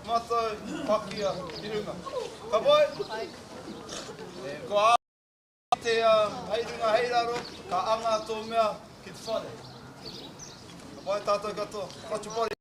Mata pakia hirunga. Ka boy. Ko a te heirunga heiraro ka anga tō mea ki te whare. Ka boy tātou katoa. Whachupori.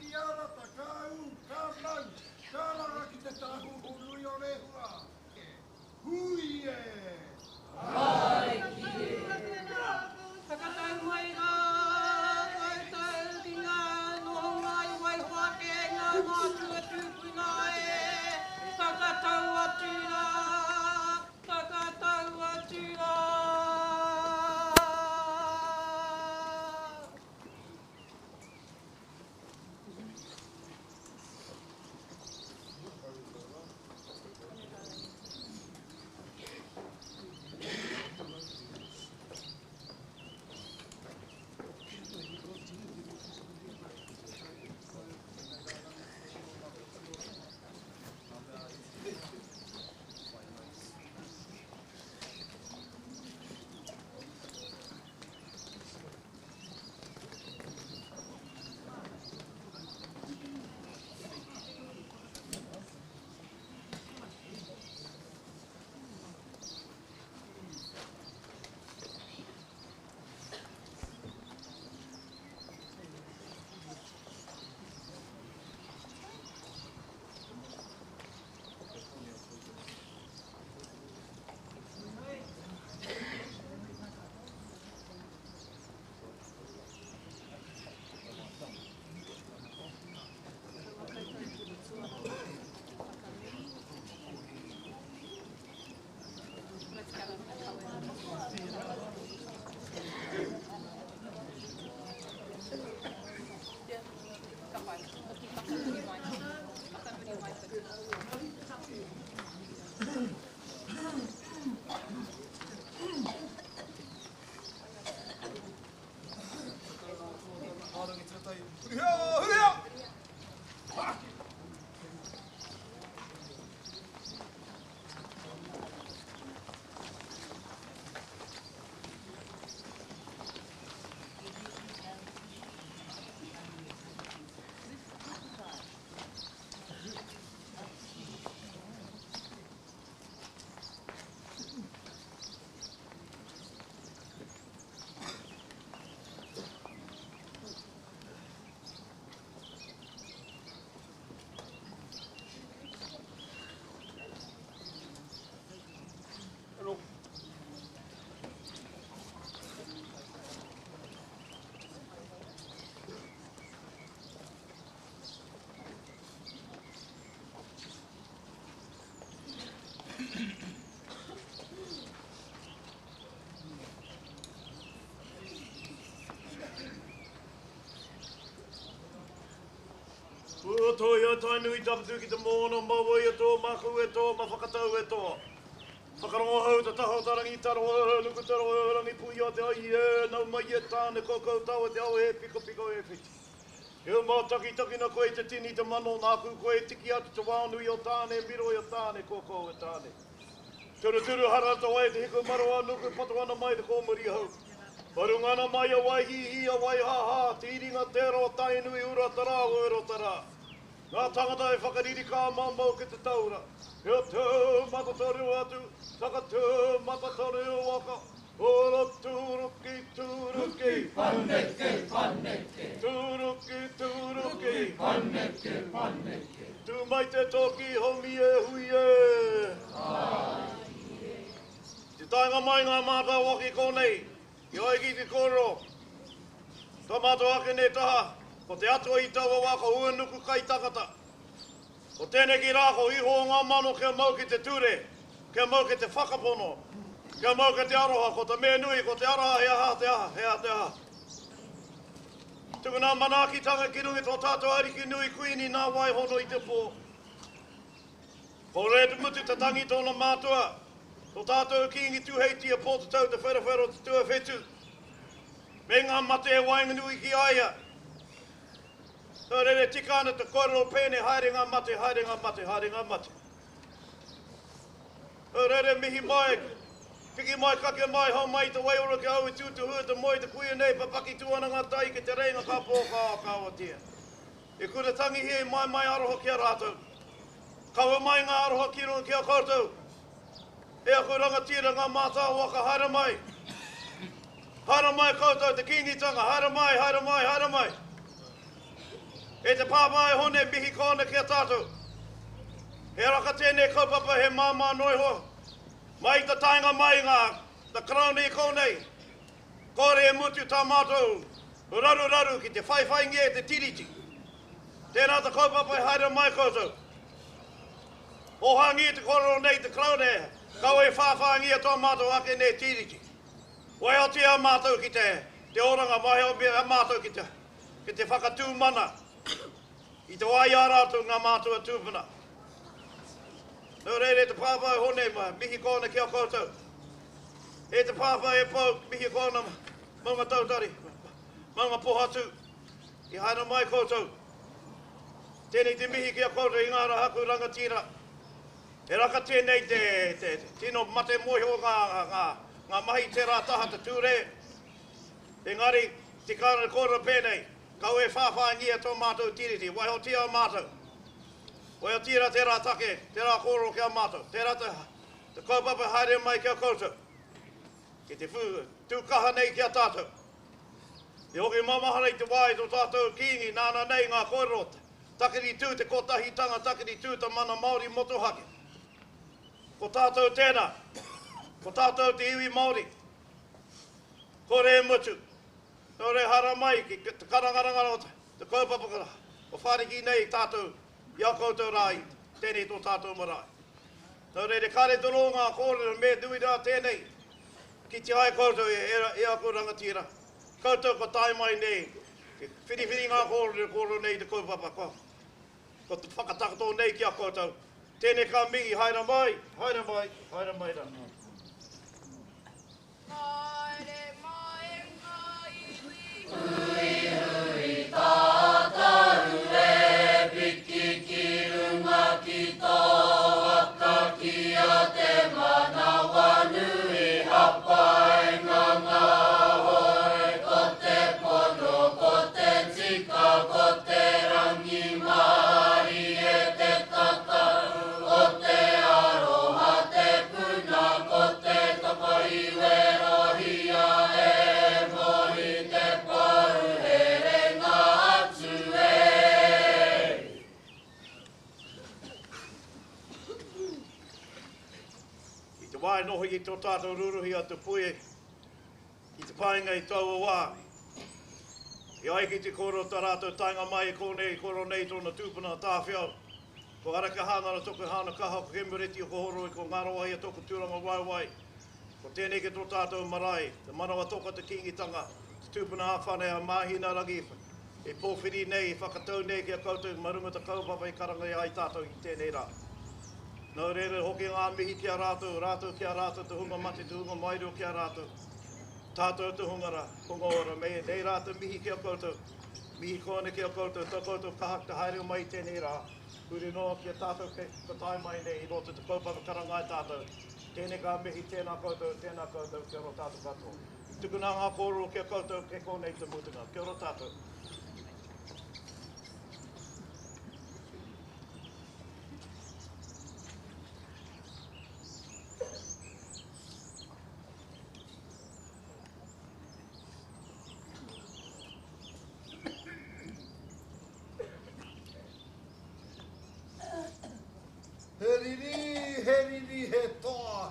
Iara takau, kānau, kālara ki te tahu hurui o rehua. Huie! Ai ki e. Whakatau mai ngā koutou ki ngā nohonga I waiwhake ngā mātua tūpuna e. Whakatau atu rā, whakatau atu rā. Tō ia tai nui tapatu ki te mōna maua ia tō maku e tō mawhakatau e tō. Whakarongo hau te taho tarangi taro nuku taro rangi pui o te ai e nau mai e tāne koko tau te au e piko piko e whiti. Eo mā taki taki na koe te tini te mano nāku koe tiki atu te wānui o tāne miro i o tāne koko e tāne. Turu turu harata wai te hiku maroa nuku patuana mai te kōmuri hau. Parungana mai a wai hihi a wai haha, te iringa tero tai nui ura tara o ero tara. Ngā tangata e whakariri kā mamau ki te taura. Eo tau matatoru atu, taka tau matatoru waka. Ora turuki, turuki. Paneke, paneke. Turuki, turuki. Paneke, paneke. Tu mai te toki homi e hui e. Te tainga mai ngā mātā waki konei. I oi ki te koro. Tā mātua ake ne taha. Ko te atua I taua waka uanuku kai takata. Ko tēnei ki rāko iho ngā mano kia mau ki te ture. Kia mau ki te whakapono. Kia mau ki te aroha. Ko te mea nui, ko te aroha he aha te aha, he aha te aha. Tuku nā manaki tanga ki rungi tō tātou ariki nui kuini nā waihono I te pō. Ko retu mutu te tangi tōna mātua. Tō tātou kiingi tūheiti a pō te tau te wherewhero te tua whetu. Me ngā mate e wainga nui ki aia. Tā rere tikana te kororo pēne, haere ngā mate, haere ngā mate, haere ngā mate. Tā rere mihi mai, piki mai, kake mai, hau mai te waiora ki au I tūtu hua te moi te kuia nei, papaki tuana ngā tai ki te reinga ka pō ka awatia. E kura tangi hei mai mai aroha ki a rātou. Kaua mai ngā aroha ki runga ki a koutou. E a kuranga tira ngā mātā waka, haere mai. Haere mai koutou, te kingitanga, haere mai, haere mai, haere mai. E te pāpā e hone mihi kōna kia tātou. He raka tēnei kaupapa he māmā noi ho. Mai ta tainga mai ngā, ta kraune i kōnei. Kore e mutu tā mātou, raru ki te whaiwhaingi e te tiriti. Tēnā ta kaupapa e haere mai koutou. O hangi te koro nei te kraune, kau e whawhaingi e tō mātou ake nei tiriti. Wai o tia mātou ki te oranga, mai o bia mātou ki te whakatū mana. I te wai ārātou ngā mātou a tūpuna. Nō reire te pāpā e hone mihi kōna kia koutou. E te pāpā e pau mihi kōna maunga tautari, maunga pohatu. I haina mai koutou. Tēnei te mihi kia koutou i ngāra haku rangatira. E raka tēnei te tino mate mohi o ngā mahi te rā taha te tūre. Engari, te kāna kōra pēnei, kau e whāwhaingia tō mātou tiriti, wai ho tia mātou. Wai o tira te rā take, te rā kōro kia mātou, te rā te kaupapa haere mai kia koutou. Ki te tūkaha nei kia tātou. E hoki mamaharei te wai tō tātou kingi, nāna nei ngā koirota. Takiri tū te kotahitanga, takiri tū te mana Māori motuhake. Ko tātou tēnā, ko tātou te iwi Māori. Ko re mutu. Nō re hara mai ki te karangaranga te kaupapa kara. O whariki nei tātou, ia koutou rai, tēnei tō tātou marae. Nō re kare toro ngā kōrero me dui rā tēnei. Ki te ai koutou e ako rangatira. Koutou ko tai mai nei. Whiri ngā kōrero nei te kaupapa ko. Ko te whakatakato nei ki a koutou. Tēnei ka mihi, haere mai, haere mai, haere mai rā. Haere mai ngā iwi. Hui tātaru e piki ki runga ki tō waka ki a te manawa nui hapai ngā hoi ko te pono, ko te tika, ko te rangi mari e te tata, ko te aroha te puna, ko te tapaiwe rohia e mori te pauhere ngā atu e. I te wai noho i tō tātou ruruhi a te puie, i te painga i taua wā. I ai ki te koro tā rātou tainga mai e kōnei, koro nei tōna tūpuna tāwhiau. Ko araka hāngara toko hāna kaha ko kemureti o kohoro i ko ngaroa i a toko tūranga waiwai. Ko tēnei ki tō tātou marae, te manawa toka te kingitanga, te tūpuna hawhane a mahina rangi. E Powhiri nei, e whakatau nei ki a koutou, marunga ta kaupapa i karanga i ai tātou i tēnei rā. Nō rere hoki ngā mihi ki a rātou, rātou ki a rātou, te hunga mati, te hunga mairu ki a rātou. Tātou te hungara, hunga ora, mei nei rātou mihi ki a koutou, mihi kōne ki a koutou, tō koutou kahak te haere mai tēnei rā. Huri noa ki a tātou ka tai mai nei, i roto te kaupapa karangai tātou. Tēnei ka mihi, tēnā koutou, kia ora tātou katoa. Tukuna ngā kōrero ki a koutou, ke kōnei te mutunga, kia ora tātou.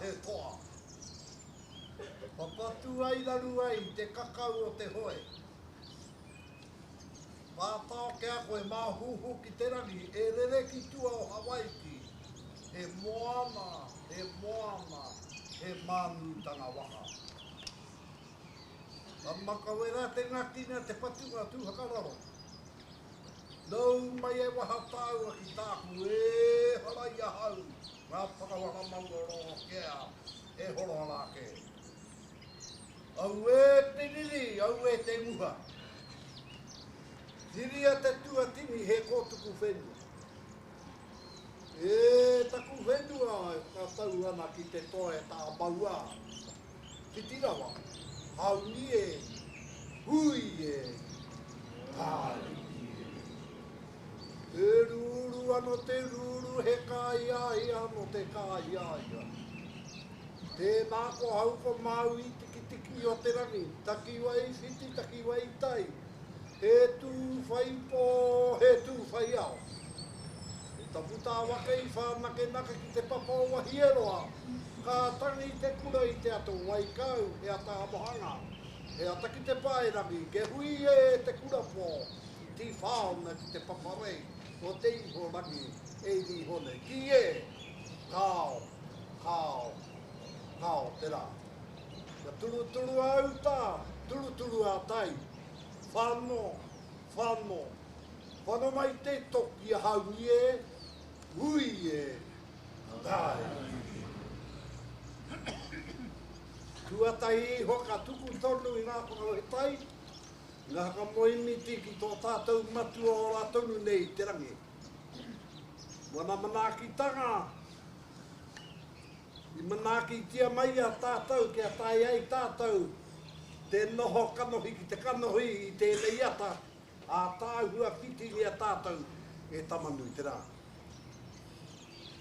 He toa. Papatu ai laru ai te kakau o te hoe. Pātao ke a koe māhuhu ki te rangi, e rere ki tua o Hawaii ki. He moana, he mānutanga waka. Makawera te ngatina te patunga tūhakararo. Nau mai e waha tāua ki tāku e harai ahau. Ngā whakawaka maungoro kea e horo halake. Au e te riri, au e te muha. Riria te tuatini he kōtuku whenua. E taku whenua ka tau ana ki te toe tā maua. Titirawa, hauni e, hui e, tāri. E ruru ano te ruru, he kāiai ano te kāiai. Tēnā ko hauko mau i tiki o te rangi. Taki wai whiti, taki wai tai. He tū whaipo, he tū iao. E taputa wake I whanake naka ki te papa o wahieroa. Ka tangi te kura I te ato waikau e ata amohanga. E ata ki te paerangi, ke hui e te kura pō. I ti whaona ki te paparei. O te iho rangi e ni hone. Ki e, kao, kao, kao te rā. Ka turu au tā, turu a tai. Whano, whano. Whano mai te toki a haui e, hui e, tai. Tua tai e hoka tuku tonu I ngā whakao he tai. Ngā haka moimiti ki tō tātou matua o rā tonu nei te rangi. Wana manakitanga. I manaki tia mai a tātou ki a tai ai tātou. Te noho kanohi ki te kanohi I tēnei ata. A tāhua whitingi a tātou e tamanui te rā.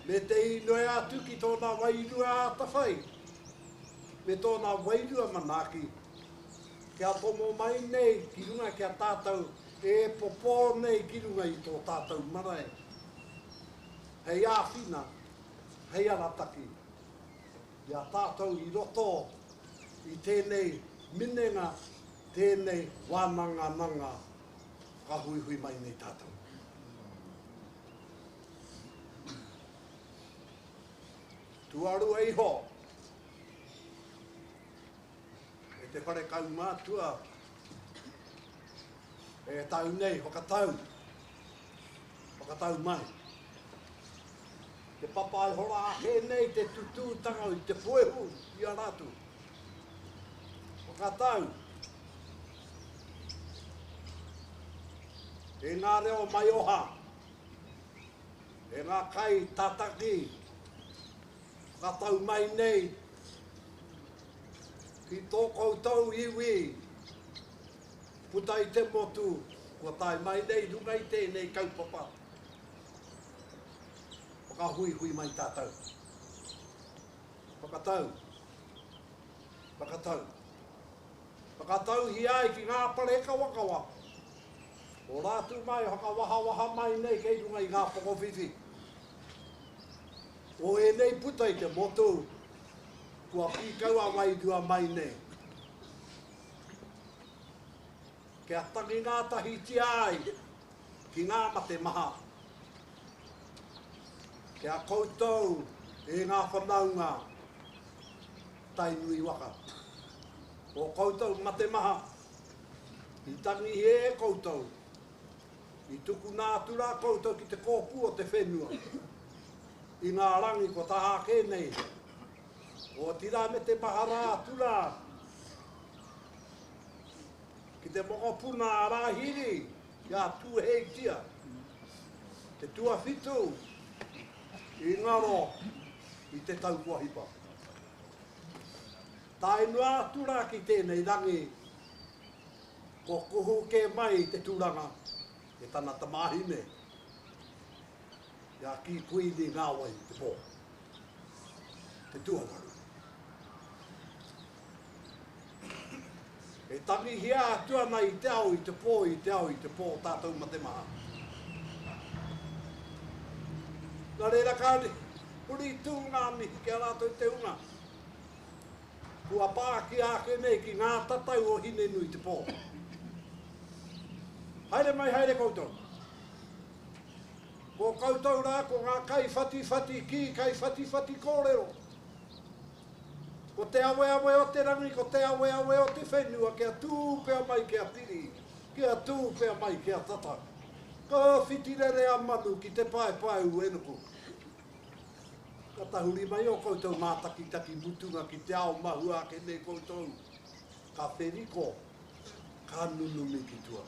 Me te inoe atu ki tōna wairua a tawhai. Me tōna wairua manaki. Kia tomo mai nei ki runga ki a tātou e popo nei ki runga I tō tātou marae. Hei āwhina, hei arataki. Ia tātou I roto I tēnei minenga, tēnei wānanga nanga. Ka hui mai nei tātou. Tuaru e iho. E te whare kau mātua. E tau nei, whakatau. Whakatau mai. Te papa e hora he nei te tutūtanga I te poehu I a rātu. Whakatau. E ngā reo mai oha. E ngā kai tataki. Whakatau mai nei. Ki tō koutou iwi. Puta I te motu. Kua tai mai nei runga I tēnei kaupapa. Whaka hui mai tātou. Whakatau. Whakatau. Whakatau hi ai ki ngā pare kawa. O rātu mai haka waha mai nei kei runga I ngā pokowhiwhi. O e nei puta I te motu. Kua pikaua wairua mai nei. Kia tangi ngā tahi tia ai. Ki ngā mate maha. Kia koutou e ngā whanaunga. Tai nui waka. O koutou mate maha. I tangi he koutou. I tuku nā tura koutou ki te kōpua te whenua. I ngā rangi ko taha kēnei. O tira me te mahara tura. Ki te mokopuna a rāhiri. Ia tū hei tia. Te tua whitu. I ngaro. I te taukua hipa. Tai noa tura ki tēnei rangi. Ko kuhu ke mai te tūranga. E tana tamahine. Ia ki puini ngā wai te pō. Te tuawaru. E tangi hia atua mai I te au I te pō, tātou ma te maha. Nā reira kāre, puri tūngā mihi kia rātou te unga. Kua pāki ake nei ki ngā tatau o hine nui te pō. Haere mai, haere koutou. Ko koutou rā, ko ngā kai whati ki, kai whati kōrero. Ko te awe o te rangi, ko te awe o te whenua, kia tū pēr mai kia piri, kia tū pēr mai kia tata. Ko whitirere a manu ki te pai u enuku. Ka tahuri mai o koutou mātaki mutunga ki te ao mahu ake nei koutou. Ka wheriko, ka nunumi ki tua.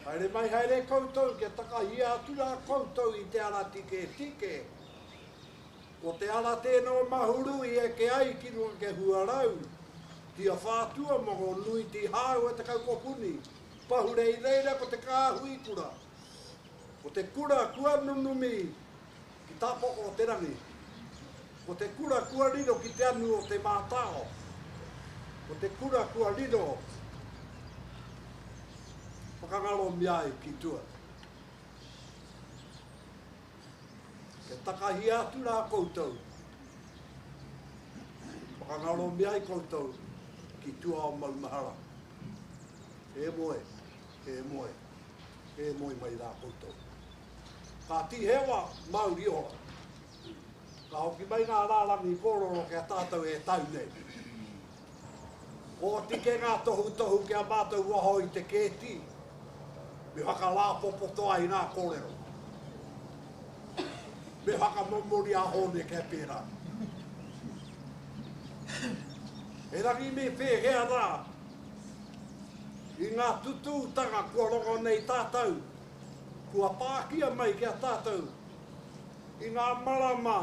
Haere mai haere koutou, kia taka hia atura koutou I te ara tike. Ko te ala tēnō mahurui e ke ai ki runga ke huarau. Tia whātua mogo nui ti hāu e te kaukopuni. Pahurei reira ko te kāhui kura. Ko te kura kua nunumi ki tāpoko o te rangi. Ko te kura kua riro ki te anu o te mātao. Ko te kura kua riro. Whakangaro miai ki tua. Takahi atu rā koutou. Whakangaro mea i koutou ki tua o maumahara. E moe mai rā koutou. Ka ti hewa mauri ora. Ka hoki mai ngā rārangi kororo kia tātou e tau nei. O tike ngā tohu kia mātou waho i te kēti. Me haka lā popoto ai nā kōrero. Me haka momori a hone kia pērā. E rangi me pēhea rā. I ngā tutūtanga kua rongo nei tātou. Kua pākia mai kia tātou. I ngā marama.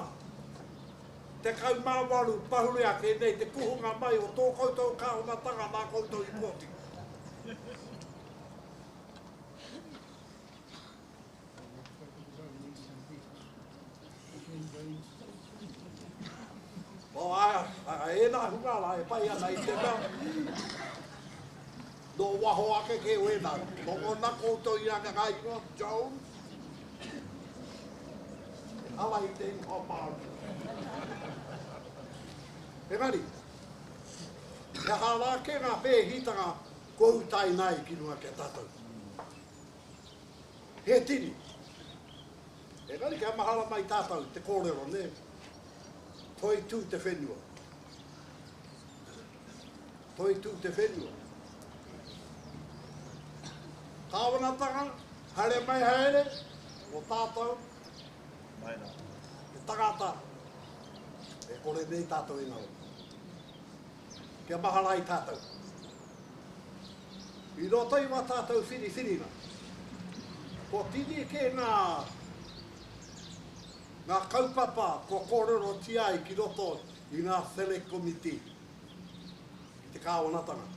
Te kaumāwaru pahuri ake nei te kuhunga mai o tō koutou kāunatanga nā koutou i pōti. O e nā hungala e pai ana i te mea. No waho ake ke wena. No ngā koutou i anga ngai kua Jones. Ala i te ingo māru. Engari, e hāla ke ngā pēhitanga kou tai nai ki runga ke tātou. He tini. Engari, kia mahara mai tātou te kōrero, ne? Toi tū te whenua. Toi tū te whenua. Kāwanatanga, haere mai haere, o tātou. Maina. E tagata. E kore nei tātou e ngau. Kia mahara i tātou. I roto i wa tātou whiri-whirina. Ko tini ke ngā kaupapa ko kōrero tiai ki roto i ngā select committee. I te kāwanatanga.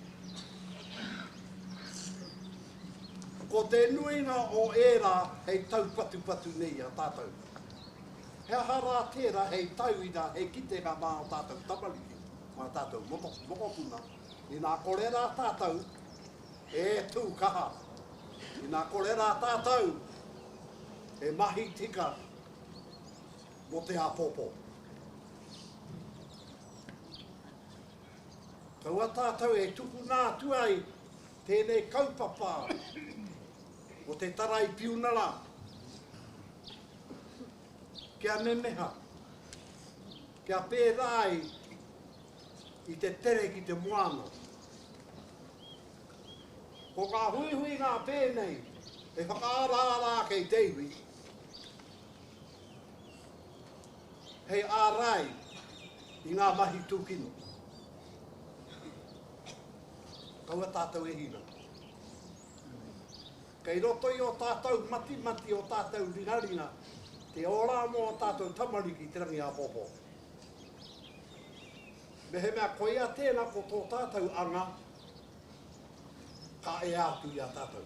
Ko te nuinga o era hei tau patu nei a tātou. He hara tērā hei tauina hei kite ngā mā o tātou tamariki. Mā tātou mokopuna. I nā kore rā tātou e tūkaha. I nā kore rā tātou e mahi tika mo te apopo. Kaua tātou e tuku nā tuai tēnei kaupapa o te tarai piunara. Kia memeha, kia pērai i te tere ki te moana. Ko ngā hui ngā pēnei, e whakaarara kei teiwi. Hei ārai i ngā mahi tūkino. Kaua tātou e hina. Kei roto i o tātou mati o tātou ringarina, te ora mo o tātou tamariki te rangi a popo. Me he mea koia tēnā ko tō tātou anga, ka e ātu i a tātou.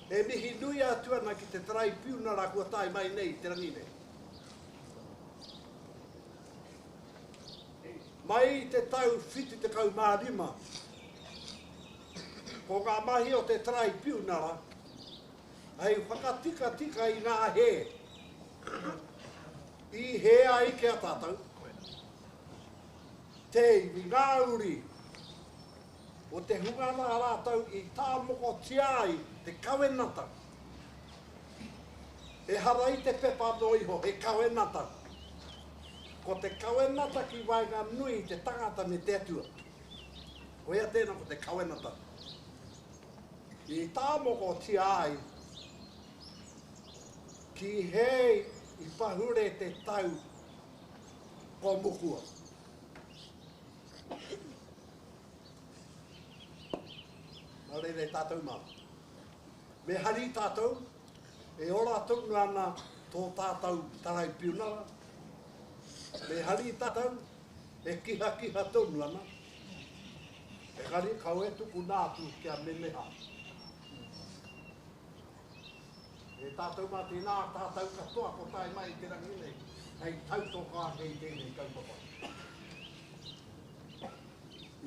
E mihi nui atu ana ki te tarai piunara kua tai mai nei te rangi nei. Mai te tau whiti te kau mārima, ko ngā mahi o te tarai piunara, hei whakatika i ngā he. I he ai kia tātou. Te i ngā uri. O te hungana rātou i tā moko tiai te kawenata. E hara i te pepa no iho, he kawenata. Ko te kawenata ki wainga nui te tangata me te atua. Ko ea tēnā ko te kawenata. I tā moko tiai ki hei i pahure te tau ko mukua. Nā rei tātou mā. Me hari tātou, e ora tonu ana tō tātou tarai piunara. Me hari tātou, e kiha tonu ana. E hari kau e tuku nātu kia memeha. E tātou mā te nā tātou katoa ko tai mai te rangi nei. Hei tautoka hei tēnei kaupapa.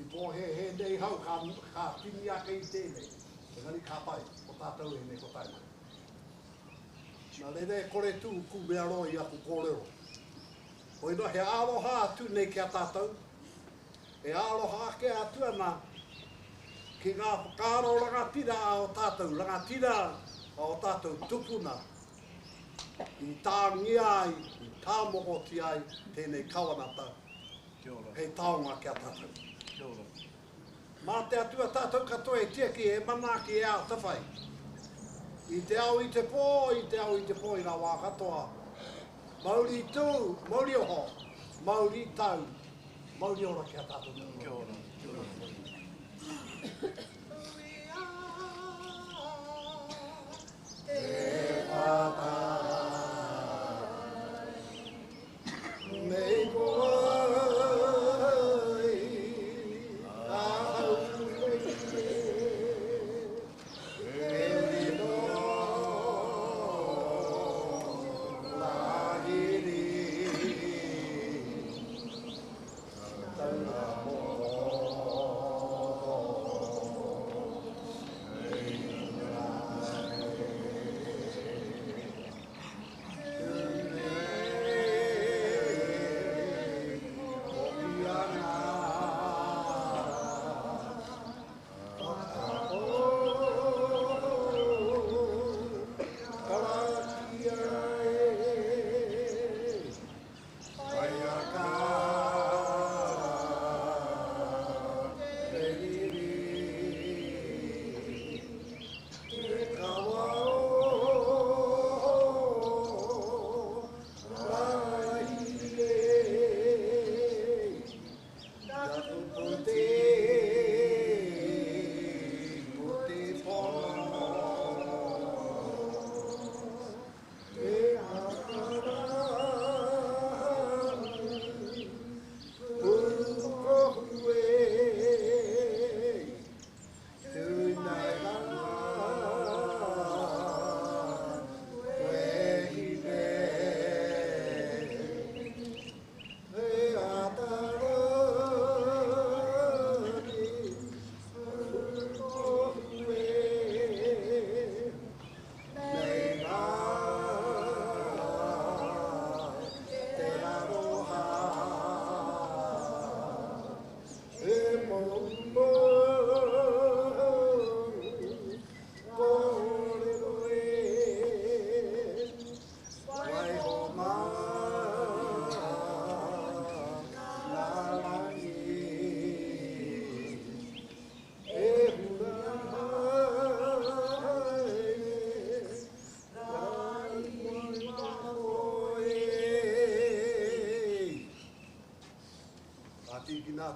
I pō he nei hau ka tini ake i tēnei. E ngari ka pai, ko tātou e nei ko tai mai. Nā rere kore tū ku mea roa i aku kōrero. O ino he aloha atu nei kia tātou. He aloha ake atu ana ki ngā whakaaro rangatira a o tātou. Rangatira a o tātou tupuna. I tāngia ai, i tāmokoti ai, tēnei kawanata. Hei taonga kia tātou. Mā te atua tātou katoa e tia ki e mana ki e ao tawhai. I te au i te pō, i te au i te pō i ngā wā katoa. Mauri tū, mauri oho, mauri tau, mauri ora kia tātou. Kia ora. Te whata, nei koai, ahau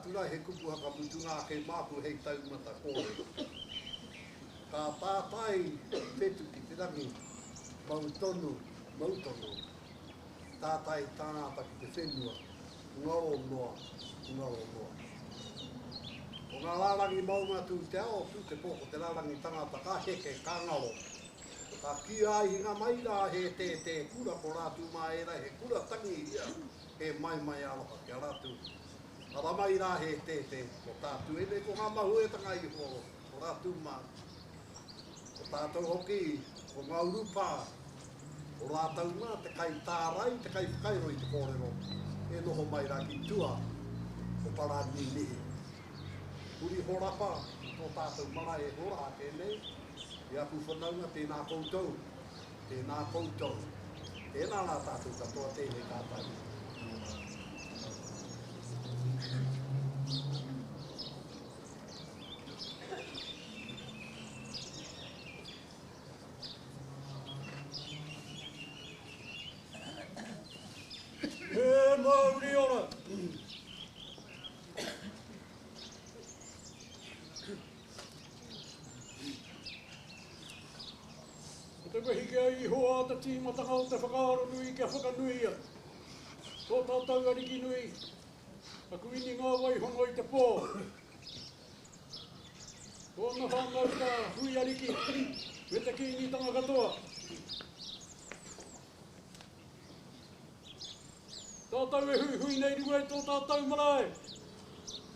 Tūra he kupu haka mutunga ke māku hei taumata kōre. Ka tātai whetu ki te rangi, mautonu. Tātai tāngata ki te whenua, ngaro noa. O ngā rārangi maunga tū te ao, tū te pōko te rārangi tangata ka heke, ka ngaro. Ka ki ai hinga mai rā he te kura ko rātū mā era, he kura tangi ia, he mai aloha kia rātū. Ara mai rā he ko tātū ene ko ngā mahu e tanga i horo, ko rātū mā. Ko tātou hoki, ko ngā urupa, ko rātau mā, te kai tārai, te kai whakairo i te kōrero. E noho mai rā ki tua, ko parani nehe. Puri horapa, ko tātou mara e hora ke nei, i aku whanaunga tēnā koutou. Tēnā rā tātou katoa tēnei kātai. Mauri ora. O te wehi kia i hoa te tīmatanga o te whakaaro nui kia whakanuia. Tō tātou ariki nui, a kuini ngā waihongo i te pō. Tōna whāngau ka hui ariki, me te kīngi tanga katoa. Tātou e hui nei rua e tō tātou marae.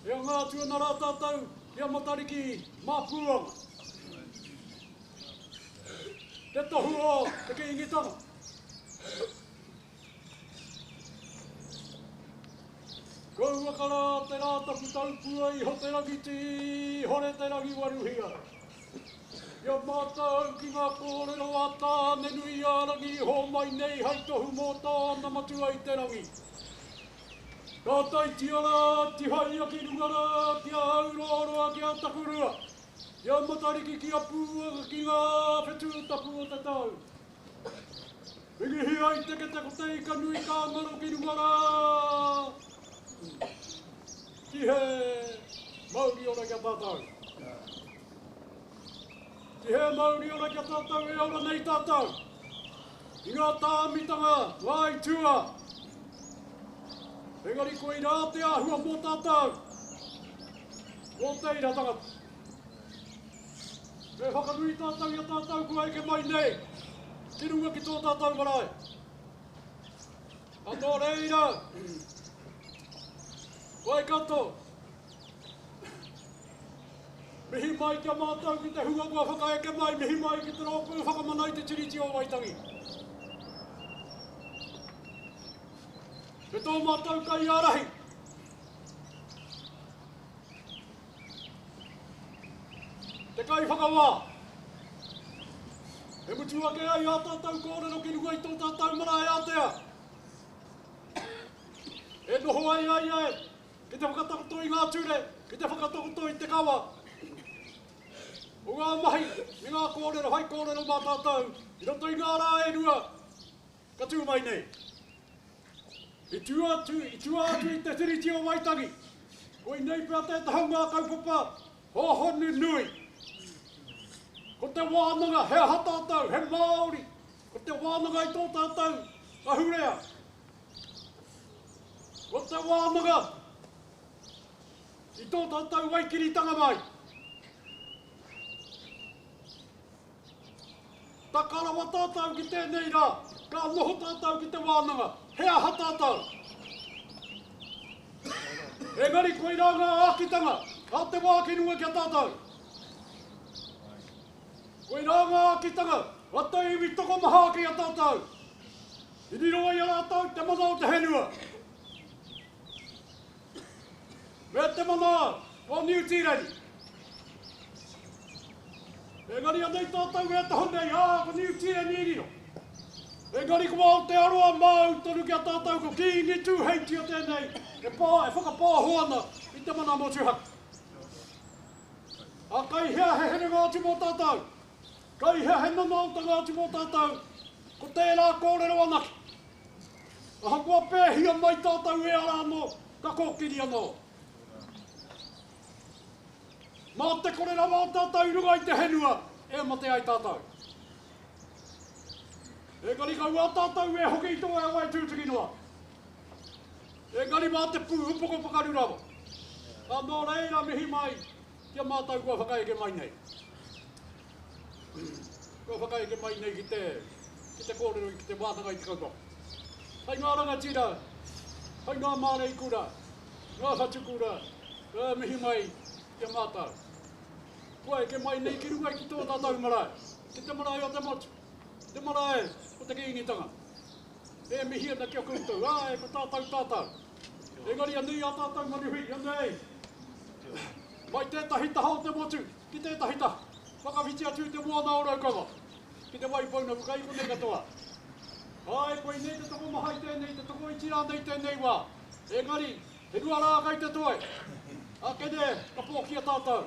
E ngā tuana rā tātou, kia matariki, māpuanga. Te tohu o, te kīngitanga. Kaua kara te rātapu taupua I ho te rangi ti, hore te rangi waruhia. Ia mātau ki ngā kōrero a tāne nui a rangi ho mai nei hai tohu mō tāna matu ai te rangi. Ka taiti ara, ti hai a ki rungara, ki a auroroa, ki a takurua. Ia matariki ki a pua ki ngā whetu tapu o te tau. Wingi hi ai teke te kotei ka nui ka ngaro ki rungara. Ki he mauri ora kia tātau. Ki he mauri ora kia tātau e ora nei tātau. I ngā tāmitanga, wai tua. Engari koe rā te āhua mō tātau. Mō teira tangata. Me whakanui tātau ia tātau kua eke mai nei. Ki runga ki tō tātau marae. Anō reira. Wai kato. Mihi mai kia mātau ki te hunga kua whakaeke mai, mihi mai ki te rōpū whakamanai te tiriti o Waitangi. Me tō mātau kai ārahi. Te kai whakawā. E mutu ake ai a tātau kōrero ki runga I tō tātau marae ātea. E noho ai ai. Ki te whakatakoto I ngā ture, ki te whakatakoto I te kawa. O ngā mahi, mi ngā kōrero, hai kōrero mā tātou, I roto I ngā rā e rua, ka tū mai nei. I tua atu I te tiriti o Waitangi, ko I nei pia te tahau ngā kaupapa, ho honu nui. Ko te wānanga, he hatātou, he Māori, ko te wānanga I tō tātou, ka hurea. Ko te wānanga, I tō tātou waikiritanga mai. Ta karawa tātou ki tēnei rā, ka noho tātou ki te wānanga, hea ha tātou. Engari koe rā ngā ākitanga, a te wākinua kia tātou. Koe rā ngā ākitanga, a te iwi toko maha ki a tātou. I niro ai a rātou te mana o te henua. Me te mana o New Zealand. Engari anei tātou e te honei, ko New Zealand I riro. Engari kua o te aroa mau tonu kia tātou ko ki ni tū heiti o tēnei. E whakapāhoana I te mana mo tuhak. A kai hea he here ngāti mō tātou. Kai hea he nanauta ngāti mō tātou. Ko tērā kōrero anaki. Aha kua pēhia mai tātou e ara anō, ka kōkiri anō. Mā te korera mā tātou runga I te henua, e mate ai tātou. Engari kau a tātou e hoki I toa e wai tūtuki noa. Engari mā te pū upoko pakaru rawa. Anō reira mihi mai, kia mātou kua whakaeke mai nei. Kua whakaeke mai nei ki te kōrero ki te mātanga I te kaupapa. Hai ngā rangatira, hai ngā mārei kura, ngā whatukura, mihi mai, kia mātou. Koe ke mai nei ki runga ki tō tātou marae. Ki te marae o te motu. Te marae o te kiingitanga. E mihi ana kia koutou. E ko tātou. Engari anui a tātou marihui. Anei. Mai tētahi taha o te motu. Ki tētahi taha. Whakawhiti atu te moana o raukawa. Ki te waipauna wukai ko nei katoa. Ai, koe nei te toko mahai tēnei, te toko itira nei tēnei wā. Engari, he rua rā kai te toe. A kene, ka pōkia tātou.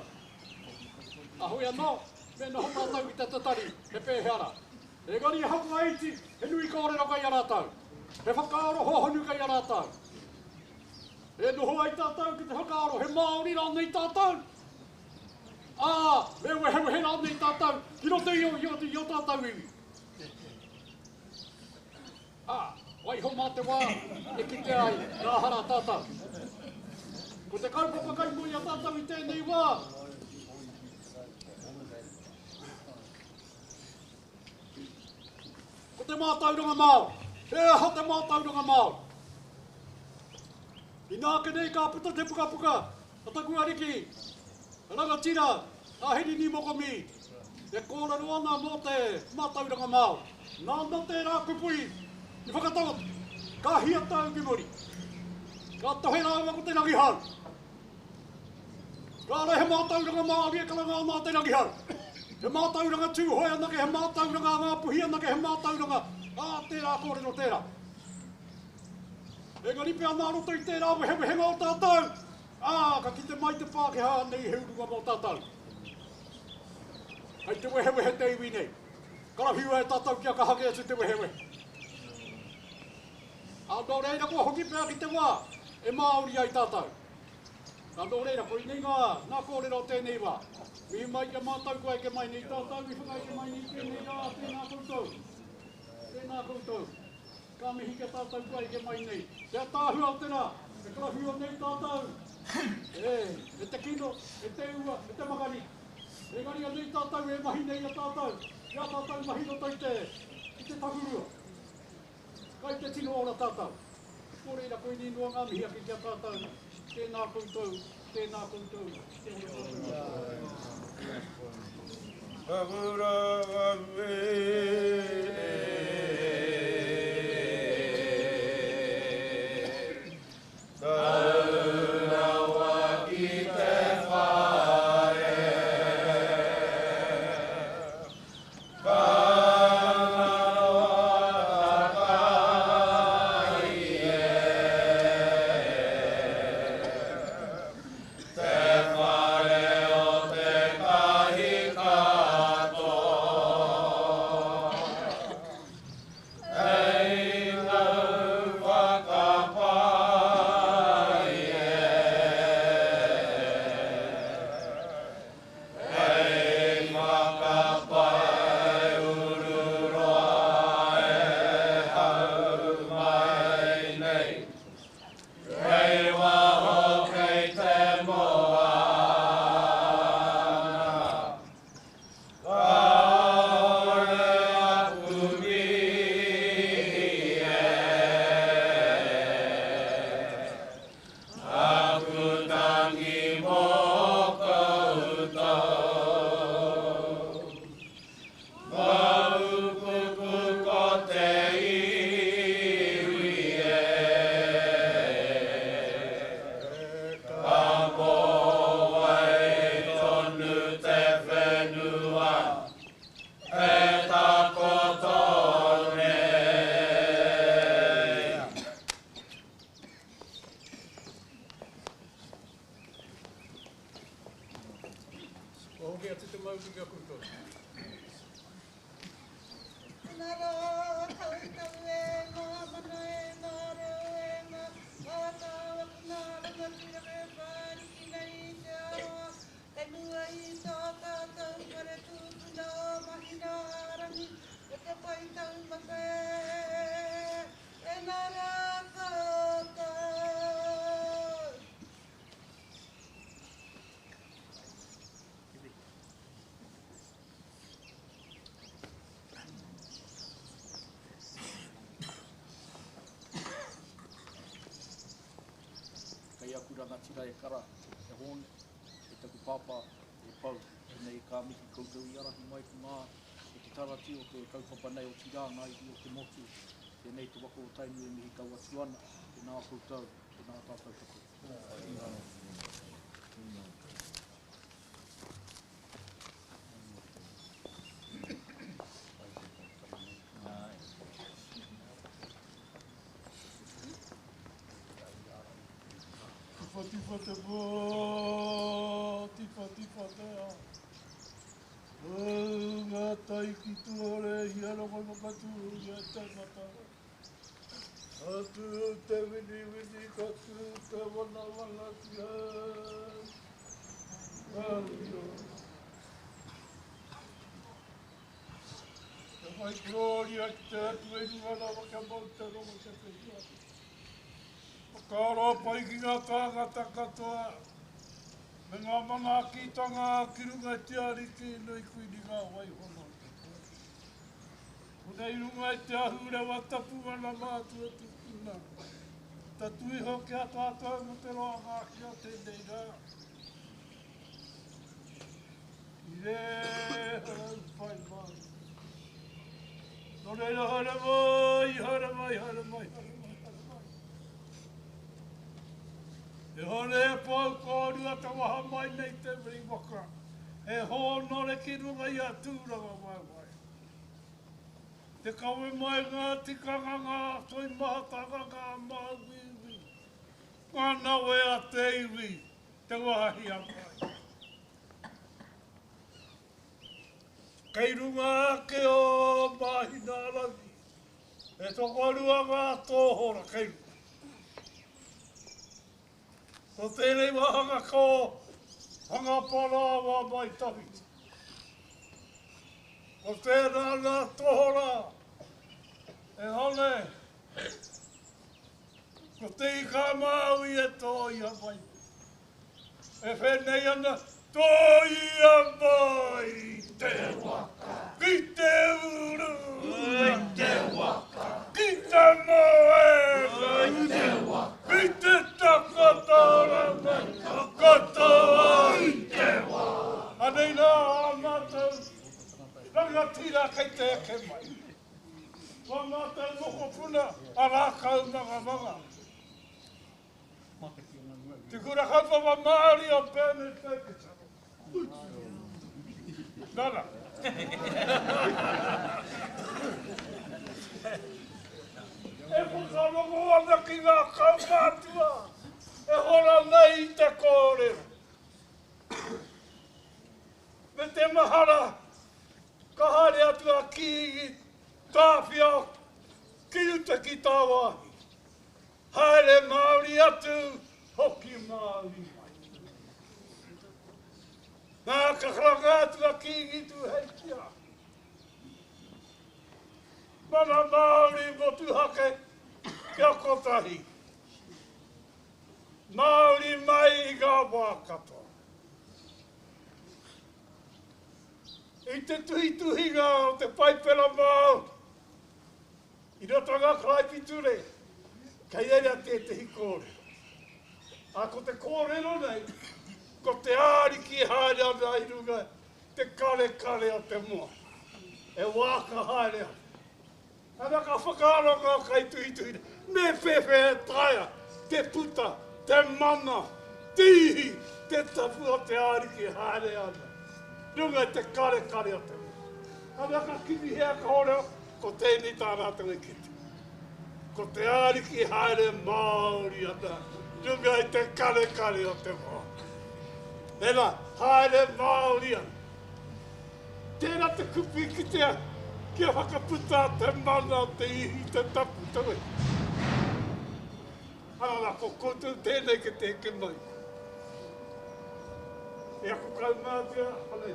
Ahoe anō, me noho tātou I te tatari, he pēhara. Engari e hau aiti, he nui kōrero kai a rātou. He whakaaro hohonu kai a rātou. E noho ai tātou ki te whakaaro, he Māori rā nei tātou. Me wehe rā nei tātou, ki roto I o tātou iwi. Wai ho mā te wā, e ki te ai, nā hara tātou. Ko te kaupapa kai mui a tātou I tēnei wā. Ko te mātauranga māo, e ha te mātauranga māo. I nā kenei ka puta te pukapuka, a taku ariki, rangatira, a hiri ni mokomi, e kōrero ana mō te mātauranga māo. Nā te rā kupui, I whakataot, ka hia tau ki mori. Ka tohe rā ma ko te rangi hau. Ka re he mātauranga Māori e kalanga mā te rangi hau. He mātauranga tūhoi anake, he mātauranga ngā puhi anake, he mātauranga tērā kōrero tērā. E ka ripe anā roto i tērā wehewehenga o tātou. Ka ki te mai te Pākehā nei he urunga mō tātou. Hei te wehewehe te iwi nei. Karawhiua e tātou kia ka hake atu te wehewehe. Nō reira kua hoki pēr ki te wā, e Māori ai tātou. Nō reira ko i nei ngā kōrero tēnei wā. Mihi mai ke mātau koe ke mai nei tātou, i whakai ke mai nei tēnei rā, tēnā koutou. Tēnā koutou. Ka mihi ke tātou koe ke mai nei. Te tāhua o tērā, e karawhiua nei tātou. E te kino, e te ua, e te makari. E gari a nei tātou, e mahi nei a tātou. Ia tātou mahi roto i te tagurua. Kai te tino ora tātou. Ko reira koe ni noa ngā mihi aki kia tātou. Tēnā koutou, tēnā koutou. Kagura wawe. Kuranga tira e kara, e hone, e taku papa, e pau, e nei ka miki koutou i arahi mai ku ngā, e te tarati o te kaupapa nei o tiranga i o te motu, e nei te wako o tainu e mihi kau atu ana, e nā koutou, e nā tātou tako. Tifa te wā, tifa te a. Ngā tai ki tuare, hia rongo no katu, hia te matara. Atu te wini katu, te wana tia. Ngārio. Te mai gloria ki te atu e nuana waka mau te rongo te whehia. Kāro pai ki ngā tāngata katoa, me ngā mana kitanga ki runga te ariki nui kui ni ngā waihono. Unei runga te ahure wa tapu ana mātua tukuna. Ta tui hoki a tātou mo te roa ngā kia tēnei rā. I re harau pai mai. No reira hara mai. E hone e pau kōrua ta waha mai nei te mri waka. E hono le ki runga i a tūranga mai mai. Te kawe mai ngā tikanga ngā toi mahatanga ngā māwiwi. Ngā nawe a te iwi, te wahi a mai. Kei runga ake o mahina rangi. E toko arua ngā tōhora kei runga. Ko tēnei wahanga ko hanga para wa mai tawiti. Ko tēnā ngā tohora e hone. Ko te ika maui e tōia mai. E whenei ana tōia mai te waka. Ki te uru. Ki te waka. Ki te moe. Ki te waka. Ki te takatara mai. Katoa. Ki te waka. Anei nā mātou. Ranga tira kei te eke mai. Wa mātou moko puna a rākau manga. Te kura kapa wa Māori o pēne tēke. Nara. E whakarongo ana ki ngā kaumātua. E hora nei te kōrero. Me te mahara. Ka haere atu a ki tāwhia. Ki uta ki tā wāhi. Haere Māori atu. Hoki Māori mai. Nā ka hranga atu a ki tu hei kia. Mana Māori motu hake kia kotahi. Māori mai i ngā wākatoa. I te tuhi-tuhinga o te paipera Māori. I roto ngā kraipiture, kei eira te hikore. A ko te kōrero nei, ko te āriki haere ana i runga, te kare o te moa. E wāka haere ana. Ana ka whakaronga kai tuhi-tuhi, me whewhe e taia, te puta, te mana, te ihi, te tapu o te āriki haere ana. Runga te kare o te moa. Ana ka kimi hea ka horeo, ko tēnei tāna tau e kite. Ko te āriki haere Māori ana. Runga i te kare o te moa. Nena, haere Māori ana. Tēnā te kupi ki tea, kia whakaputa te mana, te ihi, te tapu tawe. Ana, ko koutou tēnei ke te eke mai. E ako kaumātia, hane.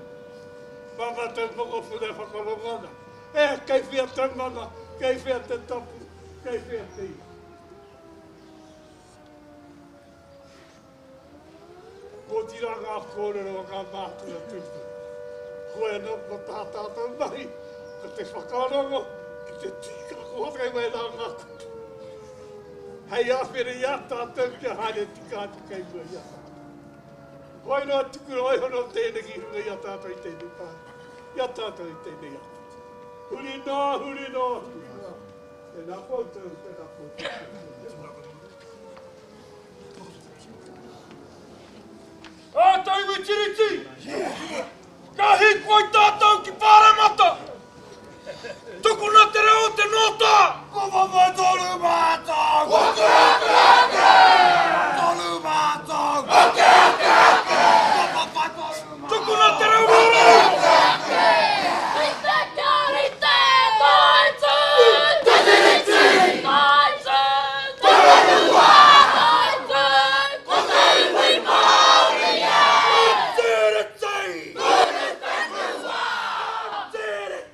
Mama te moko pune whakarongana. E, kei whia te mana, kei whia te tapu, kei whia te ihi. Ko tira ngā kōrero o ngā mātua tupu. Koe no ko tātātou mai, ko te whakarongo, ki te tika kōrei mai nā ngā kutu. Hei awhere ia tātou kia haere tika atu kei mua ia. Koe no tuku roi hono tēnei ki hunga ia tātou i tēnei pāi. Ia tātou i tēnei ia. Huri nā. Tēnā koutou. Tātou iwi tiriti! Ka hikoi tātou ki pāramata! Tukuna te reo te nota! Kaupapa tolu mātou! Tolu mātou! Kaupapa tolu mātou! Tukuna te reo nora! Rite kia rite, taitsu! Tatiriti! Taitsu! Taranua! Taitsu! Ko te iwi Māori! Tiriti! Tiriti!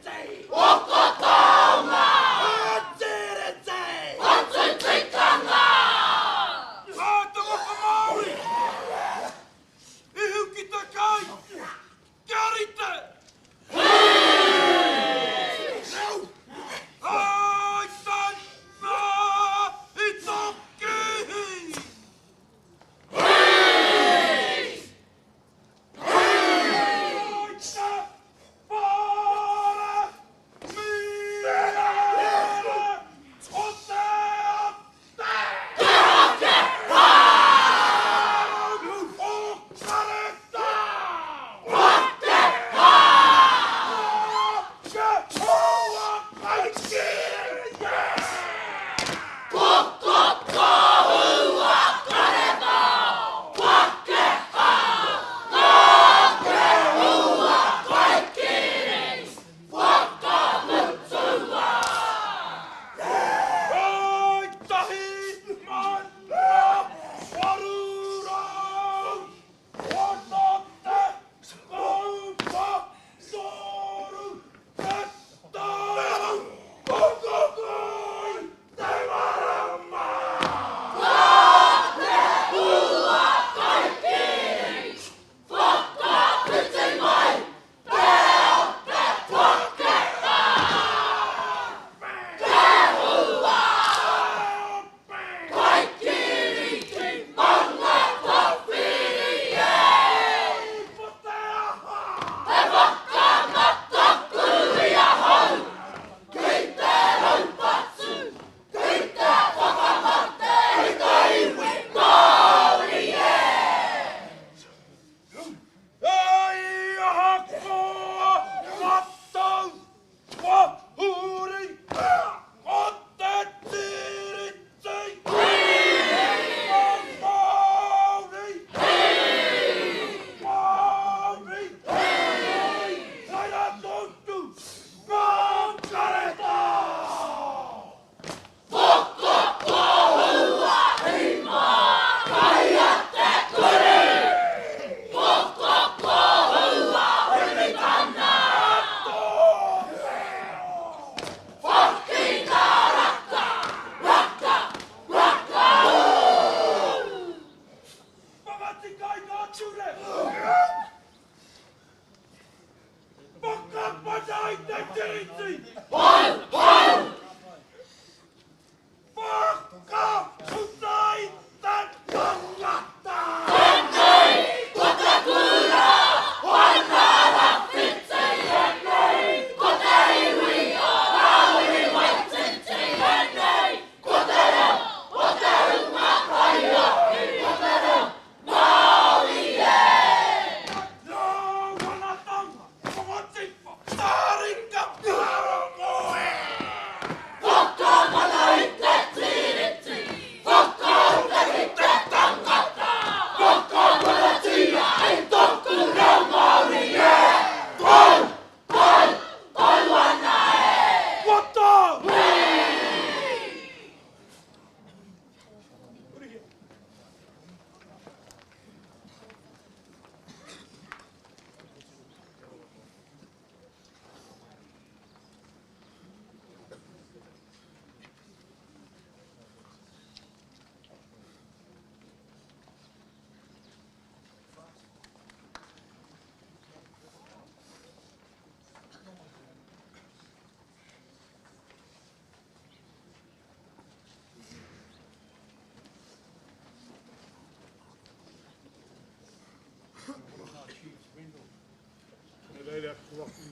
Reira kuaku,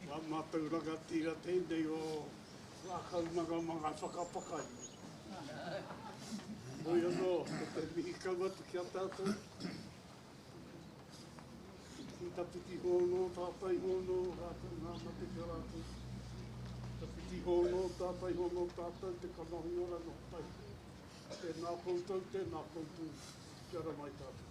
wa mātauranga tira tēnei o whakaunanga mga whakapakai. Oi anō, ko te mihi kaumata ki a tātou. Ki ta piti hono, tātai hono, rātou ngā mate ki a rātou. Ta piti hono, tātai hono, tātou te kamahi ora no tai. Tēnā koutou, tēnā koutou, kia ra mai tātou.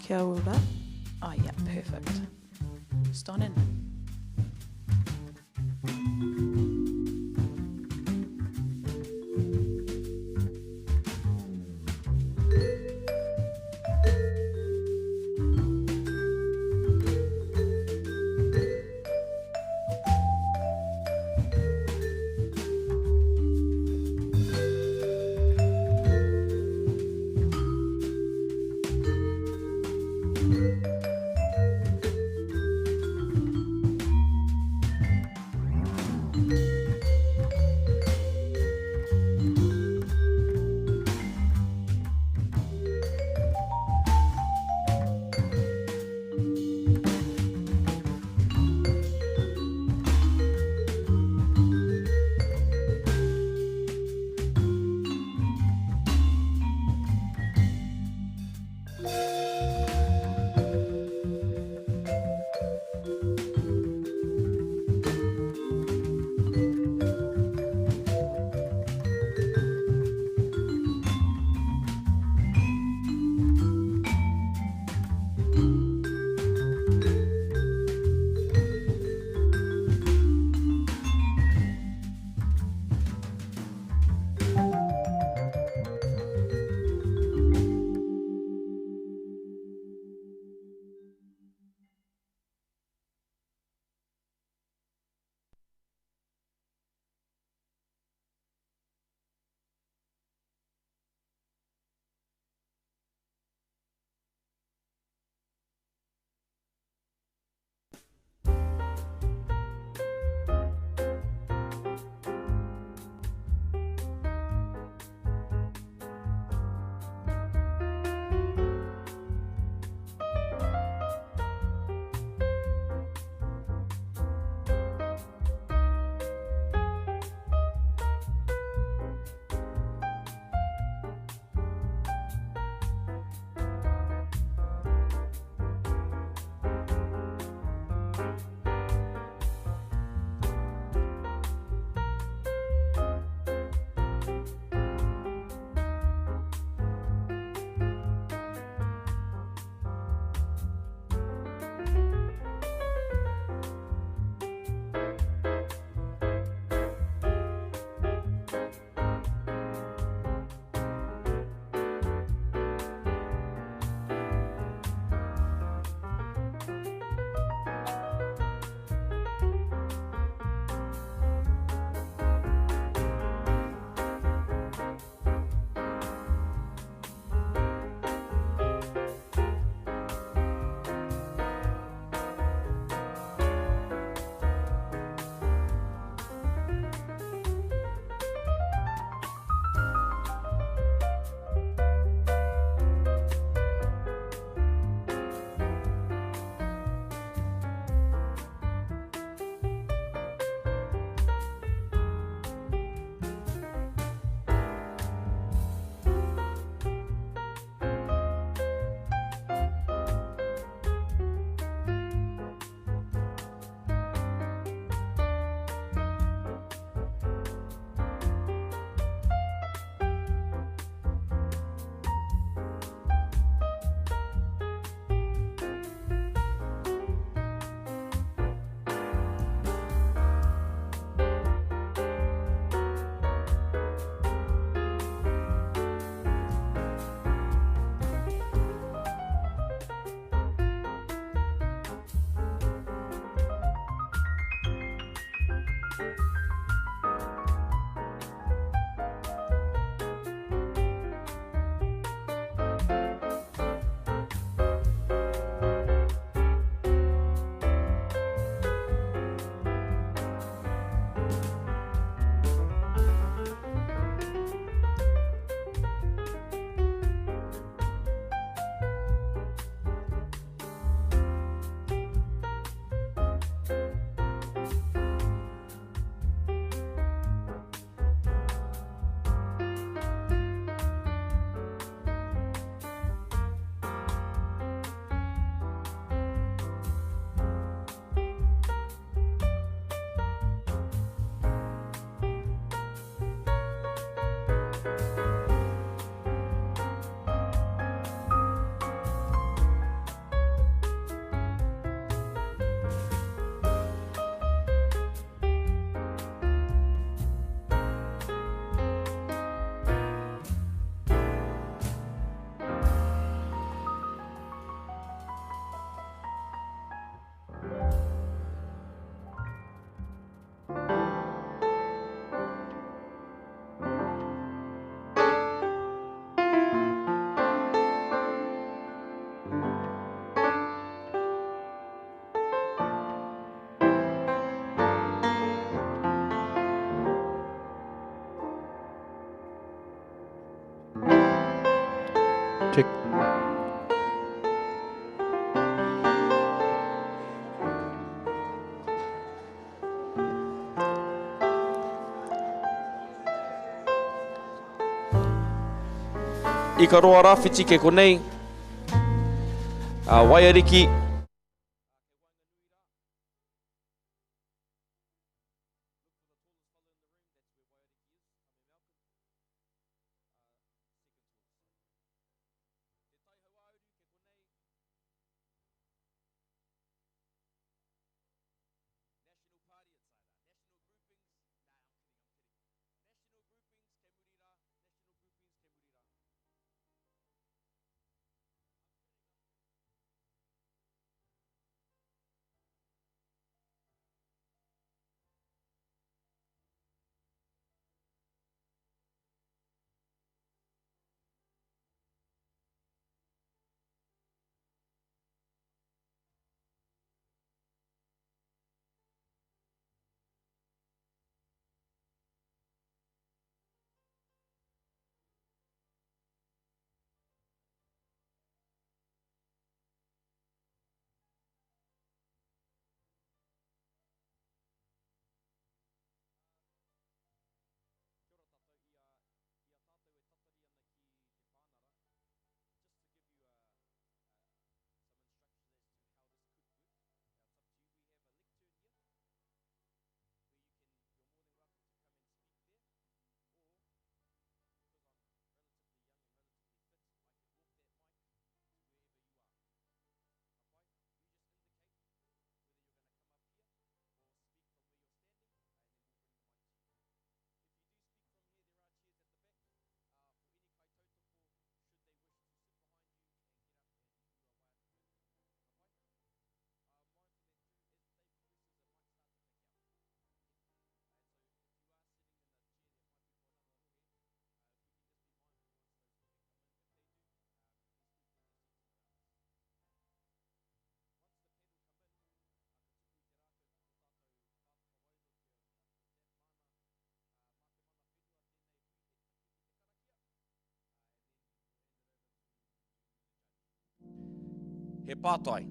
Kia ora. Oh yeah, perfect. Just on in. I ka roa rāwhiti ke konei. Waiariki. National Party inside that. National groupings. Nah, I'm kidding. National groupings, Kemurira. National groupings, Kemurira. Kia ora tātou, ia tātou e tatari ana ki te whānara. Just to give you some instructions as to how this could work. Now it's up to you. We have a lectern here where you're more than welcome to come and speak there, or because I'm relatively young and relatively fit, I can walk that mic to wherever you are. Apai, you just indicate whether you're going to come up here or speak from where you're standing, and then we'll bring the mic to you. If you do speak from here, there are chairs at the back for any kaitautoko should they wish to sit behind you and get up and do a waiata with you. Apai? Mindful that too, as the day progresses, it might start to pick out. Yeah? So if you are sitting in a chair that might be for another rohe, if we can just be mindful once those rohe come in, if they do, there's still plenty of seating around us. Once the panel come in, ka tuku i te rākau ki tō tātou whāpapa waino kia tō Zaf Mana, mā te mana whenua tēnei hui e taku ki te karakia, and then we'll hand it over to the judge. He pātai.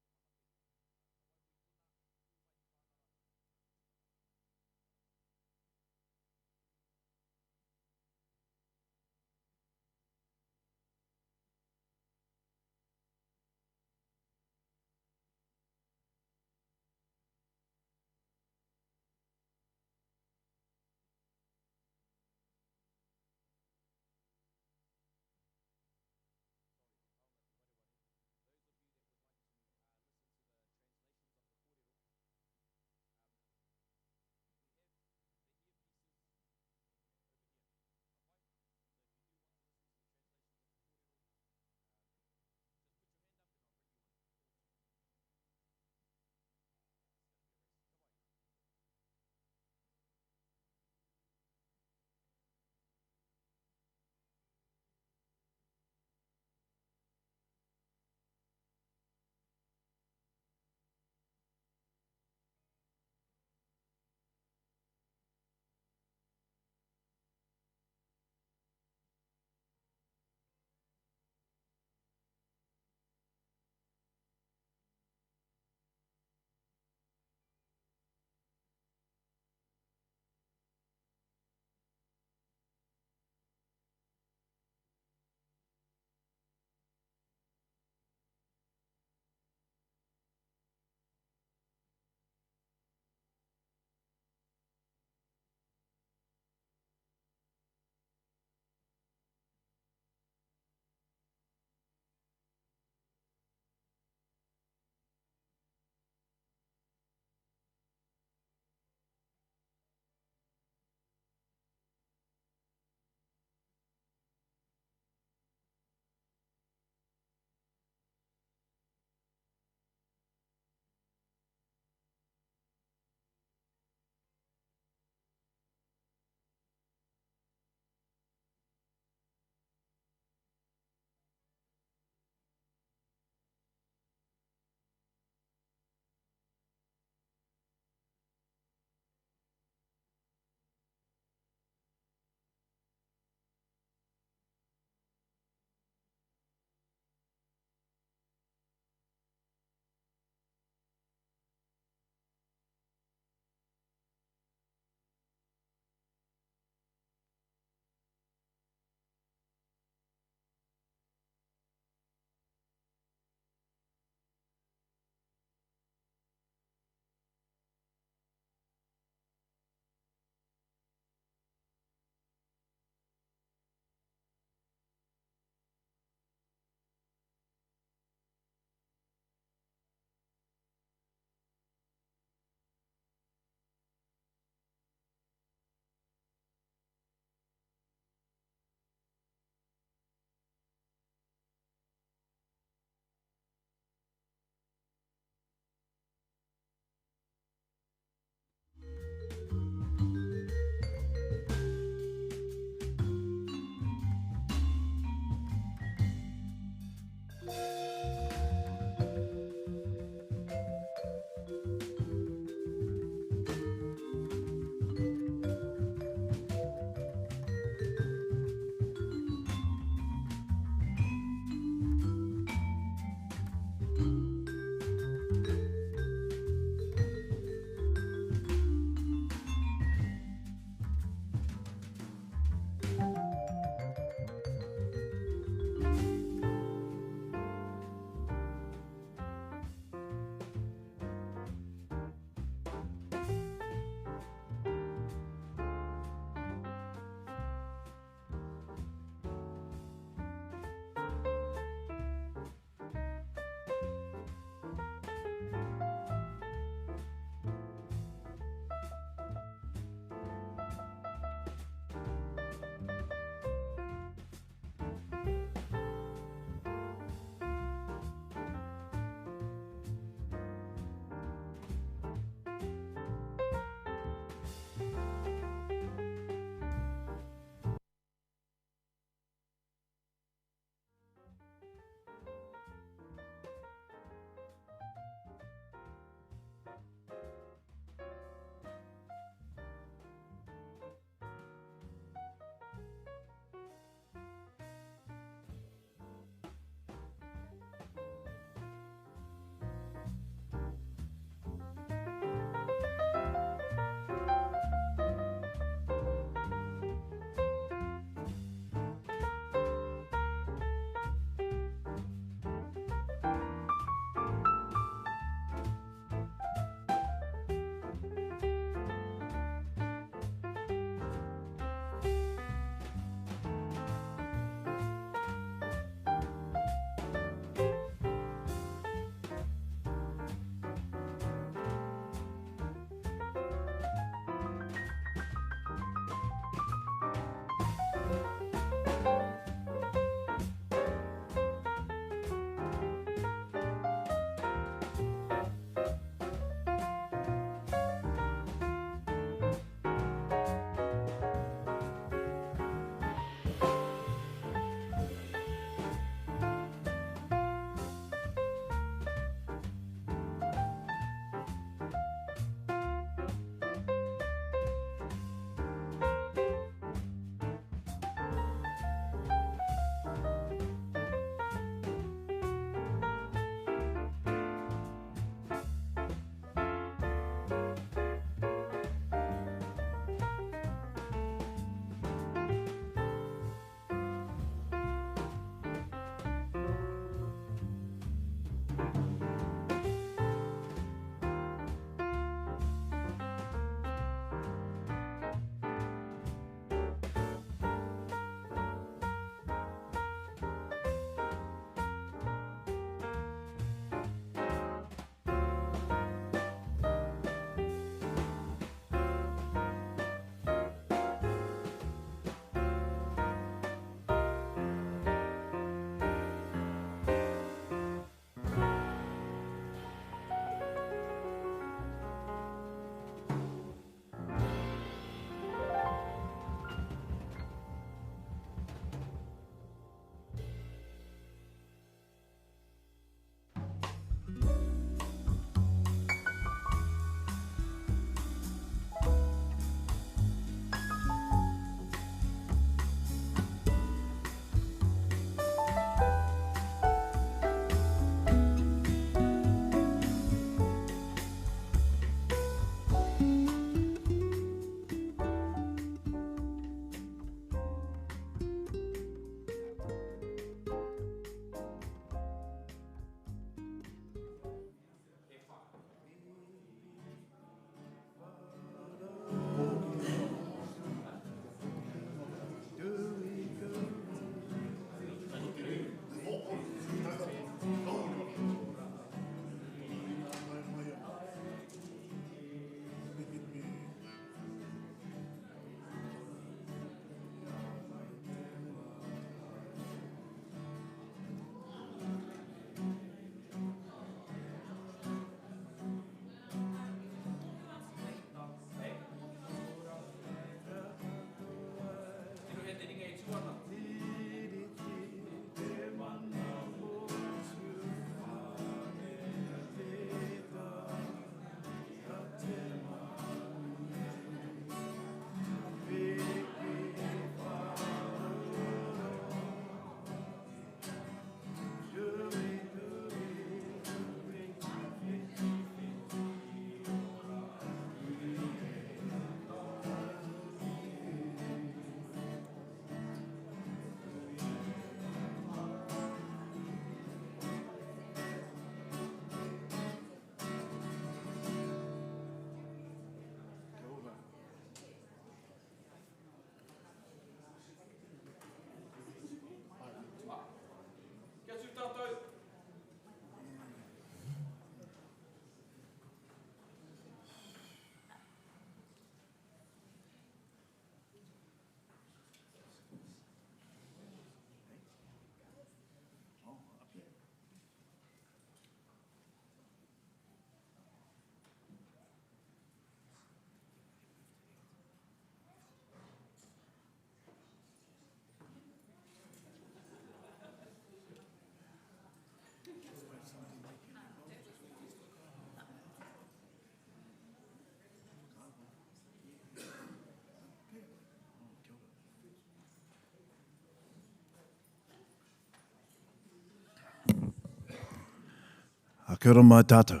Kia ora mai tātou.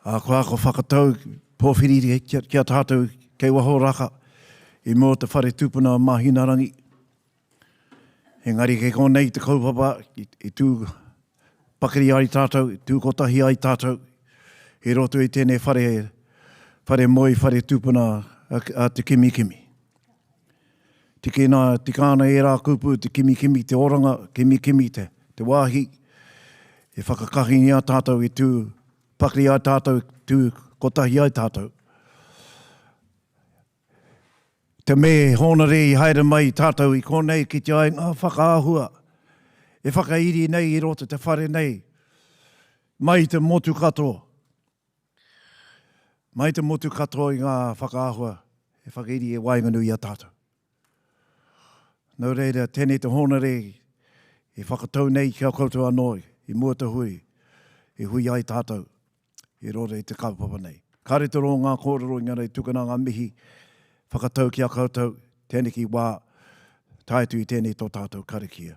Koa ko whakatau, Powhiri kia tātou, kei waho raka, I mō te whare tūpuna mahinarangi. Engari kei konei te kaupapa, I tū pakiri ai tātou, I tū kotahi ai tātou, I roto I tēnei whare moi, whare tūpuna a te kimi. Tikāna e rā kupu, te kimi, te oranga, kimi, te wāhi. E whakakahi ni a tātou I tū pakiri ai tātou, tū kotahi ai tātou. Te me hōna rei haere mai tātou I konei ki te ai ngā whakaahua. E whakairi nei I roto te whare nei. Mai te motu katoa. Mai te motu katoa I ngā whakaahua. E whakairi e wainganui a tātou. Nō reira, tēnei te hōna rei. E whakatau nei kia koutou anōi. I mua te hui. I hui ai tātou. I roto I te kaupapa nei. Kare te ro ngā kōrero I ngā rei tukana ngā mihi. Whakatau ki a koutou, tēnei ki wā, taetu I tēnei tō tātou karakia.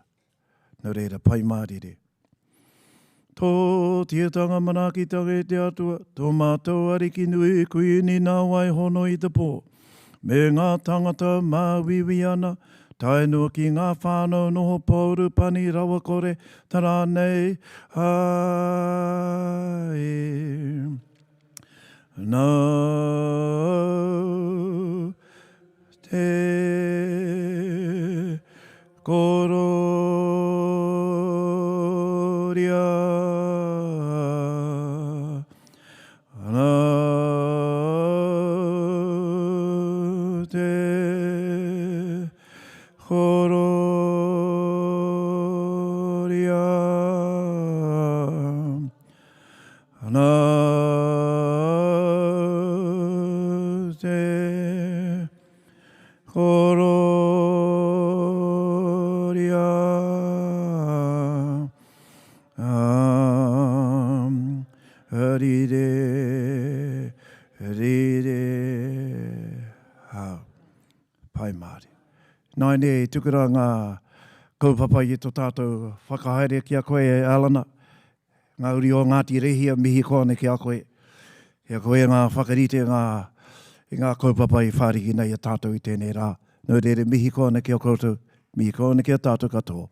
Nō reira, pai mārere. Tō tiatanga manaki tange te atua, tō mātou ariki nui kui ni nā wai hono I te pō. Me ngā tangata māwiwi ana, tae nua ki ngā whānau noho pauru pani rawa kore, tara nei, ai. Nā te kororia. Nā te kororia. Nā te kororia. Rire. Pai Māori. Nai nei, tukura ngā kaupapa I tō tātou whakahaere ki a koe Alana. Ngā uri o Ngāti Rehia mihi kone ki a koe. Ki a koe ngā whakarite ngā kaupapa I whāriki nei a tātou I tēnei rā. Nō reire mihi kone ki a koutou, mihi kone ki a tātou katoa.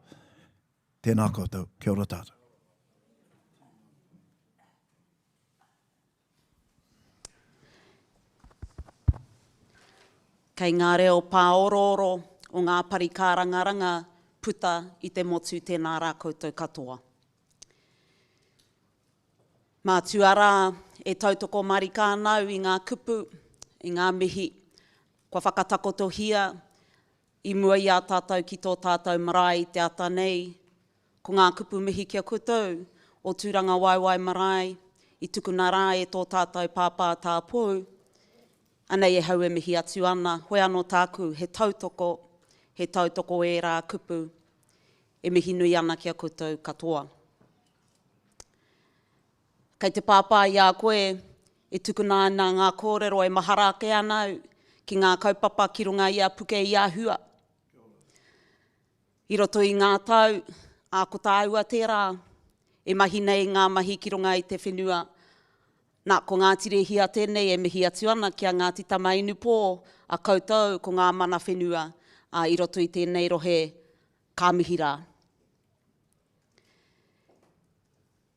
Tēnā koutou, kia ora tātou. Kei ngā reo pāororo o ngā parikāranga puta I te motu tēnā rā koutou katoa. Mā tuara e tautoko marika nau I ngā kupu, I ngā mihi. Kua whakatakotohia, I mua I a tātou ki tō tātou marae te ata nei. Ko ngā kupu mihi kia koutou, o tūranga waiwai marae, I tukuna rā e tō tātou pāpā tāpū. Anei e hau e mihi atu ana, hoi anō tāku, he tautoko e rā kupu, e mihi nui ana kia koutou katoa. Kei te pāpā I a koe, e tukuna ana ngā kōrero e maharake anau ki ngā kaupapa ki runga I a puke I a hua. I roto I ngā tau, a ko tā aua tērā, e mahi nei ngā mahi ki runga I te whenua. Nā, ko Ngāti Rehia tēnei e mihi atu ana kia Ngāti Tamainu pō a koutou ko ngā mana whenua I roto I tēnei rohe kāmihira.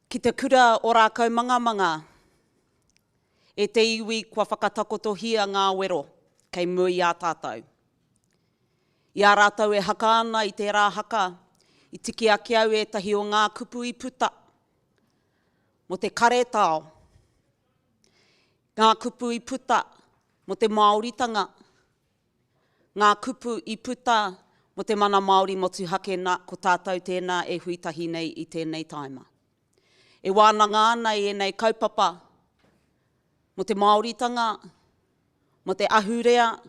Ki te kura o rākau manga, e te iwi kua whakatakotohia ngā wero kei mui a tātou. I a rātou e haka ana I te rā haka, I tiki a kiau e tahi o ngā kupu I puta, mo te karetao, ngā kupu I puta mo te Māoritanga. Ngā kupu I puta mo te mana Māori motu hake nā ko tātou tēnā e huitahi nei I tēnei taima. E wānanga ana I nei kaupapa mo te Māoritanga, mo te ahurea,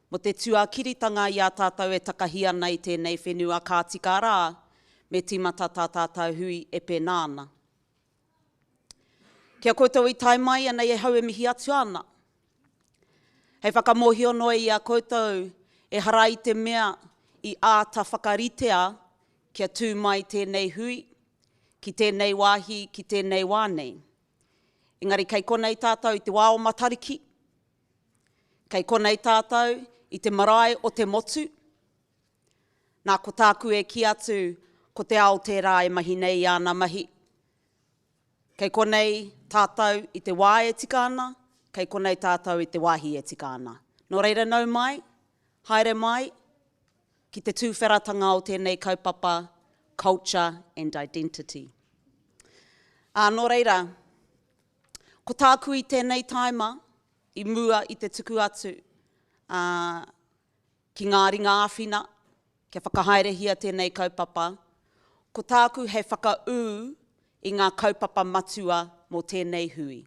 mo te tuakiritanga I a tātou e takahi ana I tēnei whenua kā tika rā me timata tā tātou hui e pēnāna. Kia koutou I tai mai ana e hau e mihi atu ana. Hei whakamohio noe I a koutou e harai te mea I āta whakaritea kia tū mai tēnei hui, ki tēnei wāhi, ki tēnei wānei. Engari, kei konei tātou i te wā o Matariki, kei konei tātou i te marae o te motu, nā ko tāku e ki atu ko te Aotearoa e mahi nei i āna mahi. Kei konei tātou i te wā e tika ana, kei konei tātou i te wāhi e tika ana. Nō reira nau mai, haere mai, ki te tūwheratanga o tēnei kaupapa, culture and identity. Nō reira, ko tāku i tēnei taima, i mua i te tuku atu, ki ngā ringa āwhina, kia whakahaerehia tēnei kaupapa, ko tāku hei whakaū i ngā kaupapa matua mō tēnei hui.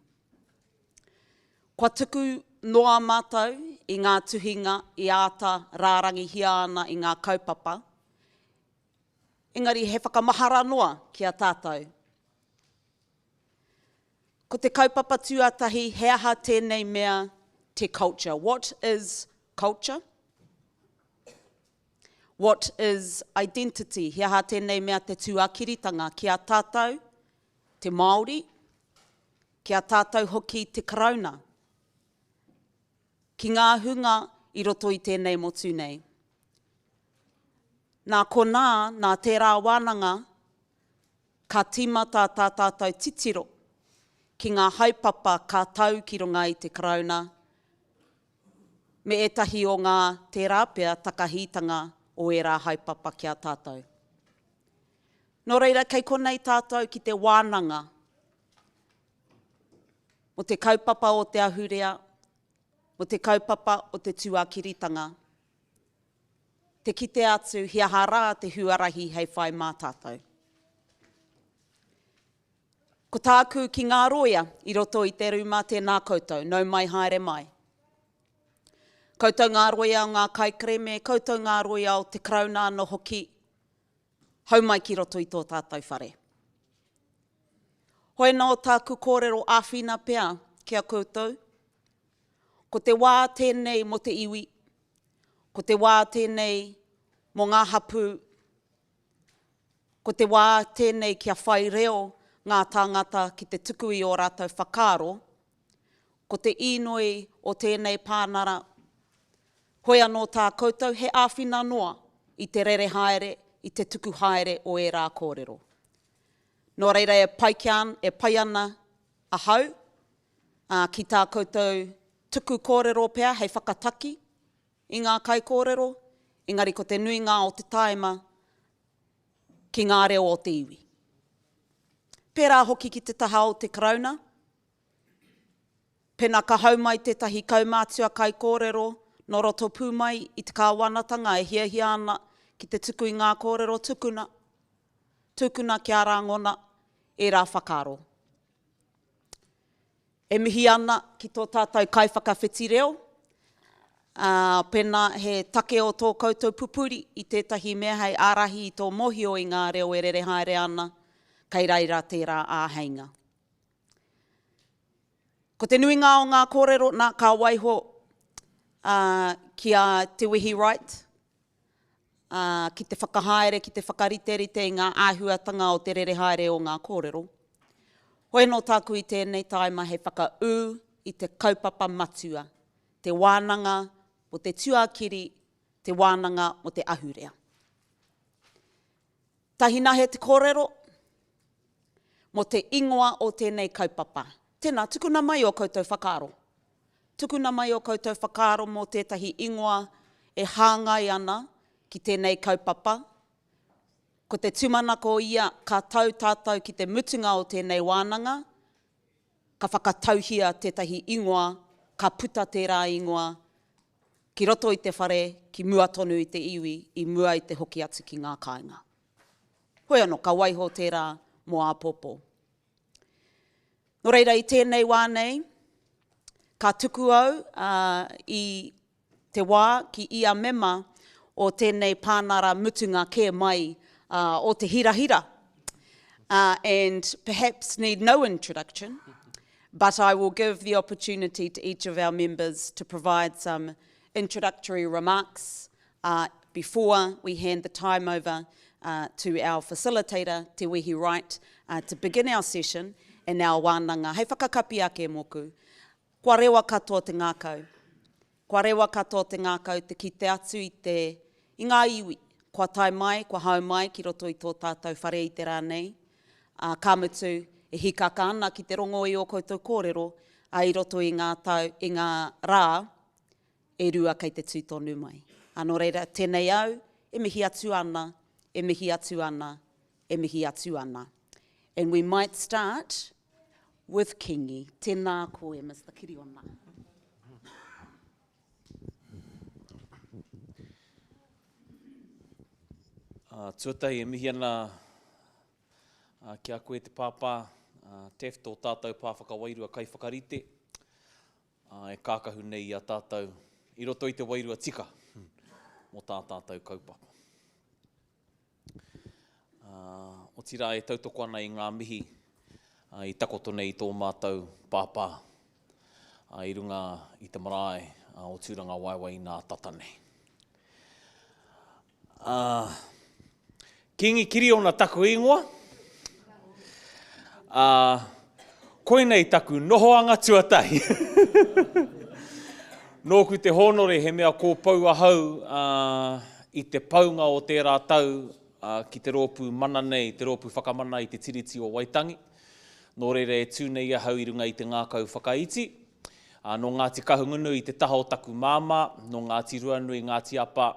Kua tuku noa mātou i ngā tuhinga i āta rārangi hia ana i ngā kaupapa, engari he whakamahara noa kia tātou. Ko te kaupapa tuatahi, he aha tēnei mea te culture. What is culture? What is identity? He aha tēnei mea te tuakiritanga kia tātou, te Māori, kia tātou hoki te karauna. Ki ngā hunga i roto i tēnei motu nei. Nā ko nā tērā wānanga, ka tīmata tā tātou titiro, ki ngā haupapa ka tau ki runga i te karauna, me etahi o ngā tērā pea takahitanga o ērā haupapa kia tātou. Nō reira, kei konei tātou ki te wānanga, o te kaupapa o te ahurea, o te kaupapa o te tuakiritanga. Te kite atu, hia hara te huarahi hei whai mā tātou. Ko tāku ki ngā roia i roto i te ruma tēnā koutou, nau mai haere mai. Koutou ngā roia o ngā kaikreme, koutou ngā roia o te karauna no hoki, hau mai ki roto i tō tātou whare. Hoi nō tāku kōrero āwhina pea kia koutou, ko te wā tēnei mo te iwi, ko te wā tēnei mo ngā hapu, ko te wā tēnei kia whai reo ngā tāngata ki te tuku i o rātou whakaaro, ko te inoi o tēnei pānara, hoi anō tā koutou he āwhina noa i te rere haere, i te tuku haere o e rā kōrero. Nō reira e pai ana a hau, ki tā koutou tuku kōrero pea hei whakataki i ngā kai kōrero, engari ko te nuinga o te taima ki ngā reo o te iwi. Pērā hoki ki te taha o te karauna, pena ka hau mai tētahi kaumātua kai kōrero, no roto pū mai i te kāwanatanga e hia ana ki te tuku i ngā kōrero tukuna kia rangona e rā whakaaro. E mihi ana ki tō tātou kaiwhakawhiti reo, pena he take o tō koutou pupuri i tētahi mea hei ārahi i tō mohio i ngā reo e rere haere ana, kei reira tērā āheinga. Ko te nuinga o ngā kōrero nā ka waiho kia te wehi right, ki te whakahaere, ki te whakariterite i ngā āhuatanga o te rere haere o ngā kōrero. Hoi no tāku i tēnei taima he whakaū i te kaupapa matua, te wānanga o te tuakiri, te wānanga o te ahurea. Tahina he te kōrero, mo te ingoa o tēnei kaupapa. Tēnā, tukuna mai o koutou whakaaro. Tukuna mai o koutou whakaaro mo tētahi ingoa e hāngai ana ki tēnei kaupapa. Ko te tumanako ia ka tau tātou ki te mutunga o tēnei wānanga, ka whakatauhia tētahi ingoa, ka puta tērā ingoa, ki roto i te whare, ki mua tonu i te iwi, i mua i te hoki atu ki ngā kāinga. Hoi anō, ka waiho tērā mō āpopo. Nō reira i tēnei wānei, ka tuku au i te wā ki ia mema o tēnei pānara mutunga ke mai o te hirahira. And perhaps need no introduction, but I will give the opportunity to each of our members to provide some introductory remarks before we hand the time over to our facilitator, Te Wehi Wright, to begin our session, and our wānanga. Hei whakakapi ake moku. Kua rewa katoa te ngākau. Kua rewa katoa te ngākau te ki te atu i ngā iwi. Kua tai mai, kua hau mai, ki roto i tō tātou whare i te rānei. Ka mutu e hikaka ana ki te rongo i o koutou kōrero, i roto i ngā rā, e rua kei te tūtonu mai. Anō reira, tēnei au, e mihi atu ana, e mihi atu ana, e mihi atu ana. And we might start with Kingi. Tēnā koe, Mr. Kiriona. Tuatai, e mihi ana ki a koe te pāpā, tef tō tātou pāwhakawairua kai whakarite, e kākahu nei a tātou, i roto i te wairua tika, mō tā tātou kaupapa. O tira e tautoko ana i ngā mihi, i takoto nei tō mātou pāpā, i runga i te marae, o tūranga waiwai nā tatane. Kingi Kiriona taku ingoa. Koe nei taku nohoanga tuatai. Nōku te honore he mea kō pau ahau i te paunga o tērā tau ki te rōpū mana nei, te rōpū whakamana i te tiriti o Waitangi. Nō reira e tūnei ahau i runga i te ngākau whakaiti. Nō Ngāti Kahungunu i te taha o taku māma, nō Ngāti Ruanui Ngāti Apa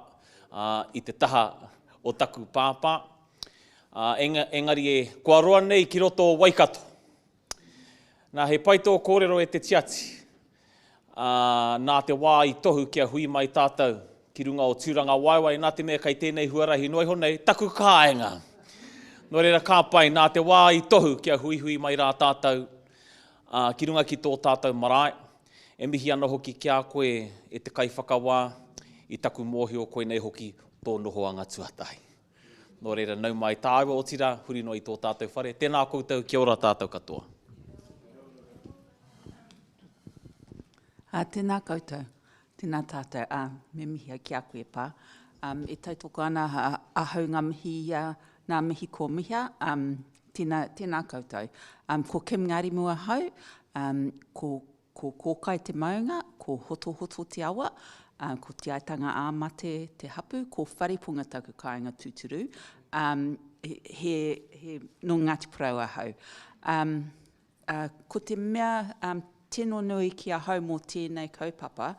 i te taha o taku pāpā. Engari e kua roa nei ki roto o Waikato. Nā he paito kōrero e te tiati. Nā te wā i tohu kia hui mai tātou ki runga o tūranga waiwai, nā te mea kai tēnei huarahi noi honei, taku kāenga. Nō reira kāpai, nā te wā i tohu kia hui mai rā tātou ki runga ki tō tātou marae. E mihi ana hoki kia koe e te kai whakawā i taku mōhio koe nei hoki tō nohoanga tuatai. Nō reira, nau mai tā awa o tira, huri no i tō tātou whare. Tēnā koutou, kia ora tātou katoa. Tēnā koutou, tēnā tātou, me mihi a kia koe pā. E tautoko ana ahau ngā mihi, ngā mihi ko miha, tēnā koutou. Ko Kim Ngāri mua hau, ko kōkai te maunga, ko hoto te awa, ko te aitanga āmate te hapu, ko wharipunga taku kāinga tūturu, he no Ngāti Porou ahau. Ko te mea tino nui ki a hau mō tēnei kaupapa.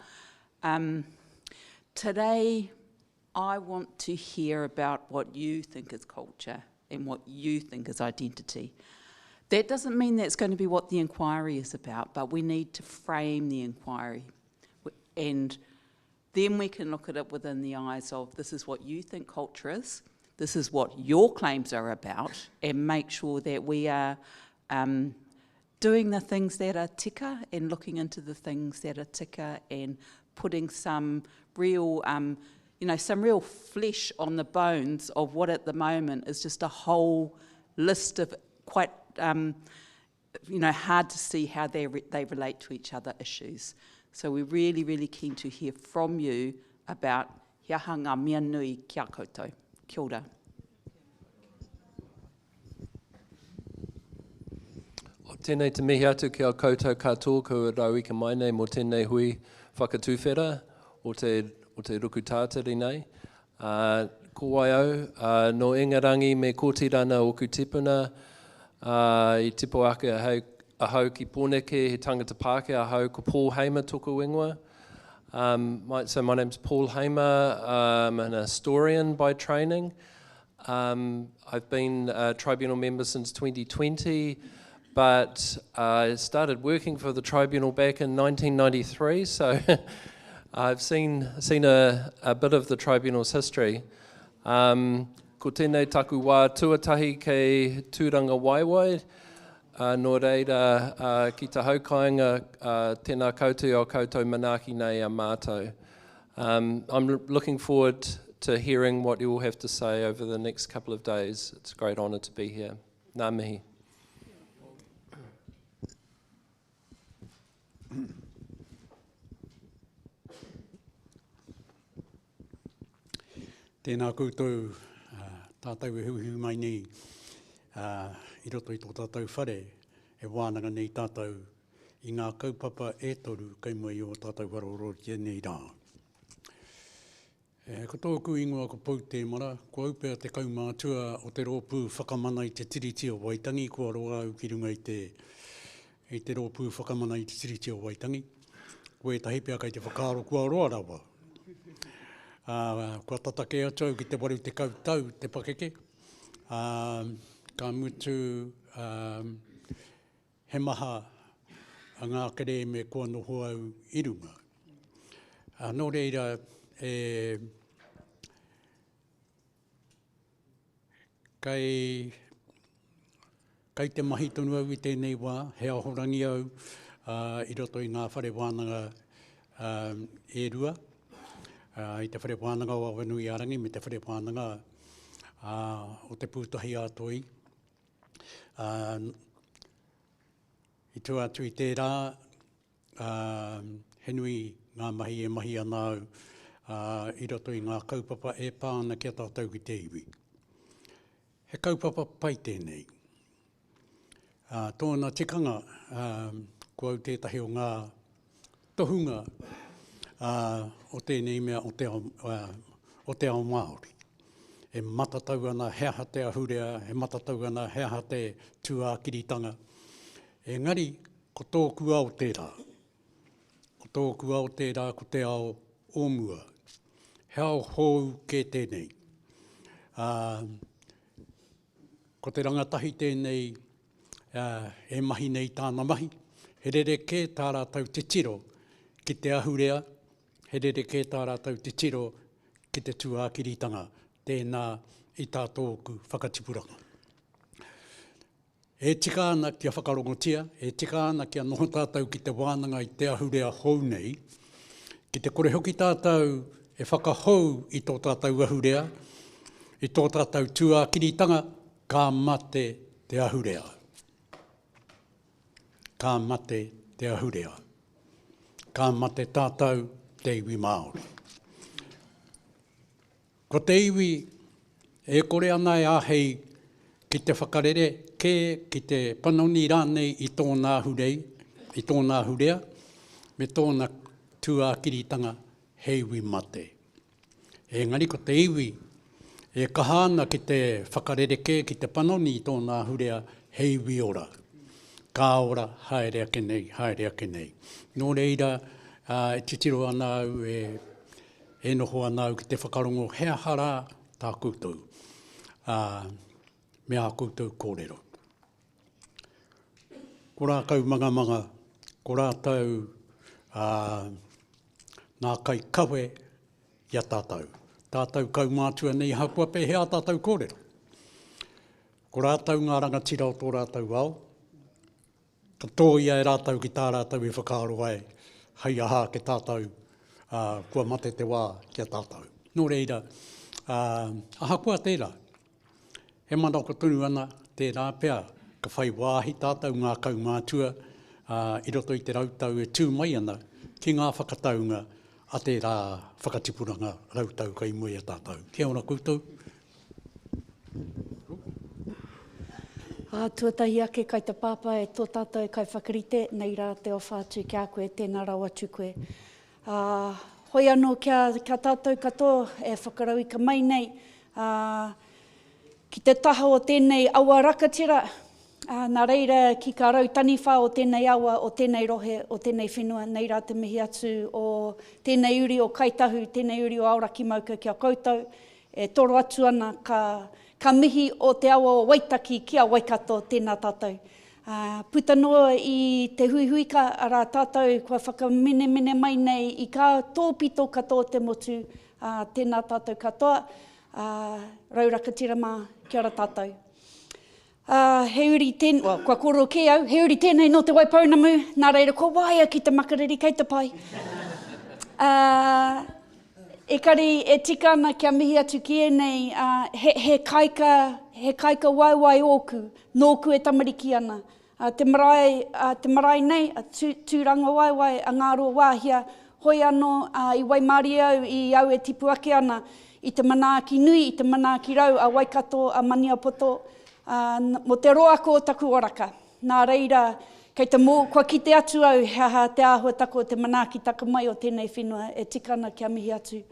Today, I want to hear about what you think is culture and what you think is identity. That doesn't mean that's going to be what the inquiry is about, but we need to frame the inquiry. And then we can look at it within the eyes of this is what you think culture is, this is what your claims are about, and make sure that we are doing the things that are tika and looking into the things that are tika and putting some real, some real flesh on the bones of what at the moment is just a whole list of quite, hard to see how they relate to each other issues. So we're really, really keen to hear from you about hia hanga mea nui kia koutou. Kia ora. Tēnei te mihi atu ki a koutou katoa kua rau ika mai nei mō tēnei hui whakatūwhera o te ruku tātari nei. Ko wai au, no Ingarangi me kōtirana o Kutipuna, I tipo ake ahau ki Pōneke, he tangata Pāke ahau ko Paul Hamer toko ingoa. So my name's Paul Hamer, I'm an historian by training. I've been a tribunal member since 2020. But I started working for the tribunal back in 1993, so I've seen a bit of the tribunal's history. Ko tēnei taku wā tuatahi kei tūranga waiwai, nō reira ki te haukainga tēnā koutou o koutou manaaki nei a mātou. I'm looking forward to hearing what you all have to say over the next couple of days. It's a great honour to be here. Ngā mihi. Tēnā koutou tātou e huihui mai nei i roto i tō tātou whare e wānanga nei tātou i ngā kaupapa e toru kei mua i o tātou waroro ki nei rā. Ko tōku ingoa ko pou te mara, ko aupea te kaumātua o te rōpū whakamana i te tiriti o Waitangi, kua roa au ki runga i te rōpū whakamana i te tiriti o Waitangi. Koe tahi pia kai te whakaaro kua roa rawa. Kua tatake atu au ki te waru te kautau, te pakeke. Ka mutu he maha a ngā kere me kua noho au i runga. Nō reira, kei te mahi tonu au i tēnei wā, he ahorangi au i roto i ngā whare wānanga e rua. I te whare wānanga o Awanui Arangi me te whare wānanga o te pūtahi ātoi. I tu atu i tērā, he nui ngā mahi e mahi anau i roto i ngā kaupapa e pāna kia tātou ki te iwi. He kaupapa pai tēnei. Tōna tikanga, kua au tētahi o ngā tohunga o tēnei mea o te ao Māori. E matatau ana heaha te ahurea, he matatau ana heaha te tuākiritanga. Engari, ko tōku ao tērā. Ko tōku ao tērā, ko te ao ōmua. He ao hou ke tēnei. Ko te rangatahi tēnei, e mahi nei tāna mahi. He rereke tā rātau te tiro ki te ahurea. He rereke tā rātau te tiro ki te tuākiritanga. Tēnā i tā tōku whakatipuranga. E tika ana kia whakarongotia, e tika ana kia noho tātou ki te wānanga i te ahurea hou nei, ki te kore hoki tātou e whakahou i tō tātou ahurea, i tō tātou tuākiritanga, ka mate te ahurea. Ka mate te ahurea. Ka mate tātou te iwi Māori. Ko te iwi e kore ana e ahei ki te whakarere, ki te panoni rānei i tōna ahurea, me tōna tuākiritanga he iwi mate. Engari ko te iwi e kahana ki te whakarereke, ki te panoni i tōna ahurea, he iwi ora. Ka ora, haere ake nei, haere ake nei. Nō reira, e titiro ana au, e noho ana au ki te whakarongo hea hara tā koutou. Me a koutou kōrero. Ko rākau manga, ko rātau nā kai kawe ia tātou. Tātou kaumātua nei hapua pe hea tātou kōrero. Ko rātau ngā rangatira o tō rātau ao. Ka tō ia e rātau ki tā rātau i whakaaro ai. Hei aha ke tātou kua mate te wā kia tātou. Nō reira, aha kua tērā. He mana ko tunu ana tērā pea. Ka whai wāhi tātou ngā kaumātua i roto i te rautau e tū mai ana ki ngā whakataunga a tērā whakatipuranga rautau kai mua a tātou. Kia ora koutou. Tuatahi ake kai te pāpā e tō tātou kai whakarite, nei rā te o whātu kia koe, tēnā rau atu koe. Hoi anō kia tātou katoa e whakarau i ka mai nei, ki te taha o tēnei awa rakatira, nā reira ki ka rau taniwha o tēnei awa, o tēnei rohe, o tēnei whenua, nei rā te mihi atu o tēnei uri o kaitahu, tēnei uri o auraki mauka kia koutou, e toro atu ana ka mihi o te awa o Waitaki kia Waikato, tēnā tātou. Puta noa i te huihuika a rā tātou, kua whakamene mai nei i ka tōpito katoa te motu, tēnā tātou katoa, raurakatira mā, kia ora tātou. He uri tēnei, kua koro ke au, he uri tēnei no te Waipounamu, nā reira ko waia ki te makariri kei te pai. Ekari e tika ana kia mihi atu ki e nei, he kaika waiwai oku, nōku e tamariki ana. Te marae nei, tūranga waiwai, a ngāro wāhia, hoi anō i Waimarie au, i au e tipu ake ana, i te manaaki nui, i te manaaki rau, a Waikato, a Maniapoto, mo te roa ko taku oraka. Nā reira, kei te mō, kua ki te atu au, te āhua tako o te manaaki taka mai o tēnei whenua, e tikana kia mihi atu.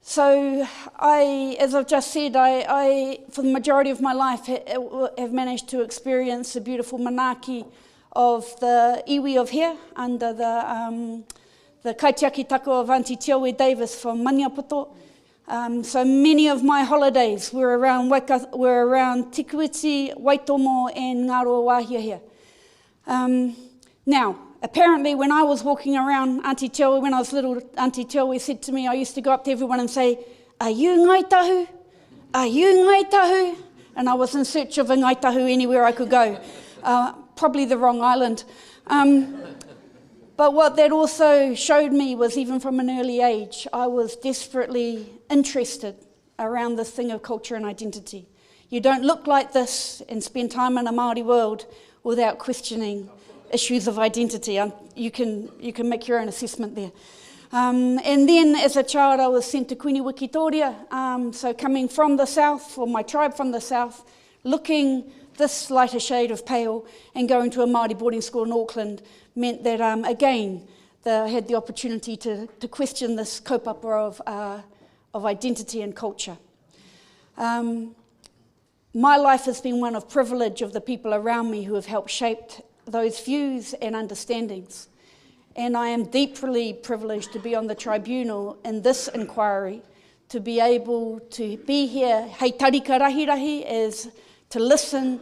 So, as I've just said, I, for the majority of my life, have managed to experience the beautiful manaaki of the iwi of here, under the kaitiaki tako of Auntie Tioe Davis from Maniapoto. So many of my holidays were around Tikuiti, Waitomo and Ngaro Wahia here. Now, apparently when I was walking around Auntie Tioe, when I was little, Auntie Tioe said to me, I used to go up to everyone and say, "Are you Ngai Tahu? Are you Ngai Tahu?" And I was in search of a Ngai Tahu anywhere I could go. Probably the wrong island. But what that also showed me was, even from an early age, I was desperately interested around this thing of culture and identity. You don't look like this and spend time in a Māori world without questioning issues of identity. You can make your own assessment there. And then as a child I was sent to Kuini Wikitoria, so coming from the south, or my tribe from the south, looking this lighter shade of pale and going to a Māori boarding school in Auckland meant that, again, I had the opportunity to question this kaupapa of identity and culture. My life has been one of privilege of the people around me who have helped shape those views and understandings. And I am deeply privileged to be on the tribunal in this inquiry, to be able to be here, hei tarika rahirahi, is to listen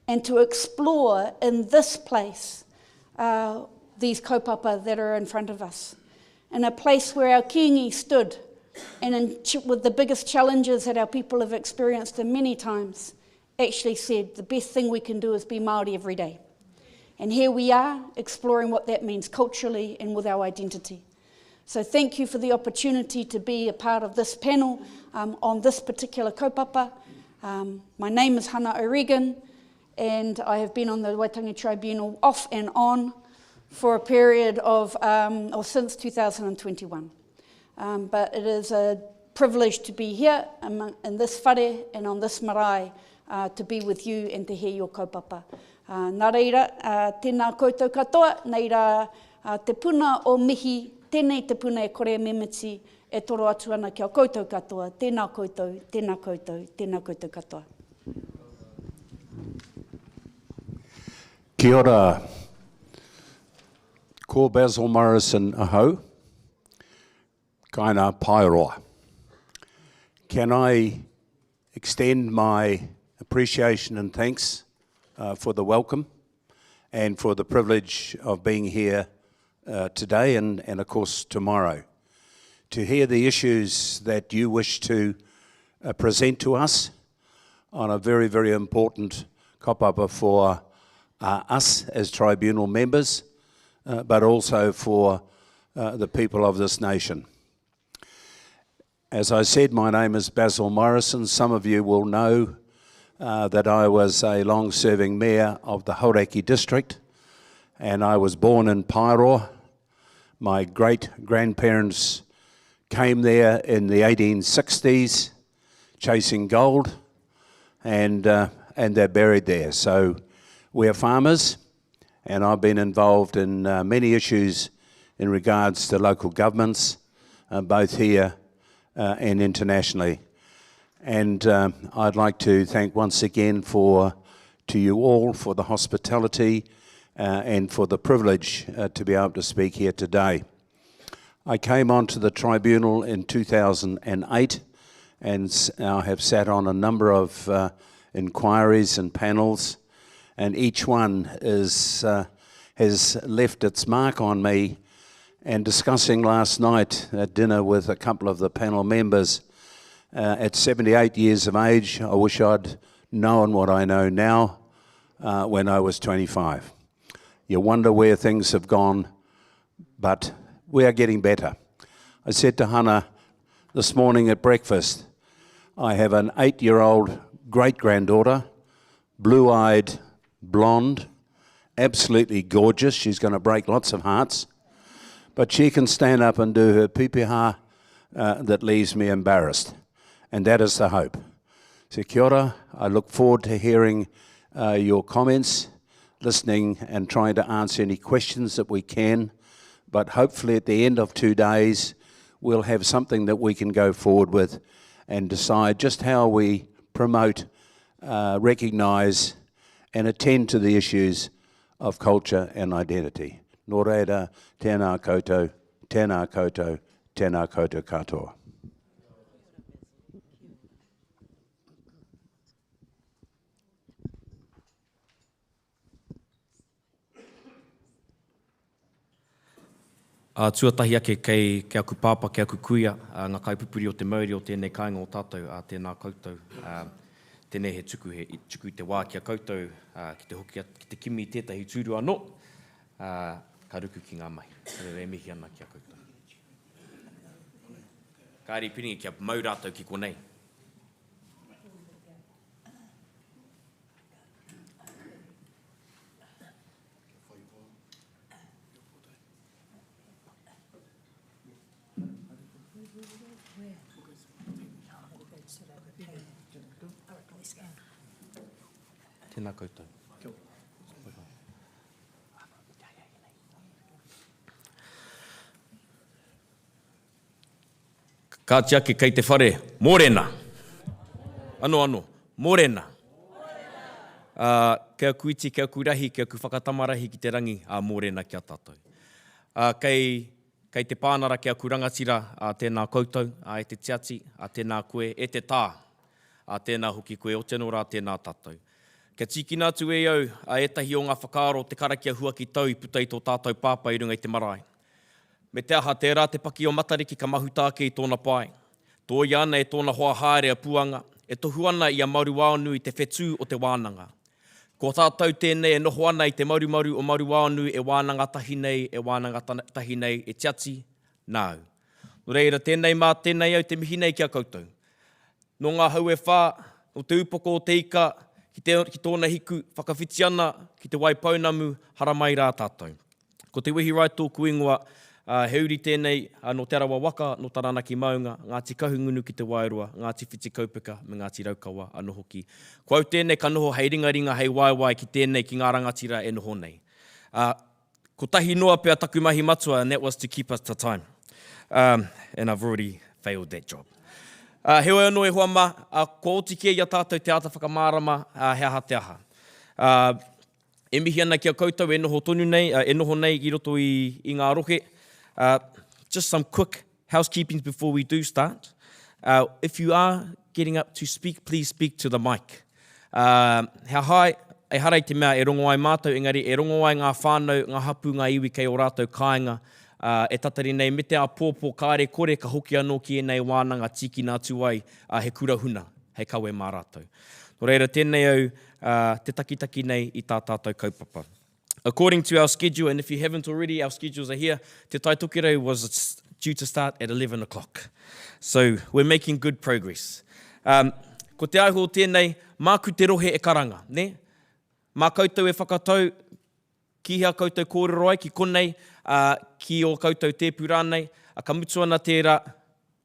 and to explore in this place these kaupapa that are in front of us. In a place where our kiingi stood, and with the biggest challenges that our people have experienced in many times, actually said the best thing we can do is be Māori every day. And here we are, exploring what that means culturally and with our identity. So thank you for the opportunity to be a part of this panel on this particular kaupapa. My name is Hannah O'Regan, and I have been on the Waitangi Tribunal off and on for a period of, or since 2021. But it is a privilege to be here in this whare and on this marae to be with you and to hear your kaupapa. Nā reira, tēnā koutou katoa, nei rā te puna o mihi, tēnei te puna e kore memiti, e toro atu ana kia koutou katoa, tēnā koutou, tēnā koutou, tēnā koutou katoa. Kia ora. Ko Basil Morrison ahau. Kaina Pairoa. Can I extend my appreciation and thanks for the welcome and for the privilege of being here today and of course tomorrow to hear the issues that you wish to present to us on a very, very important kaupapa for us as tribunal members, but also for the people of this nation. As I said, my name is Basil Morrison. Some of you will know that I was a long-serving mayor of the Hauraki district, and I was born in Pairoa. My great-grandparents came there in the 1860s chasing gold, and they're buried there. So we're farmers, and I've been involved in many issues in regards to local governments, both here and internationally. And I'd like to thank once again to you all for the hospitality and for the privilege to be able to speak here today. I came onto the tribunal in 2008 and I have sat on a number of inquiries and panels, and each one has left its mark on me. And discussing last night at dinner with a couple of the panel members, at 78 years of age, I wish I'd known what I know now when I was 25. You wonder where things have gone, but we are getting better. I said to Hannah this morning at breakfast, I have an 8-year-old great-granddaughter, blue-eyed, blonde, absolutely gorgeous. She's going to break lots of hearts. But she can stand up and do her pipiha that leaves me embarrassed. And that is the hope. So kia ora, I look forward to hearing your comments, listening and trying to answer any questions that we can. But hopefully at the end of 2 days, we'll have something that we can go forward with and decide just how we promote, recognise and attend to the issues of culture and identity. Nō reira, tēnā koutou, tēnā koutou, tēnā koutou katoa. Tuatahi ake kei aku pāpa, kei aku kuia, ngā kaipupuri o te mauri o tēnei kāinga o tātou, tēnā koutou. Tēnei he tuku te wā kia koutou, ki te hoki, ki te kimi tētahi tūru anō, ka ruku ki ngā mahi. Re mihi ana kia koutou. Kāri piringi kia mau rātou ki konei. Tēnā koutou. Ka tia ke kei te whare, mōrena. Ano, mōrena. Kia kuiti, kia kurahi, kia ku whakatamarahi ki te rangi, mōrena kia tātou. Kei te pānara kia kurangatira, tēnā koutou, e te tiati, tēnā koe, e te tā, tēnā hoki koe o tēnō rā, tēnā tātou. Kia tīkina atu e au, etahi o ngā whakaaro te karakia hua ki tau, putai tō tātou pāpa i runga i te marae. Me te aha tērā te paki o matariki ka mahu tāke i tōna pai. Tō i ana e tōna hoa haere a puanga, e tohu ana i a mauri wāonu i te whetū o te wānanga. Ko tātou tēnei e noho ana i te mauru o mauri wāonu e wānanga tahi nei, e wānanga tahi nei, e tiati, nāu. No reira, tēnei mā tēnei au te mihi nei kia koutou. No ngā hau e whā, o te upoko o te ika, ki tōna hiku, whakawhiti ana, ki te waipaunamu, haramai rā tātou. Ko te wehi rai tōku ingoa, he uri tēnei no te arawa waka, no taranaki maunga, Ngāti Kahungunu ki te Wairua, Ngāti Whiti Kaupeka, me Ngāti Raukawa, anoho ki. Ko au tēnei ka noho hei ringaringa, hei waiwai ki tēnei ki ngā rangatira e noho nei. Ko tahi noa pia taku mahi matua, and that was to keep us to time. And I've already failed that job. He oe anō e hoa ma, ko oti kia ia tātou te ata whakamārama, he aha te aha. E mihi ana kia koutou, e noho tonu nei, e noho nei i roto i ngā rohe. Just some quick housekeeping before we do start. If you are getting up to speak, please speak to the mic. Hea hai, e harai te mea e rongo ai mātou, engari e rongo ai ngā whānau, ngā hapu, ngā iwi kei o rātou kāinga, e tatari nei, me te a pōpō kāre kore ka hoki anō ki e nei wānanga tiki nā tuai, he kurahuna, he kawe mā rātou. Nō reira, tēnei au, te takitaki nei i tā tātou kaupapa. According to our schedule, and if you haven't already, our schedules are here, Te Tai Tokirau was due to start at 11 o'clock. So we're making good progress. Ko te aiho tēnei, māku te rohe e karanga, ne? Mā koutou e whakatau, ki hea koutou kōrero ai, ki konei, ki o koutou tēpu rānei, ka mutu ana tērā,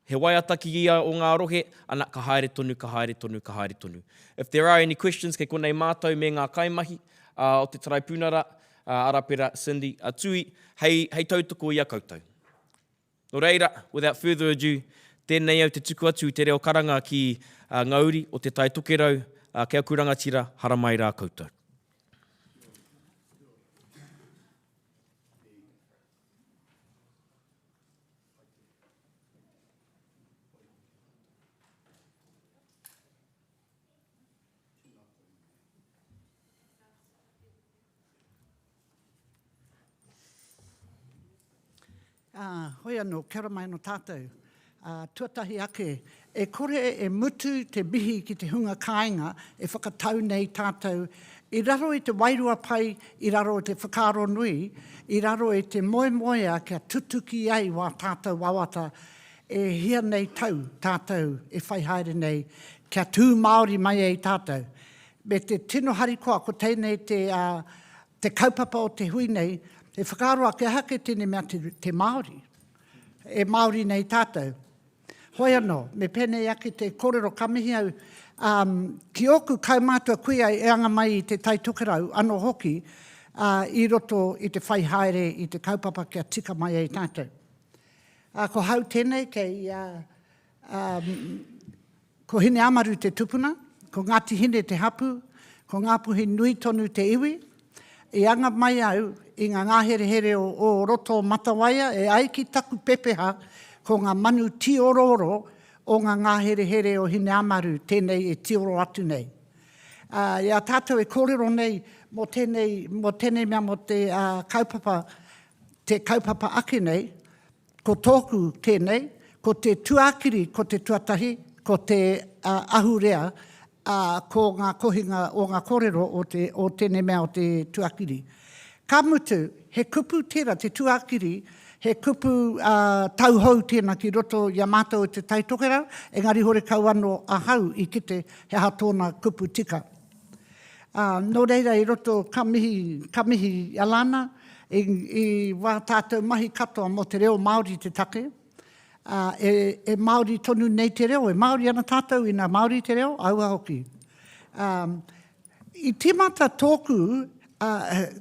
he waiataki ia o ngā rohe, ana ka haere tonu, ka haere tonu, ka haere tonu. If there are any questions, kei konei mātou me ngā kaimahi, o te taraipunara, Arapera, Cindy, Tui, hei tautoko ia koutou. No reira, without further ado, tēnei au te tuku atu te reo karanga ki Ngauri o te Tai Tokirau, kia kurangatira, haramai rā koutou. Hoi anō, kia ora mai no tātou. Tuatahi ake, e kore e mutu te mihi ki te hunga kāinga e whakatau nei tātou i raro i te wairua pai, i raro i te whakaro nui, i raro i te moemoea kia tutuki ai wā tātou wawata e hia nei tau tātou e whaihaere nei kia tū Māori mai ei tātou. Me te tino harikoa ko tēnei te kaupapa o te hui nei, e whakaroa ke hake tēnei mea te Māori. E Māori nei tātou. Hoi anō, me pēnei ake te kōrero kamihi au, ki oku kaumātua kuia e anga mai I te taitokerau, anō hoki, I roto I te whai haere I te kaupapa kia tika mai e tātou. Ko hau tēnei kei, ko hine amaru te tupuna, ko Ngāti Hine te hapu, ko Ngāpuhi nui tonu te iwi, I anga mai au I ngā ngāhere o roto matawaia, e ai ki taku pepeha ko ngā manu tiororo o ngā ngāhere o hine amaru, tēnei e tioro atu nei. Ia tātou e kōrero nei mo tēnei mea mo te kaupapa ake nei, ko tōku tēnei, ko te tuakiri, ko te tuatahi, ko te ahurea, ko ngā kohinga o ngā kōrero o tēnei mea o te tuakiri. Ka mutu, he kupu tēra te tuakiri, he kupu tauhou tēnā ki roto ia mātou te taitokerau, engari hore kau anō ahau I kite he aha tōna kupu tika. Nō reira I roto kamihi alana, I wā tātou mahi katoa mo te reo Māori te take, e Māori tonu nei te reo, e Māori ana tātou ina Māori te reo, aua hoki. I timata tōku,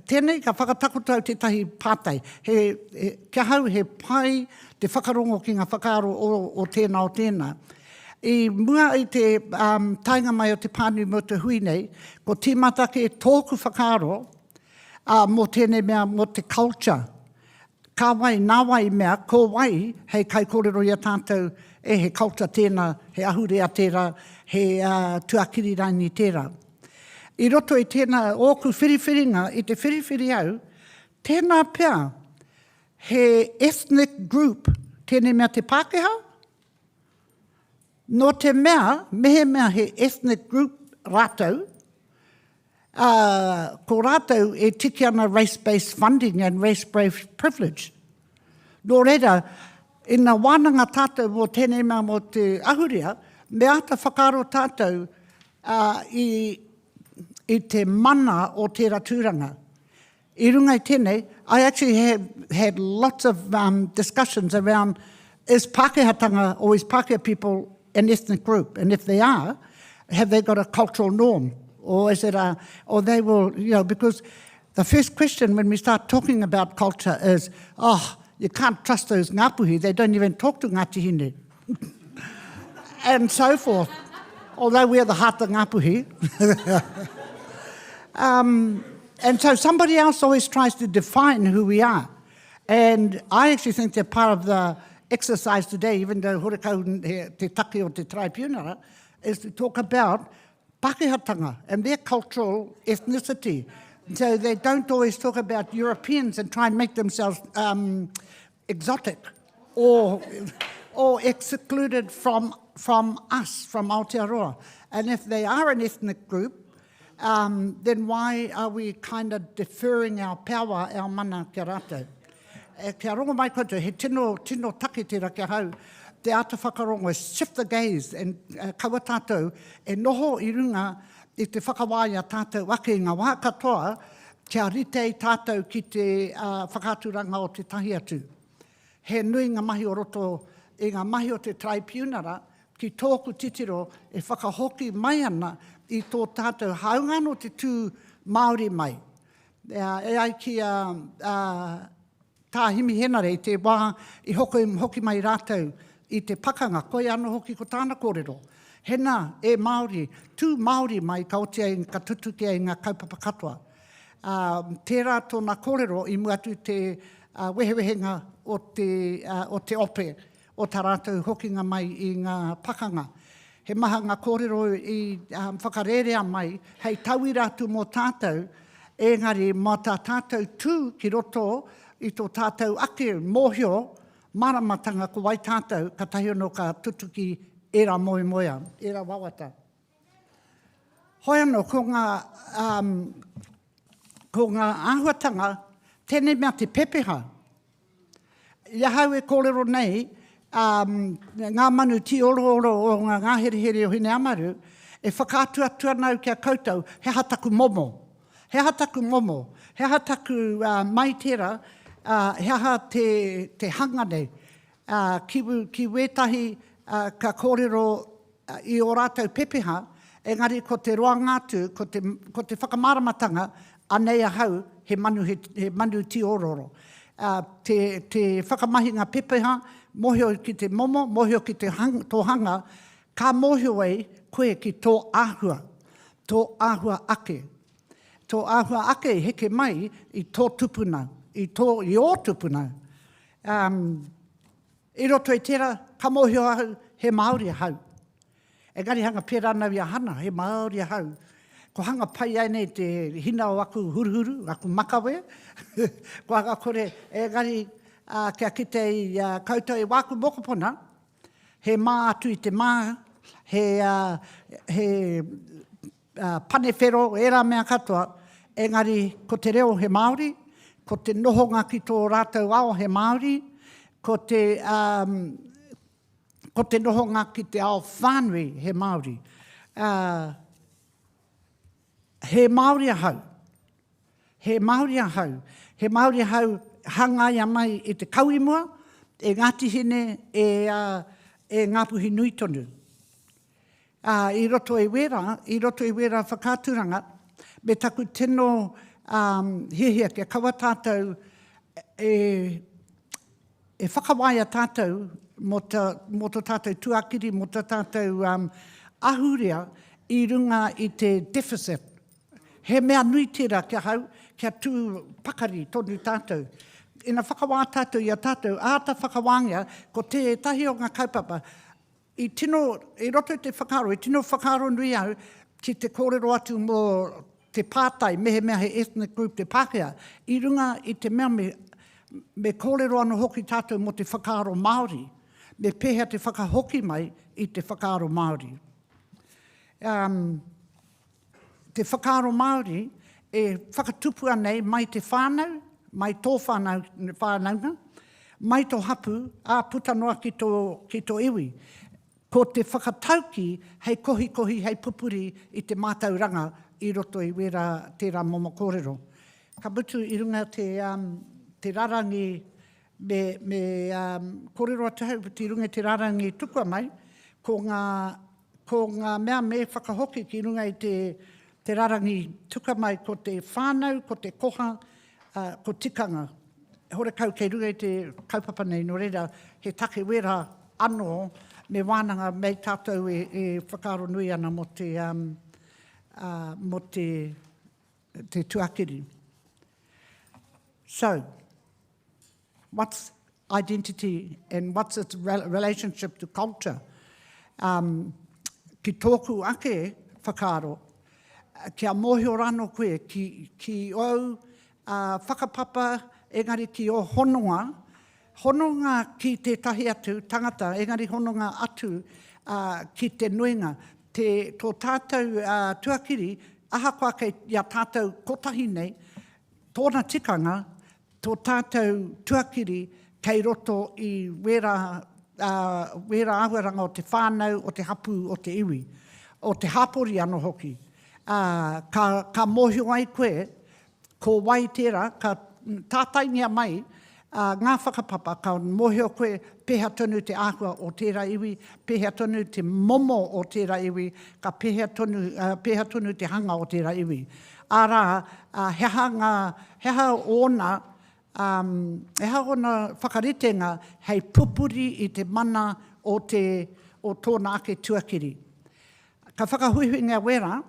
tēnei ka whakatakotau te tahi pātai. Kia hau he pai te whakarongo ki ngā whakaaro o tēnā. I mua I te tainga mai o te pānui mo te hui nei, ko timata ke tōku whakaaro mo tēnei mea mo te culture. Ka wai, nā wai mea, ko wai, hei kai kōrero ia tātou e he culture tēnā, he ahurea tēra, he tuakiri rani tēra. I roto I tēnā ōku whiriwhiringa, I te whiriwhiri au, tēnā pia, he ethnic group, tēnei mea te Pākehā. No te mea, mehe mea he ethnic group rātou, ko rātou e tiki ana race-based funding and race-based privilege. Nō reira, ina wānanga tātou mo tēnei mea mo te ahurea, me ata whakaaro tātou I te mana o tērā tūranga. I runga I tēnei, I actually have had lots of discussions around, is Pākehatanga or is Pākehā people an ethnic group? And if they are, have they got a cultural norm? Or is it or they will, because the first question when we start talking about culture is, you can't trust those Ngāpuhi, they don't even talk to Ngāti Hine. And so forth. Although we're the heart of Ngāpuhi. And so somebody else always tries to define who we are. And I actually think they're part of the exercise today, even though horekau te take o te tribunal, is to talk about Pākehatanga and their cultural ethnicity. So they don't always talk about Europeans and try and make themselves exotic or excluded from us, from Aotearoa. And if they are an ethnic group, then why are we kind of deferring our power, our mana kia rātou? Kia rongo mai koutou, he tino take tira kia hau, te ata whakarongo is shift the gaze and kaua tātou e noho I runga I te whakawāia tātou wake ngā wā katoa kia rite tātou ki te whakaturanga o te tahi atu. He nui ngā mahi o roto I ngā mahi o te tribunal ki tōku titiro e whakahoki mai ana I tō tātou haungano te tū Māori mai. E ai ki tā himi henare I te wā I hoki mai rātou I te pakanga, koe anō hoki ko tāna kōrero. Hena e Māori, tū Māori mai ka otia I ka tutukia I ngā kaupapa katoa. Tērā tōna kōrero I muatu te wehewehenga o te ope o tā rātou hokinga mai I ngā pakanga. He maha ngā kōrero I whakarerea mai, hei tau I rātu mō tātou, engari mō tā tātou tū ki roto I tō tātou ake mōhio, maramatanga ko wai tātou, ka tahi ono ka tutuki era moia, era wawata. Hoi anō, ko ngā āhuatanga, tēnei mea te pepeha. Ia hau e kōrero nei, ngā manu ti oro o ngā ngāhere o hine amaru, e whakātua nau kia koutou, he hataku momo. He hataku momo. He hataku mai tera, he aha te hangane. Ki wētahi ka kōrero i o rātou pepeha, engari ko te roa ngātu, ko te whakamaramatanga, anei ahau he manu ti ororo. Te whakamahinga pepeha, mohio ki te momo, mohio ki te tōhanga, ka mohio ei koe ki tō āhua ake. Tō āhua ake heke mai i tō tupuna, i o tupuna. I roto i tērā, ka mohio ahau, he Māori ahau. Engari hanga pērā nau i hana, he Māori ahau. Ko hanga pai ai nei te hina o aku huruhuru, aku makawe. Ko hanga kore, engari kia kite i koutou i wāku mokopona, he mā atu i te mā, he panewhero, era mea katoa, engari ko te reo he Māori, ko te nohonga ki tō rātou ao he Māori, ko te nohonga ki te ao whānui he Māori. He Māori ahau. He Māori ahau. He Māori ahau hanga ia mai i te kauimua, e Ngāti Hine, e Ngāpuhi Nui tonu. I roto e wera whakāturanga, me taku tino hihia kia kaua tātou e whakawaia tātou mo tō tātou tuakiri, mo tō tātou ahurea i runga i te deficit. He mea nui tērā kia hau, kia tū pakari tonu tātou. Ina whakawā tātou ia tātou, āta whakawāngia, ko te tahi o ngā kaupapa, i roto i te whakaro, i tino whakaro nui au, ki te kōrero atu mō te pātai, mea he ethnic group te Pākehā, i runga i te mea me kōrero anu hoki tātou mo te whakaro Māori, me pēhea te whakahoki mai i te whakaro Māori. Te whakaro Māori e whakatupua nei mai te whānau, mai tō whānaunga, mai tō hapu, a putanoa ki tō iwi. Ko te whakatauki hei kohi, hei pupuri i te mātauranga i roto i wera tērā momo kōrero. Ka mutu i runga te rarangi me kōrero atahau, i runga te rarangi tukua mai, ko ngā mea me whakahoki ki runga i te rarangi tuka mai ko te whānau, ko te koha, ko tikanga. Hore kau kei runga i te kaupapa nei no reira, he take wera anō me wānanga mei tātou e whakaro nui ana mo te tuakiri. So, what's identity and what's its relationship to culture? Ki tōku ake whakaro, kia mohio rano koe, ki au whakapapa, engari ki o hononga ki te tahi atu tangata, engari hononga atu ki te nuinga. Tō tātou tuakiri, ahakoa kei ia tātou kotahi nei, tōna tikanga, tō tātou tuakiri kei roto i wera ahuaranga o te whānau, o te hapu, o te iwi, o te hapori anō hoki. Ka mohio ai koe, ko wai tērā, ka tātaingia mai, ngā whakapapa, ka mohio koe pēhea tonu te āhua o tērā iwi, pēhea tonu te momo o tērā iwi, ka pēhea tonu te hanga o tērā iwi. Arā, heha ona whakaritenga hei pupuri i te mana o tōna ake tuakiri. Ka whakahuihuinga wera,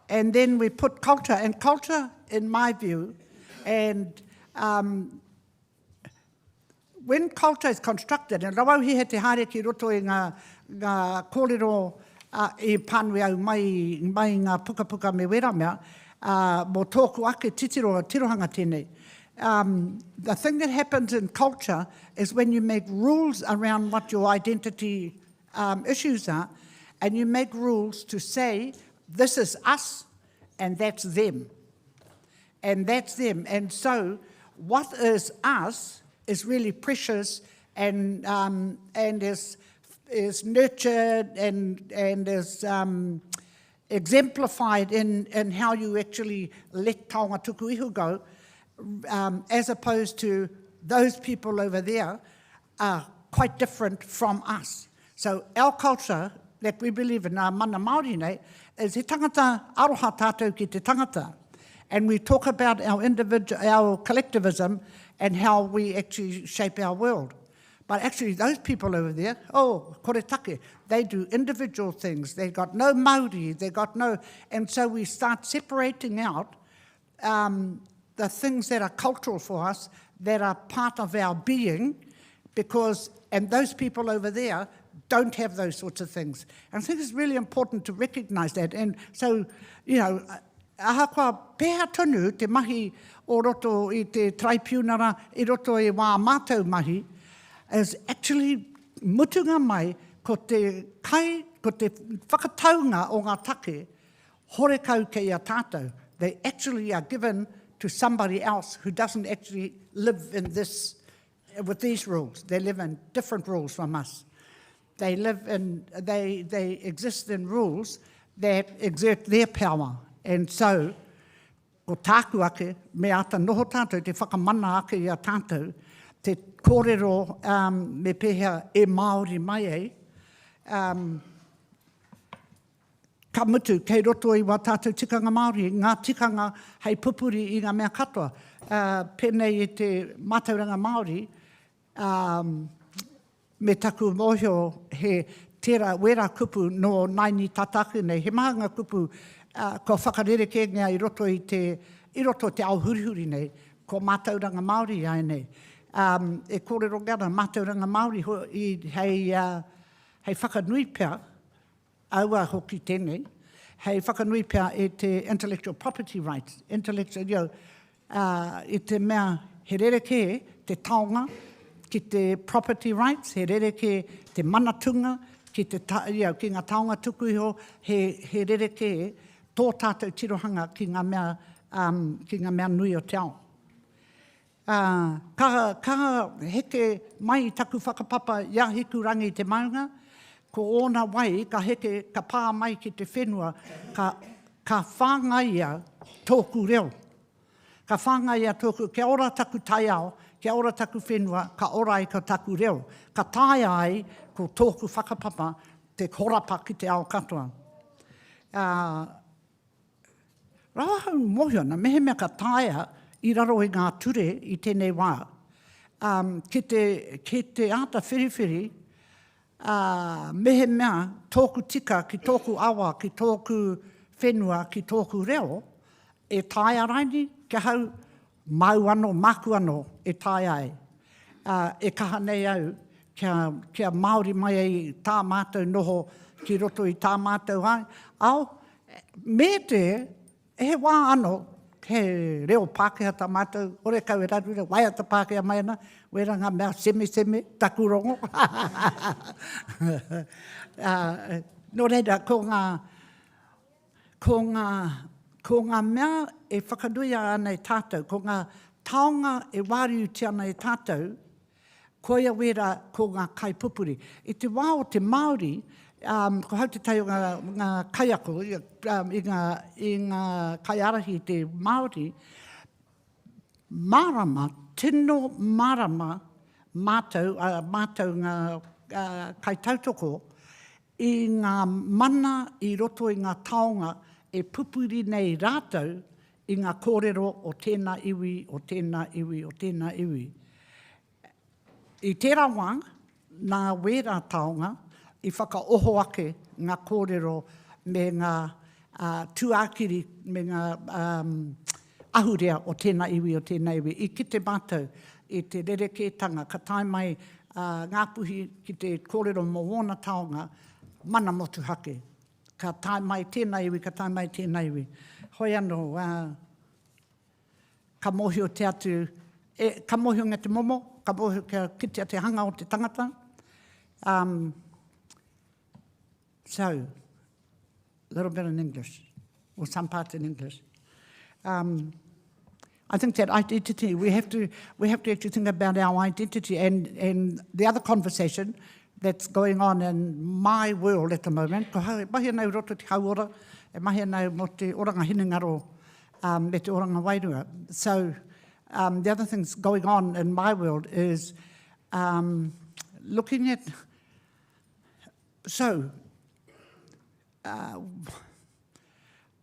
and then we put culture, and culture, in my view, and when culture is constructed, and rawau he te haere ki roto i ngā kōrero i pānui au mai ngā puka me wera mea, mō tōku ake tirohanga tēnei. The thing that happens in culture is when you make rules around what your identity issues are, and you make rules to say, this is us, and that's them. And that's them. And so what is us is really precious and is nurtured and is exemplified in how you actually let taonga tuku ihu go, as opposed to those people over there are quite different from us. So our culture that we believe in, our mana Māori nei, is he tangata aroha tātou ki te tangata. And we talk about our collectivism and how we actually shape our world. But actually those people over there, kore take, they do individual things. They got no Māori, they got no... And so we start separating out the things that are cultural for us, that are part of our being, and those people over there don't have those sorts of things. And I think it's really important to recognise that. And so, aha kua pēha tonu te mahi o roto I te tribunara, I roto I wā mātou mahi, is actually mutunga mai ko te whakataunga o ngā take, horekau kei a tātou. They actually are given to somebody else who doesn't actually live in with these rules. They live in different rules from us. They exist in rules that exert their power. And so, ko tāku ake, me ata noho tātou, te whakamana ake I a tātou, te kōrero me pēhea e Māori mai ei, ka mutu, kei roto I wā tātou tikanga Māori, ngā tikanga hei pupuri I ngā mea katoa. Pēnei I te mātauranga Māori, me taku mōhio he tera wera kupu no naini tataku nei, he mahanga kupu ko whakarereke ngā I roto te ao hurihuri nei, ko mātauranga Māori ai nei. E kōrero gana mātauranga Māori hei whakanui pia, aua hoki tēnei, hei whakanui pia e te intellectual property rights, I te mea he rereke te taonga, ki te property rights, he rereke te manatunga, ki ngā taonga tuku iho, he rereke tō tātou tirohanga ki ngā mea nui o te ao. Ka heke mai taku whakapapa ia hiku rangi te maunga, ko ōna wai ka pā mai ki te whenua, ka whāngaia tōku reo. Ka whāngaia tōku, kia ora taku tai ao, kia ora taku whenua, ka ora I ka taku reo. Ka tai ai ko tōku whakapapa, te horapa ki te ao katoa. Rawahau mohiona, mehe mea ka taia I raro I ngā ture I tēnei wā. Ki te ata whiriwhiri, mehe mea tōku tika, ki tōku awa, ki tōku whenua, ki tōku reo, e taia raini, kia hau mau ano, maku ano, e taia ai. E kaha nei au, kia Māori mai ai tā mātou noho ki roto I tā mātou ai. Me te, he wā ano, he reo Pākehā tā mātou, ore kau e rarura, waiata Pākehā mai ana, wera ngā mea seme, taku rongo. No reira, ko ngā mea e whakaduia ana I tātou, ko ngā taonga e wāriuti ana I tātou, koia wera ko ngā kaipupuri. I te wā o te Māori, ko hau te tai o ngā kaiako, I ngā kaiarahi te Māori, marama, tino marama mātou ngā kaitautoko, I ngā mana I roto I ngā taonga e pupuri nei rātou I ngā kōrero o tēnā iwi, o tēnā iwi, o tēnā iwi. I tērā wā, ngā wera taonga, I whakaoho ake ngā kōrero me ngā tuākiri, me ngā ahurea o tēnā iwi, o tēnā iwi. I ki te mātou, I te rerekētanga, ka tai mai ngā puhi ki te kōrero mo wōna taonga, mana motu hake. Ka tai mai tēnā iwi, ka tai mai tēnā iwi. Hoi anō, ka mohio te atu, ka mohio ngā te momo, ka mohio kia kitea te hanga o te tangata. So, a little bit in English, or some parts in English. I think that identity, we have to actually think about our identity and the other conversation that's going on in my world at the moment. Ko mahi nei roto te hauora, e mahi nei mo te oranga hinengaro me te oranga wairua. So the other things going on in my world is looking at So,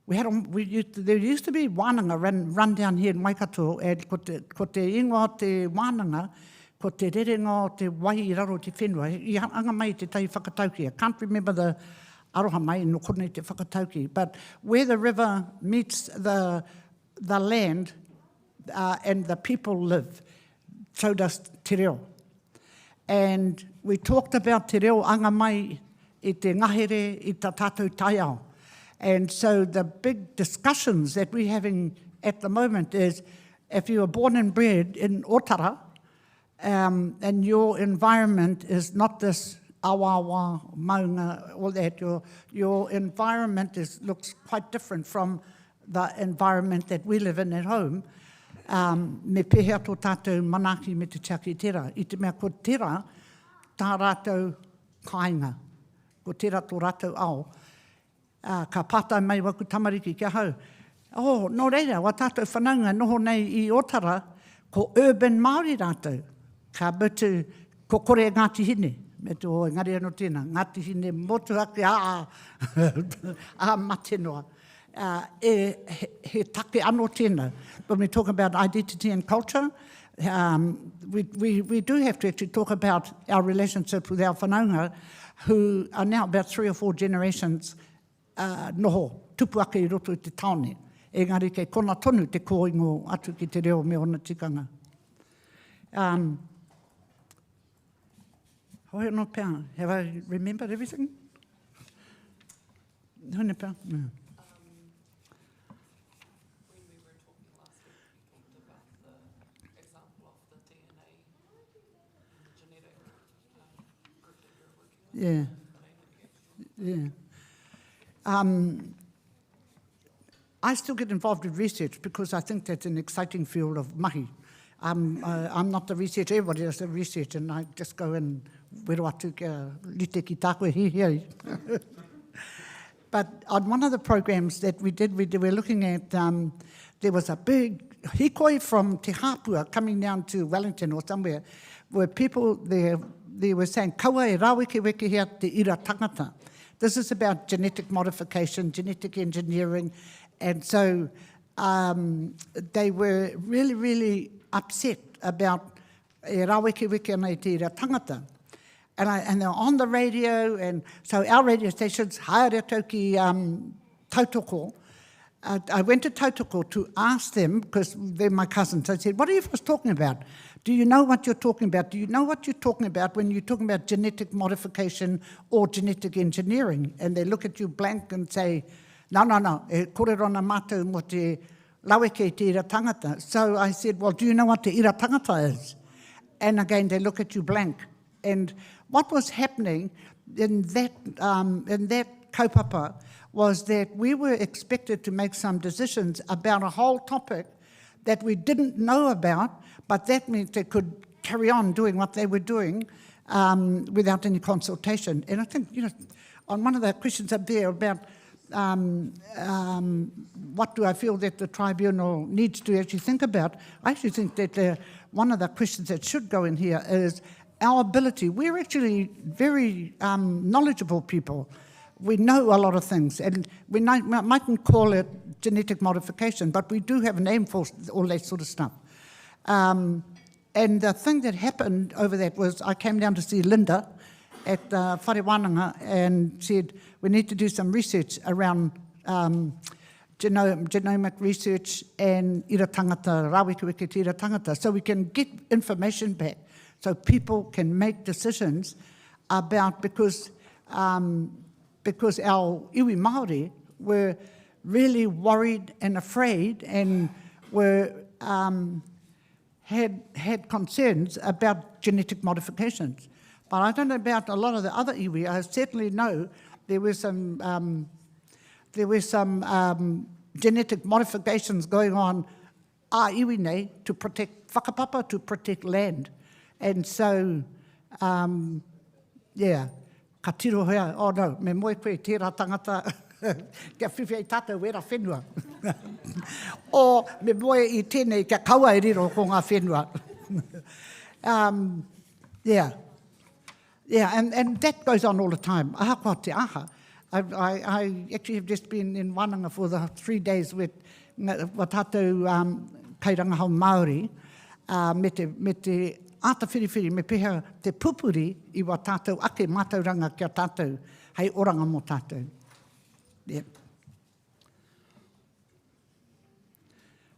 there used to be wānanga run down here in Waikato, and ko te ingoa te wānanga, ko te rerenga o te wai I raro te whenua. I anga mai te tai whakatauki. I can't remember the aroha mai no kone te whakatauki, but where the river meets the land and the people live, so does te reo. And we talked about te reo anga mai I te ngahere I ta tātou taiao. And so the big discussions that we're having at the moment is if you were born and bred in Otara and your environment is not this awawa, maunga, all that, your environment looks quite different from the environment that we live in at home. Me pehea tō tātou manaki me te tiaki tera. I te mea ko tera, tā rātou kāinga. Ko tera tō rātou ao. Ka pātai mai waku tamariki kia hau. Oh, no reira, wa tātou whanaunga noho nei I Otara, ko urban Māori rātou. Ka mutu, ko kore Ngāti Hine. Me te o ngari anō tēnā, Ngāti Hine motu ake a matenoa. He take anō tēnā. When we talk about identity and culture, we do have to actually talk about our relationships with our whanaunga, who are now about 3 or 4 generations noho, tupu ake I roto I te taone. Engari kei kona tonu te kōingo atu ki te reo me ona tikanga. Hoi anō pēr, have I remembered everything? Hoi anō pēr? No. Yeah. I still get involved in research because I think that's an exciting field of mahi. I'm not the researcher, everybody does the research, and I just go and wero atu kia lite ki tākoe hi. But on one of the programs that we did, we were looking at, there was a big hikoi from Te Hapua coming down to Wellington or somewhere, where people they were saying, kaua e raweke weke hea te ira tangata. This is about genetic modification, genetic engineering, and so they were really, really upset about e raweke weke nei te ira tangata. And they're on the radio, and so our radio stations haere tau ki Tautoko. I went to Tautoko to ask them, because they're my cousins. I said, what are you first talking about? Do you know what you're talking about? Do you know what you're talking about when you're talking about genetic modification or genetic engineering? And they look at you blank and say, no, e korerona mātou mo te laweke te ira tangata. So I said, well, do you know what the ira tangata is? And again, they look at you blank. And what was happening in that kaupapa was that we were expected to make some decisions about a whole topic that we didn't know about, but that meant they could carry on doing what they were doing without any consultation. And I think, on one of the questions up there about what do I feel that the tribunal needs to actually think about, I actually think that one of the questions that should go in here is our ability. We're actually very knowledgeable people. We know a lot of things, and we mightn't call it genetic modification, but we do have a name for all that sort of stuff. And the thing that happened over that was I came down to see Linda at Whare Wānanga and said, we need to do some research around genomic research and ira tangata, raweke weke te ira tangata, so we can get information back, so people can make decisions about, because our iwi Māori were really worried and afraid and were had concerns about genetic modifications. But I don't know about a lot of the other iwi. I certainly know there were some genetic modifications going on iwi nei to protect whakapapa, to protect land. And so, yeah, ka tiro hea, oh no, me moe koe tērā tangata, kia whiwhi ai tātou wera whenua. O me moe I tēnei kia kaua I riro ko ngā whenua. Yeah. Yeah, and that goes on all the time. Ahakoa te aha. I actually have just been in Wananga for the 3 days with watatou kairangahau Māori, me te ata whiriwhiri, me peha te pupuri i wa tātou ake mātauranga kia tātou, hei oranga mō tātou. Yeah.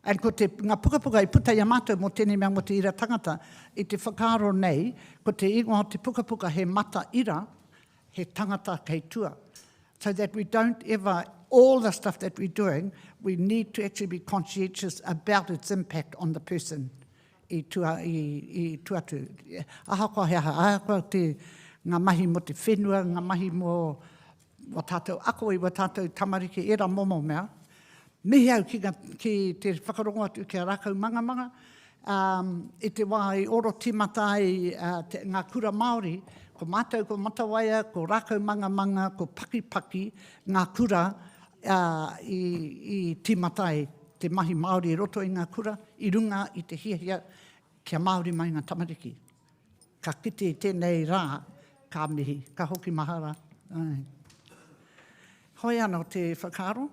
And ko te ngā pukapuka i puta ia mātou mō tēnei mea mō te ira tangata, i te whakaaro nei, ko te ingoa te pukapuka he mata ira, he tangata kei tua. So that we don't ever, all the stuff that we're doing, we need to actually be conscientious about its impact on the person i tuatu. Ahakoa he aha, ahakoa te ngā mahi mo te whenua, ngā mahi mo wa tātou ako i wa tātou tamariki era momo mea. Mihi au ki te whakarongo atu ki a rākau manga, i te wā i oro timata i ngā kura Māori, ko mātou, ko matawaia, ko rākau manga, ko paki, ngā kura i timatai, te mahi Māori roto i ngā kura, i runga i te hiahia kia Māori mai ngā tamariki. Ka kite i tēnei rā, ka mihi, ka hoki mahara. Hoi anō te whakaaro.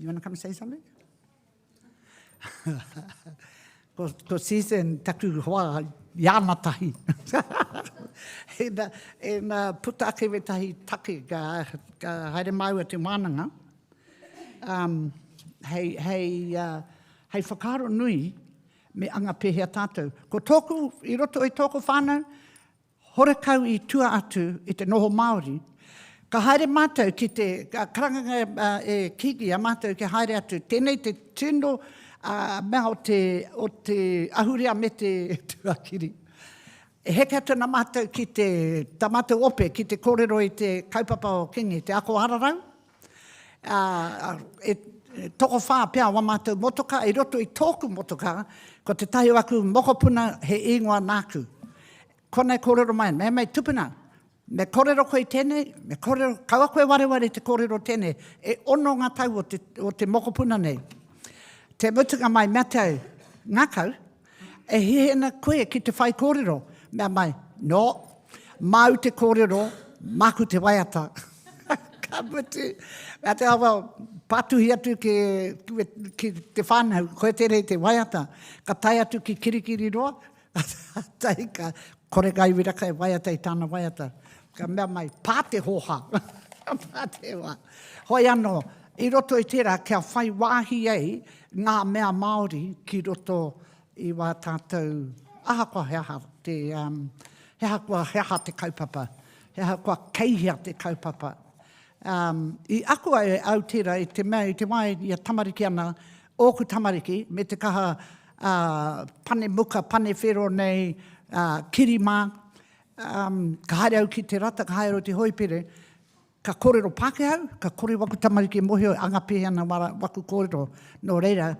You want to come and say something? Ko season taku hoa iāmatahi. E na puta ake we tahi take ka haere maua te wānanga. Hei whakaro nui me anga pehea tātou. Ko tōku, i roto i tōku whānau, horekau i tua atu i te noho Māori, ka haere mātou ki te karanga kiki a mātou ki haere atu. Tēnei te tino mea o te ahurea me te tuakiri. E heke atu na mātou ki te tamatu ope, ki te kōrero i te kaupapa o kingi, te ako ararau. Toko whā pia wa mātou motoka, i roto i tōku motoka, ko te tahi waku mokopuna he ingoa nāku. Konei kōrero mai, me mai tupuna. Me kōrero koe tēnei, me kōrero, kaua koe wareware te kōrero tēnei, e ono ngā tau o te mokopuna nei. Te mutunga mai mea tau, ngākau, e hihena koe ki te whai kōrero, mea mai, no, mau te kōrero, maku te waiata. Ka mutu, mea te awa, patuhi atu ki te whānau, koe tere te waiata, ka tai atu ki kirikiri roa, tai ka kore gai wiraka e waiata i tāna waiata. Ka mea mai, pāte hoha. Pāte hoa. Hoi anō, i roto i tērā, kia whai wāhi ei ngā mea Māori ki roto i wā tātou ahakoa heaha te kaupapa. Heaha keihia te kaupapa. I akua e au tērā i te mea, i te mai i a tamariki ana, ōku tamariki, me te kaha pane muka, pane whero nei, kirima, ka haere au ki te rata, ka haere au te hoipere, ka kōrero Pākehau, ka kore waku tamariki mohio angape ana waku kōrero, no reira,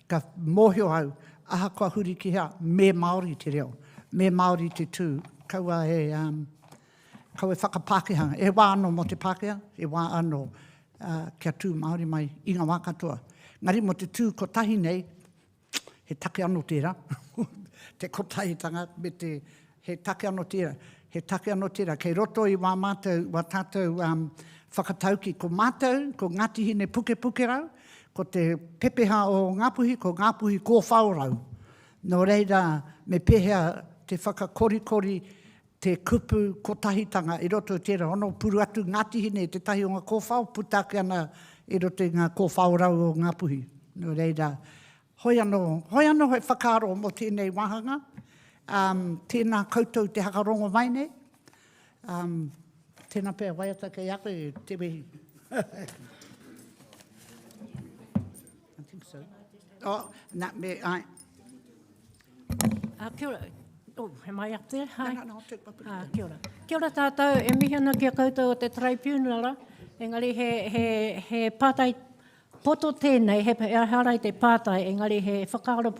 ka mohio au, ahakoa huri ki hea, me Māori te reo, me Māori te tū, kaua kaua whakapākehanga, e wā anō mo te Pākeha, e wā anō kia tū Māori mai, inga wā katoa. Ngari mo te tū ko tahi nei, he take anō tērā, te kotahitanga, me te he take anō tērā, kei roto i wā tātou whakatauki ko mātou, ko Ngāti Hine puke rau, ko te pepeha o Ngāpuhi, ko Ngāpuhi kō whaurau. Nō reira, me pehea te whakakorikori, te kupu kotahitanga i roto i tērā, ono puru atu Ngāti Hine, te tahi o ngā kō whau, putake ana i roto i ngā kō whaurau o Ngāpuhi. Nō reira, hoi anō hoi whakaaro mo tēnei wahanga, tēnā koutou te hakarongo mai nei. Tēnā pēr waiata kei aku te wehi. I think so. Oh, nā me, ai. Kia ora. Oh, am I up there? Hi. No, I'll take my picture. Kia ora. Kia ora tātou, e mihi ana kia koutou o te tribunal, engari he pātai poto tēnei, he harai te pātai, engari he whakaaro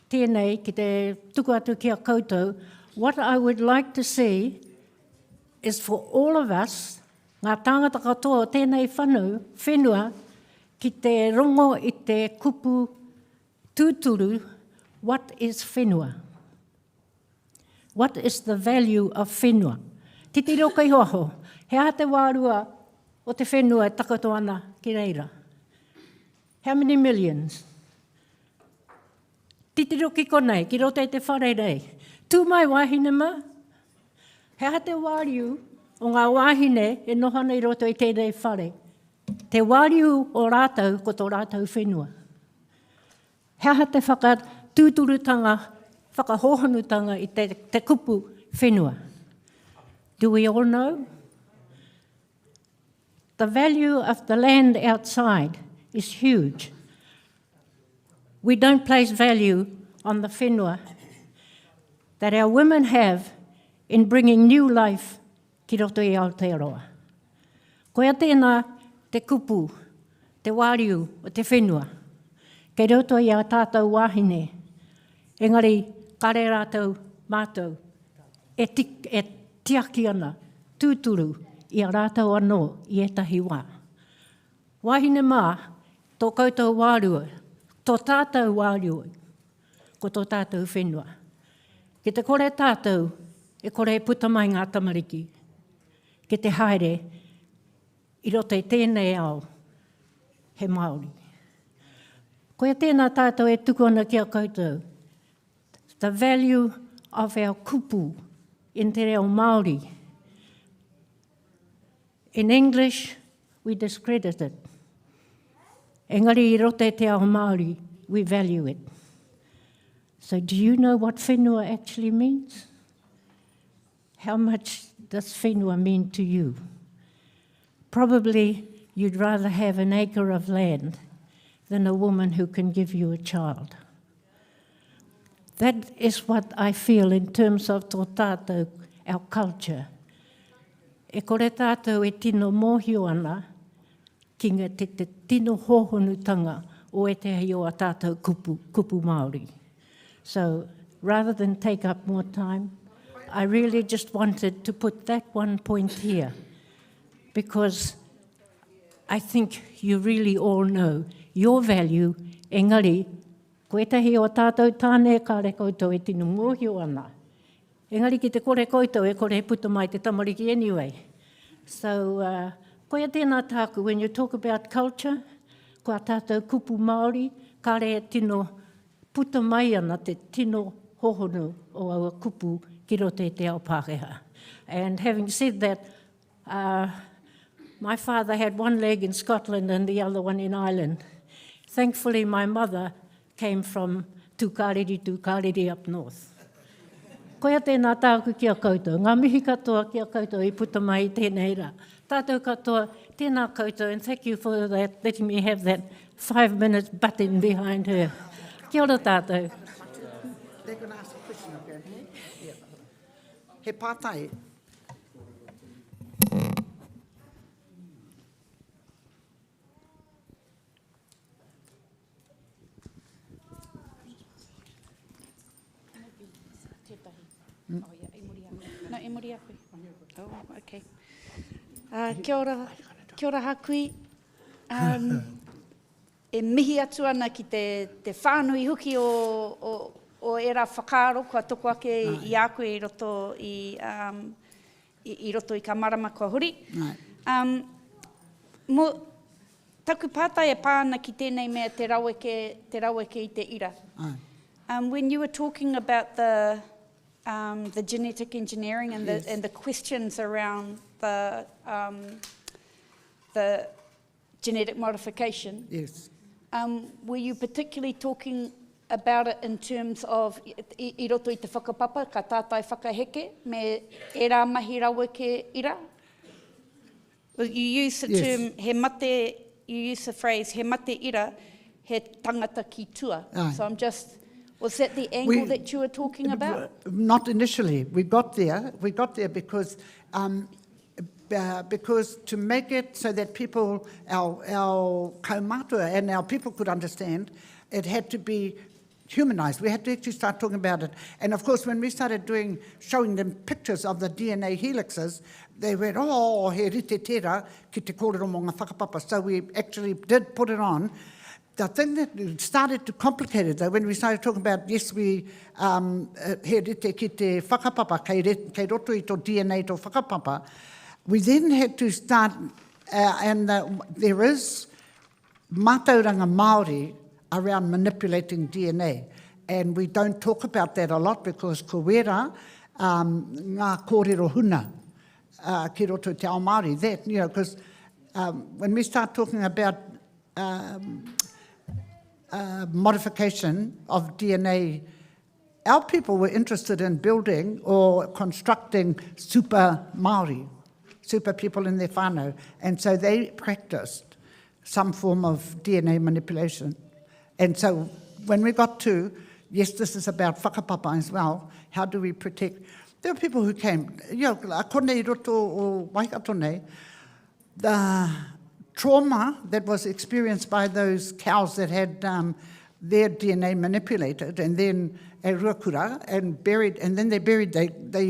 tēnei ki te tuku atu kia koutou. What I would like to see is for all of us, ngā tāngata katoa tēnei whenua, ki te rongo i te kupu tūturu, what is whenua? What is the value of whenua? Titi reo kai hoaho, he aha te wārua o te whenua e takato ana ki reira. How many millions? Titi reo ki konei, ki roto e te whare rei. Tū mai wāhine ma? He aha te wāriu o ngā wāhine e nohana I roto I tēnei whare. Te wāriu o rātau ko tō rātau whenua. He aha te whakatūturutanga, whakahohonutanga I te kupu whenua. Do we all know? The value of the land outside is huge. We don't place value on the whenua that our women have in bringing new life ki roto I Aotearoa. Koia tēnā te kupu, te wāriu o te whenua, kei roto I a tātou wāhine, engari kare rātou mātou, e tiaki ana, tūturu I a rātou anō I etahi wā. Wāhine mā, tō koutou wārua, tō tātou wārua, ko tō tātou whenua. Ki te kore tātou, e kore puta mai ngā tamariki. Ki te haere, I roto I tēnei ao, he Māori. Koia tēnā tātou e tuku ana ki a koutou. The value of our kupu in te reo Māori. In English, we discredit it. Engari I roto e te ao Māori, we value it. So do you know what whenua actually means? How much does whenua mean to you? Probably you'd rather have an acre of land than a woman who can give you a child. That is what I feel in terms of tō tātou, our culture. E kore tātou e tino mōhio ana, kinga te tino hōhonutanga o e te hei o a tātou kupu Māori. So rather than take up more time, I really just wanted to put that one point here, because I think you really all know your value, engari, ko etahi o tātou tāne kāre koutou e tino mōhio ana. Engari ki te kore koutou e kore puta mai te tamariki anyway. So, koia tēnā tāku, when you talk about culture, ko a tātou kupu Māori, kāre e tino puta mai ana te tino hohonu o aua kupu ki roto e te ao Pākehā. And having said that, my father had one leg in Scotland and the other one in Ireland. Thankfully, my mother came from Tūkāriri up north. Koia tēnā tāku ki a koutou. Ngā mihi katoa ki a koutou I puta mai tēnei rā. Tātou katoa, tēnā koutou, and thank you for that, letting me have that 5 minutes button behind her. Kia ora tātou. They're going to ask a question, okay? Yeah. He pātai. Oh, yeah, e muri aku. No, e muri aku. Oh, okay. Kia ora hakui. E mihi atu ana ki te whānui huki o era whakaaro kua toko ake I a koe I roto I ka marama kua huri. Taku pātai e pāna ki tēnei mea te raweke I te ira. When you were talking about the genetic engineering and the questions around the genetic modification. Yes. Were you particularly talking about it in terms of I roto I te whakapapa, ka tātai whakaheke, me e rā mahi raweke ira? Well, you use the term, he mate, you use the phrase, he mate ira, he tangata ki tua. So I'm just... Was that the angle that you were talking about? Not initially. We got there because to make it so that people, our kaumātua and our people could understand, it had to be humanized. We had to actually start talking about it. And of course, when we started showing them pictures of the DNA helixes, they went, oh, he rite tera ki te kōrero mō ngā whakapapa. So we actually did put it on. the thing that started to complicate it, though, when we started talking about, yes, we he rete ki te whakapapa, kei roto I to DNA to whakapapa, we then had to start, and there is mātauranga Māori around manipulating DNA, and we don't talk about that a lot because ko wera ngā kōrero huna ki roto te ao Māori, that, you know, because when we start talking about modification of DNA, our people were interested in building or constructing super Māori, super people in their whānau, and so they practiced some form of DNA manipulation. And so when we got to, yes, this is about whakapapa as well, how do we protect? There were people who came, you know, a konei roto o Waikato nei, the trauma that was experienced by those cows that had their DNA manipulated and then a ruakura and buried, and then they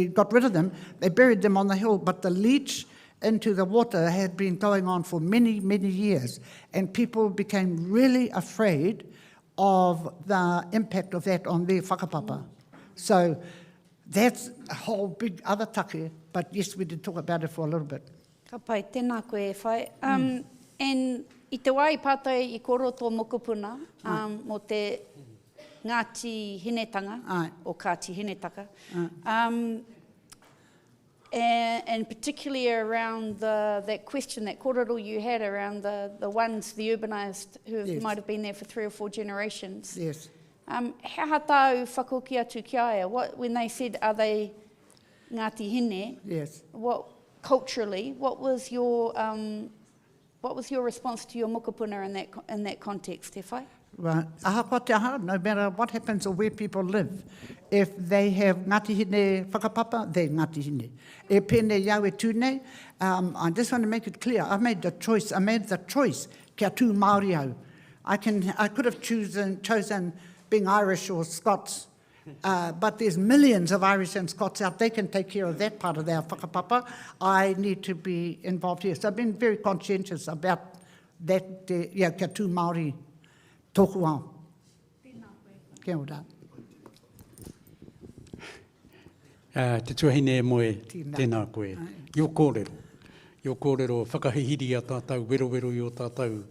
got rid of them, they buried them on the hill, but the leach into the water had been going on for many, many years, and people became really afraid of the impact of that on their whakapapa. So that's a whole big other take, but yes, we did talk about it for a little bit. Ka pai, tēnā koe e whai. And I te wai pātai I koro tō mokupuna, mo te Ngāti Hinetanga, or Kāti Hinetaka. And particularly around that question, that kōrero you had around the ones, the urbanised, who might have been there for 3 or 4 generations. Yes. How tāu whakoki atu ki aia? When they said, are they Ngāti Hine? Yes. Culturally, what was your response to your mokopuna in that context, te whai? Right. Aha ko te aha, no matter what happens or where people live, if they have Ngāti Hine whakapapa, they're Ngāti Hine. E pēne iau e tūnei, I just want to make it clear, I made the choice kia tū Māori au. I could have chosen being Irish or Scots, but there's millions of Irish and Scots out. They can take care of that part of their whakapapa. I need to be involved here. So I've been very conscientious about that, kia tū Māori tōku au. Kia ora. Te tuahine moe, tēnā koe. Yo kōrero. Yo kōrero, whakahihiri a tātou, wero I o tātou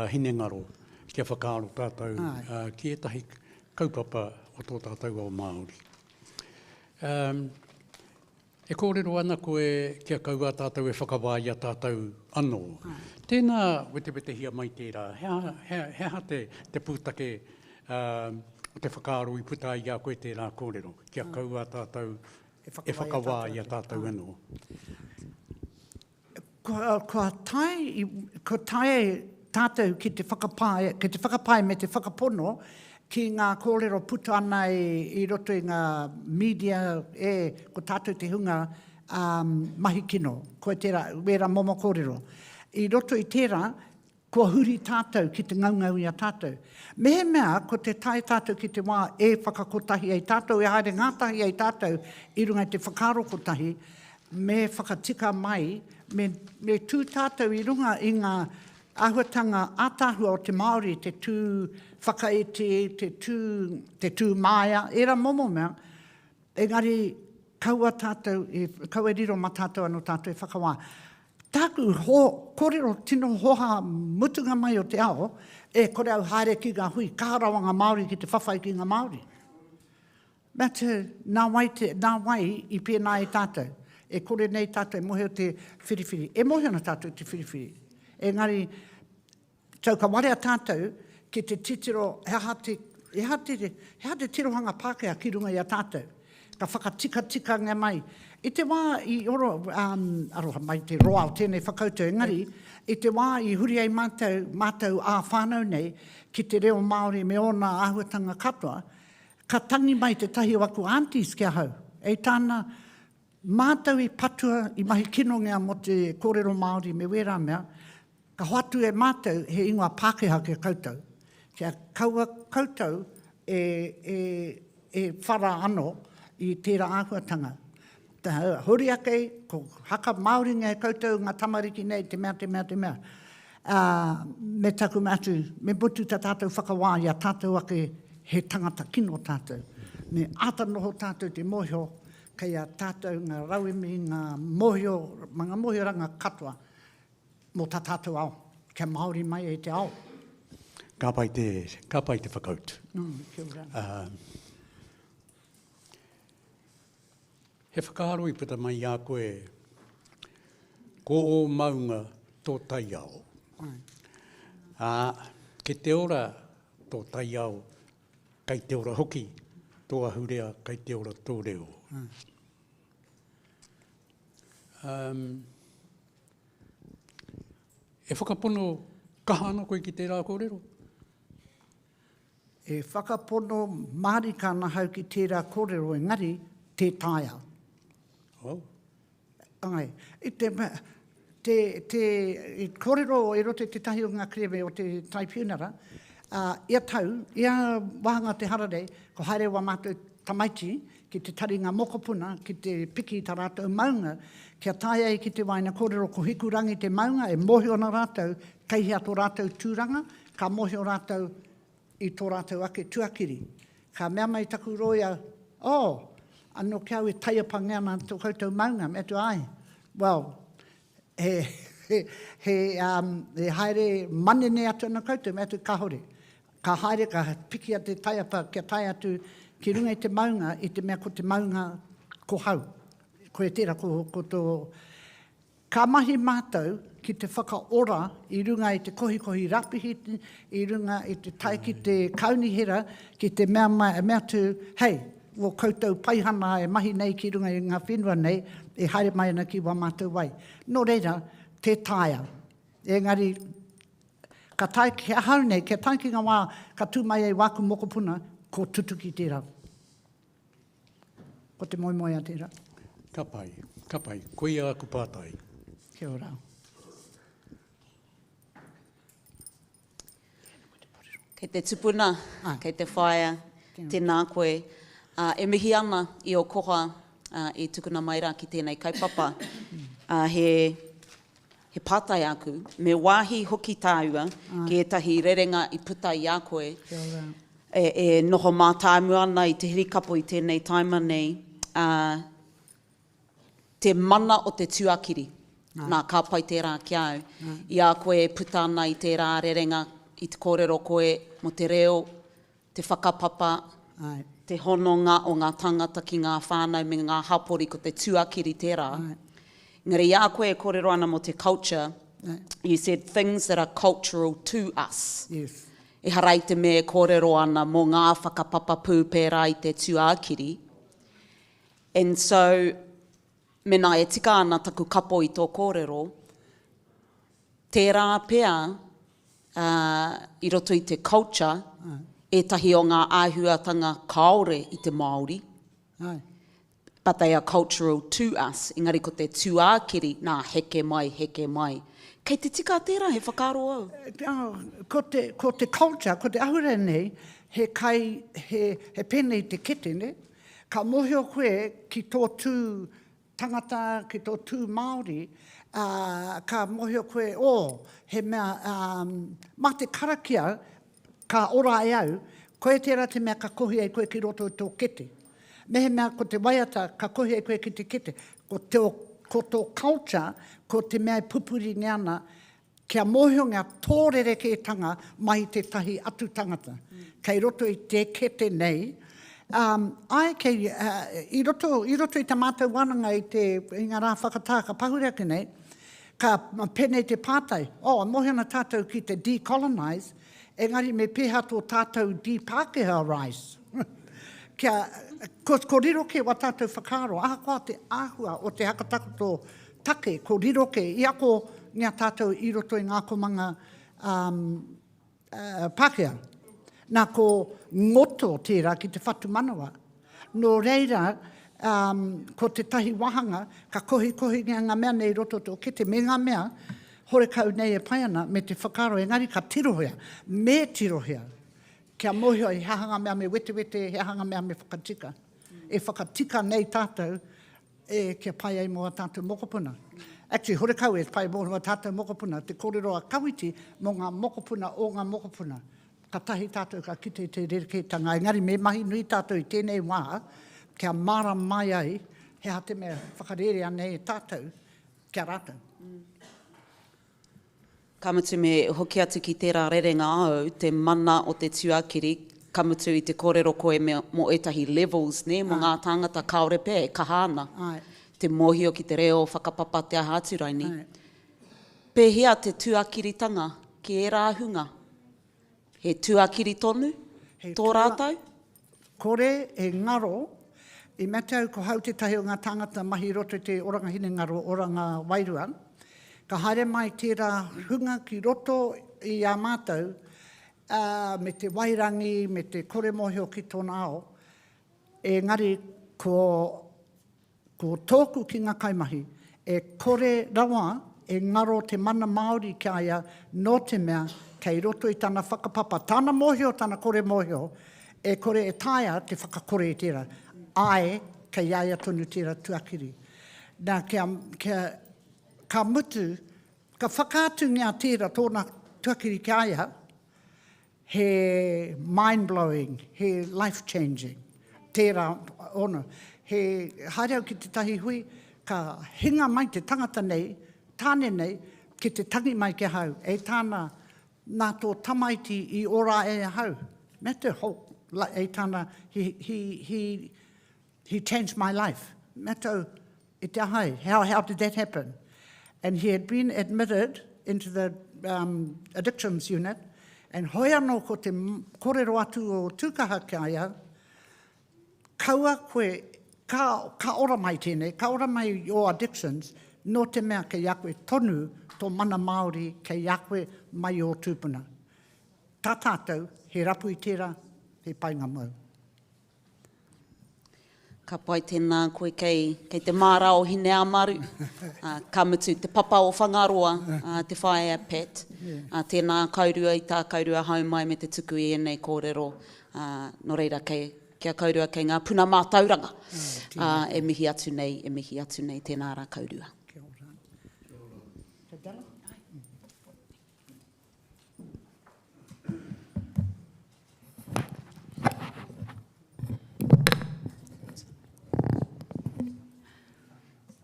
hinengaro, kia whakaaro tātou, ki etahi kaupapa o tō tātou o Māori. E kōrero ana koe kia kaua tātou e whakawāi a tātou anō. Tēnā wete hia mai tērā, hea te pūtake o te whakaaro I puta I a koe tērā kōrero, kia kaua tātou e whakawāi a tātou anō. Ko tae tātou ki te whakapai me te whakapono, ki ngā kōrero puta ana I roto I ngā media ko tātou te hunga mahi kino, ko tērā, wera momo kōrero. I roto I tērā, kua huri tātou ki te ngaungau I a tātou. Mehe mea, ko te tae tātou ki te wā whakakotahi ai tātou, haere ngātahi ai tātou, I runga te whakaro kotahi, me whakatika mai, me tū tātou I runga I ngā ahuatanga ātāhua o te Māori, te tū whakaete, te tū māia, era momo mea, engari kaua tātou, kaua riro ma tātou anō tātou whakawā. Tāku kōrero tino hoha mutunga mai o te ao, kore au haere ki ngā hui, kārawanga Māori ki te whawhai ki ngā Māori. Mate, nā wai I pēnā I tātou, kore nei tātou, mohe o te whiriwhiri, mohe ana tātou te whiriwhiri. Engari, tau ka ware a tātou, ki te titiro, hea te tirohanga Pākehā ki runga I a tātou, ka whakatika ngā mai. I te wā I oro, aroha mai te roa o tēnei whakautou engari, I te wā I huri ai mātou ā whānau nei, ki te reo Māori me ona āhuatanga katoa, ka tangi mai te tahi waku aunties kia hau. Tāna mātou I patua I mahi kino ngā mo te kōrero Māori me wera mea, ka hoatu mātou he ingoa Pākehā kia koutou. Kia kaua koutou whara ano I tērā āhuatanga. Tā huri ake, ko haka Māori ngai koutou ngā tamariki nei, te mea. me taku matu, me putu ta tātou whakawā ia tātou ake he tangata kino tātou. Me ata noho tātou te mohio, kei a tātou ngā rauemi, ngā mohio, mga mohio ranga katoa, mō tā tātou ao, kia Māori mai e te ao. Ka pai te whakautu. Kia ora. He whakaaro i puta mai a koe, ko o maunga tō tai ao. Ke te ora tō tai ao, kai te ora hoki, tō ahurea, kai te ora tō reo. E whakapono kahana koe ki te rā kōrero? E whakapono marika na hau ki te rā kōrero engari, te tai ao. Oh. Ai, i kōrero e rote te tahi o ngā krewe o te tribunal, ia tau, ia wahanga te harare, ko haere wa mātou tamaiti, ki te taringa mokopuna, ki te piki ta rātou maunga, kia taia i ki te waina kōrero ko hikurangi te maunga, e mohi o na rātou, keihia tō rātou tūranga, ka mohi o rātou i tō rātou ake tuakiri. Ka mea mai taku roia, anō kia au e taia pangeana tō koutou maunga, me tu ai. Well, he haere manene atu ana koutou, me tu kahore. Ka haere ka piki a te taiapa, kia tai atu ki runga i te maunga, i te mea ko te maunga ko hau. Ko e tera ko tō... Ka mahi mātou ki te whakaora i runga i te kohikohi rapihi, i runga i te tai ki te kaunihera, ki te mea tu, hei, wo koutou paihana e mahi nei ki runga i ngā whenua nei, e haere mai ana ki wa mātou wai. Nō reira, te taia. Engari, ka tai ki hau nei, kia tai ki ngā wā, ka tū mai e wāku mokopuna, ko tutu ki tērā. Ko te moi a tērā. Ka pai, koe a ku pātai. Kia ora. Kei te tupuna, kei te whaia, tēnā koe. E mihi ana i o koha i tukuna mai rā ki tēnei kaupapa. He pātai aku, me wāhi hoki tāua ki etahi rerenga i puta i a koe. E noho mā tāmu ana i te hirikapo i tēnei taima nei. Te mana o te tuakiri, nā ka pai tērā ki au. I a koe puta ana i tērā rerenga i te kōrero koe mo te reo, te whakapapa, te hononga o ngā tangata ki ngā whānau me ngā hapori ko te tuakiri tērā. Ngari, ia koe e kōrero ana mo te culture, you said things that are cultural to us. Yes. E harai te me e kōrero ana mo ngā whakapapa pūpērā i te tuakiri. And so, mena e tika ana taku kapo i tō kōrero, tērā pēa, i roto i te culture, etahi o ngā āhuatanga kaore i te Māori. But they are cultural to us. Engari ko te tuākiri, nā heke mai. Kei te tika tērā, he whakaro au? Ko te culture, ko te ahura nei, he pēnei te kete, ne? Ka mohio koe ki tō tū tangata, ki tō tū Māori, ka mohio koe, he mea, mā te karakia, ka ora e au, koe tērā te mea ka kohi ai koe ki roto i tō kete. Mehe mea ko te waiata ka kohi ai koe ki te kete. Ko tō culture, ko te mea pupuri neana, kia mohio ngā tōrere ke tanga mai te tahi atu tangata. Kei roto i te kete nei, i roto i te mātou wananga i ngā rā whakatā ka Powhiri ake nei, ka penei te pātai, mohio na tātou ki te decolonize, engari me pēha tō tātou depākeharize. Ko riroke wa tātou whakaro, koa te āhua o te hakatakoto take, ko riroke, i ako ngā tātou i roto i ngā komanga Pākehā. Nā ko ngoto tērā ki te whatu manawa. Nō reira, ko te tahi wahanga, ka kohi ngā mea nei roto tō kete, me ngā mea, hore kau nei e pai ana me te whakaro, engari ka tirohea, me tirohea. Kia mohio i hahanga mea me wete, hahanga mea me whakatika. E whakatika nei tātou, kia pai ai mua tātou mokopuna. Actually, hore kau e pai mō ngā tātou mokopuna, te kōrero a kawiti mō ngā mokopuna o ngā mokopuna. Ka tahi tātou ka kite te rerekētanga. Engari me mahi nui tātou I tēnei wā, kia mara mai ai, he ha te mea whakarere anei tātou, kia rātou. Kamutu me hoki atu ki tērā rerenga au, te mana o te tuakiri, kamutu I te kōrero koe mo etahi levels, ne, mo ngā tāngata kaore pē, kahana. Te mohio ki te reo whakapapa te aha aturaini. Pēhea te tuakiritanga ki e rāhunga. He tuakiri tonu, tō rātou? Kore e ngaro, I mea au ko hau te tahi o ngā tāngata mahi roto te oranga hine ngaro, oranga wairua. Ka haere mai tērā hunga ki roto I a mātou, me te wairangi, me te kore mohio ki tōna ao, engari ko tōku ki ngā kaimahi, e kore rawa, e ngaro te mana Māori ki aia, no te mea, kei roto I tāna whakapapa, tāna mohio, tāna kore mohio, e kore e taia te whakakore I tērā. Ai, kei aia tonu tērā tuakiri. Nā, ka mutu, ka whakātu ngā tērā tōna tuakiri ki aia, he mind-blowing, he life-changing, tērā ono. He haere au ki te tahi hui, ka hinga mai te tangata nei, tāne nei, ki te tangi mai ke hau, e tāna nā tō tamaiti I ora e hau. Me te hou, e tāna, he changed my life. Me tau, e te ahai, how did that happen? And he had been admitted into the addictions unit, and hoi anō ko te kōrero atu o tūkaha ki aia, kaua koe, ka ora mai tēnei, ka ora mai o addictions, no te mea ke iakwe tonu tō mana Māori ke iakwe mai o tūpuna. Tā tātou, he rapu I tērā, he painga mau. Ka pai tēnā koe kei te mārā o hine amaru, ka mutu te papa o whangaroa, te whaea pet, tēnā kaurua I tā kaurua haumai me te tuku I enei kōrero, no reira kia kaurua kei ngā puna mātauranga, e mihi atu nei tēnā rā kaurua.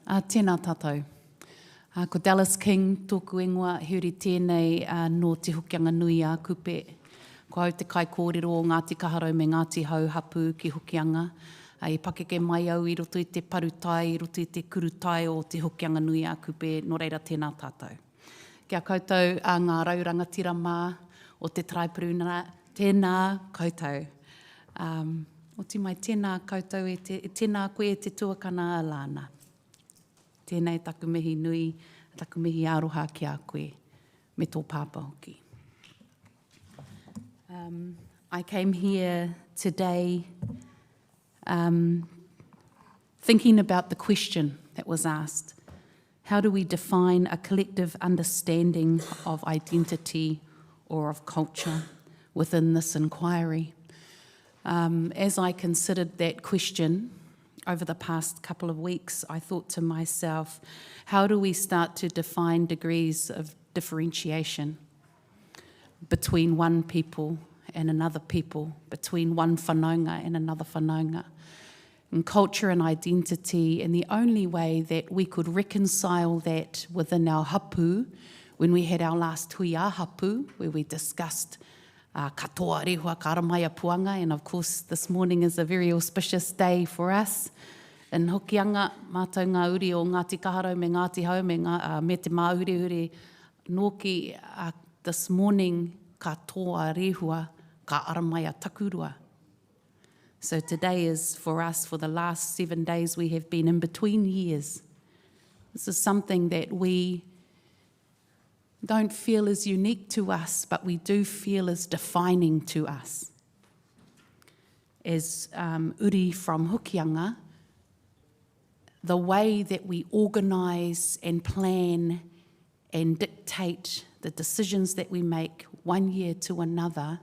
Tēnā tātou. Ko Dallas King, tōku ingoa, huri tēnei no te hokianga nui a kupe. Ko hau te kai kōrero o Ngāti Kaharau me Ngāti Hauhapu ki hokianga. I pakeke mai au I roto I te parutai, I roto I te kurutai o te hokianga nui a kupe, no reira tēnā tātou. Kia koutou a ngā raurangatira mā o te traipuruna, tēnā koutou. O ti mai tēnā koutou, tēnā koe te tuakana a lāna. Tēnei taku mihi nui, taku mihi aroha ki a koe, me tō pāpa hoki. I came here today thinking about the question that was asked. How do we define a collective understanding of identity or of culture within this inquiry? As I considered that question, over the past couple of weeks, I thought to myself, how do we start to define degrees of differentiation between one people and another people, between one whanaunga and another whanaunga? And culture and identity, and the only way that we could reconcile that within our hapu, when we had our last hui a hapu, where we discussed katoa rehua karamaya puanga, and of course this morning is a very auspicious day for us. In hokianga, mātou ngā uri o Ngāti Kaharau me Ngāti Hau me te māhurihuri noki this morning katoa rehua ka aramaya takurua. So today is for us, for the last 7 days we have been in between years. This is something that we don't feel is unique to us, but we do feel is defining to us. As uri from Hokianga, the way that we organise and plan and dictate the decisions that we make one year to another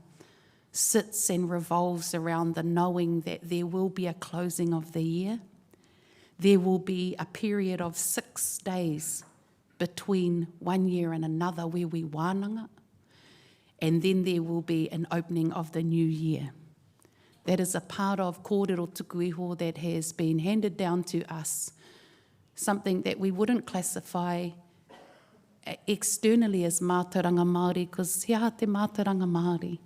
sits and revolves around the knowing that there will be a closing of the year. There will be a period of 6 days between one year and another where we wānanga, and then there will be an opening of the new year. That is a part of kōrero tuku iho that has been handed down to us, something that we wouldn't classify externally as mātauranga Māori, because he aha te mātauranga Māori.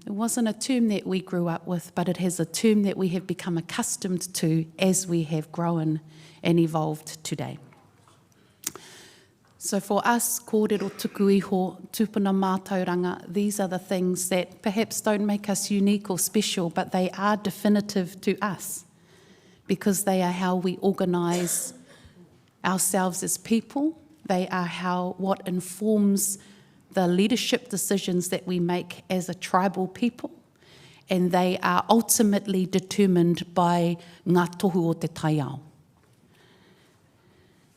It wasn't a term that we grew up with, but it has a term that we have become accustomed to as we have grown and evolved today. So for us, kōrero tuku iho, tūpuna mātauranga, these are the things that perhaps don't make us unique or special, but they are definitive to us because they are how we organise ourselves as people. They are what informs the leadership decisions that we make as a tribal people, and they are ultimately determined by ngā tohu o te taiao.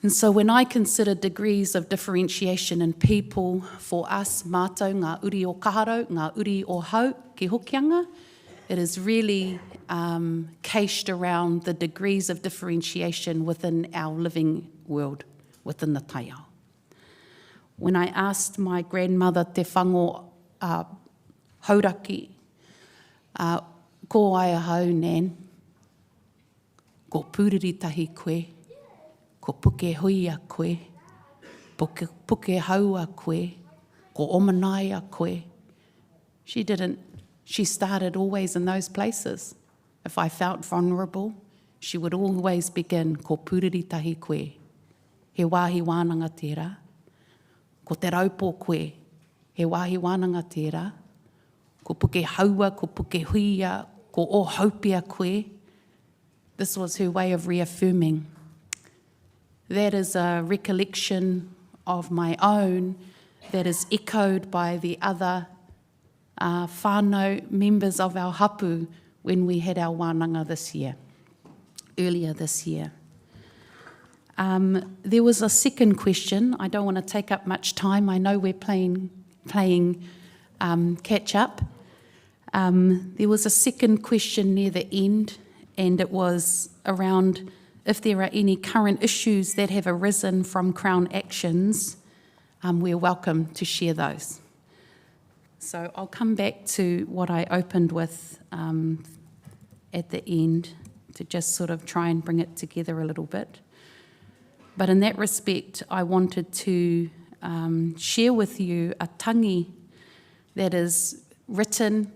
And so when I consider degrees of differentiation in people, for us, mātou, ngā uri o kaharo, ngā uri o hau, ki hokianga, it is really cached around the degrees of differentiation within our living world, within the taiao. When I asked my grandmother te whango hauraki, ko ai a hau, Nan, ko pūriri tahi koe, ko puke hui a koe, puke hau a koe, ko omanai a koe. She started always in those places. If I felt vulnerable, she would always begin, ko pūriri tahi koe, he wāhi wānanga tērā, ko te raupo koe, he wāhi wānanga tērā, ko puke haua, ko puke huia, ko o haupia koe. This was her way of reaffirming. That is a recollection of my own that is echoed by the other whānau members of our hapu when we had our wānanga earlier this year. There was a second question. I don't want to take up much time. I know we're playing catch up. There was a second question near the end, and it was around if there are any current issues that have arisen from Crown actions. We're welcome to share those. So I'll come back to what I opened with at the end to just sort of try and bring it together a little bit. But in that respect, I wanted to share with you a tangi that is written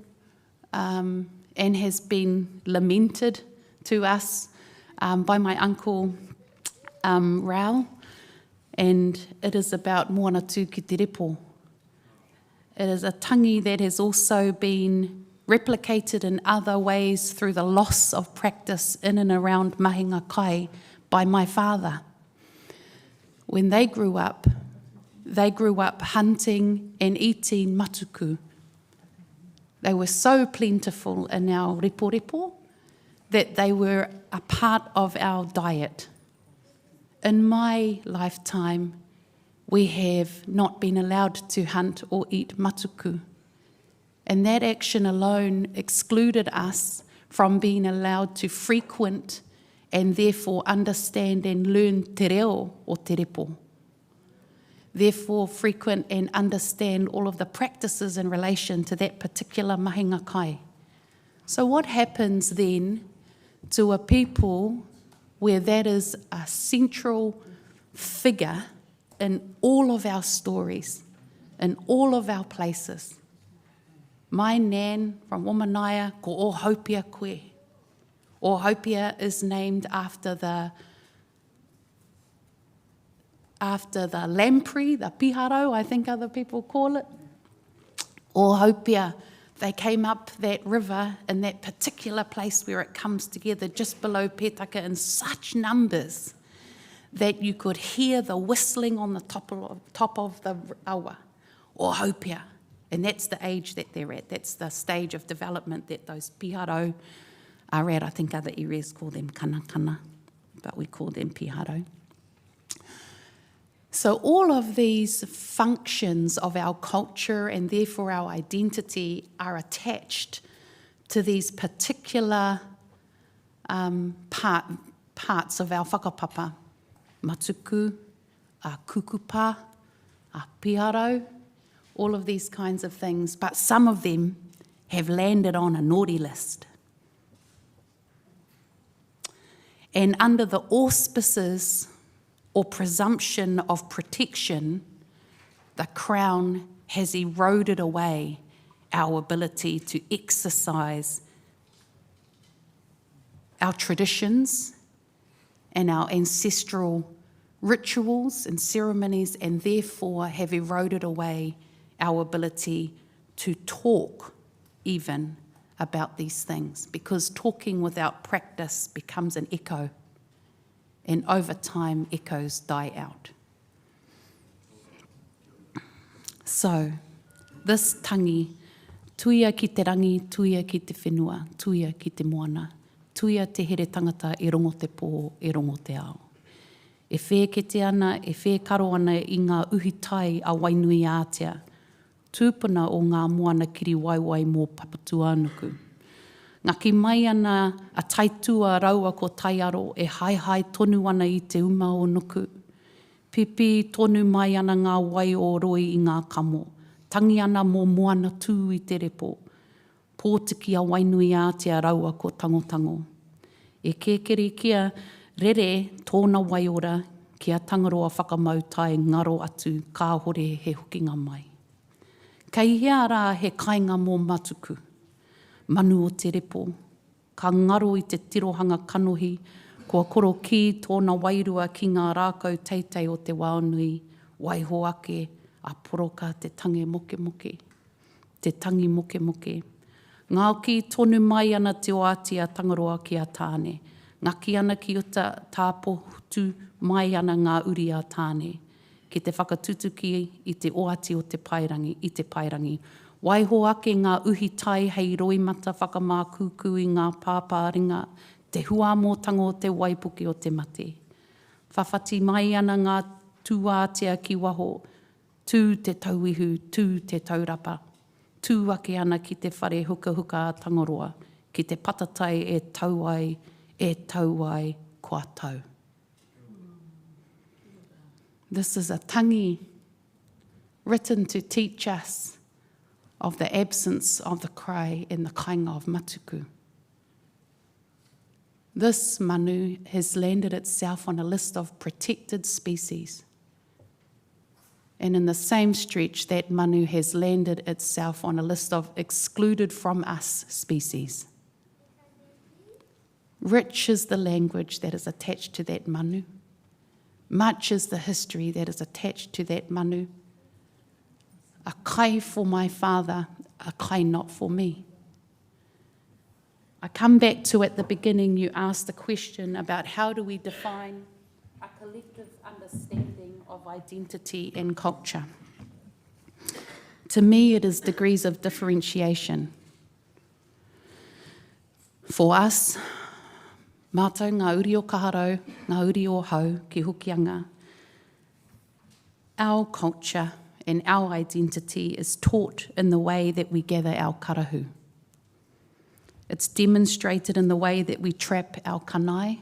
and has been lamented to us by my uncle Rao, and it is about moana tū ki te repo. It is a tangi that has also been replicated in other ways through the loss of practice in and around Mahinga Kai by my father. When they grew up hunting and eating matuku. They were so plentiful in our repo that they were a part of our diet. In my lifetime, we have not been allowed to hunt or eat matuku. And that action alone excluded us from being allowed to frequent and therefore understand and learn te reo o te repo. Therefore, frequent and understand all of the practices in relation to that particular mahinga kai. So what happens then to a people where that is a central figure in all of our stories, in all of our places? My nan from Omanaya, ko o haupia koe. O haupia is named after the lamprey, the piharo, I think other people call it. O haupia, they came up that river in that particular place where it comes together just below Pētaka in such numbers that you could hear the whistling on the top of the awa, o haupia. And that's the age that they're at. That's the stage of development that those piharo are at. I think other areas call them kana, but we call them piharo. So all of these functions of our culture and therefore our identity are attached to these particular parts of our whakapapa. matuku, kukupa, piarau, all of these kinds of things, but some of them have landed on a naughty list. And under the auspices or presumption of protection, the Crown has eroded away our ability to exercise our traditions and our ancestral rituals and ceremonies, and therefore have eroded away our ability to talk even about these things, because talking without practice becomes an echo, and over time echoes die out. So, this tangi, tuia ki te rangi, tuia ki te whenua, tuia ki te moana, tuia te here tangata e rongo te pō, e rongo te ao. E whē kete ana, e whē karo ana I ngā uhi tai a Wainui Ātea, tūpuna o ngā moana kiri waiwai mō Papatuanuku. Ngaki mai ana a taitua raua ko Taiaro e hai tonu ana I te uma o Nuku. Pipi tonu mai ana ngā wai o roi I ngā kamo. Tangi ana mō moana tū I te repo. Pōtiki a Wainui Ātea raua ko tangotango. E kēkeri kia rere tōna waiora kia tangaroa whakamau tai ngaro atu kāhore he hukinga mai. Kei hea rā he kainga mō matuku, manu o te repo, ka ngaro I te tirohanga kanohi, kua koro ki tōna wairua ki ngā rākau teitei o te waonui, waiho ake, a poroka te tangi moke moke, te tangi moke moke. Ngā ki tonu mai ana te oatia tangaroa ki a tāne, ngaki ana ki o tāpohutu mai ana ngā uri a tāne, ki te whakatutuki I te oati o te pairangi, I te pairangi. Waiho ake ngā uhi tai hei roimata whakamākuku I ngā pāpāringa, te huamotango o te waipuke o te mate. Whawhati mai ana ngā tūātea ki waho, tū te tauihu, tū te taurapa. Tū ake ana ki te whare huka huka a Tangaroa, ki te patatai e tauai kua tau. This is a tangi written to teach us of the absence of the cry in the kainga of Matuku. This manu has landed itself on a list of protected species. And in the same stretch, that manu has landed itself on a list of excluded from us species. Rich is the language that is attached to that manu. Much is the history that is attached to that manu. A kai for my father, a kai not for me. I come back to at the beginning, you asked the question about how do we define a collective understanding of identity and culture. To me, it is degrees of differentiation. For us, mātou ngā uri o kaharau, ngā uri o hau, ki hukianga, our culture and our identity is taught in the way that we gather our karahu. It's demonstrated in the way that we trap our kanai.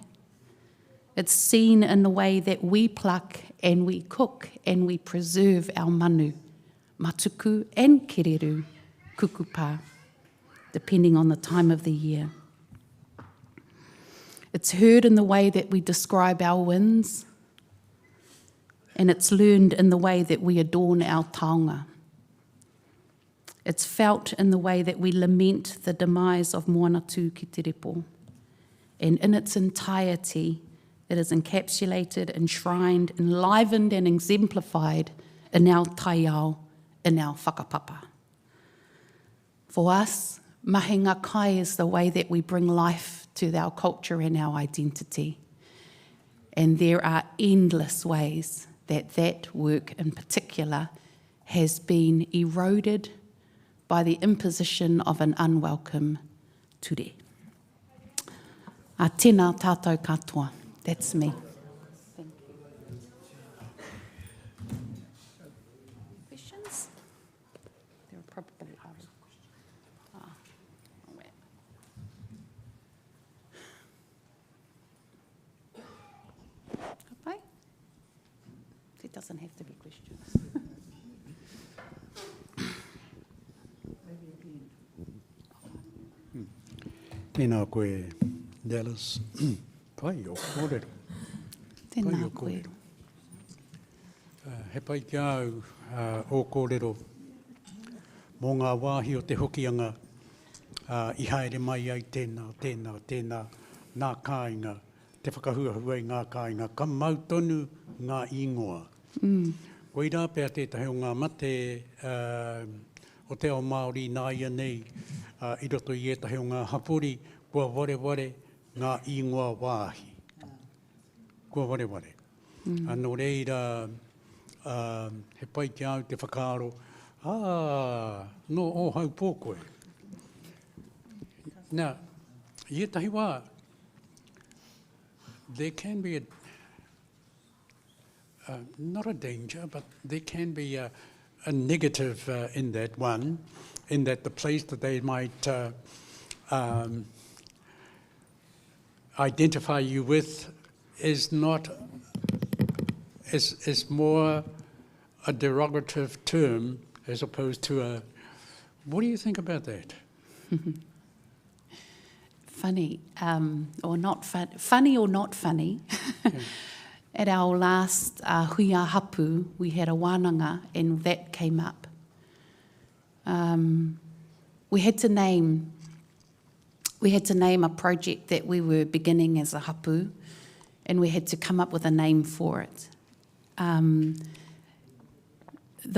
It's seen in the way that we pluck and we cook and we preserve our manu, matuku and kereru, kukupa, depending on the time of the year. It's heard in the way that we describe our winds, and it's learned in the way that we adorn our taonga. It's felt in the way that we lament the demise of moana tū ki te repo, and in its entirety, it is encapsulated, enshrined, enlivened and exemplified in our taiao, in our whakapapa. For us, mahinga kai is the way that we bring life to our culture and our identity. And there are endless ways that that work in particular has been eroded by the imposition of an unwelcome ture. A tēnā tātou katoa. That's me. Thank you. Questions? There probably are. Kapai? It doesn't have to be questions. Tēnā koe, Dallas. Pai o kōrero. Tēnā koe. He pai ki au o kōrero mō ngā wāhi o te hokianga i haere mai ai tēnā, nā kāinga, te whakahuahua i ngā kāinga, ka mau tonu ngā ingoa. Koe rā pēr tētahi o ngā mate o te ao Māori nā ia nei, i roto i etahi o ngā hapori, kua ware ngā ingoa wāhi. Kua ware. Anō reira, he pai ki au te whakaaro, no o hau pōkoe. Now, i etahi wā, there can be not a danger, but there can be a negative in that one, in that the place that they might identify you with is not, is more a derogative term as opposed to a, what do you think about that? Funny, or not funny or not funny. At our last huia hapu, we had a wānanga and that came up. We had to name a project that we were beginning as a hapu, and we had to come up with a name for it. The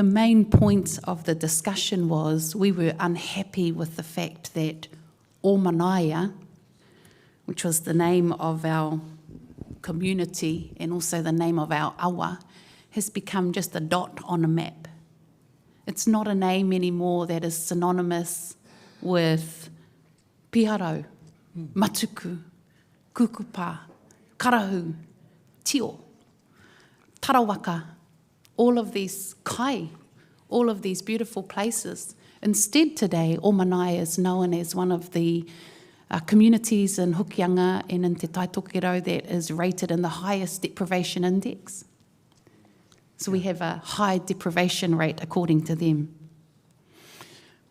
main point of the discussion was we were unhappy with the fact that O Manaia, which was the name of our community and also the name of our awa, has become just a dot on a map. It's not a name anymore that is synonymous with piharau, matuku, kukupa, karahu, tio, tarawaka, all of these kai, all of these beautiful places. Instead today, O Manaia is known as one of the communities in Hokianga and in Te Taitokero that is rated in the highest deprivation index. So we have a high deprivation rate according to them.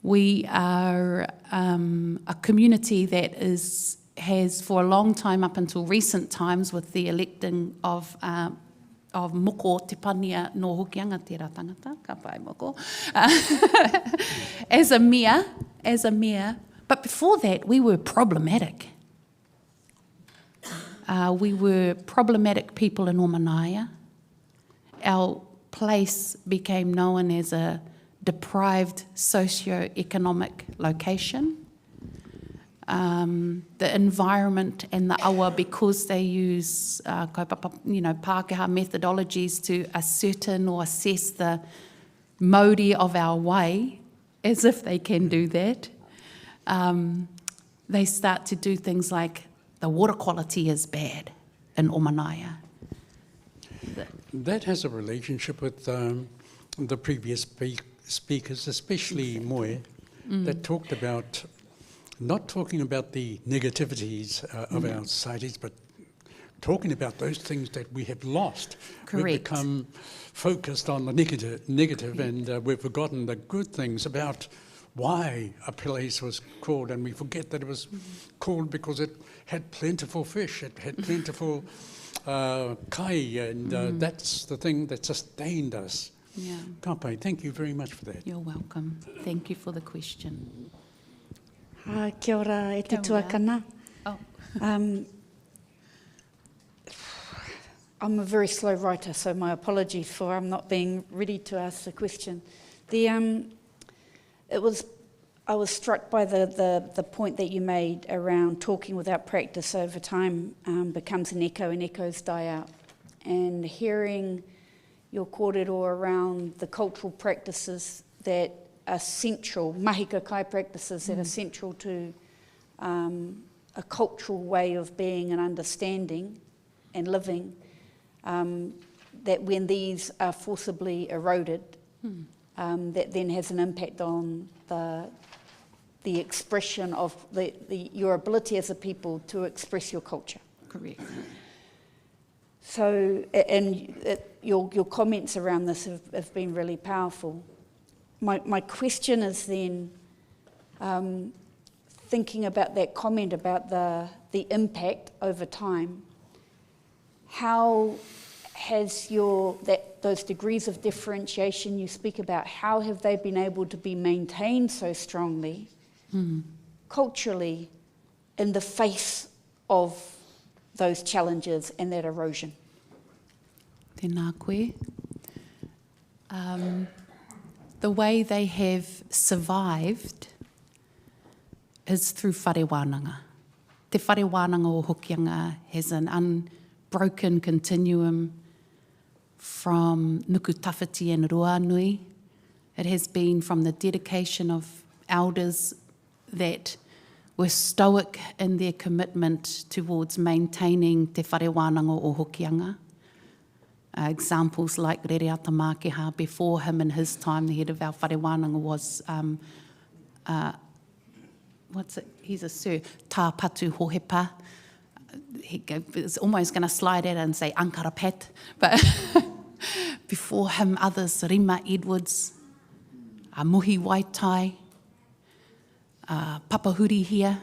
We are a community that has for a long time, up until recent times, with the electing of moko te pania no Hokianga tērā tangata, ka pai moko, as a mea. But before that, we were problematic. We were problematic people in O Manaia. Our place became known as a deprived socio-economic location. The environment and the awa, because they use kaupapa, Pākehā methodologies to ascertain or assess the mauri of our way, as if they can do that, they start to do things like the water quality is bad in O Manaia. That has a relationship with the previous speakers, especially Moe, that talked about, not talking about the negativities of our societies, but talking about those things that we have lost. Correct. We've become focused on the negative and we've forgotten the good things about why a place was called, and we forget that it was called because it had plentiful fish, it had plentiful kai, and that's the thing that sustained us. Yeah. Kapai, thank you very much for that. You're welcome. Thank you for the question. Kia ora e te tuakana. Oh. I'm a very slow writer, so my apologies for I'm not being ready to ask the question. I was struck by the point that you made around talking without practice over time becomes an echo, and echoes die out. And hearing your kōrero around the cultural practices that are central, mahika kai practices that are central to a cultural way of being and understanding and living, that when these are forcibly eroded, that then has an impact on the expression of your ability as a people to express your culture. Correct. So, your comments around this have been really powerful. My question is then, thinking about that comment about the impact over time, how has those degrees of differentiation you speak about, how have they been able to be maintained so strongly culturally in the face of those challenges and that erosion? Tēnā koe. The way they have survived is through whare wānanga. Te whare wānanga o Hokianga has an unbroken continuum from nuku tawhiti and ruanui. It has been from the dedication of elders that were stoic in their commitment towards maintaining te whare wānanga o Hokianga. Examples like Rereata Mākeha, before him in his time, the head of our whare wānanga was, he's a sir, Tā Patu Hohepa. He was almost going to slide at it and say Ankara Pat, but before him others, Rima Edwards, Muhi Waitai, Papahuri here,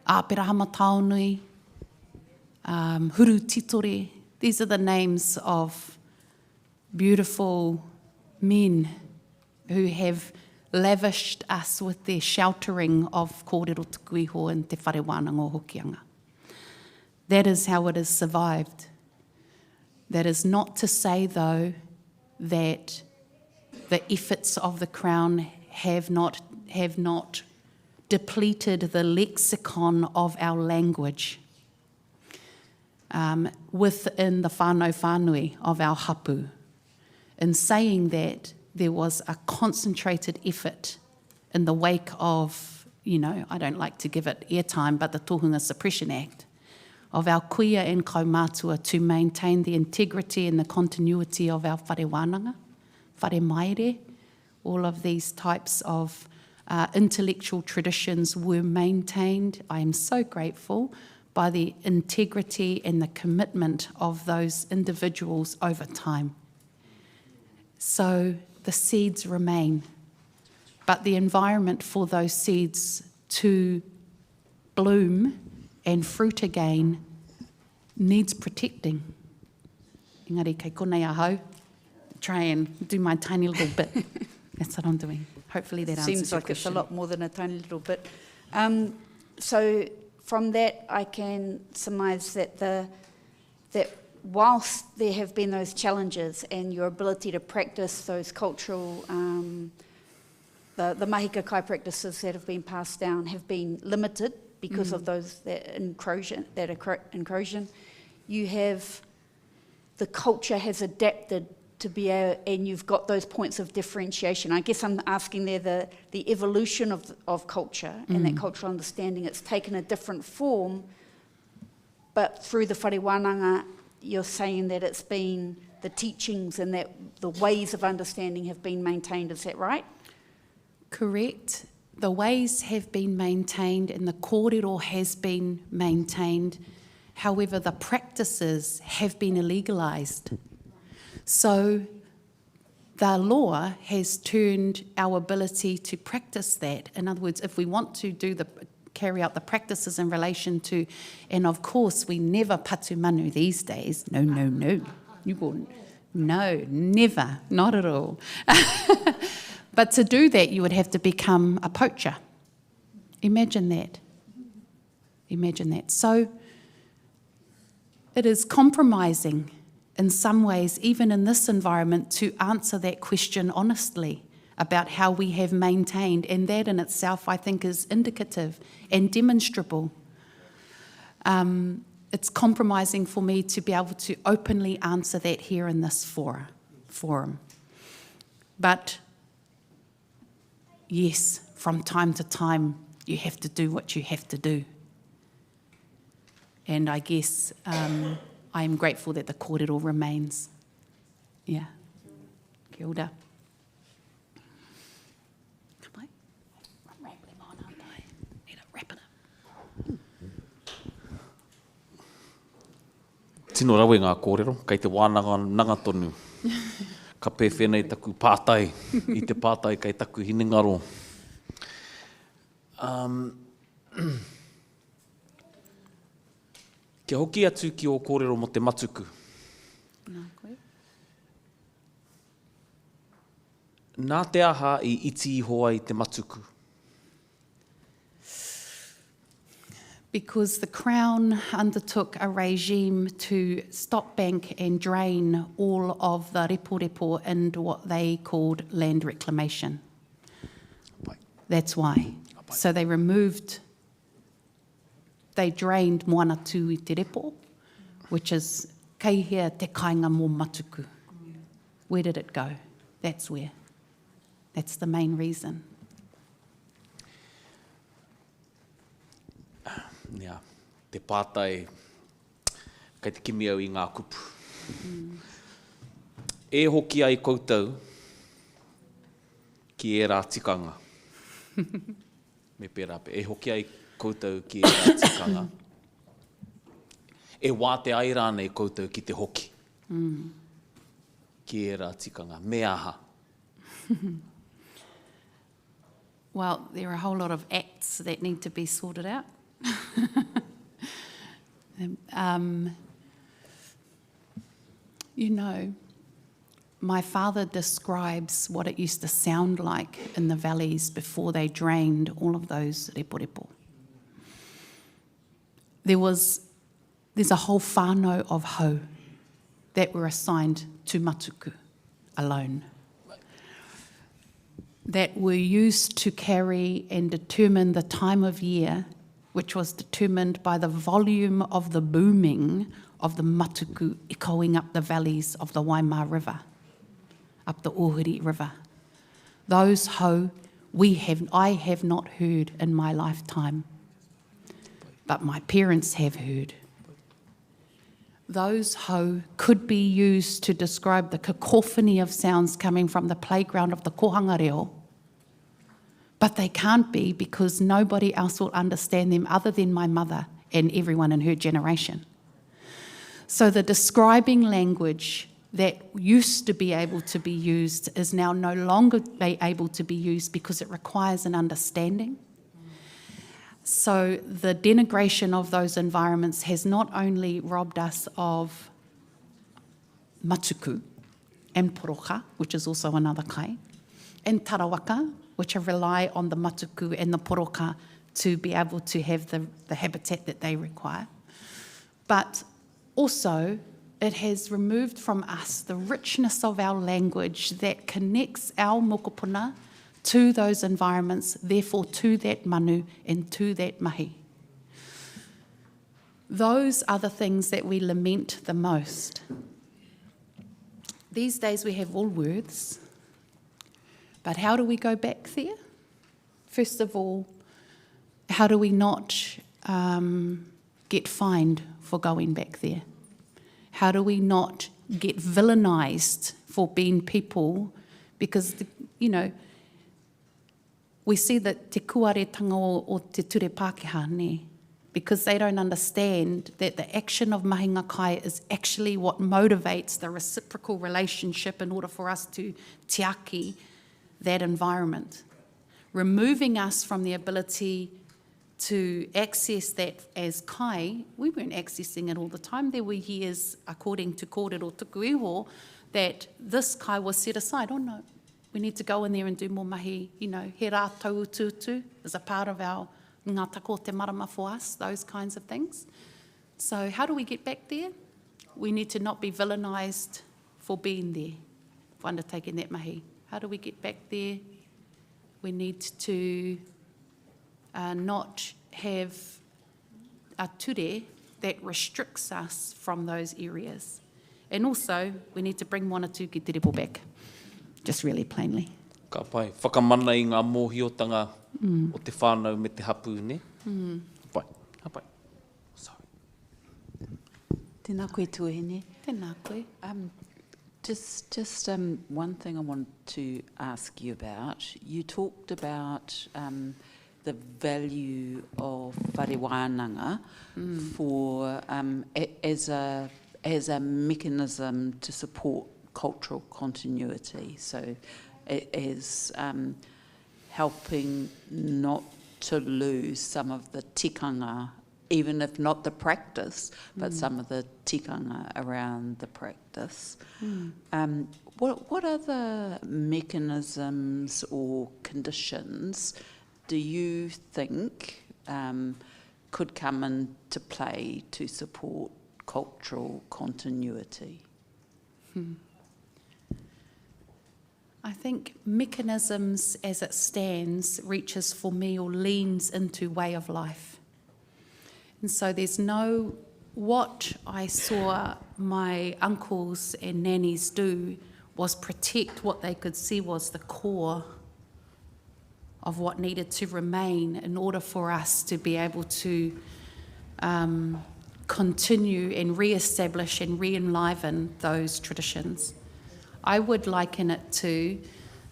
Āperahama Taonui, Huru Titore. These are the names of beautiful men who have lavished us with their sheltering of kōrero tuku iho and te whare wānanga o Hokianga. That is how it has survived. That is not to say, though, that the efforts of the Crown have not depleted the lexicon of our language within the whānau whānui of our hapu. In saying that, there was a concentrated effort in the wake of, I don't like to give it airtime, but the Tohunga Suppression Act, of our kuia and kaumātua to maintain the integrity and the continuity of our whare wānanga, whare maere. All of these types of intellectual traditions were maintained. I am so grateful by the integrity and the commitment of those individuals over time. So the seeds remain, but the environment for those seeds to bloom and fruit again needs protecting. Engari, kei konei ahau, try and do my tiny little bit. That's what I'm doing. Hopefully that answers your question. Seems like it's a lot more than a tiny little bit. So from that, I can surmise that whilst there have been those challenges and your ability to practice those cultural, the mahika kai practices that have been passed down have been limited because of that incursion, you have, the culture has adapted to be and you've got those points of differentiation. I guess I'm asking there the evolution of culture and that cultural understanding. It's taken a different form, but through the whare wānanga, you're saying that it's been the teachings and that the ways of understanding have been maintained. Is that right? Correct. The ways have been maintained and the kōrero has been maintained. However, the practices have been illegalised. So the law has turned our ability to practice that. In other words, if we want to carry out the practices in relation to, and of course we never patu manu these days. No, newborn. No, never, not at all. But to do that, you would have to become a poacher. Imagine that. So it is compromising in some ways, even in this environment, to answer that question honestly about how we have maintained, and that in itself I think is indicative and demonstrable. It's compromising for me to be able to openly answer that here in this forum. But yes, from time to time, you have to do what you have to do. And I guess I am grateful that the kōrero remains. Yeah. Kia ora. I'm rambling on, aren't I? Need to wrap it tino rawe ngā kōrero, kei te wānanga nanga tonu. Ka pē whenei taku pātai, i te pātai kei taku hinengaro. Kia hoki atu ki o kōrero mo te matuku. Nā koe. Nā te aha i iti hoa i te matuku. Because the Crown undertook a regime to stop bank and drain all of the repo into what they called land reclamation. That's why. So they drained moana tū i te repo, which is kei hea te kainga mō matuku. Where did it go? That's where. That's the main reason. Nea, te pātai, kei te kimi au i ngā kupu. E hoki ai koutou ki e rā tikanga. Me pērā pe, e hoki ai koutou ki e rā tikanga. E wā te ai rānei koutou ki te hoki. Ki e rā tikanga. Me aha. Well, there are a whole lot of acts that need to be sorted out. You know, my father describes what it used to sound like in the valleys before they drained all of those repo. There's a whole whānau of hau that were assigned to matuku alone, that were used to carry and determine the time of year, which was determined by the volume of the booming of the matuku echoing up the valleys of the Waima River, up the Powhiri River. Those hau I have not heard in my lifetime, but my parents have heard. Those hau could be used to describe the cacophony of sounds coming from the playground of the kohanga reo, but they can't be because nobody else will understand them other than my mother and everyone in her generation. So the describing language that used to be able to be used is now no longer able to be used because it requires an understanding. So the denigration of those environments has not only robbed us of matuku and poroka, which is also another kai, and tarawaka, which rely on the matuku and the poroka to be able to have the habitat that they require. But also, it has removed from us the richness of our language that connects our mokopuna to those environments, therefore to that manu and to that mahi. Those are the things that we lament the most. These days we have all words, but how do we go back there? First of all, how do we not get fined for going back there? How do we not get villainised for being people? Because, we see that te kuaretanga o te ture Pākehā, ne? Because they don't understand that the action of mahinga kai is actually what motivates the reciprocal relationship in order for us to tiaki that environment. Removing us from the ability to access that as kai, we weren't accessing it all the time. There were years, according to kōrero tuku iho, that this kai was set aside. Oh no, we need to go in there and do more mahi, he rā tau tutu is a part of our ngā tako te marama for us, those kinds of things. So how do we get back there? We need to not be villainised for being there, for undertaking that mahi. How do we get back there? We need to not have a ture that restricts us from those areas. And also, we need to bring moana tū ki te repo back, just really plainly. Ka pai, whakamana i ngā mōhiotanga o te whānau me te hapu, ne? Hapai. Sorry. Tēnā koe tuahine. Tēnā koe. Just one thing I want to ask you about. You talked about the value of whare wānanga for as as a mechanism to support cultural continuity. So it is helping not to lose some of the tikanga, even if not the practice, but some of the tikanga around the practice. What other mechanisms or conditions do you think could come into play to support cultural continuity? I think mechanisms as it stands reaches for me or leans into way of life. And so there's no, what I saw my uncles and nannies do was protect what they could see was the core of what needed to remain in order for us to be able to continue and re-establish and re-enliven those traditions. I would liken it to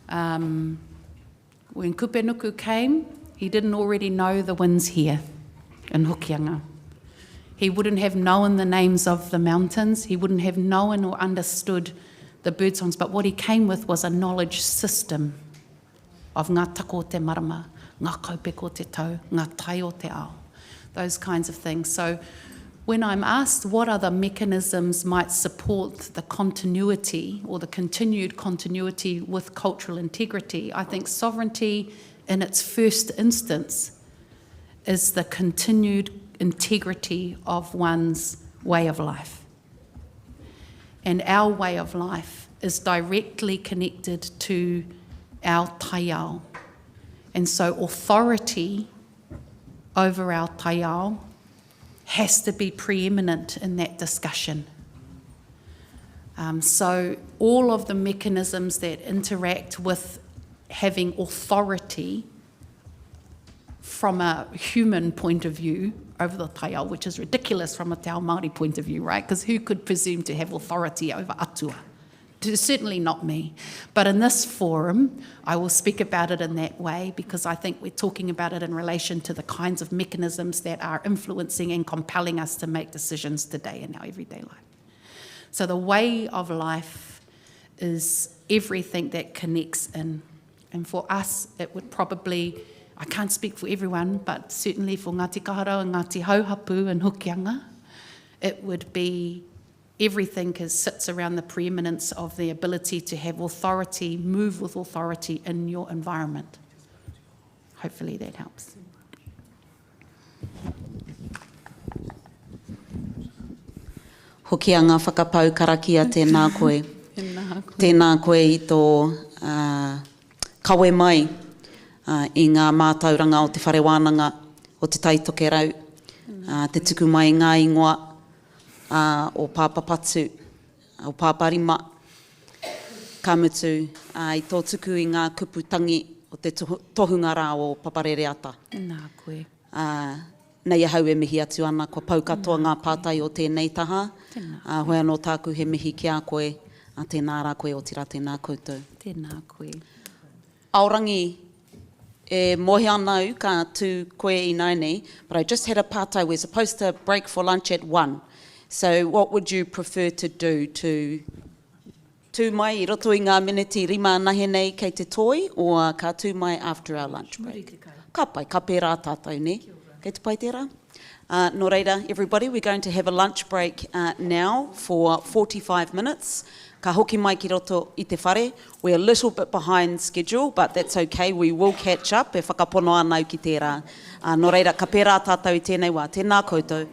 when Kupenuku came, he didn't already know the winds here in Hokianga. He wouldn't have known the names of the mountains, he wouldn't have known or understood the bird songs, but what he came with was a knowledge system of ngā tako o te marama, ngā kaupeko o te tau, ngā tai o te ao, those kinds of things. So when I'm asked what other mechanisms might support the continuity or the continued continuity with cultural integrity, I think sovereignty in its first instance is the continued integrity of one's way of life. And our way of life is directly connected to our taiao. And so authority over our taiao has to be preeminent in that discussion. So all of the mechanisms that interact with having authority from a human point of view over the taiao, which is ridiculous from a te ao Māori point of view, right? Because who could presume to have authority over atua? Certainly not me. But in this forum, I will speak about it in that way because I think we're talking about it in relation to the kinds of mechanisms that are influencing and compelling us to make decisions today in our everyday life. So the way of life is everything that connects in. And for us, it would probably, I can't speak for everyone, but certainly for Ngāti Kahara and Ngāti Hauhapu and Hokianga, it would be everything sits around the preeminence of the ability to have authority, move with authority in your environment. Hopefully that helps. Hokianga whakapau karakia tēnā koe. Tēnā koe I tō kawe mai I ngā mātauranga o te whare wānanga o te taitoke rau. Te tuku mai ngā ingoa o Pāpapatu, o Pāparima, Kamutu, I tō tuku I ngā kuputangi o te tohunga rā o Paparereata. Nā koe. Nei ahau e mihi atu ana, kua pau katoa ngā pātai o tēnei taha. Hoi anō tāku he mihi ki a koe, tēnā rā koe o tira tēnā koutou. Tēnā koe. Aorangi e mohi anau ka tū koe I naini, but I just had a pātai. We're supposed to break for lunch at 1. So what would you prefer to do? Tū mai I roto I ngā miniti rima nahe nei kei te toi, or ka tū mai after our lunch break? Ka pai, ka pērā tātou ne? Kei te pai tērā? No reira, everybody, we're going to have a lunch break now for 45 minutes. Ka hoki mai ki roto I te whare. We're a little bit behind schedule, but that's okay. We will catch up e whakapono anau ki tērā. No reira, ka pērā tātou I tēnei wā. Tēnā koutou.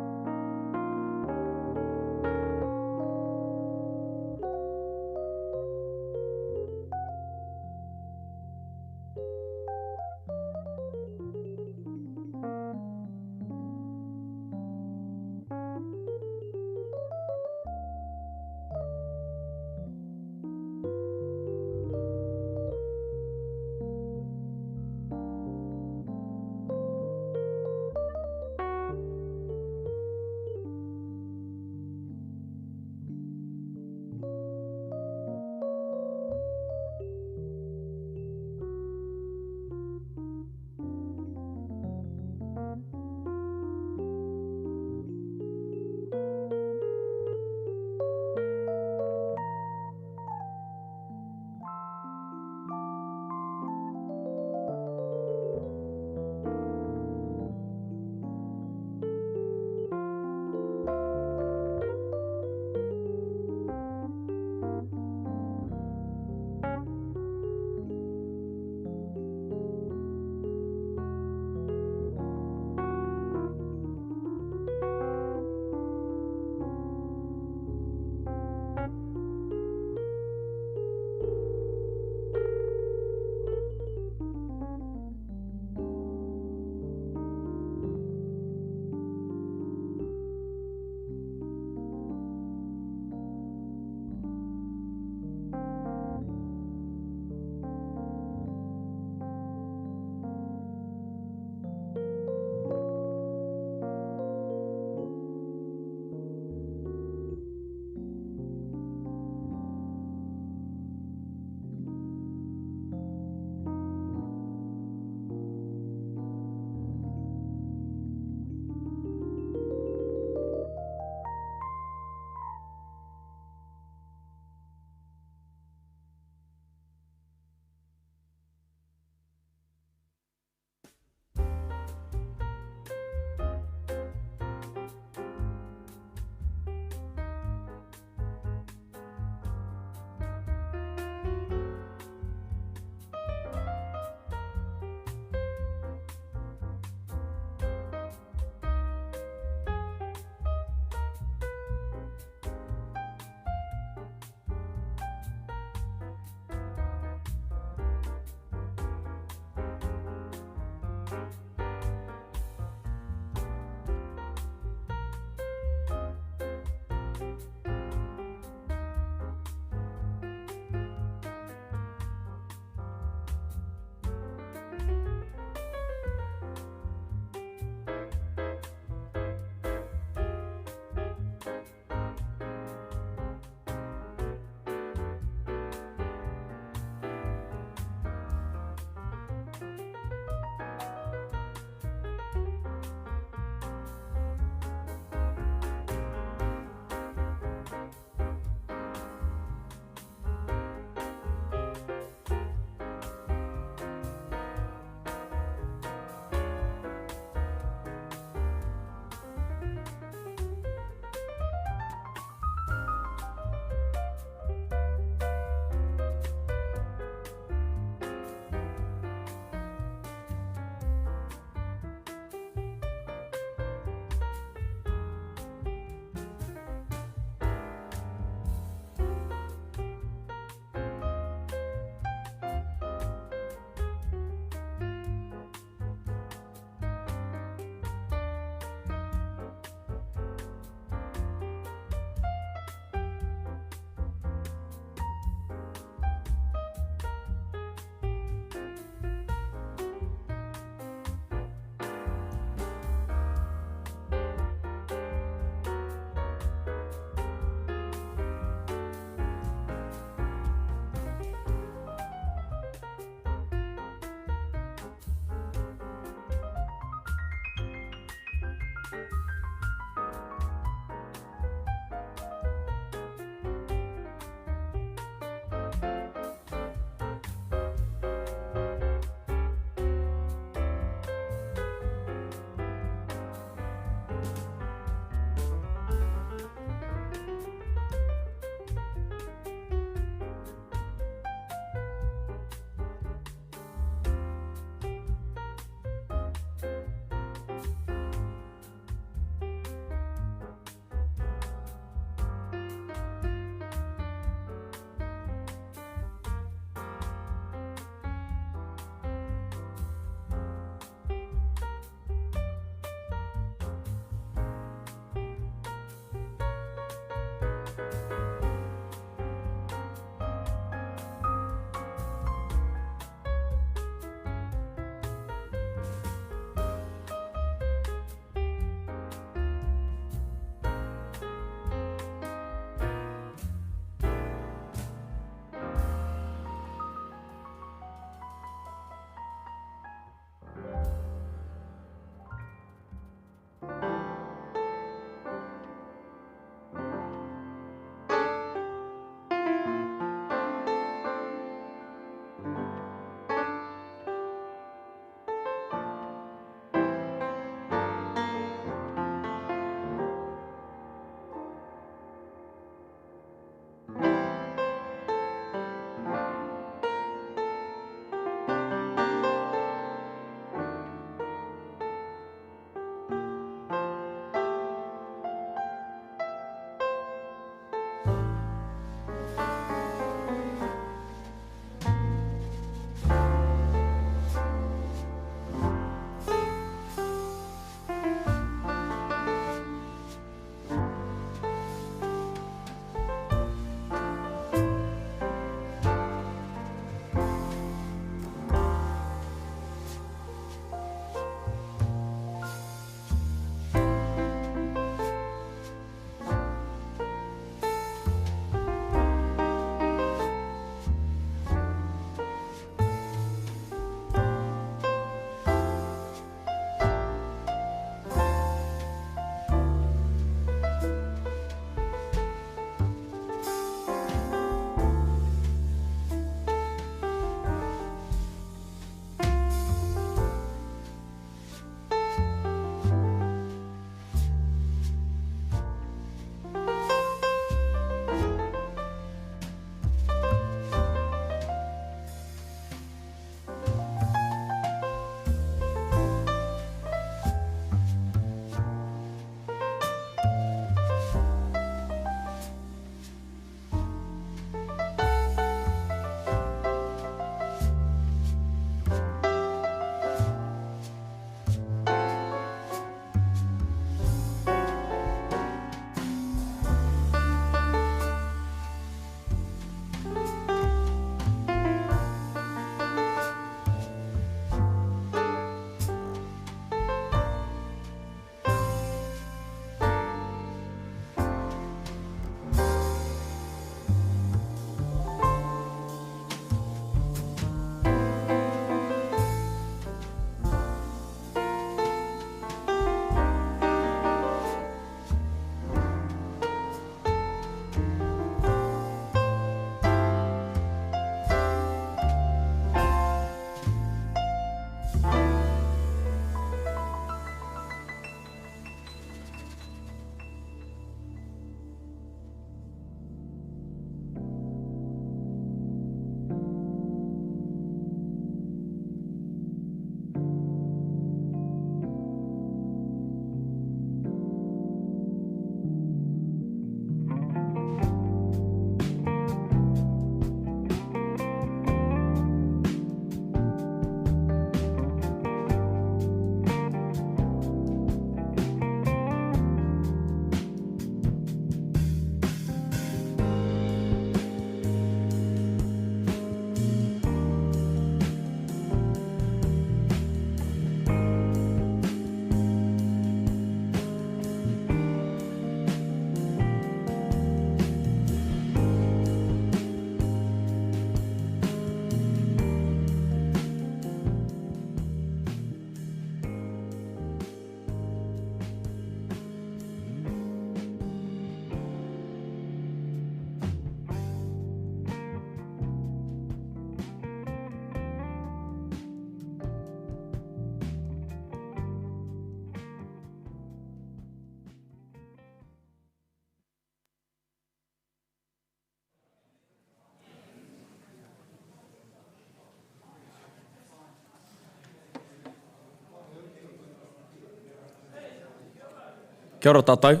Kia ora tātou.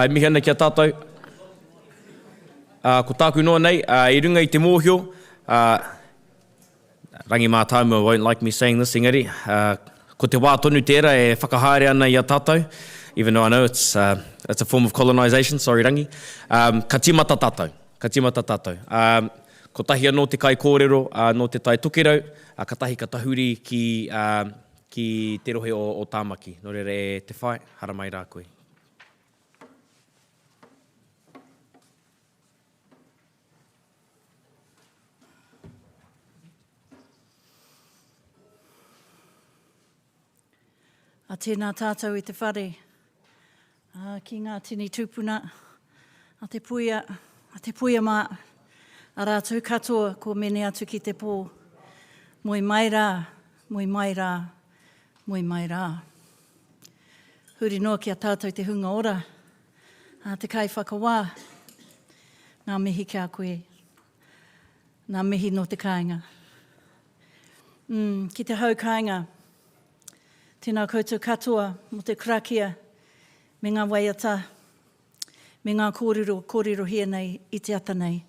Mihi ana kia tātou. Ko tāku noa nei, I runga I te mōhio. Rangi mā tāmua won't like me saying this, engari. Ko te wā tonu tērā e whakahaere ana I a tātou. Even though I know it's a form of colonisation, sorry rangi. Ka timata tātou. Ka timata tātou. Ko tahi anō te kai kōrero, no te tai tukirau, ka tahi ka tahuri ki te rohe o tāmaki. Nō reira e te whai, hara mai rā koe. A tēnā tātou I te whare, ki ngā tini tūpuna, a te puia mā, a rātou katoa ko mene atu ki te pō. Moi mai rā, moi mai rā, moi mai rā. Huri noa ki a tātou te hunga ora, a te kai whakawā, ngā mihi kia koe, ngā mihi no te kāinga. Ki te hau kāinga, tēnā koutou katoa mo te krakia, me ngā waiata, me ngā kōrero hia nei I te ata nei.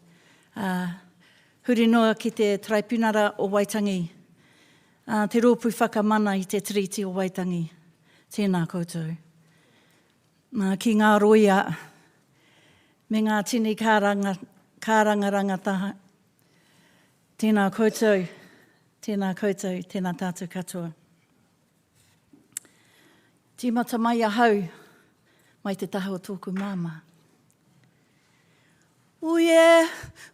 Huri noa ki te traipūnara o Waitangi, te rōpū whakamana I te triti o Waitangi, tēnā koutou. Ki ngā roia, me ngā tini kāranga rangataha, tēnā koutou, tēnā tātou katoa. Tīmata mai ahau, mai te taha o tōku māma. Ooh-yeah,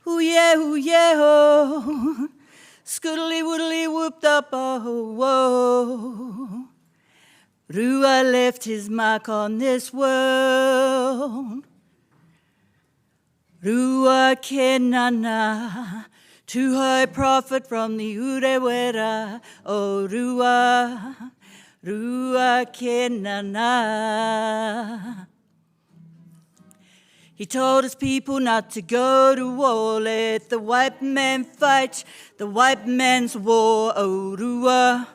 ooh-yeah, ooh-yeah, oh. Scoodly-woodly whooped up, oh, whoa. Rua left his mark on this world. Rua kenana, too high profit from the urewera, oh, Rua. Rua kenana. He told his people not to go to war, let the white man fight the white man's war. Oh, Rua,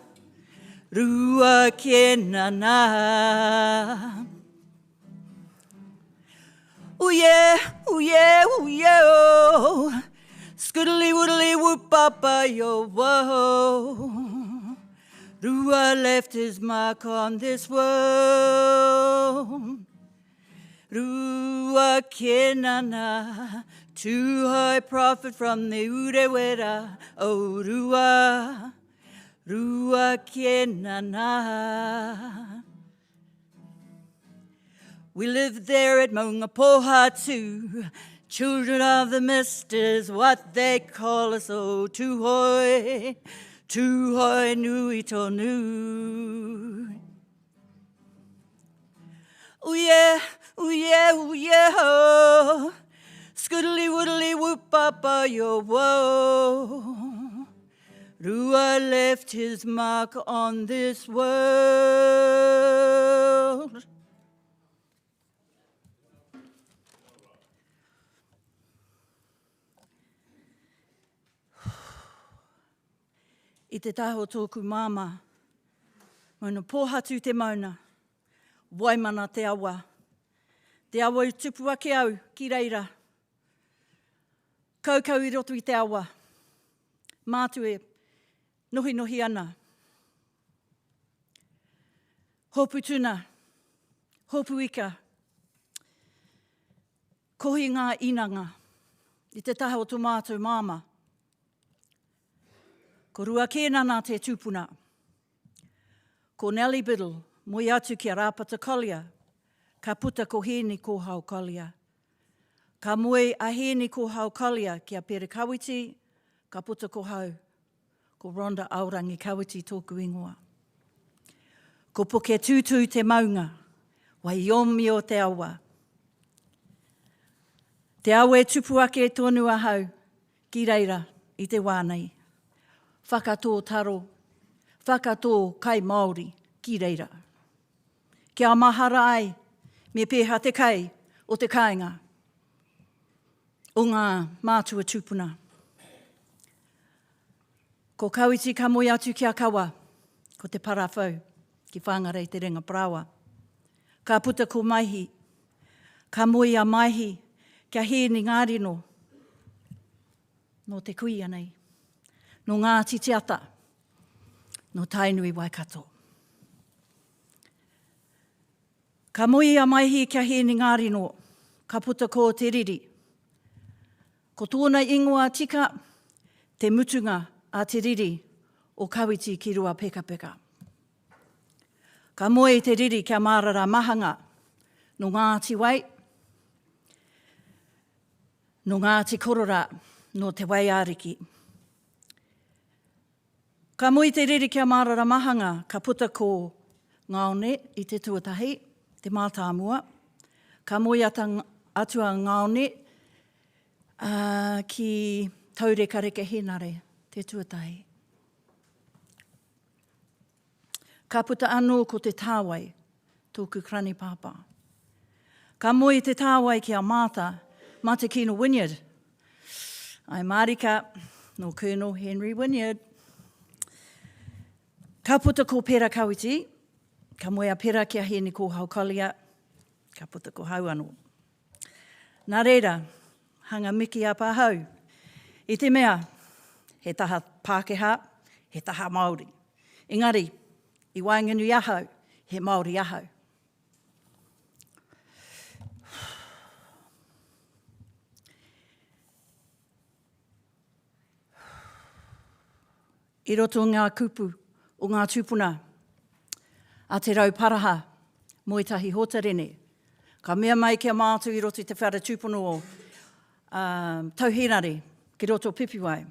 Rua kenana. Oh yeah, oh yeah, oh yeah, oh. Scoodly-woodly whoop-papa, yo, whoa. Rua left his mark on this world. Rua kenana, too high profit from the urewera. Oh, Rua, Rua kenana. We lived there at Maungapoha too. Children of the mist is what they call us. Oh, Tuhoi, Tuhoi nui tonu. Oh yeah, oh yeah, oh yeah, oh. Scoodly-woodly whoop-papa, yo, whoa. Rua left his mark on this world. I te taho tōku māma, mauna pōhatu te mauna, waimana te awa. Te awa I tupu ake au, ki reira. Kaukau I roto I te awa. Mātu e nohi ana. Hopu tuna, hopu ika. Kohi ngā inanga, I te taho tō mātou māma. Ko rua kēnana te tūpuna. Ko Nelly Biddle, moi atu ki a rāpata kolia. Ka puta ko hēni ko hau kolia. Ka moe a hēni ko hau kolia ki a Pere Kawiti, ka puta ko hau. Ko Rhonda Aurangi Kawiti tōku ingoa. Ko poke tūtū te maunga, wai iomi o te awa. Te awa e tupu ake tonu ahau, ki reira I te wānei. Whakatō taro, whakatō kai Māori, ki reira. Kia mahara ai, me pēha te kai o te kāinga. O ngā mātua tūpuna. Ko Kawiti ka moi atu ki a kawa, ko te parawhau, ki whangarei te renga prawa. Ka puta ko maihi, ka moi a maihi, kia he ni ngā rino, no te kuia nei, no ngā titiata, no Tainui Waikato. Ka moi a maihi kia he ni ngā rino, ka puta ko te riri. Ko tōna ingoa tika, te mutunga a te riri o kawiti ki rua peka peka. Ka moe te riri kia mārara mahanga, no Ngāti Wai, no Ngāti Korora, no te Waiariki. Ka moe te riri kia mārara mahanga, ka puta ko Ngaone i te tuatahi, te mātāmua. Ka moe atua Ngaone ki taureka reke henare, te tuatahi. Ka puta anō ko te tāwai, tōku krani pāpā. Ka moe te tāwai ki a māta, mā te kino Wynyard. Ai Marika, no Colonel Henry Wynyard. Ka puta ko pera kawiti, ka moe a pera kia hene ko haukalia, ka puta ko hau anō. Nā reira, hanga miki a pāhau. I te mea, he taha Pākehā, he taha Māori. Engari, i Wainganui ahau, he Māori ahau. I roto ngā kupu o ngā tūpuna, a te rauparaha, moetahi hotarene, ka mea mai kia mātu i roto i te whara tūpuna o tauhinare, ki roto pipiwai.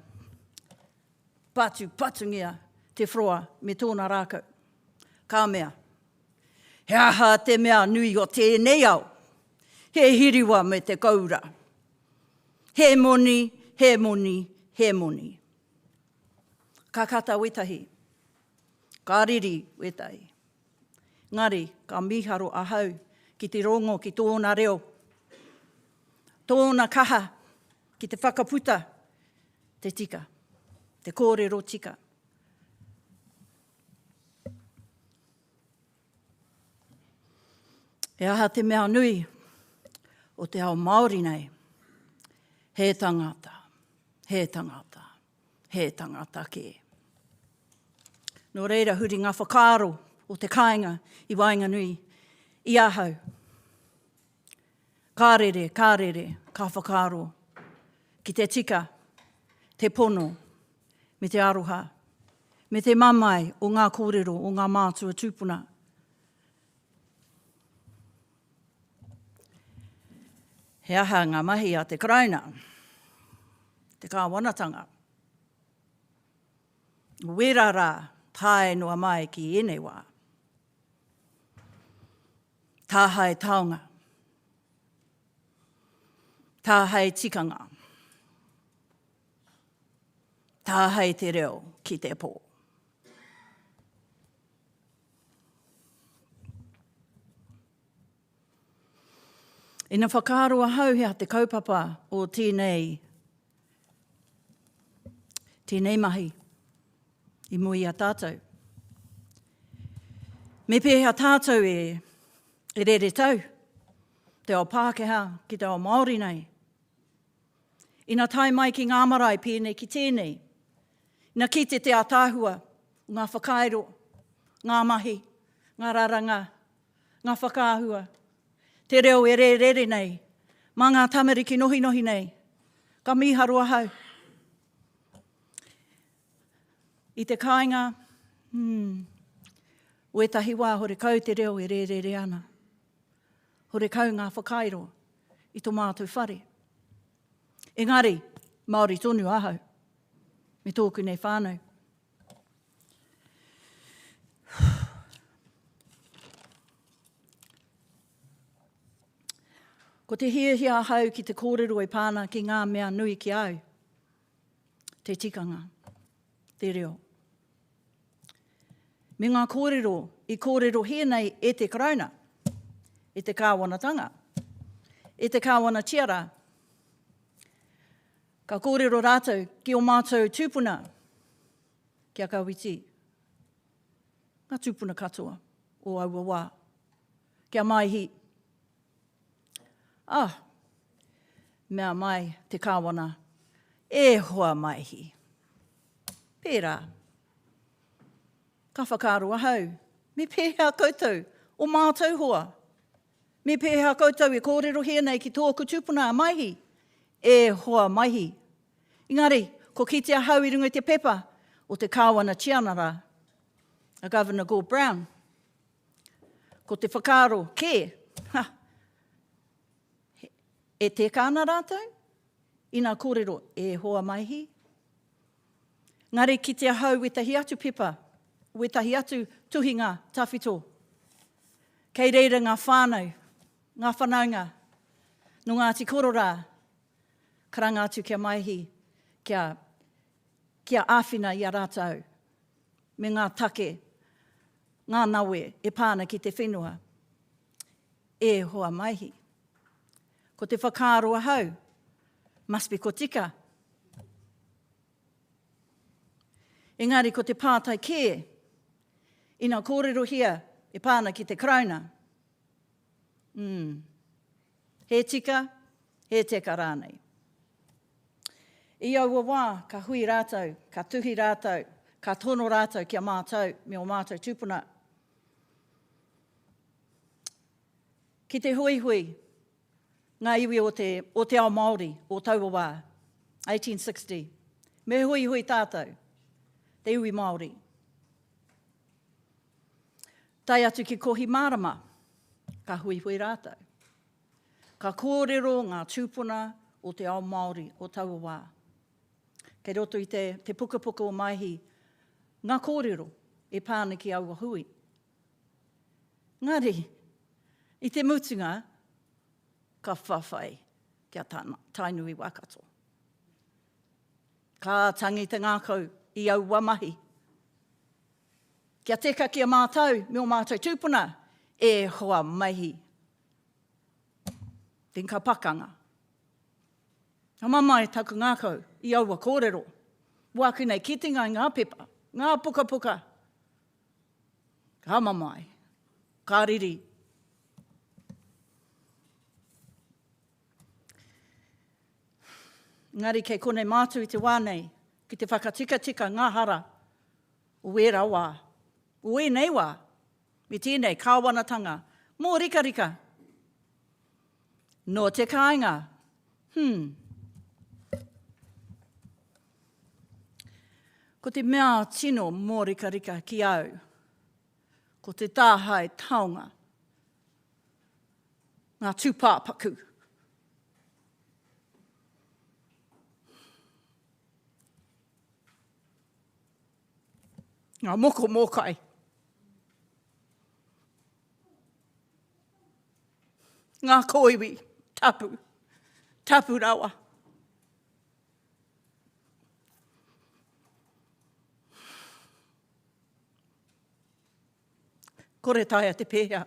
Patungia te whroa me tōna rākau. Ka mea, he aha te mea nui o tēnei au, he hiriwa me te kaura. He moni, he moni, he moni. Ka kata wetahi, ka riri wetahi. Ngari, ka miharo ahau ki te rongo ki tōna reo. Tōna kaha ki te whakaputa, te tika, te kōrero tika. E aha te mea nui o te ao Māori nei. He tangata, he tangata, he tangata ke. Nō reira huri ngā whakaaro o te kāinga i Wainganui, i ahau. Kārere, ka whakaaro, ki te tika, te pono, me te aroha, me te mamai o ngā kōrero o ngā mātua tūpuna. He aha ngā mahi a te karauna, te kāwanatanga. Wera rā, tae noa mai ki ene wā. Tāhai taonga. Tāhai tikanga. Tāhai te reo ki te pō. Ina whakaaro ahau hea te kaupapa o tēnei mahi i mui a tātou. Me pēhea tātou e rere tau, te ao Pākehā ki te ao Māori nei. Ina tai mai ki ngā marae pēnei ki tēnei. Ina kite te atāhua, ngā whakairo, ngā mahi, ngā raranga, ngā whakaahua. Te reo e re nei, mā ngā tamariki nohi nei, ka miharo ahau. I te kāinga, Wetahi wā, hore kau te reo e re ana. Hore kau ngā whakairo i tō mātou whare. Engari, Māori tonu ahau, me tōku nei whānau. Ko te hiahia ahau ki te kōrero e pāna ki ngā mea nui ki au. Te tikanga, te reo. Me ngā kōrero, i kōrero hienei e te karauna, e te kāwanatanga, e te kāwana tiara. Ka kōrero rātou ki o mātou tūpuna, kia kawiti. Ngā tūpuna katoa o aua wā, kia maihi. Mea mai te kāwana, e hoa maihi. Pērā, ka whakaaro ahau, me pēhea koutou, o mātou hoa. Me pēhea koutou e kōrero hea nei ki tōku tūpuna a maihi, e hoa maihi. Engari, ko kite ahau I runga I te pepa o te kāwana tianara, a Governor Gore Brown. Ko te whakaaro, ke, e te kāna rātou, ina kōrero, e hoa maihi. Ngare ki te ahau wetahi atu pepa, wetahi atu tuhinga tawhito. Kei reira ngā whānau, ngā whanaunga, no Ngāti Kororā, karanga atu kia maihi, kia āwhina I a rātou, me ngā take, ngā nawe e pāna ki te whenua, e hoa maihi. Ko te whakaaro ahau, must be ko tika. Engari ko te pātai kē, ina kōrero hia e pāna ki te krauna. He tika, he teka rānei. I aua wā, ka hui rātou, ka tuhi rātou, ka tono rātou kia mātou, me o mātou tūpuna. Ki te hui hui, ngā iwi o te ao Māori, o Tauawā, 1860. Me hui hui tātou, te iwi Māori. Tai atu ki kohi mārama, ka hui hui rātou. Ka kōrero ngā tūpuna o te ao Māori, o Tauawā. Kei roto I te pukapuka o maihi, ngā kōrero e pāna ki aua hui. Ngari, I te mutunga, ka whawhai kia tainui wakato. Ka tangita ngākau I aua mahi. Kia teka kia mātou, me o mātou tūpuna, e hoa maihi. Tinka pakanga. Ka mamai taku ngākau I aua kōrero. Waku nei kitinga I ngā pepa, ngā puka puka. Ka mamai, ka riri. Ngari kei kone mātu I te wānei, ki te whakatika ngā hara, o wera wā, o e nei wā, me tēnei kāwanatanga, mō rika rika. No te kāinga, Ko te mea tino mō rika rika ki au, ko te tāhai taonga, ngā tūpāpaku. Ngā moko mōkai. Ngā koiwi, tapu rawa. Kore taia te pēhea.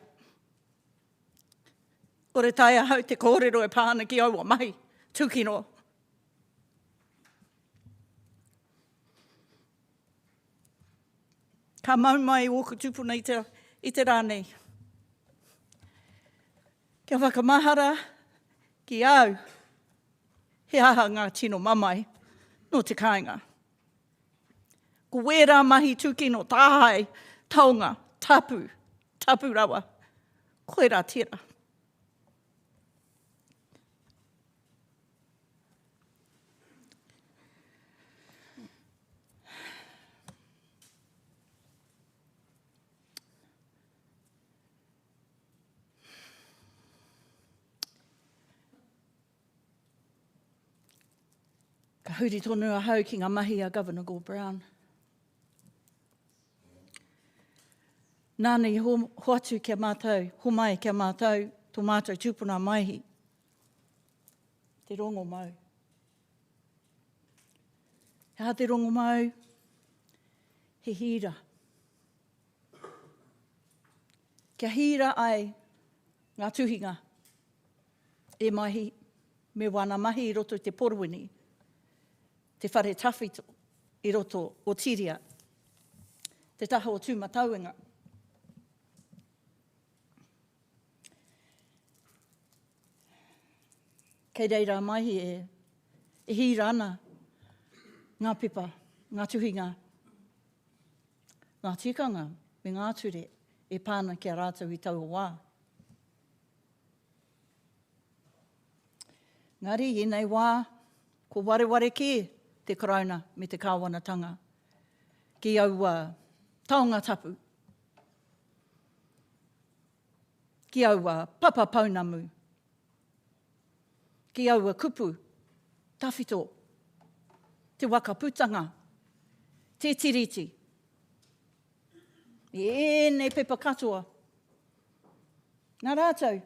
Kore taia hau te kōrero e pāna ki aua mai, tukino. Ka mau mai oku tupuna I te rānei. Kia whakamahara ki au. He aha ngā tino mamai no te kāinga. Ko wera mahi tukino tāhai, taonga, tapu rawa. Koe rā tira. Ka huri tonu a hau ki ngā mahi a Governor Gore Brown. Nāni hoatu kia mātou, homai kia mātou, tō mātou tūpuna maihi. Te rongo mau. Hea te rongo mau, he hira. Kia hira ai ngā tuhinga. E mahi, me wana mahi I roto te poruini. Te whare tawhito I roto o tiria. Te taha o tūmatauenga. Kei reira mahi e hira ana ngā pepa, ngā tuhinga, ngā tikanga, me ngā ture e pāna kia rātou i tau o wā. Ngari, i nei wā, ko wareware ki te karauna me te kāwanatanga ki au taonga tapu, ki au papa paunamu, ki au kupu, tawhito, te wakaputanga, te tiriti. Nei pepa katoa. Nā rātou,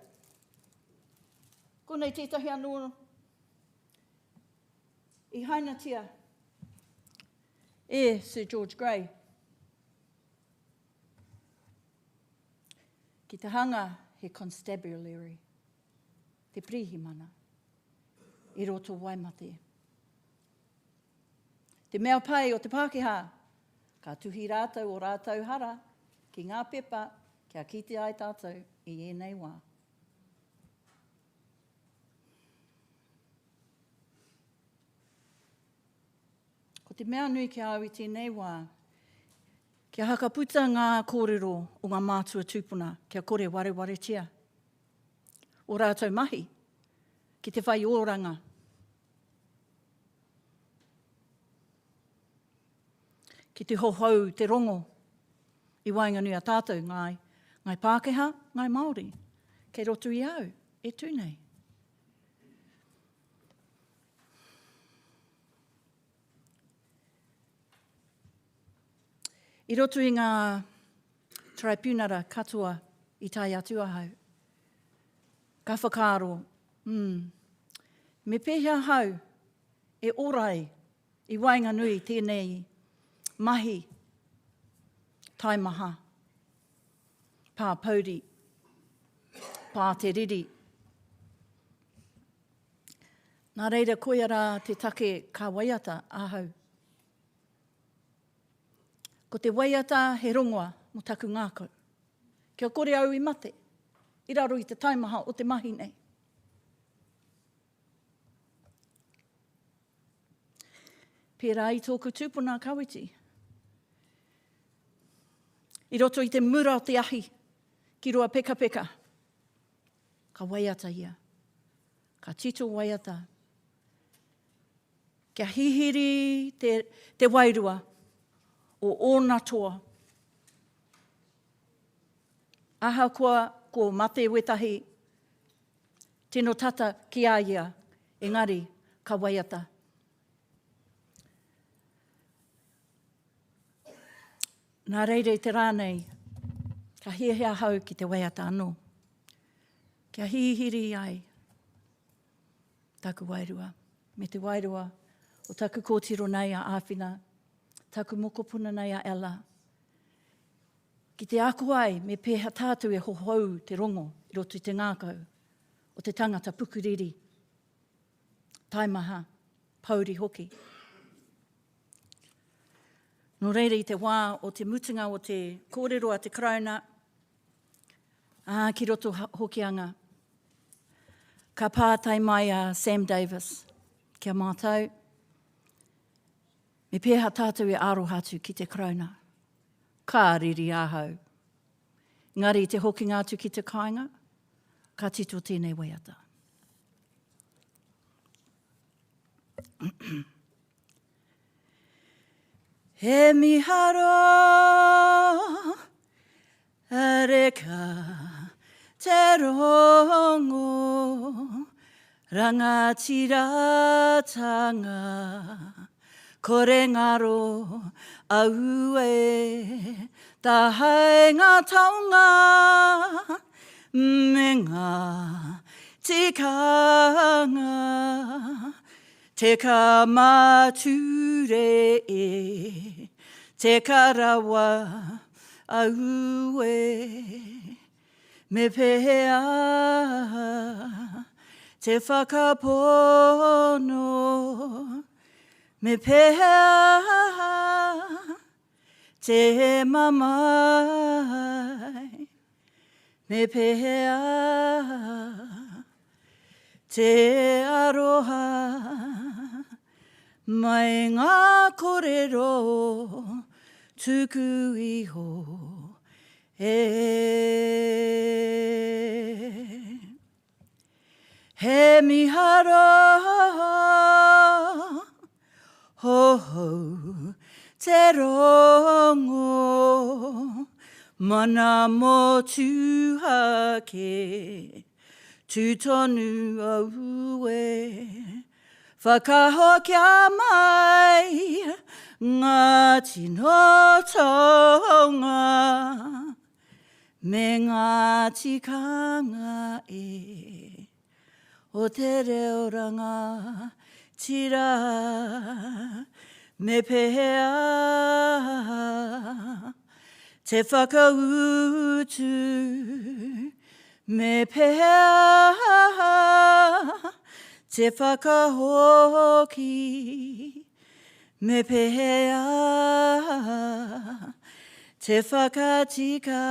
konei tētahi anō i hainatia Sir George Grey. Ki te hanga he constabulary, te prihimana, i roto Waimate. Te mea pai o te Pākehā, ka tuhi rātou o rātou hara, ki ngā pepa, kia kite ai tātou i ēnei wā. Ko te mea nui ki au i tēnei wā, kia hakaputa ngā kōrero o ngā mātua tūpuna, kia kore wareware tia. O rātou mahi, ki te whai oranga. Ki te hohau, te rongo, i wainganui a tātou, ngai Pākehā, ngai Māori, kei roto i au, e tūnei. I roto i ngā tribunara katoa i tai atu ahau, ka whakaaro, me pēhea hau e orai i wainganui tēnei mahi, taimaha, pā pauri, pā te riri. Nā reira koe ara te take ka waiata ahau. Ko te waiata he rongoa mo taku ngākau. Kia kore au i mate, i raro i te taimaha o te mahi nei. Pērā i tōku tūpuna kawiti. I roto i te mura o te ahi, ki roa peka peka. Ka waiata ia. Ka tito waiata. Kia hihiri te wairua o ōna toa. Aha koa ko mate wetahi. Tino tata ki a ia. Engari, ka waiata. Nā reire te rānei, ka hiahia hau ki te waiata anō. Kia hihiri ai, taku wairua. Me te wairua o taku kōtiro nei a āwhina, taku mokopuna nei a Ella. Ki te ako ai, me pēha tātou e hohou te rongo i roto i te ngākau o te tangata pukuriri. Taimaha, pauri hoki. No reire i te wā o te mutunga o te kōrero a te krauna, ki roto hokianga. Ka pātai mai a Sam Davis, kia mātou. Me pēha tātou e arohatu ki te krauna. Ka riri ahau. Ngari te hokinga atu ki te kāinga, ka tito tēnei waiata. He miharo areka te rongo rangatiratanga kore ngaro au e tahai ngā taonga me ngā tikanga te ka mature e, te ka rawa au e, me pehea te whakapono, me pehea te mamai, me pehea te aroha mai ngā kōrero tuku iho He mihara ho ho te rongo mana mo tuhake tūtonu au e whakaho kia mai ngā tino tonga me ngā tikanga e o te reoranga tira me pehea te whakautu me pehea te whakahoki me pehea te whakatika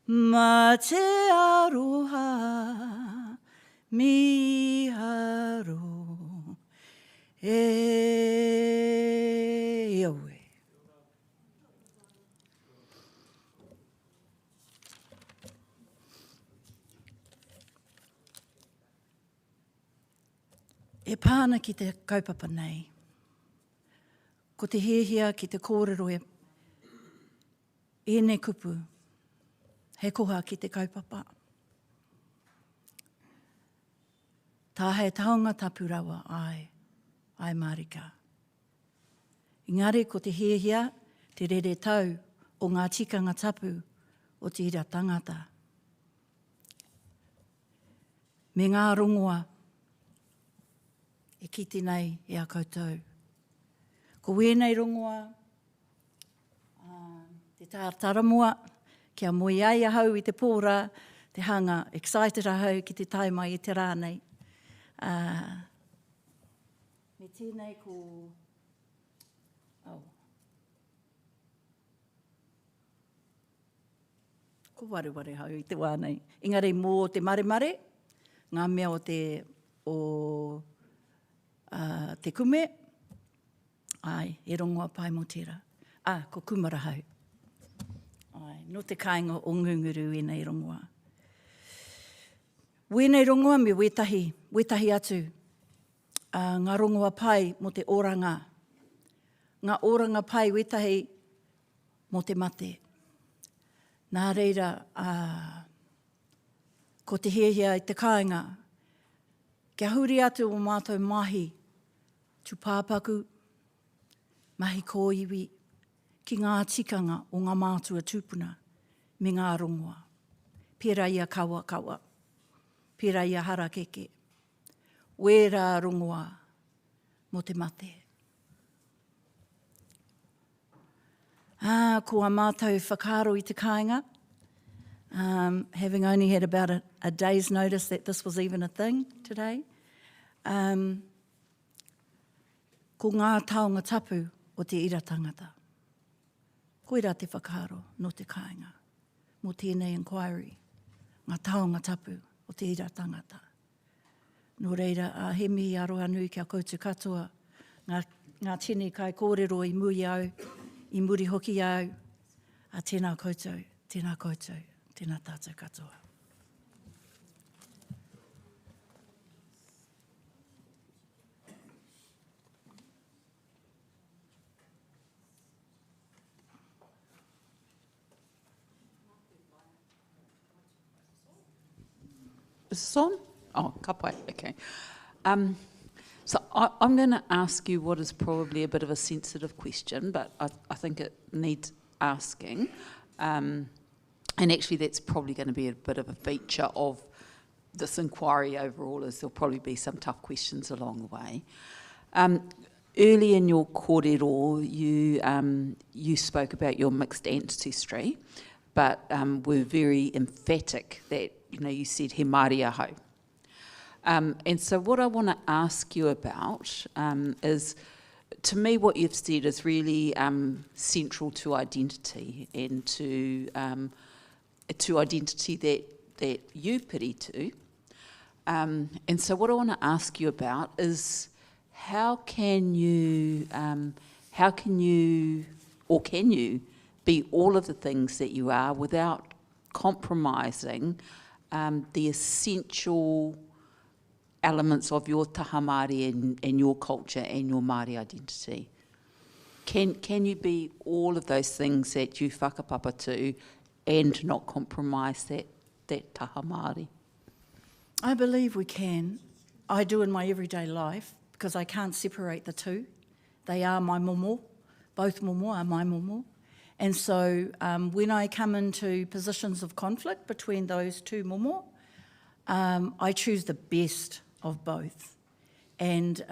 ma te aroha miharo e oe. E pāna ki te kaupapa nei. Ko te hiahia ki te kōrero e ne kupu. He koha ki te kaupapa. Tā hei taonga tapu rawa ai marika. Engari ko te hiahia, te rere tau o ngā tikanga tapu o te ira tangata. Me ngā rongoa, e kiti nei e a koutou. Ko wēnei rongoa, te tātaramua, kia moi ai ahau i te pōra, te hanga excited ahau ki te taimai i te rānei. Me tēnei ko... Ko wareware hau i te wānei. Engari mō te maremare, ngā mea o te kume, ai, e rongoa pai mō tērā. Ko kumara hau. Ai, no te kāinga o ngunguru e nei rongoa. Wēnei rongoa me wetahi atu. Ngā rongoa pai mo te oranga. Ngā oranga pai wetahi mo te mate. Nā reira, ko te hiahia i te kāinga. Kia huri atu o mātou mahi, tūpāpaku, mahi kōiwi, ki ngā tikanga o ngā mātua tūpuna, me ngā rongoa. Pēra ia kawa, pēra ia harakeke. Wērā rongoa mo te mate. Kua mātou whakaro i te kāinga. Having only had about a day's notice that this was even a thing today. Ko ngā taonga tapu o te ira tangata. Koira te whakaro no te kāinga. Mo tēnei inquiry. Ngā taonga tapu o te ira tangata. Nō reira, he mihi aroha nui kia koutu katoa. Ngā tini kai kōrero i muri au, i muri hoki au. Tēnā koutou, tēnā koutou, tēnā tātou katoa. Is this on? Oh, ka pai, okay. So I'm going to ask you what is probably a bit of a sensitive question, but I think it needs asking. And actually that's probably going to be a bit of a feature of this inquiry overall, as there'll probably be some tough questions along the way. Early in your kōrero, you spoke about your mixed ancestry, but were very emphatic that, you said he Māori ahau. And so what I want to ask you about is, to me, what you've said is really central to identity and to identity that you piri to. And so what I want to ask you about is how can you be all of the things that you are without compromising the essential elements of your taha Māori and your culture and your Māori identity? Can you be all of those things that you whakapapa to and not compromise that taha Māori? I believe we can. I do in my everyday life because I can't separate the two. They are my momo. Both momo are my momo. And so when I come into positions of conflict between those two momo, I choose the best of both. And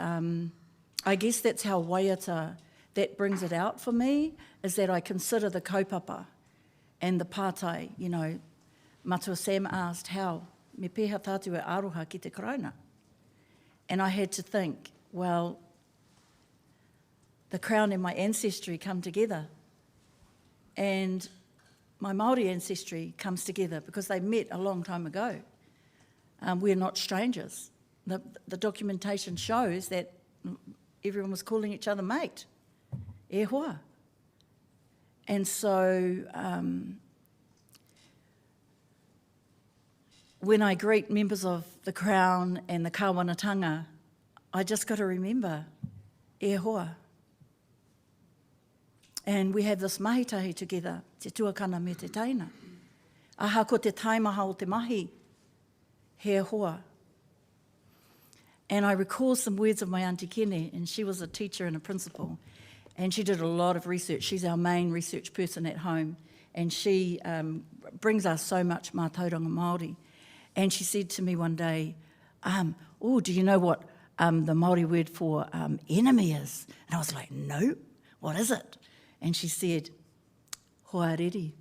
I guess that's how waiata, that brings it out for me, is that I consider the kaupapa and the pātai. You know, Matua Sam asked how, me peha tātou e aroha ki te karauna. And I had to think, well, the crown and my ancestry come together. And my Māori ancestry comes together because they met a long time ago. We're not strangers. The documentation shows that everyone was calling each other mate. E hoa. And so when I greet members of the Crown and the Kāwanatanga, I just got to remember, e hoa. And we have this mahitahi together, te tuakana me te taina. Aha ko te taimaha o te mahi, he hoa. And I recall some words of my Auntie Kene, and she was a teacher and a principal, and she did a lot of research. She's our main research person at home, and she brings us so much mātauranga Māori. And she said to me one day, do you know what the Māori word for enemy is? And I was like, no, what is it? And she said, hoa riri.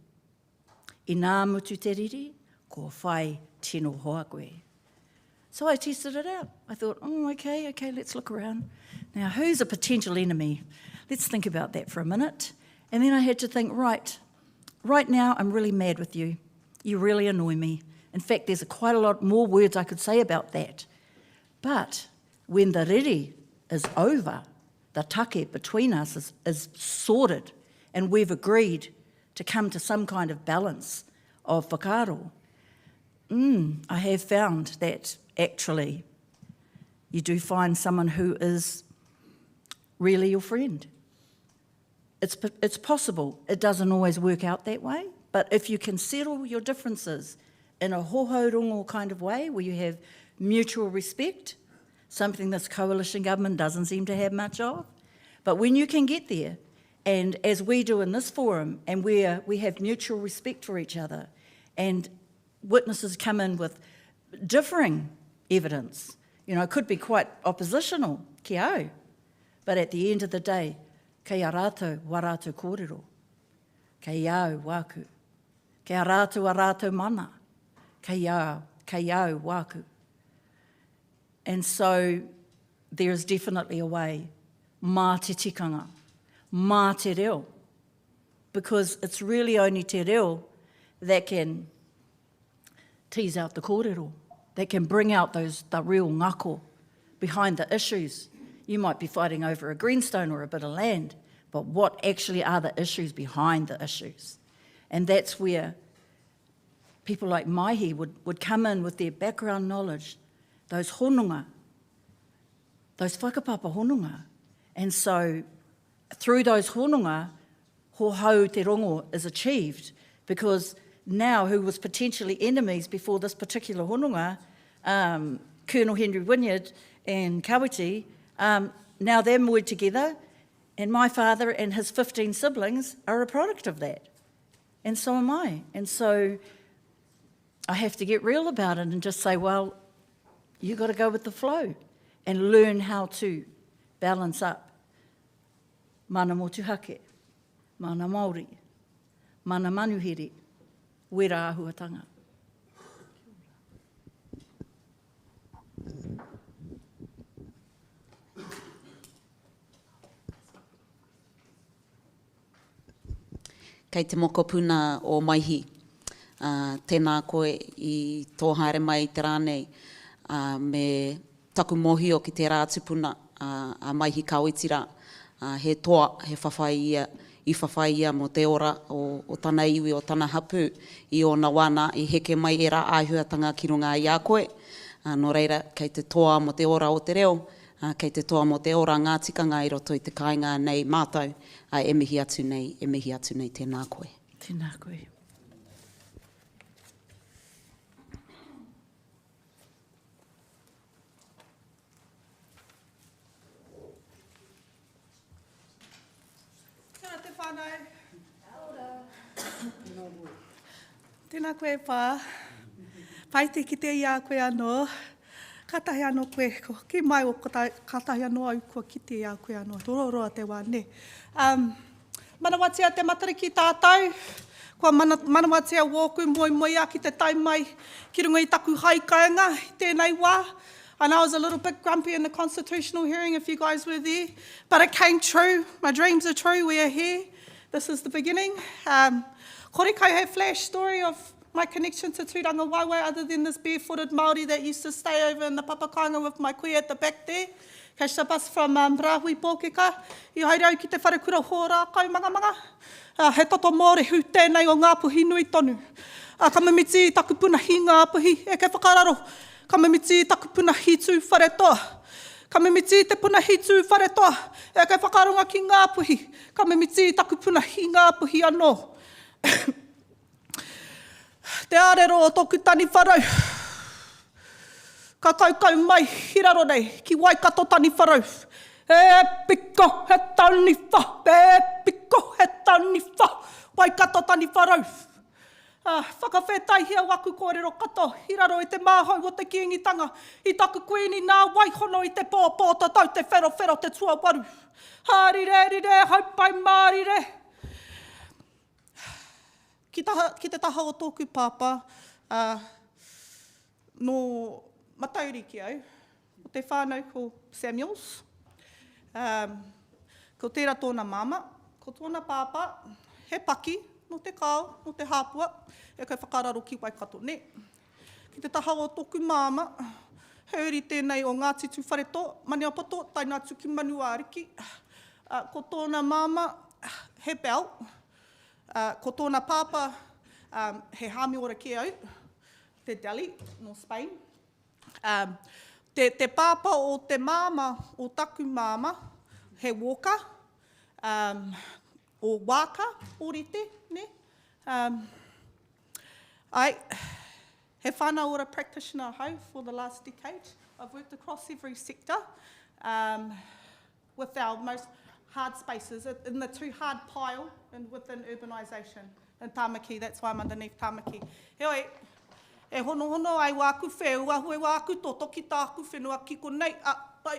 I nā mutu te riri, ko whai tino hoa koe. So I tested it out. I thought, okay, let's look around. Now, who's a potential enemy? Let's think about that for a minute. And then I had to think, right now I'm really mad with you. You really annoy me. In fact, there's quite a lot more words I could say about that. But when the riri is over, the take between us is sorted, and we've agreed to come to some kind of balance of whakaaro, I have found that actually you do find someone who is really your friend. It's possible. It doesn't always work out that way, but if you can settle your differences in a hohaurongo kind of way, where you have mutual respect, something this coalition government doesn't seem to have much of. But when you can get there, and as we do in this forum, and where we have mutual respect for each other, and witnesses come in with differing evidence, it could be quite oppositional, ki au, but at the end of the day, kei a rātou wa rātou kōrero, kei au wāku, kei a rātou mana, kei au wāku. And so there is definitely a way, mā te tikanga, mā te reo, because it's really only te reo that can tease out the kōrero, that can bring out the real ngako behind the issues. You might be fighting over a greenstone or a bit of land, but what actually are the issues behind the issues? And that's where people like Maihi would come in with their background knowledge, those honunga, those whakapapa honunga. And so through those honunga, ho te rongo is achieved, because now who was potentially enemies before this particular honunga, Colonel Henry Wynyard and Kawiti, now they're moored together, and my father and his 15 siblings are a product of that. And so am I. And so I have to get real about it and just say, well, you got to go with the flow and learn how to balance up. Mana motuhake, mana Māori, mana manuhiri, wera ahuatanga. Kei te moko puna o Maihi. Tēnā koe I tō haere mai te rānei. me taku mohio ki te rā tupuna a Maihi Kawitira. He toa, he whawhai ia mo te ora o tana iwi, o tana hapu, i o na wana, i heke mai e rā āhuatanga ki runga i a koe. Nō reira, kei te toa mo te ora o te reo, kei te toa mo te ora ngā tikanga i roto i te kāinga nei mātou, e mihi atu nei tēnā koe. Tēnā koe. Tēnā te whānau. Tēnā koe pā. Paite ki te ia koe anō. Katahi anō koe, ki mai o katahi anō au kua ki te ia koe anō. Roroa te wā, ne. Manawatia te matariki tātou. Kua manawatia wōku moi a ki te taimai. Ki runga i taku haikainga, i tēnei wā. And I was a little bit grumpy in the constitutional hearing, if you guys were there. But it came true. My dreams are true. We are here. This is the beginning. Kore kai he flash story of my connection to Tūranga Waiwai, other than this barefooted Māori that used to stay over in the papakainga with my koe at the back there. Catch the bus from Rahui Pōkeka. I haere au ki te wharekura hōrā kau manga. He toto mōre hu tēnei o ngā puhi nui tonu. Ka mamiti i taku punahi ngā puhi e ke whakararo. Ka mamiti i taku punahi tū wharetoa. Ka mamiti i te punahi tū wharetoa e ke whakaronga ki ngā puhi. Ka mamiti i taku punahi ngā puhi anō. Te arero o tōku tani wharau. Ka kaukau mai hiraro nei ki Waikato tani wharau. E piko he tani wha. E piko he tani wha. Waikato tani wharau. Whakawhetai hea waku kōrero kato. Hiraro i te māhau o te kiingitanga. I taku kuini nā waihono i te pōpō tatau te whero te tua waru. Hārire, haupai mārire. Ki te taha o tōku pāpā, no matauri ki au, o te whānau ko Samuels, ko tērā tōna māma, ko tōna pāpā, he paki, no te kāo, no te hāpua, e kai whakararo ki Waikato, ne. Ki te taha o tōku māma, heuri tēnei o ngā titu whareto, mani apoto, tai ngā tuki manu āriki, ko tōna māma, he bell, ko tōna pāpā, he hāmi ora ki au, te Delhi, no Spain. Te pāpā o te māma, o taku māma, he Walker, o Waka, orite, ne? He whānau ora practitioner hau for the last decade. I've worked across every sector with our most hard spaces, in the too hard pile and within urbanisation. And Tāmaki, that's why I'm underneath Tāmaki. Heoi, e hono ai wāku whewua, hoi wāku toto ki tāku whenua ki konei,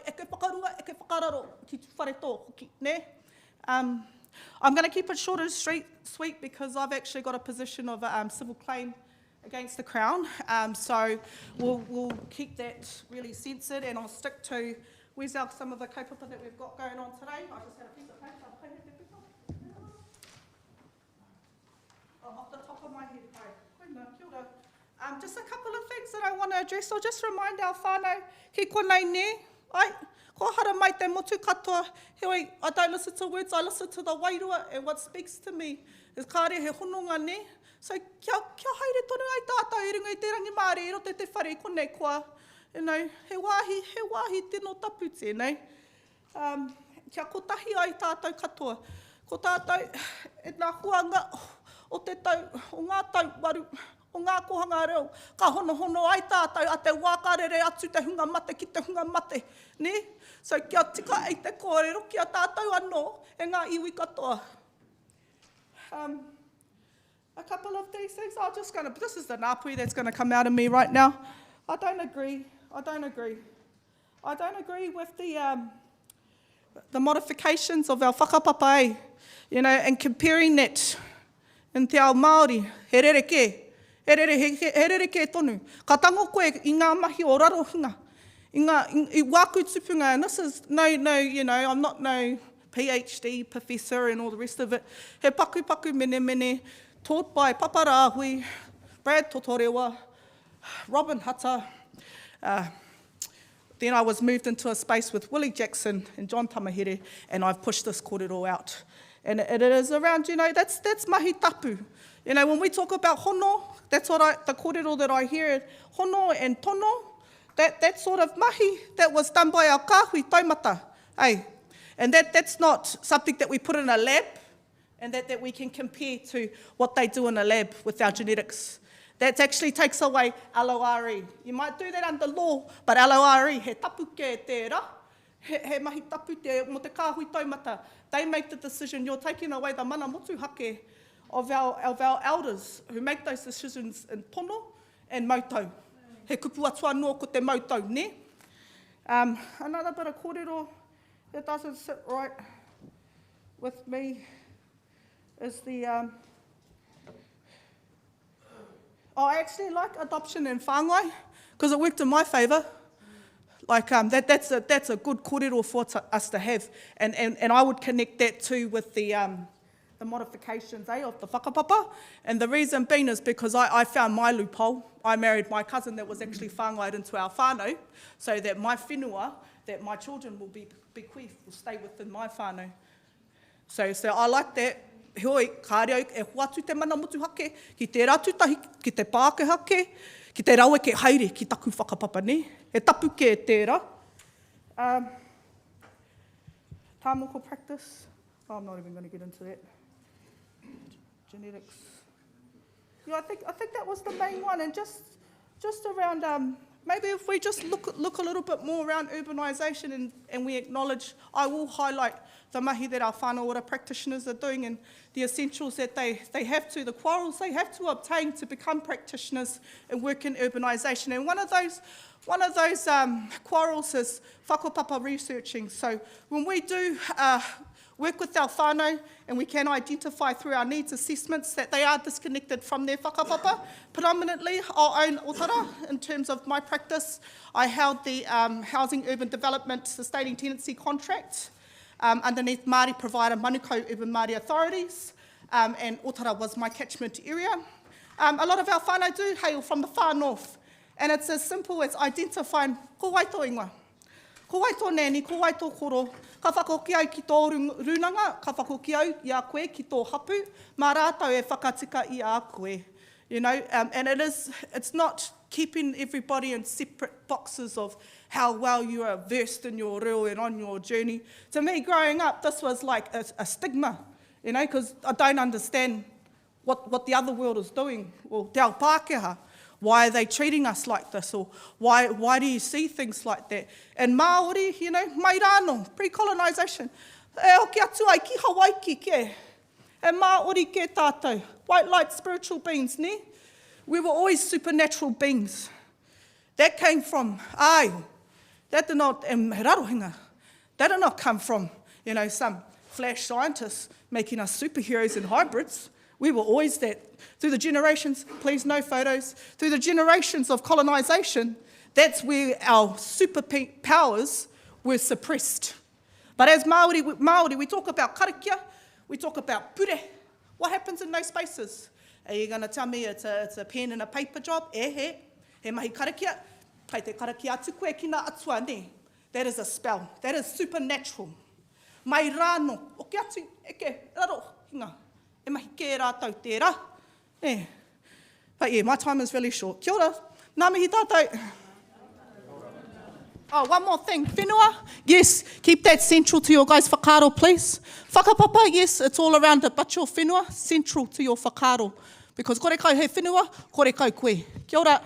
e ke whakarua, e ke whakararo ki tu whareto hoki, ne? I'm going to keep it short and sweet because I've actually got a position of a civil claim against the Crown. So we'll keep that really censored and I'll stick to where's some of the kaupapa that we've got going on today. I just had a piece of paper. Off the top of my head. Kia ora. Just a couple of things that I want to address. I'll just remind our whānau, ki konei ne, ko hara mai te motu katoa, heoi, I don't listen to words, I listen to the wairua, and what speaks to me is kāre he hononga ne. So kia haere tonu ai tātou i runga i te rangi Māori, i rote te whare konei koa. You know, he wāhi tino tapu tēnei. Kia kotahi ai tātou katoa. Ko tātou, e nā huanga o te tau, o ngā tau waru, o ngā kohanga reo, ka hono ai tātou a te wākarere atu te hunga mate ki te hunga mate, ne? So kia tika ei te kōrero, kia tātou anō, e ngā iwi katoa. A couple of these things, this is the ngāpui that's going to come out of me right now. I don't agree with the modifications of our whakapapa, you know, and comparing that in te ao Māori, he rereke tonu. Ka tango koe i ngā mahi o rarohunga, i wāku tupunga, and this is you know, I'm not no PhD professor and all the rest of it. He paku mene, taught by Papa Rāhui, Brad Totorewa, Robin Hata, Then I was moved into a space with Willie Jackson and John Tamahere, and I've pushed this kōrero out. And it is around, that's mahi tapu. When we talk about hono, that's what the kōrero that I hear, hono and tono, that sort of mahi that was done by our kāhui taumata. And that's not something that we put in a lab, and that we can compare to what they do in a lab with our genetics. That actually takes away LORE. You might do that under law, but LORE, he tapu ke tērā, he mahi tapu te mo te kāhui taumata. They make the decision. You're taking away the mana motu hake of our elders who make those decisions in pono and mautau. He kupu atua noa ko te mautau, ne? Another bit of kōrero that doesn't sit right with me is the... I actually like adoption and whāngai because it worked in my favour. Like that's a good kōrero for us to have, and I would connect that too with the modifications of the whakapapa. And the reason being is because I found my loophole. I married my cousin that was actually whāngai into our whānau, so that my whenua, that my children will be bequeathed, will stay within my whānau. So I like that. Hoi, kāre au, e huatu te mana motu hake, ki te rātutahi, ki te pāke hake, ki te rawe ke haere, ki taku whakapapa ne. E tapu ke e tērā. Tāmoko practice. Oh, I'm not even going to get into that. Genetics. Yeah, I think that was the main one. And just around, maybe if we just look a little bit more around urbanisation and we acknowledge, I will highlight the mahi that our whānau ora practitioners are doing and the essentials that they have to, the quarrels they have to obtain to become practitioners and work in urbanisation. And one of those quarrels is whakapapa researching. So when we do work with our whānau and we can identify through our needs assessments that they are disconnected from their whakapapa, predominantly our own otara, in terms of my practice, I held the Housing Urban Development Sustaining Tenancy contract underneath Māori provider Manukau Urban Māori Authorities, and Otara was my catchment area. A lot of our whānau do hail from the far north, and it's as simple as identifying ko waito ingoa. Ko waito nēni, ko waito koro, ka whakoki au ki tō runanga, ka whakoki au i a koe ki tō hapu, mā rātau e whakatika i a koe. And it's not keeping everybody in separate boxes of how well you are versed in your reo and on your journey. To me, growing up, this was like a stigma, because I don't understand what the other world is doing. Well, te ao Pākehā, why are they treating us like this? Or why do you see things like that? And Māori, mai rāno, pre-colonisation, e hoki atu ai ki Hawaii ki ke. And Māori ke tātou, white light spiritual beings, ne? We were always supernatural beings. That came from Aio. That did not, that did not come from, some flash scientists making us superheroes and hybrids. We were always that. Through the generations, please no photos, through the generations of colonisation, that's where our superpowers were suppressed. But as Māori, we talk about karakia, we talk about pure. What happens in those spaces? Are you going to tell me it's a pen and a paper job? He mahi karakia. Kei te karakia atu koe ki nā atua ne. That is a spell. That is supernatural. Mai rāno, o ke atu, eke, raro, hinga. E mahi ke rātau tērā. But yeah, my time is really short. Kia ora. Nā mihi tātou. Oh, one more thing. Whenua, yes, keep that central to your guys' whakaro, please. Whakapapa, yes, it's all around it, but your whenua, central to your whakaro. Because kore kau he whenua, kore kau koe. Kia ora.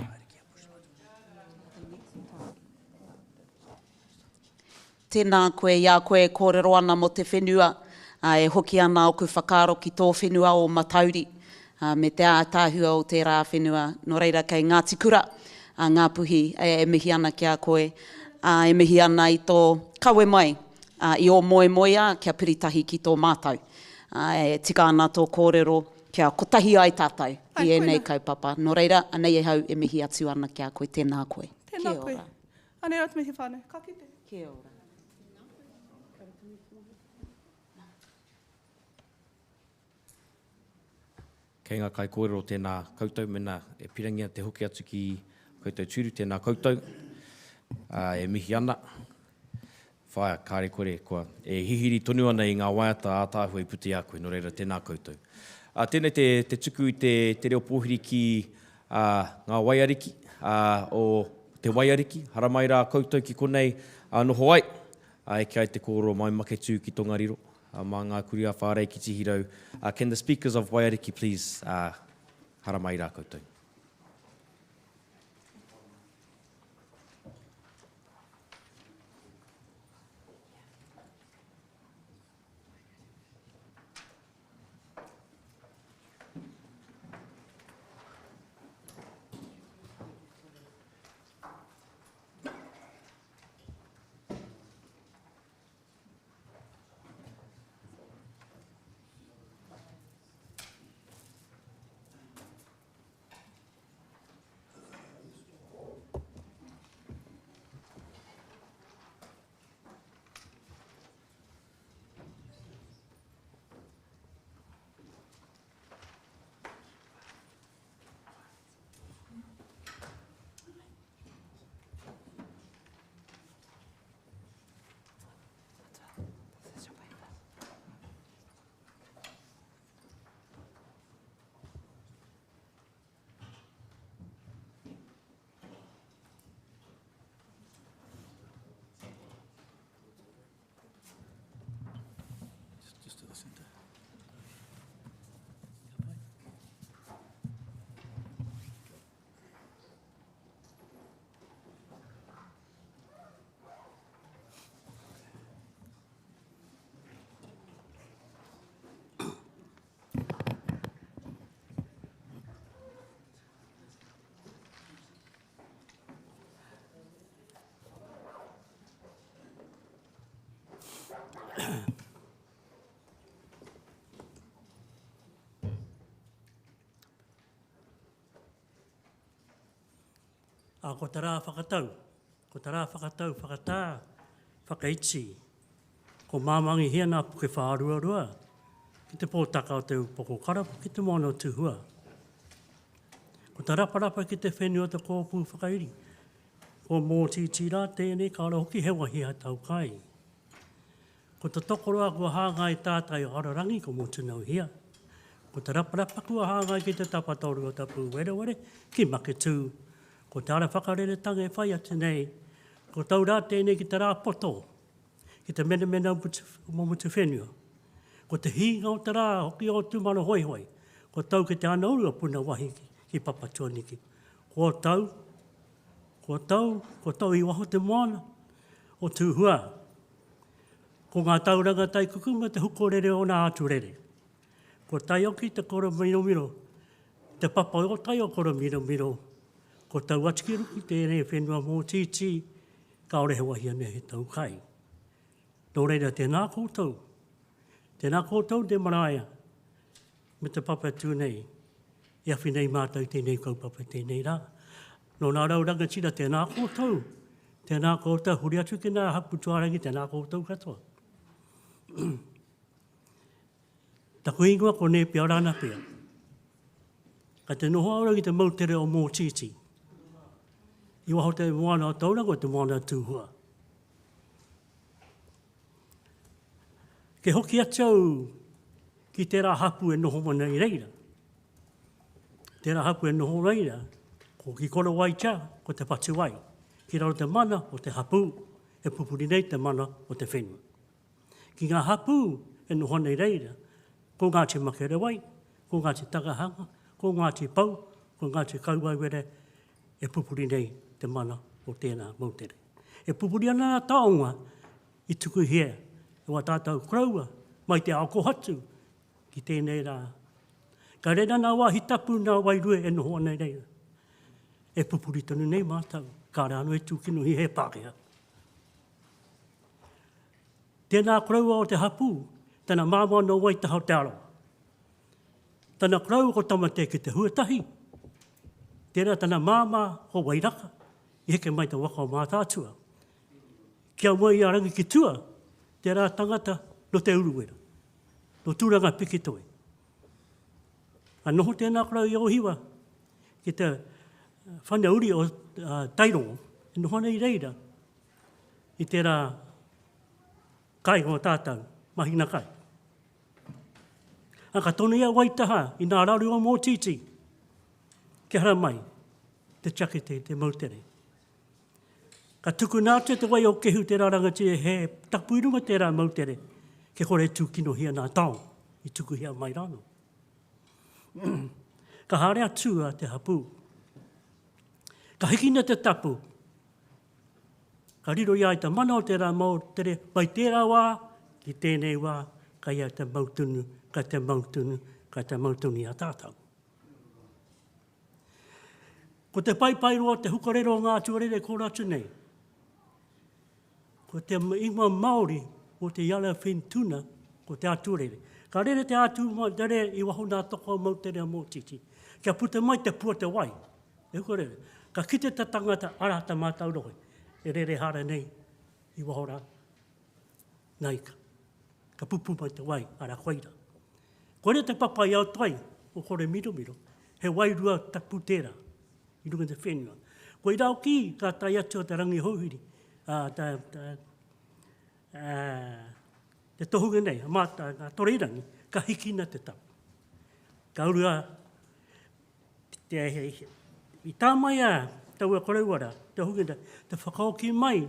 Tēnā koe, ia koe kōrero ana mo te whenua, e hoki ana o ku whakaro ki tō whenua o Matauri, me te ātāhua o te rā whenua, no reira kei Ngāti Kura, ngā puhi, e mihi ana ki a koe, e mihi ana i tō kawe mai, i o moe moea kia piritahi ki tō mātau. E tika ana tō kōrero kia kotahi ai tātou, i e nei kaupapa. No reira, anei e hau e mihi atu ana ki a koe, tēnā koe. Tēnā koe. Anei rāt mihi whānau, ka kite. Kia ora. Kei ngā kai kōrero tēnā koutou mena e pirangia te hoki atu ki koutou tūru tēnā koutou. E mihi ana. Whaia, kāre kore koa. E hihiri tonu ana i ngā waiata ātāhua i puti a koe, no reira tēnā koutou. Tēnei te tuku i te reo Powhiri ki ngā waiariki, o te waiariki, haramai rā koutou ki konei noho ai. E kia te kōro mai make tū ki Tongariro, mā ngā kuria whārei ki Tihirau. Can the speakers of waiariki please haramai rā koutou? Ko tā rā whakatau, whakatā, whakaitsi. Ko māmangi hia nā puke whārua, ki te pōtaka o te upoko karapu, ki te mono tuhua. Ko tā raparapa ki te whenua te kōpū whakairi. Ko mō titi rā tēnei kāra hoki hewa hia tau kai. Ko tā tokoroa kua hāngai tātai o ararangi ko mō tunau hia. Ko tā raparapa kua hāngai ki te tapatoru o tapu were, ki make tū. Ko te ara whakarere tanga e whai atu nei, ko tau rā tēnei ki te rā poto, ki te mena mo mutu whenua. Ko te hinga o te rā, hoki o tūmano hoi, ko tau ki te ana uru o puna wahi ki papatuaniki. Ko tau i waho te moana o tūhua. Ko ngā tauranga tai kukunga te hukorere o nā aturere. Ko tai oki te koro miro, te papa o tai o koro miro, ko tau atikiru ki tēnei whenua mō titi, ka ore he wahia ne he tau kai. Nō reira tēnā koutou te maraia, me te papa tūnei, i awhi nei mātou tēnei kaupapa tēnei rā. Nō nā rauranga tira tēnā koutou, huri atu ki nā hapu tuarangi tēnā koutou katoa. Taku ingua ko ne pia rana pia. Ka te noho aura ki te mautere o mō titi. I waho te moana o tauranga o te moana tūhua. Ke hoki atau ki tērā hapu e noho mana i reira. Tērā hapu e noho reira, ko ki koro wai tia, ko te patu wai. Ki raro te mana o te hapu, e pupuri nei te mana o te whenua. Ki ngā hapu e noho nei reira, ko ngā te makere wai, ko ngā te takahanga, ko ngā te pau, ko ngā te kauwai were, e pupuri nei te mana o tēnā mautere. E pupuri ana nā taonga i tuku hea, e wā tātou kraua, mai te ako hatu ki tēnei rā. Ka reira nā wāhi tapu nā wairue e noho nei reira. E pupuri tonu nei mātau, ka rāno e tūkino hi he Pākehā. Tēnā kraua o te hapu, tēnā māma no Waitaha o te aroa. Tēnā kraua ko tamate ki te huatahi, tēnā tēnā māma o Wairaka, i heke mai te waka o mātātua. Kia mai i arangi ki tua, tērā tangata no te uruwera, no tūranga pikitoe. A noho tēnā kora i ohiwa, ki te whaneuri o Tairongo, E no hana i reira, i tērā kai o tātou, mahina kai. A ka tonu ia waitaha i nā rauri o mō titi, ke hara mai, te chakete, te mautere. Ka tuku nā te wai o kehu te raranga te he tapuirunga te rā mautere, ke kore tū kino hia nā tau, i tuku hia mai rano. Ka hare atua te hapu. Ka hikina te tapu. Ka riro iai ta mana o te rā mautere, mai tērā wā, ki tēnei wā, ka ia te mautunu, ka te mautunu, ka te mautunu i a tātau. Ko te pai roa te hukarero o ngā tuarere ko ratu nei. Ko te inga Māori o te iala whentuna ko te atuarere. Ka rere te atu tere i waho nā toko mautere a mōtiti. Kia puta mai te pua te wai. E hukarere. Ka kite ta tangata ara ta mātau rohe. E rere hara nei i waho rā. Naika. Ka pupu mai te wai ara koeira. Kore te papai au tai o kore miro. He wai rua tapu tērā. I runga te whenua. Ko i rau ki ka tai atu o te rangi hauhiri. Te tohunga nei, a toreirangi, ka hikina te tau. Ka urua, i tā mai a taua koreuara, te tohunga nei, te whakaoki mai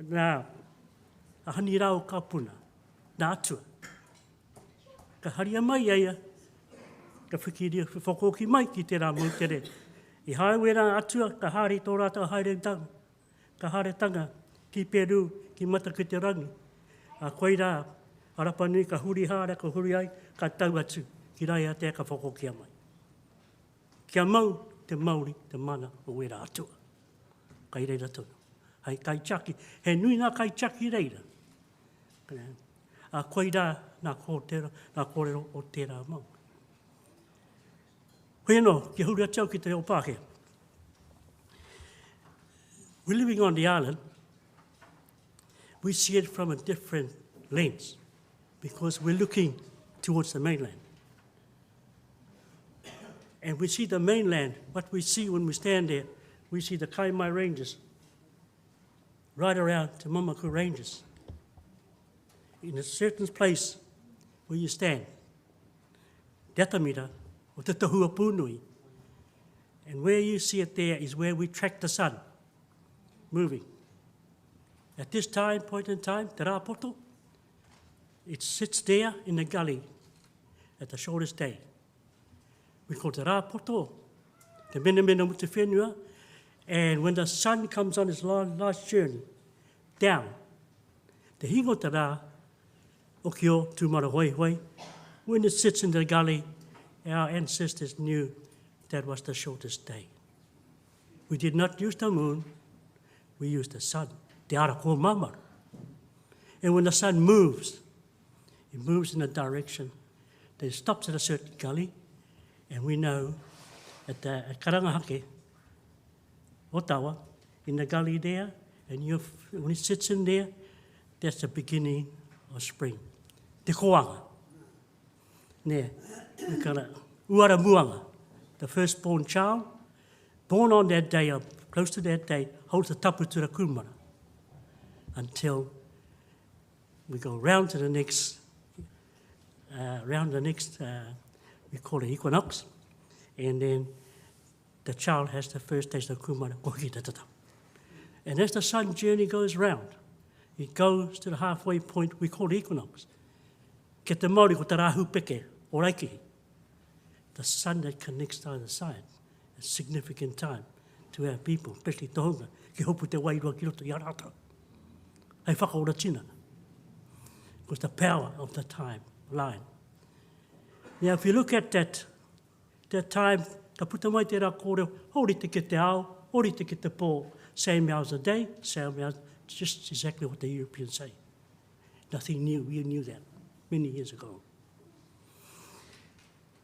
nā ahani rau ka puna, nā atua. Ka haria mai eia, ka whakaoki mai ki te rā mautere. I haewe rā atua, ka haere tō rātou haere tanga. Ka haere tanga ki Peru, ki Mataka te rangi. A koe rā, arapanui, ka huri hāra, ka huri ai, ka tau atu, ki rai a te ka whakokia mai. Kia mau te Māori, te mana o wera atua. Kai reira tonu. Hei kai chaki, he nui nā kai chaki reira. A koe rā, nā kōrero o tērā mau. Koe no, ki huri atau ki te opake. We're living on the island. We see it from a different lens because we're looking towards the mainland. And we see the mainland, what we see when we stand there, we see the Kaimai Ranges, right around to Mamaku Ranges. In a certain place where you stand, Detamira, or Te Tahua Pūnui, and where you see it there is where we track the sun, moving. At this point in time, Te Rāpoto, it sits there in the gully at the shortest day. We call Te Rāpoto, Te Mena Mutu Whenua, and when the sun comes on its last journey, down, Te Hingo Te Rā, o Kio, Tūmara Hoi Hoi, when it sits in the gully, our ancestors knew that was the shortest day. We did not use the moon, we used the sun. Te ara ko mamaru. And when the sun moves, it moves in a direction that it stops at a certain gully, and we know at Karangahake, Ottawa, in the gully there, and when it sits in there, that's the beginning of spring. Te koanga. Ne, uara muanga, the firstborn child, born on that day, or close to that day, holds the tapu tura kumara. Until we go round to the next, we call it equinox, and then the child has the first taste of kumara. And as the sun journey goes round, it goes to the halfway point we call equinox. Ke te Māori ko te rahu peke, o Reiki. The sun that connects to either side, a significant time to our people, especially Tohunga, ki hopu te wairua ki roto i arata. Hei whakaora tina. Because the power of the time line. Now, if you look at that time, ka puta mai te rā kōreo, hori te ke te ao, hori te ke te pō, same hours a day, same hours, just exactly what the Europeans say. Nothing new, we knew that many years ago.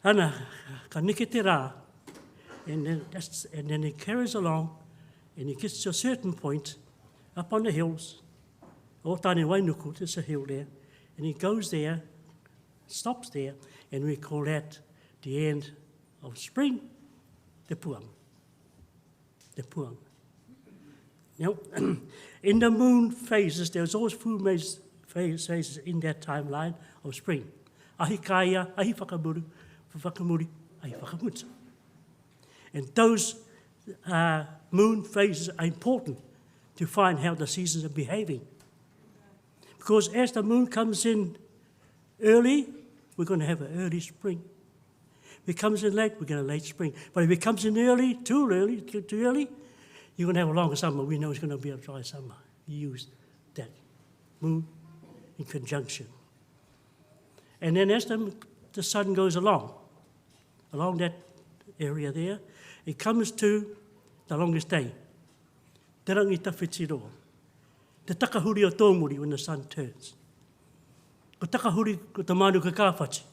Ana, ka neke te rā, and then it carries along, and it gets to a certain point, up on the hills, o tāne Wainuku, there's a hill there, and it goes there, stops there, and we call that the end of spring, te puang. Te puang. You know, in the moon phases, there's always full phases in that timeline of spring. Ahi kaia, ahi whakamuru, ahi whakamutsa. And those moon phases are important to find how the seasons are behaving. Because as the moon comes in early, we're going to have an early spring. If it comes in late, we're going to late spring. But if it comes in early, too early, you're going to have a longer summer. We know it's going to be a dry summer. You use that moon in conjunction. And then as the sun goes along that area there, it comes to the longest day. Te rangi tawhitiroa. Te takahuri o tōmuri when the sun turns. Ko takahuri ko te manuka kāwhachi.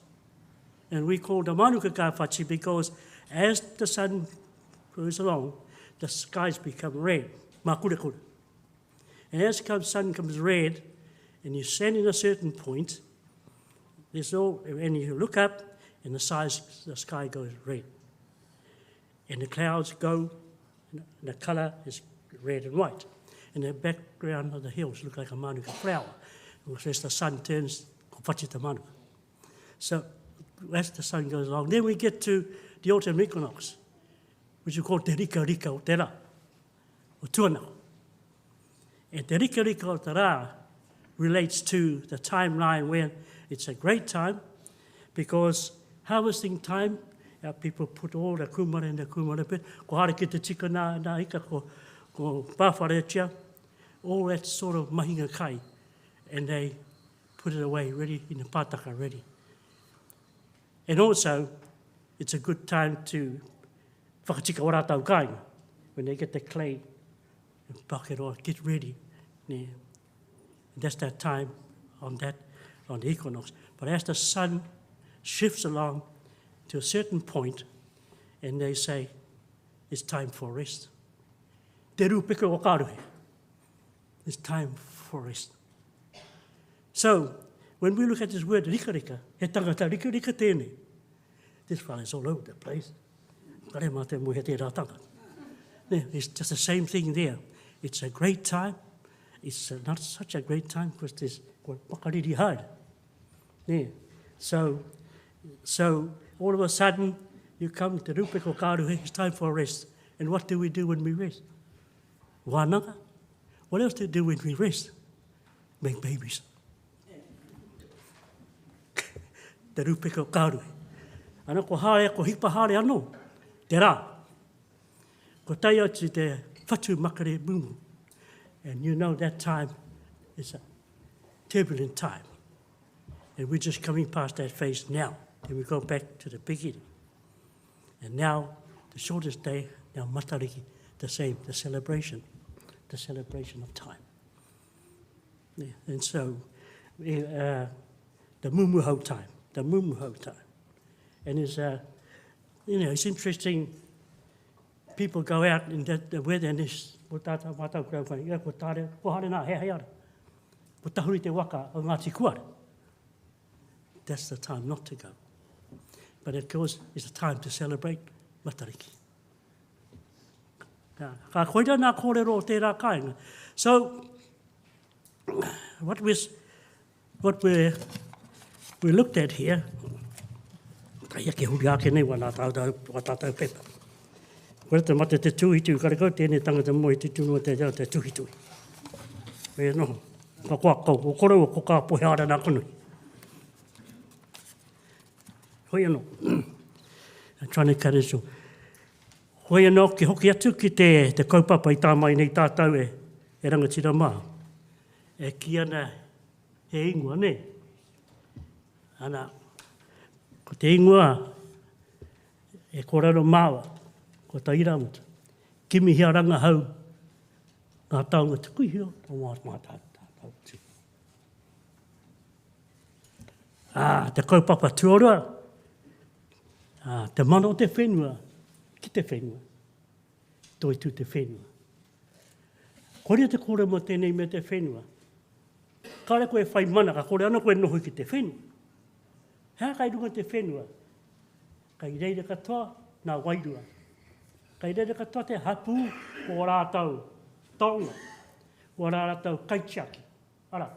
And we call the manuka kāwhachi because as the sun goes along, the skies become red, makurakura. And as the sun comes red, and you stand in a certain point, and you look up, and the sky goes red. And the clouds go, and the colour is red and white. And the background of the hills look like a manuka flower. As the sun turns, ko whachi te manuka. So as the sun goes along, then we get to the autumn equinox, which we call te rika rika o te rā, o tuanako. And te rika rika o te rā relates to the timeline when it's a great time, because harvesting time, our people put all the kumara in the kumara pit, ko hara ki te tika nā ika ko pāwharetia, all that sort of mahinga kai, and they put it away, ready, in the pātaka, ready. And also, it's a good time to whakatika waratau kāinga, when they get the clay and bucket or get ready. Yeah. That's that time on the equinox. But as the sun shifts along to a certain point, and they say, it's time for rest. Te rūpeka o kāruhe. It's time for rest. So, when we look at this word rika rika, he tangata rika rika tēnei. This fella is all over the place. Kare mā te mui he te rā tangata. It's just the same thing there. It's a great time. It's not such a great time because there's wakariri hard. Yeah. So all of a sudden, you come to rūpeko kāruhe, it's time for a rest. And what do we do when we rest? Wānanga. What else do we do when we rest? Make babies. Te rūpeko kāruhe. Ana ko haere, ko hipa haere anō, te rā. Ko tai atu te whatu makare mumu. And you know that time is a turbulent time. And we're just coming past that phase now. Then we go back to the beginning. And now, the shortest day, now matariki, the same, the celebration of time. Yeah. And so, the mumuho time. And it's, it's interesting, people go out in the weather and it's, ko tāre, ko hare nā, he ara. Ko tahuri te waka o Ngāti Kuare. That's the time not to go. But of course, it's a time to celebrate matariki. Ka koira nā kōrero o tērā kāinga. So, what we looked at here, kai ake huri ake nei wa tātou pepa. Kore te mate te tuhitu, kare kau tēnei tangata moi te tunua te rau te tuhitui. Wea noho, ka kua kau, o korau o ko kā pohe ara nā konui. Hoi anō, I'm trying to cut it short. Hoi anō, ki hoki atu ki te kaupapa i tā mai nei tātou e rangatira mā. E ki ana he ingua, ne? Ana, ko te ingua e koraro māua, ko ta iramuta. Kimi hia ranga hau, ngā taunga tukuhio, o mā tātou tū. Te kaupapa tuarua, te mana o te whenua, ki te whenua, toi tū te whenua. Korea te kore mo tēnei me te whenua. Kare koe whai mana, ka kore ana koe noho ki te whenua. Hea kai runga te whenua, kai reire katoa, nā wairua. Kai reire katoa te hapu o rātau tonga. Wa rā tau kaitiaki. Ara.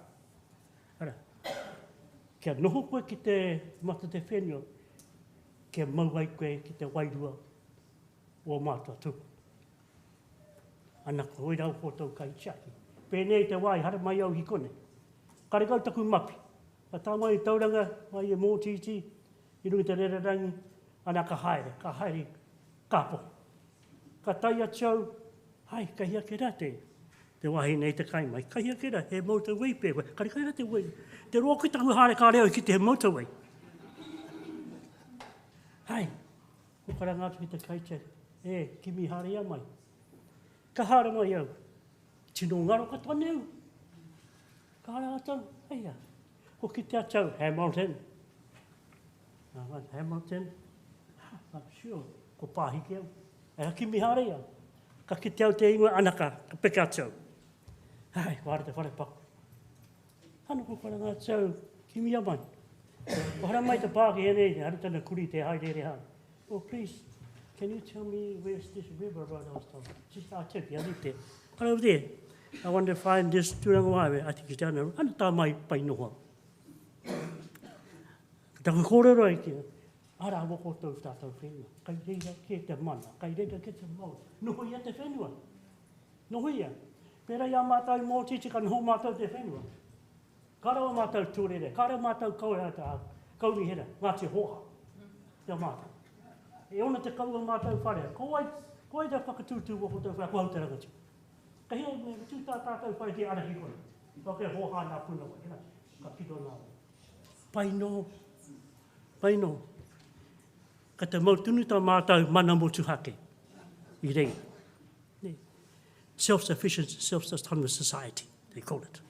Kia noho koe ki te mata te whenua, kia mauai koe ki te wairua o mātua tuku. Ana koe rau ko tau kaitiaki. Pēnei te wai, hara mai au hi kone. Kare kau taku mapi. A tā mai tauranga, mai e mōtiti, i rungi te rererangi, ana ka haere kāpo. Ka tai atiau, hai, ka hia ke rate. Te wahi nei te kai mai, ka hia ke rate, he motorway pē koe. Kare kai rate wei. Te roa ki taku hare ka reo ki te he motorway. Hai, ko kara ngātu ki te kaitiaki. Kimi hare ia mai. Ka hara mai au. Tino ngaro ka tone au. Ka hara atau, heia. Ko ki te atau, Hamilton. Hamilton. I'm sure. Ko pāhiki au. Kimi hare ia. Ka ki te au te ingoa anaka, ka peka atau. Hai, wāre te whare paku. Hana ko kara ngā tau, kimi ia mai. Ko hara mai te pāki hene, hara tana kuri te haere hana. Oh, please, can you tell me where's this river right last time? Just I tell you, I live there. Right over there. I want to find this Turanga Highway. I think it's down there. Ana tā mai pai noha. Taka kōrero i kia. Ara wako tau tātou whenua. Kai reira ke te mana. Kai reira ke te mau. Noho ia te whenua. Noho ia. Pera ia mātou mōtiti ka noho mātou te whenua. Karawa mātou tūrere. Karawa mātou kauhata. Kauri hera. Ngāti hoha. Te mātou. E ona te kaua mātou wharea. Koai te whakatūtū wako tau whea. Kua te rangatu. Ka hea me tū tā tātou whai te ara hikoi. Waka hoha nā puna wai. Ka pito nā wai. Paino. Paino. Ka te mautunu tā mātou mana motu hake. I rei. Self-sufficient, self-autonomous society, they call it.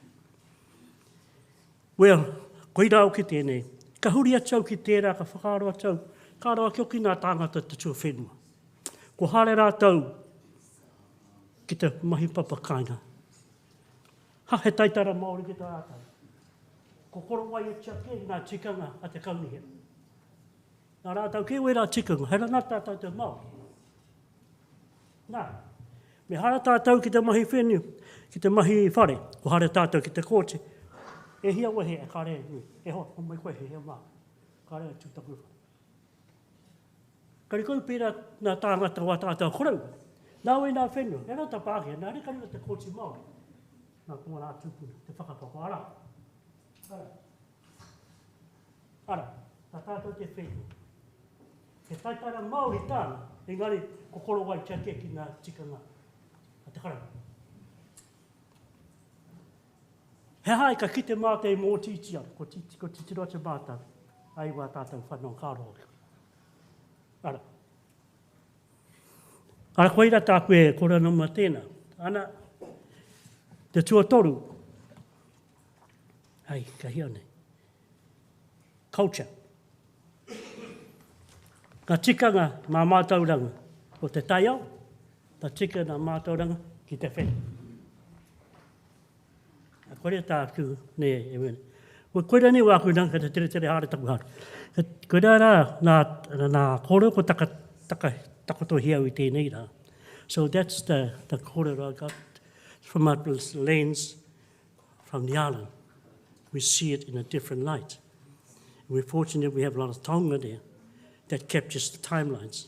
Well, koe rau ki tēnei. Ka huri atau ki tērā, ka whakaaro atau. Ka rawa ki oki nā tāngata te tua whenua. Ko hare rātou ki te mahi papa kāinga. Ha, he taitara Māori ki tā rātou. Ko koro wai e tiake nā tikanga a te kaunihera. Nā rātou ke wera tikanga, hera nā tātou te Māori. Nā, me hara tātou ki te mahi whenua, ki te mahi whare, ko hare tātou ki te kōte. E hia wehe e kāre nui. E hoa, o mai koe he hea mā. Kāre e tūtaku whare. Kari kou pēra nā tāngata wā tātou korau. Nā wei nā whenua, e rau tā pākia, nā rekari o te kōti Māori. Nā kua nā tūpuna, te whakapako ara. Ara. Ara, tā tātou te whenua. He taitara Māori tāna, engari, ko koro wai tiake ki nā tikanga. A te karau. He hai ka kite mātei mō tītia, ko titiro te mātau, ai wā tātou whanau kāroa. Ara. Ara koeira tā koe korana ma tēnā. Ana, te tuatoru. Ai, ka hia nei. Culture. Ka tikanga mā mātauranga o te taiao, ka tika nā mātauranga ki te wheni. A koeira tā ku ne e wene. Koeira ni wā kuinanga te tere hare taku haru. Koeira rā nā kōreo ko takato hiau I tēnei rā. So that's the kōrero I got from a lens from the island. We see it in a different light. We're fortunate we have a lot of tonga there that captures the timelines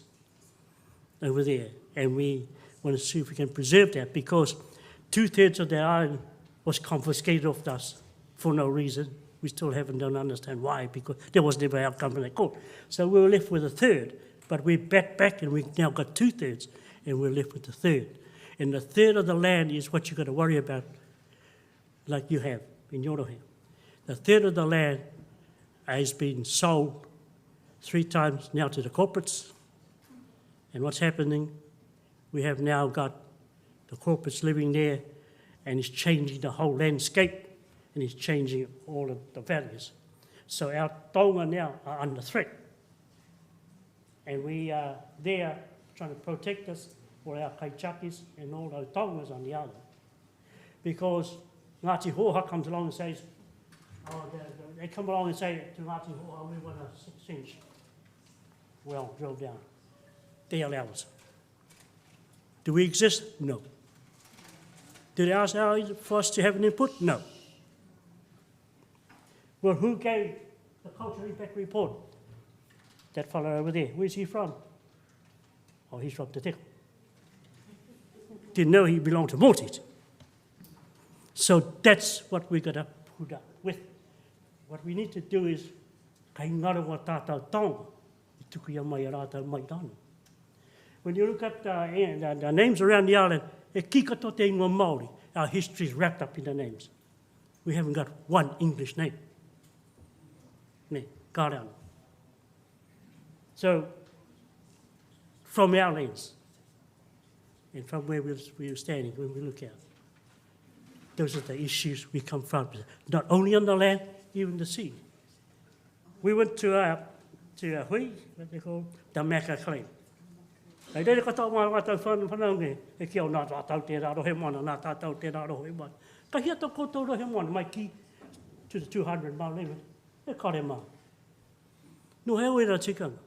over there. And we want to see if we can preserve that because 2/3 of the island was confiscated off us for no reason. We still don't understand why, because there was never outcome in the court. So we were left with 1/3, but we back and we've now got 2/3, and we're left with 1/3. And 1/3 of the land is what you've got to worry about, like you have in Yorohe. 1/3 of the land has been sold 3 times now to the corporates. And what's happening? We have now got the corporates living there, and it's changing the whole landscape, and it's changing all of the values. So our tonga now are under threat. And we are there trying to protect us for our kaichakis and all those tongas on the island. Because Ngāti Hoha comes along and says, they come along and say to Ngāti Hoha, we want to cinch. Well, drill down. They allow us. Do we exist? No. Did they ask for us to have an input? No. Well, who gave the cultural impact report? That fellow over there. Where's he from? Oh, he's from Te Teko. Didn't know he belonged to Maltese. So that's what we're going to put up with. What we need to do is, kai ngara wa tātou tonga, I tuku ia mai a rātou mai tāna. When you look at the names around the island, e kikato te ingoa Māori, our history is wrapped up in the names. We haven't got one English name. Ne, Kāreana. So, from our lens, and from where we're standing, when we look out, those are the issues we confront with, not only on the land, even the sea. We went to Hui, what they call, the Maka claim. Ai rere katoa mā rātou whanau nge, e kia o nā rātou tērā rohe mana, nā tātou tērā rohe mana. Ka hia tō koutou rohe mana, mai ki to the 200 mile limit, e kare mā. No heo e rā tikanga.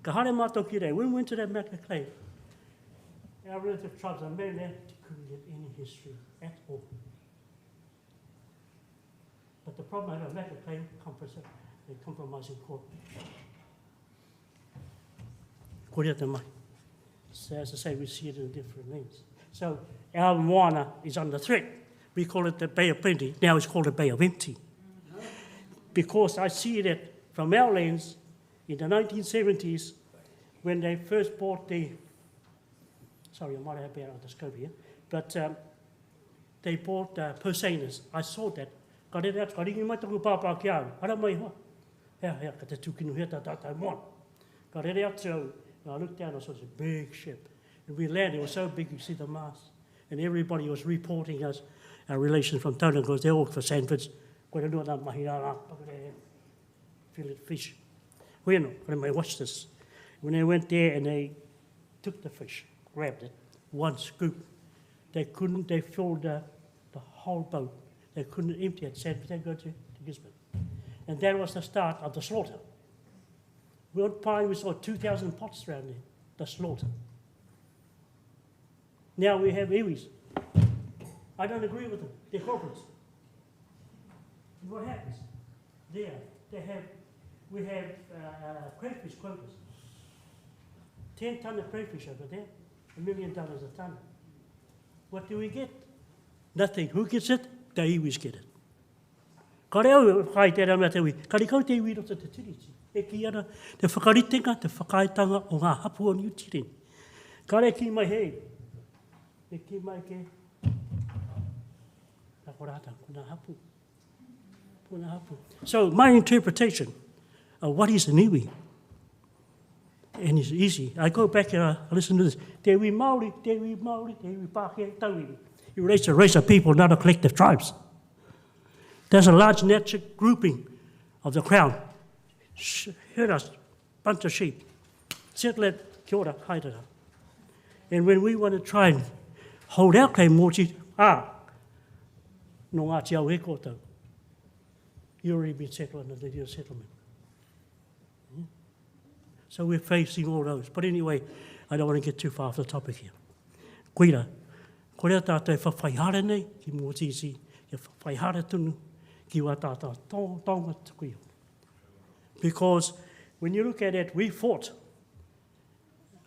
Ka hare mātou ki rei, when we went to that Maka claim, our relative tribes are men there couldn't get any history at all. But the problem I have Maka claim, compromising court. Koreata mai. So as I say, we see it in different names. So our moana is under threat. We call it the Bay of Plenty. Now it's called the Bay of Empty. Because I see that from our lens, in the 1970s, when they first bought the, sorry, I might have been out of the scope here, but they bought Persainers. I saw that. Ka rere atu, ka ringi mai taku pāpā ki au. Ara mai hoa. Hea, ka te tukinu hea tātou moana. Ka rere atu, I looked down, I saw this big ship. And we landed, it was so big, you see the mast. And everybody was reporting us, our relations from Tona, because they're all for Sanfords. Koe rua nā mahi rā, fillet fish. Bueno, watch this. When they went there and they took the fish, grabbed it, one scoop, they filled the whole boat. They couldn't empty it, said, they go to Gisborne. And that was the start of the slaughter. World Pine, we saw 2,000 pots around there, the slaughter. Now we have iwis. I don't agree with them. They're corporates. And what happens? We have crayfish quotas. 10 tonne of crayfish over there, $1 million a tonne. What do we get? Nothing. Who gets it? The iwis get it. Ka reo whai tērā mea te iwi. Ka rikau te iwi rota te tiriti. E ki ana, te whakaritenga, te whakaitanga o ngā hapu o New Zealand. Ka re ki mai hei. E ki mai ke. Ka korata, kuna hapu. Kuna hapu. So my interpretation of what is an iwi, and it's easy. I go back and I listen to this. Te iwi Māori, te iwi Māori, te iwi Pākehā, tau iwi. You raise a race of people, not a collective tribes. There's a large natural grouping of the Crown. Herd us, bunch of sheep. Settle it, kia ora, haere rā. And when we want to try and hold our claim mōti, no ngā te au e kōtou. You've already been settled under the settlement. So we're facing all those. But anyway, I don't want to get too far off the topic here. Koira, korea tātou whawhaihara nei ki mōtisi, ki whawhaihara tunu, ki wā tātou tonga tukuio. Because when you look at it, we fought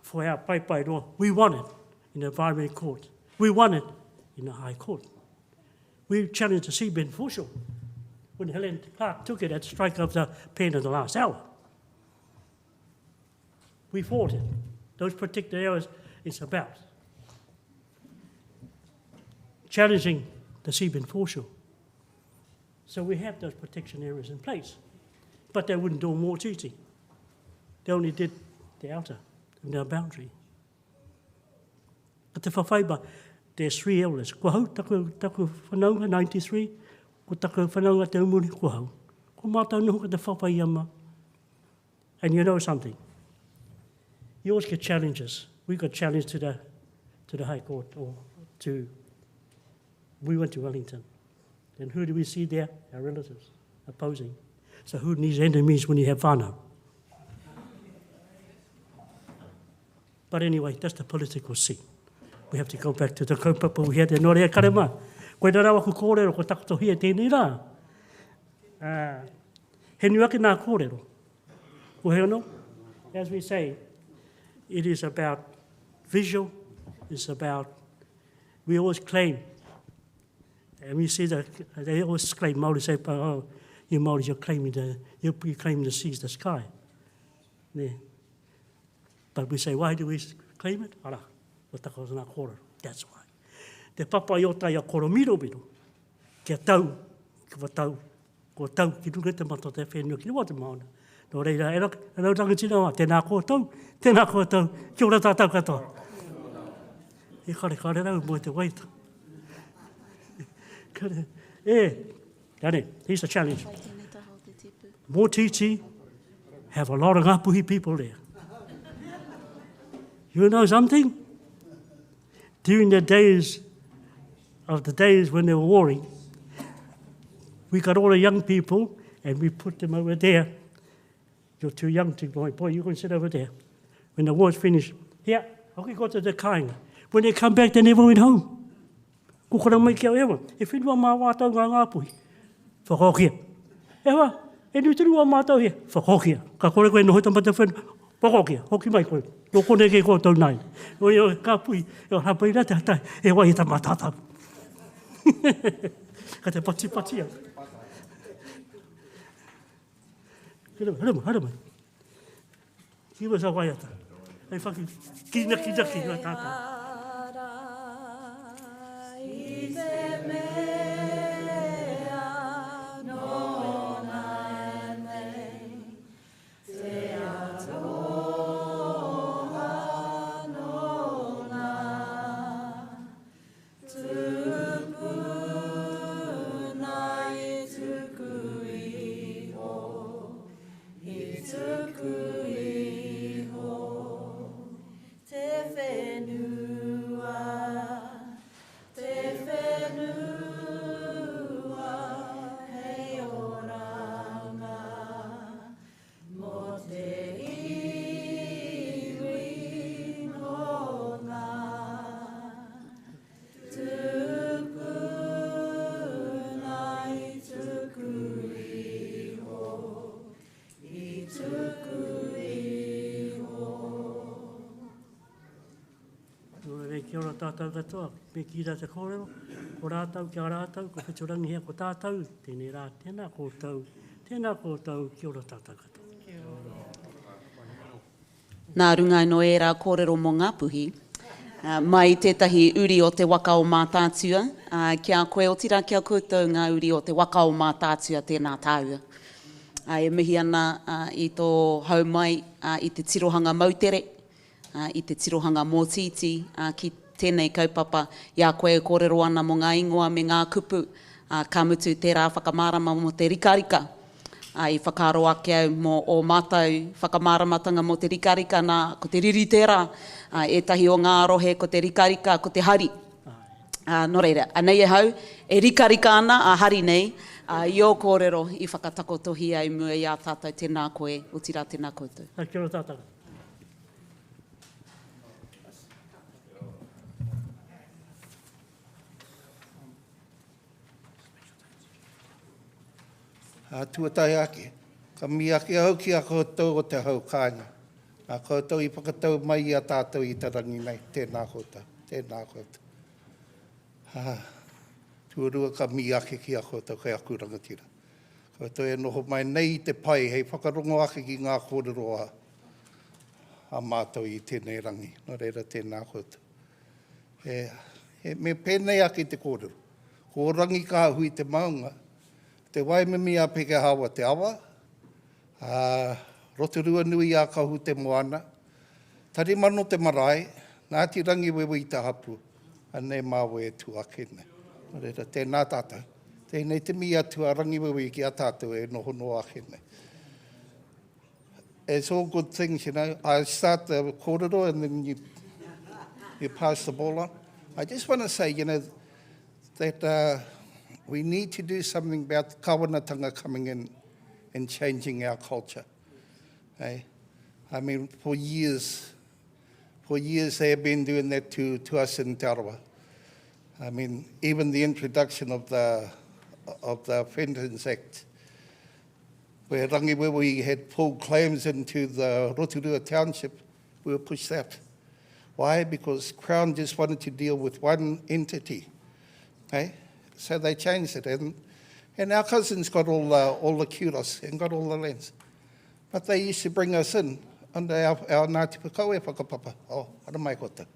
for our pai roa. We won it in the Environment Court. We won it in the High Court. We challenged the seabed foreshore when Helen Clark took it at the strike of the pen of the last hour. We fought it. Those particular areas it's about. Challenging the seabed foreshore. So we have those protection areas in place. But they wouldn't do more treaty. They only did the outer, the boundary. But the whawhaiba, there's 3 elders. Kua hau, taku whanaunga, 93. Ko taku whanaunga te umuri, kua hau. Ko mātau nuhu ka te whawhaiama. And you know something? You always get challenges. We got challenged to the High Court, we went to Wellington. And who do we see there? Our relatives opposing. So who needs enemies when you have whānau? But anyway, that's the political scene. We have to go back to the kaupapa we had e nore e karema. Koe rawa ku kōrero ko takotohi e tēnei rā. He nuake nā kōrero. Ko he ono? As we say, it is about visual, it's about, we always claim, and we see that they always claim, Māori say, oh, you Māori, you're claiming the seas, the sky. Yeah. But we say, why do we claim it? Ara, o tako nā kōrero, that's why. Te papa i o tai a koro miro miro, kia tau, kia tau, ko tau, ki nunga te mato te whenua, ki rua te maona. Nō reira, e rau rangatina wā, tēnā kōtau, kia ora tātou katoa. E kare rau mo te waita. Here's the challenge. More titi, have a lot of Ngāpuhi people there. You know something? During the days when they were warring, we got all the young people and we put them over there. You're too young to go, boy, you can sit over there. When the war's finished, here, okay, go to the kāinga. When they come back, they never went home. Kukura mai kia ewa. E whenua mā wātau ngā Ngāpuhi. Whakaokia. Ewa, e nuturua mātau here. Whakaokia. Ka kore koe no hoi tamata whenua. Whakaokia. Hoki mai koe. No kone ke koe tau nai. O eo Ngāpuhi. Eo hapai rā te hatai. E wai ta mātātau. Ka te pati au. Hara mai. Kiwa sa waiata. Ei whaki. Kina ki ngā tātau. Kia ora tātou katoa, me ki rā te kōrero, ko rātau kia rātau, ko whiturangi hea ko tātou, tēnei rā, tēnā kōtau, kia ora tātou katoa. Nā rungai no e rā kōrero mō Ngāpuhi, mai tētahi uri o te waka o mātātua, kia koe o tira kia koutou ngā uri o te waka o mātātua tēnā tāua. E mihi ana i tō haumai i te tirohanga mautere, i te tirohanga mōtiti, ki tēnei kaupapa, ia koe kōrero ana mō ngā ingoa me ngā kupu, ka mutu tērā whakamārama mō te rikarika. I whakaro ake au mō o mātou whakamāramatanga mō te rikarika nā ko te riri tērā, etahi o ngā rohe ko te rikarika, ko te hari. Nō reira, anei e hau, e rikarika ana, a hari nei, i o kōrero i whakatakotohi ai mua i a tātou tēnā koe, o tira tēnā koutou. Kia ora tātou. Tuatai ake, ka mi ake au ki a koutou o te hau kāinga. A koutou i whakatau mai i a tātou i te rangi nei, tēnā koutou, tēnā koutou. Tuarua ka mi ake ki a koutou, kei aku rangatira. Koutou e noho mai nei te pai, hei whakarongo ake ki ngā kōrero a mātou i tēnei rangi, no reira tēnā koutou. Me pēnei ake te kōrero, ko rangi ka hui te maunga, te waimimi a peke hawa te awa, rotorua nui a kahu te moana, tari mano te marae, nā ti rangi wewe i te hapu, anei māwe e tu ake nei. Reira, tēnā tātou. Tēnei te mi atu a rangi wewe ki a tātou e noho no ake nei. It's all good things, you know. I start the kōrero and then you pass the ball on. I just want to say, you know, that we need to do something about kawanatanga coming in and changing our culture. Hey? I mean, for years, For years they have been doing that to us in Tarawa. I mean, even the introduction of the Fenton's Act, where Rangiwewe had pulled claims into the Rotorua Township, we were pushed out. Why? Because Crown just wanted to deal with one entity. Okay? So they changed it. And our cousins got all the kudos and got all the lands. But they used to bring us in under our Ngāti Pakawe whakapapa. Oh, hara mai kota,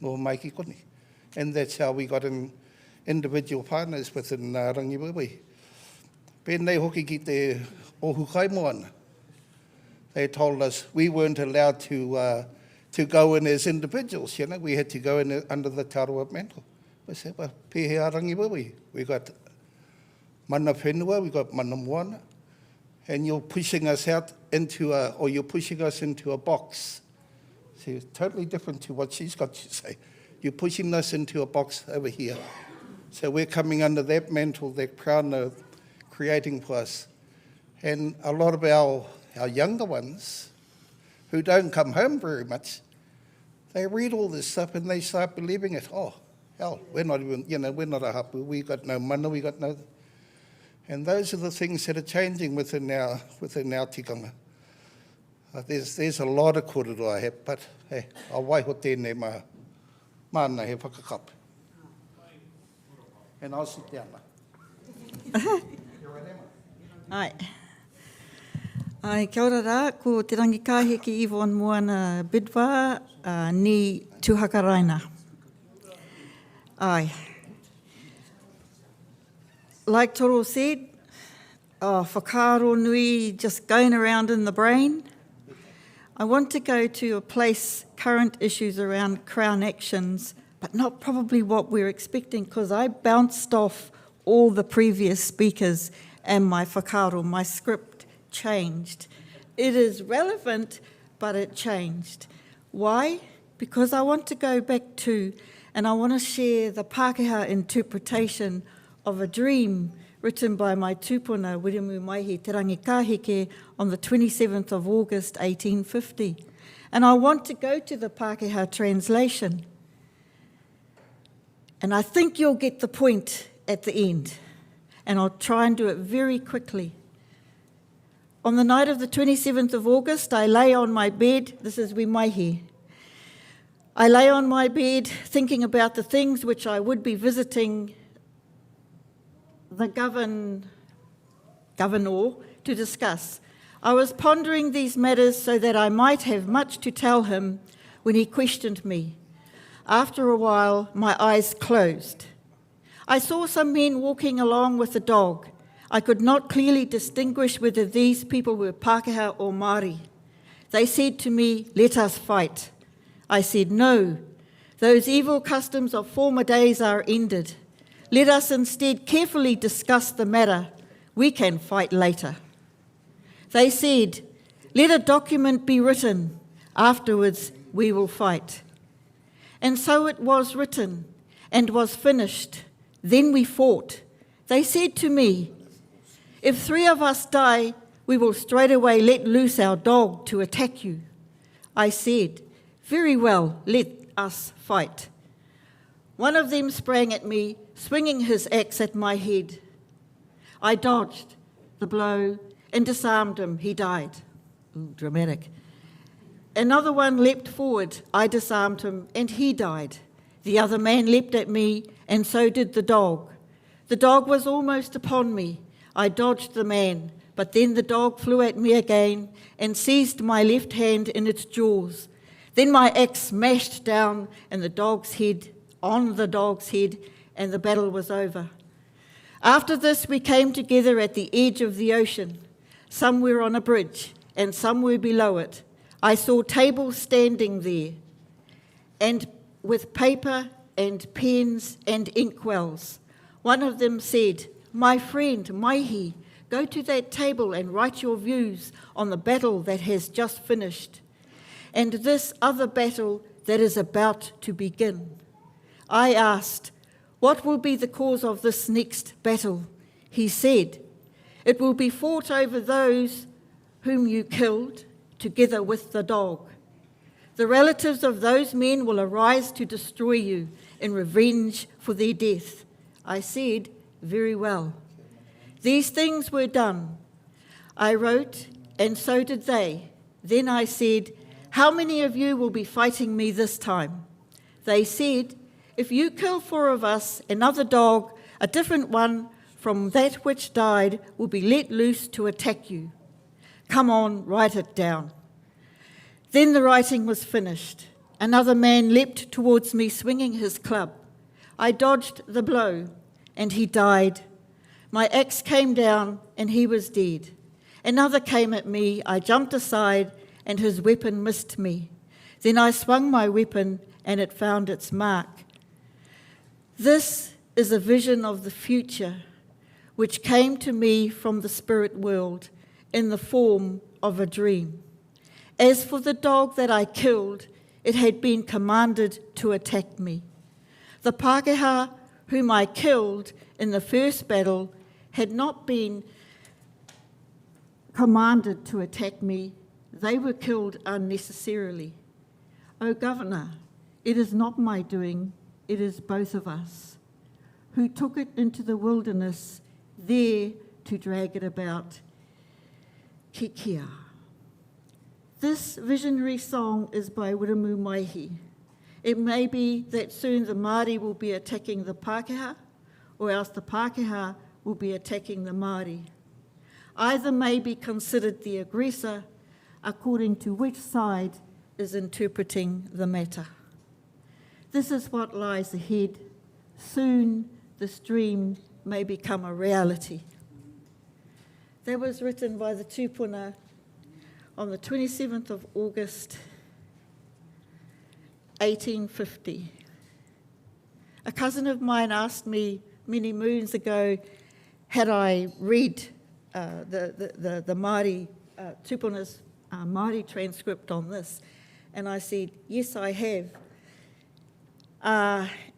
no mai ki koni. And that's how we got in individual partners within Rangiwewe. Pēnei hoki ki te ohu kaimoana. They told us we weren't allowed to go in as individuals, you know. We had to go in under the Tarawa mantle. We said, well, pēhea Rangiwewe. We got mana whenua, we got mana moana, and you're pushing us out into you're pushing us into a box. See, it's totally different to what she's got to say. You're pushing us into a box over here. So we're coming under that mantle that Crown are creating for us. And a lot of our younger ones who don't come home very much, they read all this stuff and they start believing it. Oh, hell, we're not even, we're not a hapu. We got no mana, we got no... And those are the things that are changing within our tikanga. There's a lot of kōrero I have, but hey, I'll waiho tēnei mana he whakakapa. And I'll sit down now. Ai. Ai, kia ora rā, ko te rangikahi ki Yvonne Moana Bidwa, ni Tūhakaraina. Ai. Like Toro said, whakaaro nui just going around in the brain. I want to go to a place, current issues around Crown actions, but not probably what we're expecting, because I bounced off all the previous speakers and my whakaaro, my script changed. It is relevant, but it changed. Why? Because I want to go back to, and I want to share the Pākehā interpretation of a dream written by my tūpuna, Wiremu Maihi Te Rangi Kāheke, on the 27th of August, 1850. And I want to go to the Pākehā translation. And I think you'll get the point at the end. And I'll try and do it very quickly. On the night of the 27th of August, I lay on my bed. This is Wimaihi. I lay on my bed thinking about the things which I would be visiting the governor to discuss. I was pondering these matters so that I might have much to tell him when he questioned me. After a while, my eyes closed. I saw some men walking along with a dog. I could not clearly distinguish whether these people were Pākehā or Māori. They said to me, "Let us fight." I said, "No, those evil customs of former days are ended. Let us instead carefully discuss the matter. We can fight later." They said, "Let a document be written. Afterwards, we will fight." And so it was written and was finished. Then we fought. They said to me, "If 3 of us die, we will straight away let loose our dog to attack you." I said, "Very well, let us fight." One of them sprang at me, swinging his axe at my head. I dodged the blow and disarmed him. He died. Ooh, dramatic. Another one leapt forward. I disarmed him and he died. The other man leapt at me and so did the dog. The dog was almost upon me. I dodged the man, but then the dog flew at me again and seized my left hand in its jaws. Then my axe smashed down on the dog's head, and the battle was over. After this, we came together at the edge of the ocean. Some were on a bridge, and some were below it. I saw tables standing there, and with paper and pens and inkwells. One of them said, "My friend, Maihi, go to that table and write your views on the battle that has just finished, and this other battle that is about to begin." I asked, "What will be the cause of this next battle?" He said, "It will be fought over those whom you killed, together with the dog." The relatives of those men will arise to destroy you in revenge for their death. I said, very well. These things were done. I wrote, and so did they. Then I said, how many of you will be fighting me this time? They said, if you kill 4 of us, another dog, a different one from that which died, will be let loose to attack you. Come on, write it down. Then the writing was finished. Another man leapt towards me, swinging his club. I dodged the blow, and he died. My axe came down, and he was dead. Another came at me. I jumped aside, and his weapon missed me. Then I swung my weapon, and it found its mark. This is a vision of the future, which came to me from the spirit world in the form of a dream. As for the dog that I killed, it had been commanded to attack me. The Pākehā whom I killed in the first battle had not been commanded to attack me. They were killed unnecessarily. O Governor, it is not my doing, it is both of us, who took it into the wilderness there to drag it about. Kikia. This visionary song is by Wiremu Maihi. It may be that soon the Māori will be attacking the Pākehā, or else the Pākehā will be attacking the Māori. Either may be considered the aggressor, according to which side is interpreting the matter. This is what lies ahead. Soon this dream may become a reality. That was written by the tūpuna on the 27th of August, 1850. A cousin of mine asked me many moons ago, had I read the Māori tūpuna's Māori transcript on this, and I said, yes, I have.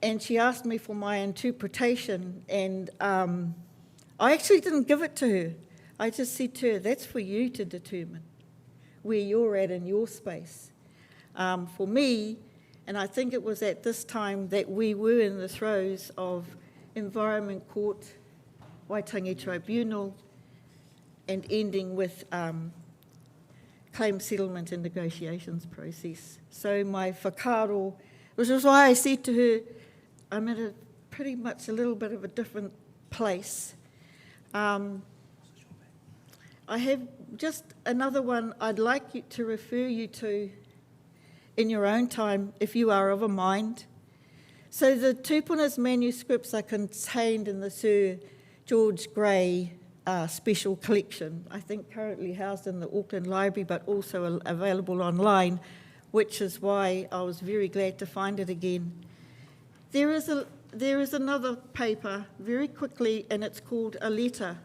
And she asked me for my interpretation, and I actually didn't give it to her. I just said to her, that's for you to determine where you're at in your space. For me, and I think it was at this time that we were in the throes of Environment Court, Waitangi Tribunal, and ending with claim settlement and negotiations process. So my whakaaro, which is why I said to her, I'm at pretty much a little bit of a different place. I have just another one I'd like you to refer you to in your own time, if you are of a mind. So the tūpuna's manuscripts are contained in the Sir George Grey special collection, I think currently housed in the Auckland Library, but also available online, which is why I was very glad to find it again. There is another paper, very quickly, and it's called A Letter.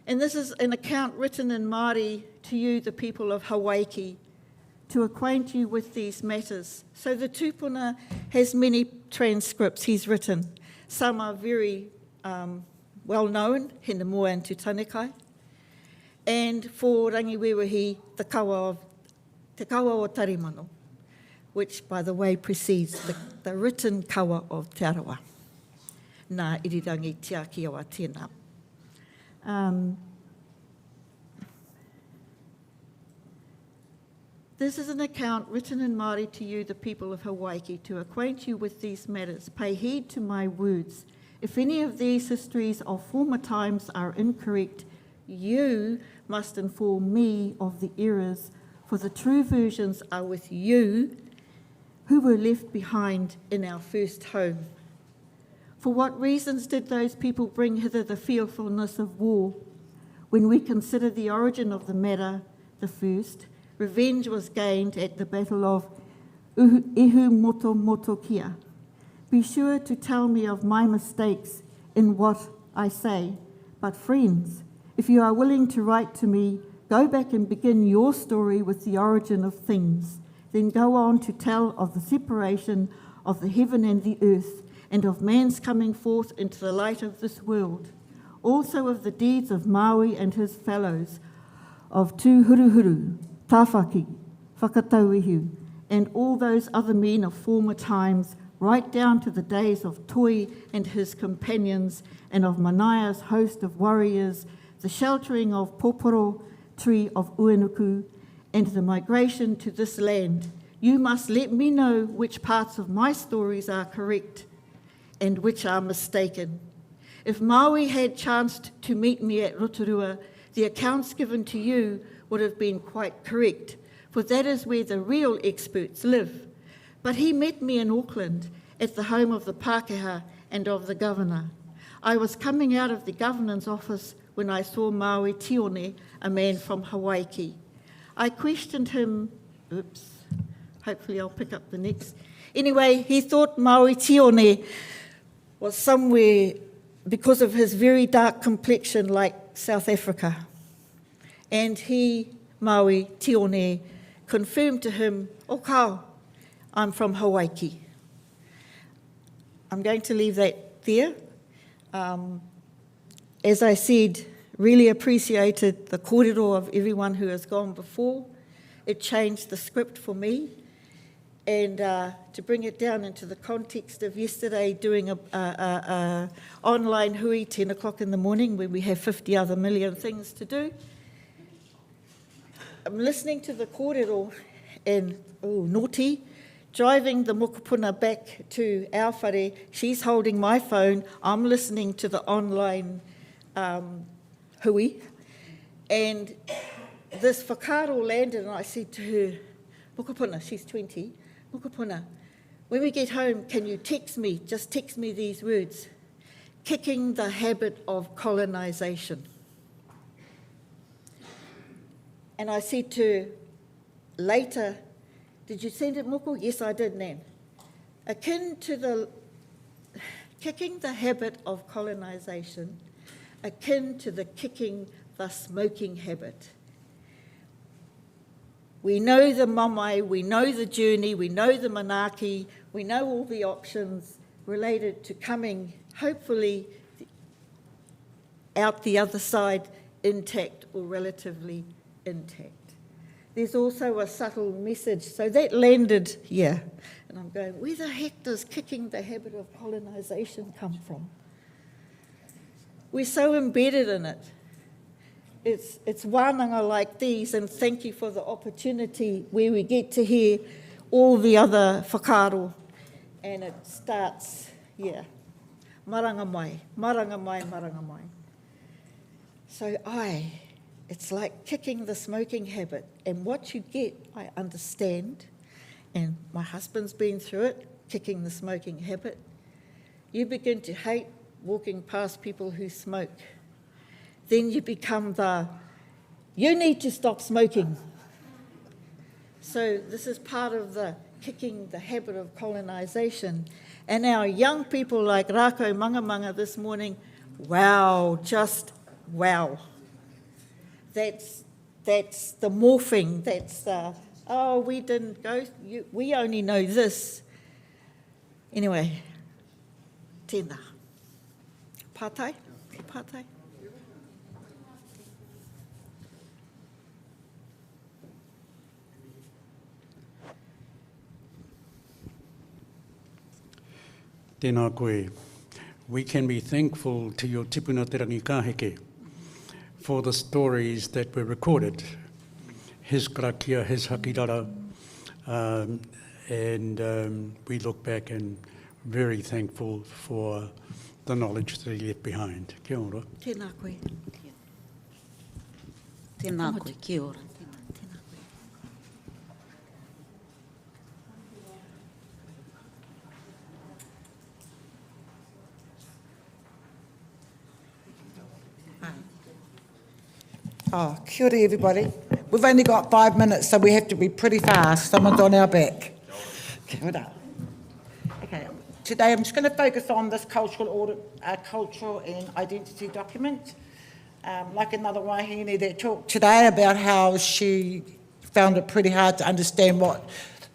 And this is an account written in Māori to you, the people of Hawaii, to acquaint you with these matters. So the tūpuna has many transcripts he's written. Some are very well known, Hena Moa and Tutanekai. And for Rangiwewahi, Te Kawa o Tarimano, which, by the way, precedes the written kawa of Te Arawa. Nā irirangi tia ki awa tēnā. This is an account written in Māori to you, the people of Hawaii, to acquaint you with these matters. Pay heed to my words. If any of these histories of former times are incorrect, you must inform me of the errors, for the true versions are with you who were left behind in our first home. For what reasons did those people bring hither the fearfulness of war? When we consider the origin of the matter, the first, revenge was gained at the Battle of Ihumotomotokia. Be sure to tell me of my mistakes in what I say. But friends, if you are willing to write to me, go back and begin your story with the origin of things. Then go on to tell of the separation of the heaven and the earth, and of man's coming forth into the light of this world. Also of the deeds of Maui and his fellows, of Tūhuruhuru, Tāwhaki, Whakatauihu, and all those other men of former times, right down to the days of Toi and his companions, and of Manaia's host of warriors, the sheltering of Poporo tree of Uenuku, and the migration to this land. You must let me know which parts of my stories are correct and which are mistaken. If Maui had chanced to meet me at Rotorua, the accounts given to you would have been quite correct, for that is where the real experts live. But he met me in Auckland, at the home of the Pākehā and of the governor. I was coming out of the governor's office when I saw Maui Tione, a man from Hawaii. I questioned him, hopefully I'll pick up the next. Anyway, he thought Maui Tione was somewhere because of his very dark complexion like South Africa. And he, Maui Tione, confirmed to him, "O kao, I'm from Hawaii." I'm going to leave that there. As I said, really appreciated the kōrero of everyone who has gone before. It changed the script for me. And to bring it down into the context of yesterday doing a online hui 10 o'clock in the morning where we have 50 other million things to do. I'm listening to the kōrero and, naughty, driving the mokopuna back to our whare. She's holding my phone. I'm listening to the online hui. And this whakaaro landed and I said to her, mokopuna, she's 20, mokopuna, when we get home, can you just text me these words, kicking the habit of colonisation. And I said to her later, did you send it, Moko? Yes, I did, Nan. Akin to the kicking the habit of colonisation, akin to the kicking the smoking habit. We know the mamai, we know the journey, we know the manaki, we know all the options related to coming, hopefully, out the other side intact or relatively intact. There's also a subtle message. So that landed here. And I'm going, where the heck does kicking the habit of colonisation come from? We're so embedded in it. It's wānanga like these, and thank you for the opportunity where we get to hear all the other whakaaro. And it starts, maranga mai, maranga mai, maranga mai. So it's like kicking the smoking habit. And what you get, I understand, and my husband's been through it, kicking the smoking habit. You begin to hate walking past people who smoke. Then you become you need to stop smoking. So this is part of the kicking the habit of colonisation. And our young people like Rako Mangamanga this morning, wow, just wow. That's the morphing, that's the, we didn't go, we only know this. Anyway, tēnā. Pātai? Pātai? Tēnā koe. We can be thankful to your tipuna te rangi kāheke for the stories that were recorded, his karakia, his hakirara, and we look back and very thankful for the knowledge that he left behind. Kia ora. Tēnā koe. Tēnā koe, kia ora. Kia ora everybody. We've only got 5 minutes, so we have to be pretty fast. Someone's on our back. Kia ora. Okay, today I'm just going to focus on this cultural and identity document. Like another wahine that talked today about how she found it pretty hard to understand what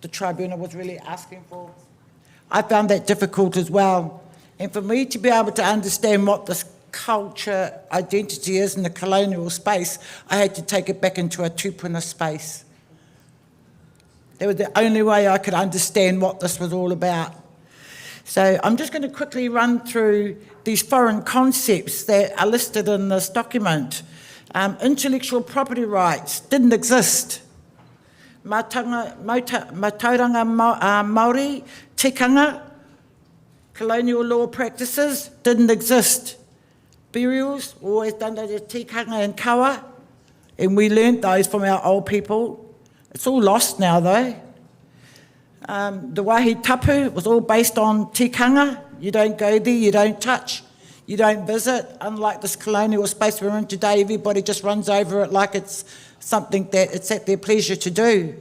the tribunal was really asking for. I found that difficult as well. And for me to be able to understand what this culture identity is in the colonial space, I had to take it back into a tupuna space. That was the only way I could understand what this was all about. So I'm just going to quickly run through these foreign concepts that are listed in this document. Intellectual property rights didn't exist. Matauranga Māori, tikanga, colonial law practices didn't exist. Burials, always done as tikanga and kawa, and we learnt those from our old people. It's all lost now though. The wahi tapu was all based on tikanga. You don't go there, you don't touch, you don't visit. Unlike this colonial space we're in today, everybody just runs over it like it's something that it's at their pleasure to do.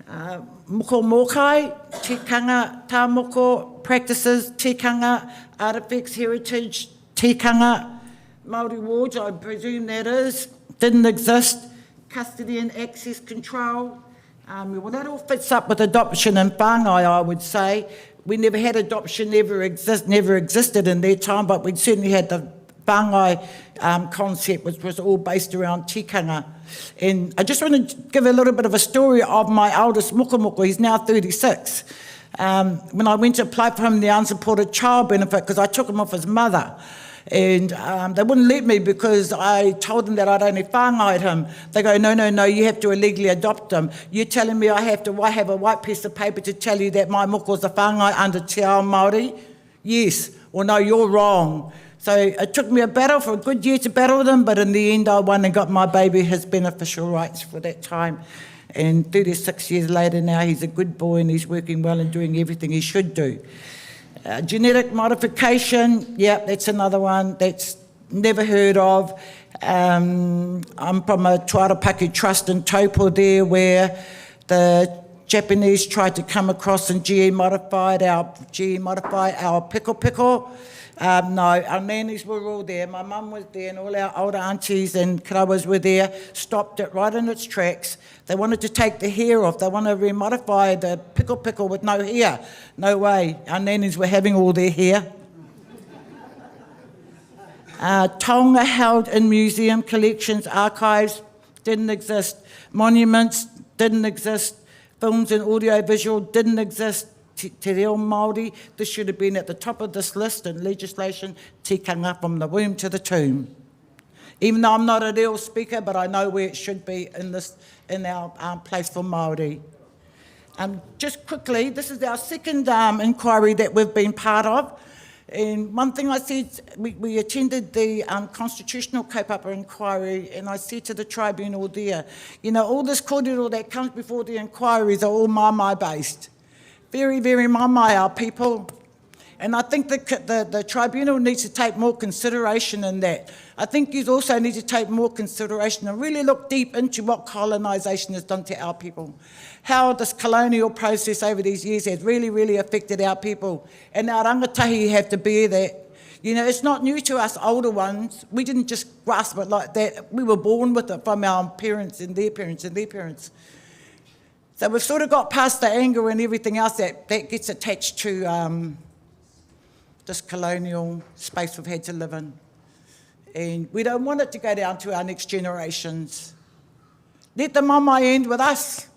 Moko mokai, tikanga, tā moko, practices, tikanga, artifacts, heritage, tikanga, Māori wards, I presume that is, didn't exist. Custody and access control. Well, that all fits up with adoption and whāngai, I would say. We never had adoption, never existed in their time, but we certainly had the whāngai concept, which was all based around tikanga. And I just want to give a little bit of a story of my eldest mukumoko. He's now 36. When I went to apply for him the unsupported child benefit, because I took him off his mother, and they wouldn't let me because I told them that I'd only whāngai'd him. They go, no, you have to illegally adopt him. You're telling me I have a white piece of paper to tell you that my moko's a whāngai under Te Ao Māori? Yes. Well, no, you're wrong. So it took me a battle for a good year to battle them, but in the end I won and got my baby his beneficial rights for that time. And 36 years later now, he's a good boy and he's working well and doing everything he should do. Genetic modification, yeah, that's another one that's never heard of. I'm from a Tuarapaki Trust in Taupo there, where the Japanese tried to come across and GE modified our piko. No, our nannies were all there. My mum was there and all our older aunties and karawas were there, stopped it right in its tracks. They wanted to take the hair off. They wanted to remodify the piko with no hair. No way. Our nannies were having all their hair. Taonga held in museum collections, archives, didn't exist. Monuments didn't exist. Films and audiovisual didn't exist. Te reo Māori, this should have been at the top of this list in legislation, tikanga from the womb to the tomb. Even though I'm not a reo speaker, but I know where it should be in our place for Māori. Just quickly, this is our second inquiry that we've been part of. And one thing I said, we attended the constitutional kaupapa inquiry, and I said to the tribunal there, you know, all this kōrero that comes before the inquiries are all Māmai based. Very, very Māmai our people. And I think the tribunal needs to take more consideration in that. I think you also need to take more consideration and really look deep into what colonisation has done to our people. How this colonial process over these years has really, really affected our people. And our rangatahi have to bear that. You know, it's not new to us older ones. We didn't just grasp it like that. We were born with it from our parents and their parents and their parents. So we've sort of got past the anger and everything else that gets attached to this colonial space we've had to live in. And we don't want it to go down to our next generations. Let the Māmai end with us.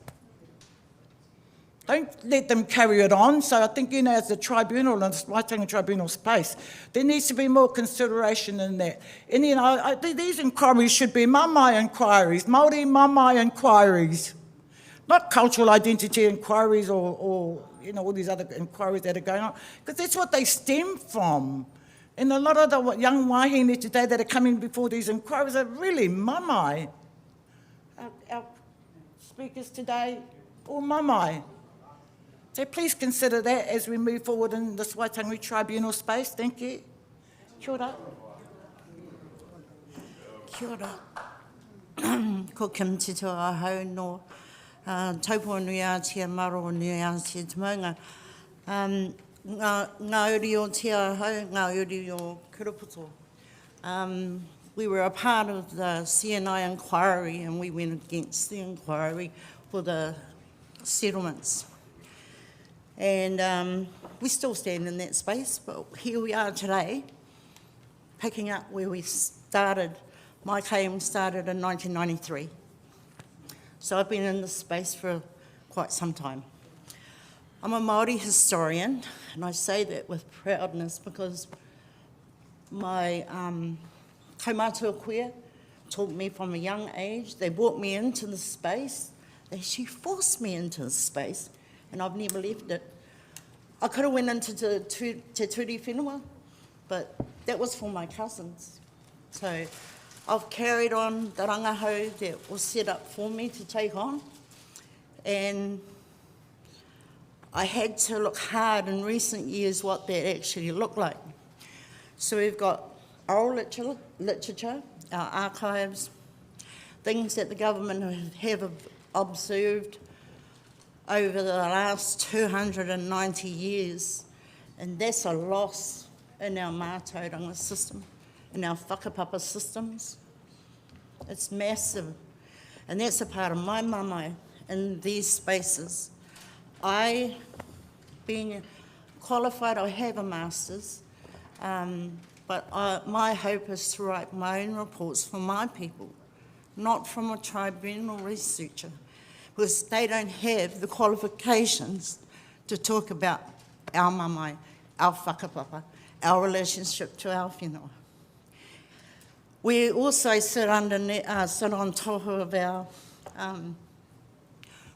Don't let them carry it on. So I think, you know, as a tribunal, and this Waitangi Tribunal space, there needs to be more consideration in that. And, you know, these inquiries should be Māmai inquiries, Māori Māmai inquiries. Not cultural identity inquiries or you know, all these other inquiries that are going on, because that's what they stem from. And a lot of the young wahine today that are coming before these inquiries are really Māmai. Our speakers today, all Māmai. So please consider that as we move forward in this Waitangi Tribunal space. Thank you. Kia ora. Kia ora. Ko Kim te toa ahau no taupo nui a tia maro nui a tia tamunga. Ngā uri o te ahau, ngā uri o Kuruputo. We were a part of the CNI inquiry and we went against the inquiry for the settlements. And we still stand in that space, but here we are today, picking up where we started. My claim started in 1993. So I've been in this space for quite some time. I'm a Māori historian, and I say that with proudness because my kaumātua queer taught me from a young age. They brought me into the space. They actually forced me into the space, and I've never left it. I could have went into Te Turi Whenua, but that was for my cousins. So I've carried on the rangahau that was set up for me to take on, and I had to look hard in recent years what that actually looked like. So we've got oral literature, our archives, things that the government have observed over the last 290 years, and that's a loss in our mātauranga system, in our whakapapa systems. It's massive, and that's a part of my mamae in these spaces. I, being qualified, I have a master's, but my hope is to write my own reports for my people, not from a tribunal researcher, because they don't have the qualifications to talk about our mamae, our whakapapa, our relationship to our whenua. We also sit on top of our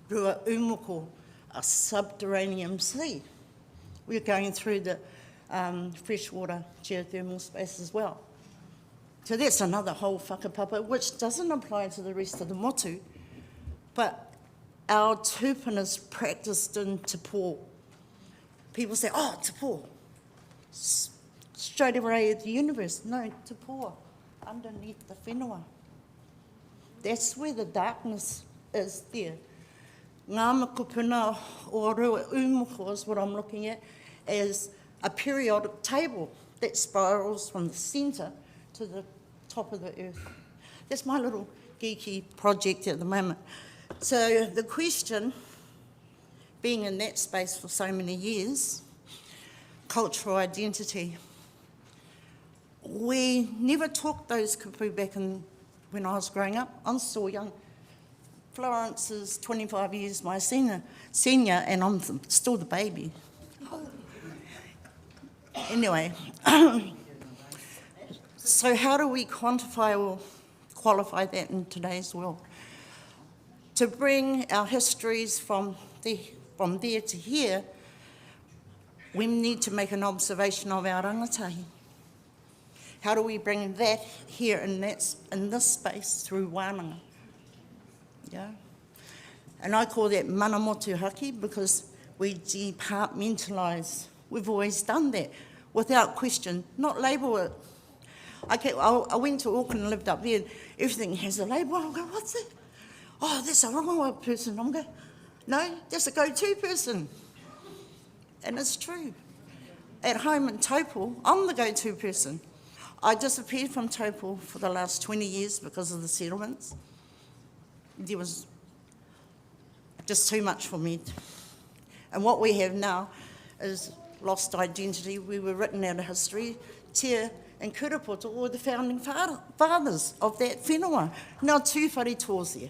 rua umoko, a subterranean sea. We're going through the freshwater geothermal space as well. So that's another whole whakapapa, which doesn't apply to the rest of the motu, but our tūpanas practiced in Te Pō. People say, oh, Te Pō, straight away at the universe. No, Te Pō, underneath the whenua. That's where the darkness is there. Ngā makupuna o rua umoko is what I'm looking at as a periodic table that spirals from the centre to the top of the earth. That's my little geeky project at the moment. So the question, being in that space for so many years, cultural identity. We never talked those kupu back when I was growing up. I'm still young. Florence is 25 years my senior, and I'm still the baby. Anyway, so how do we quantify or qualify that in today's world? To bring our histories from there to here, we need to make an observation of our rangatahi. How do we bring that here in this space through wānanga? Yeah, and I call that mana motu haki because we departmentalise. We've always done that without question, not label it. I went to Auckland and lived up there, and everything has a label. I'll go, what's that? Oh, that's a rongoa person. I'm going, no, that's a go-to person. And it's true. At home in Taupo, I'm the go-to person. I disappeared from Taupo for the last 20 years because of the settlements. There was just too much for me. And what we have now is lost identity. We were written out of history. Te and Kurapoto were the founding fathers of that whenua. Now two whare tours there.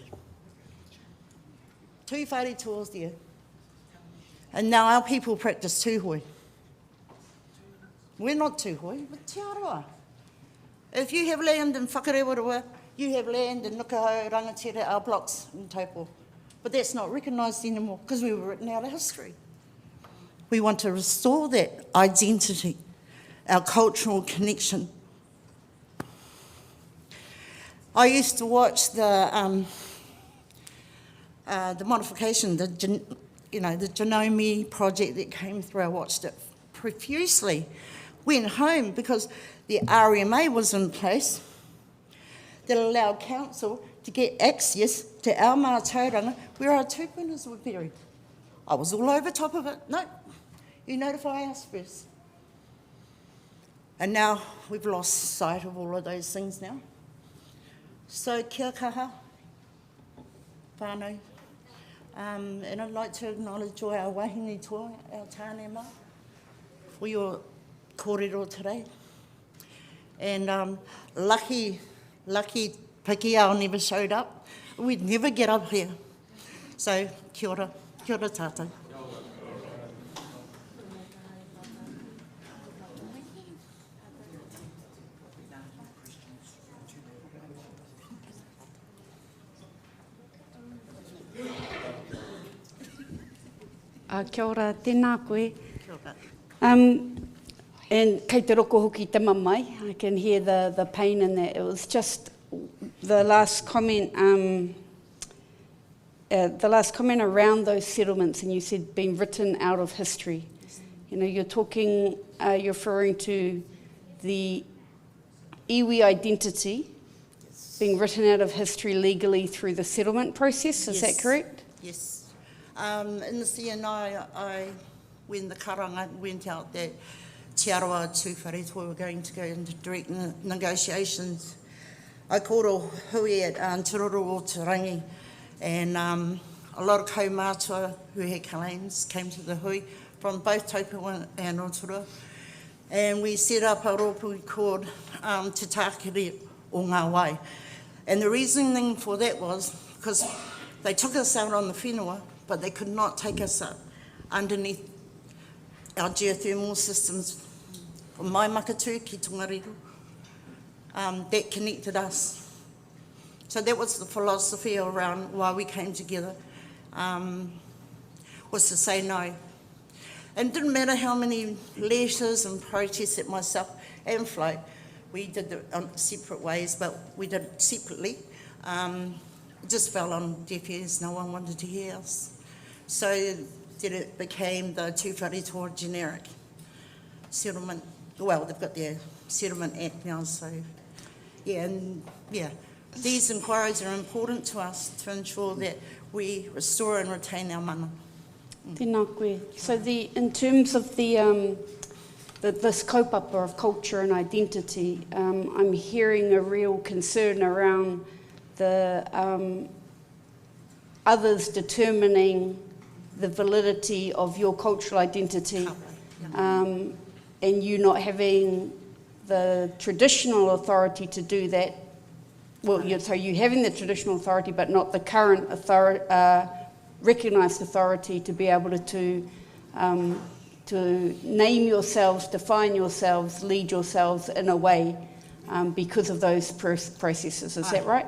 Two whare tours there. And now our people practice tūhoi. We're not tūhoi, we're te aroa. If you have land in Whakarewarewa, you have land in Nukahau, Rangatira, our blocks in Taupo. But that's not recognised anymore because we were written out of history. We want to restore that identity, our cultural connection. I used to watch the modification, the Genome project that came through. I watched it profusely. Went home because the RMA was in place that allowed council to get access to our mātauranga where our tūpunas were buried. I was all over top of it. No, you notify us first. And now we've lost sight of all of those things now. So kia kaha, whānau. And I'd like to acknowledge all our wahine toa, our tāne mā, for your kōrero today. And lucky Pakiao never showed up. We'd never get up here. So kia ora, Kia ora tātou. Kia ora, tēnā koe. Kia ora. And kei te roko hoki te mamai, I can hear the pain in that. It was just the last comment around those settlements, and you said being written out of history. You know, you're talking, you're referring to the iwi identity being written out of history legally through the settlement process, is that correct? Yes. In the CNI, when the karanga went out that Te Arawa Tūwharetoa were going to go into direct negotiations, I kōro hui at Te Roro o Te Rangi, and a lot of kaumātua who had claims came to the hui from both Taupua and Rotorua, and we set up a rōpui called Te Tākere o Ngā Wai. And the reasoning for that was because they took us out on the whenua, but they could not take us up underneath our geothermal systems from Mai Makatū ki Tongariro that connected us. So that was the philosophy around why we came together, was to say no. And it didn't matter how many letters and protests that myself and Flo, we did it on separate ways, but we did it separately. It just fell on deaf ears, no one wanted to hear us. So then it became the Tūwharetoa generic settlement. Well, they've got their settlement act now, so yeah, these inquiries are important to us to ensure that we restore and retain our mana. Tēnā koe. So in terms of this kaupapa of culture and identity, I'm hearing a real concern around the others determining the validity of your cultural identity, and you not having the traditional authority to do that. Well, so you having the traditional authority, but not the current recognised authority to be able to name yourselves, define yourselves, lead yourselves in a way because of those processes. Is that right?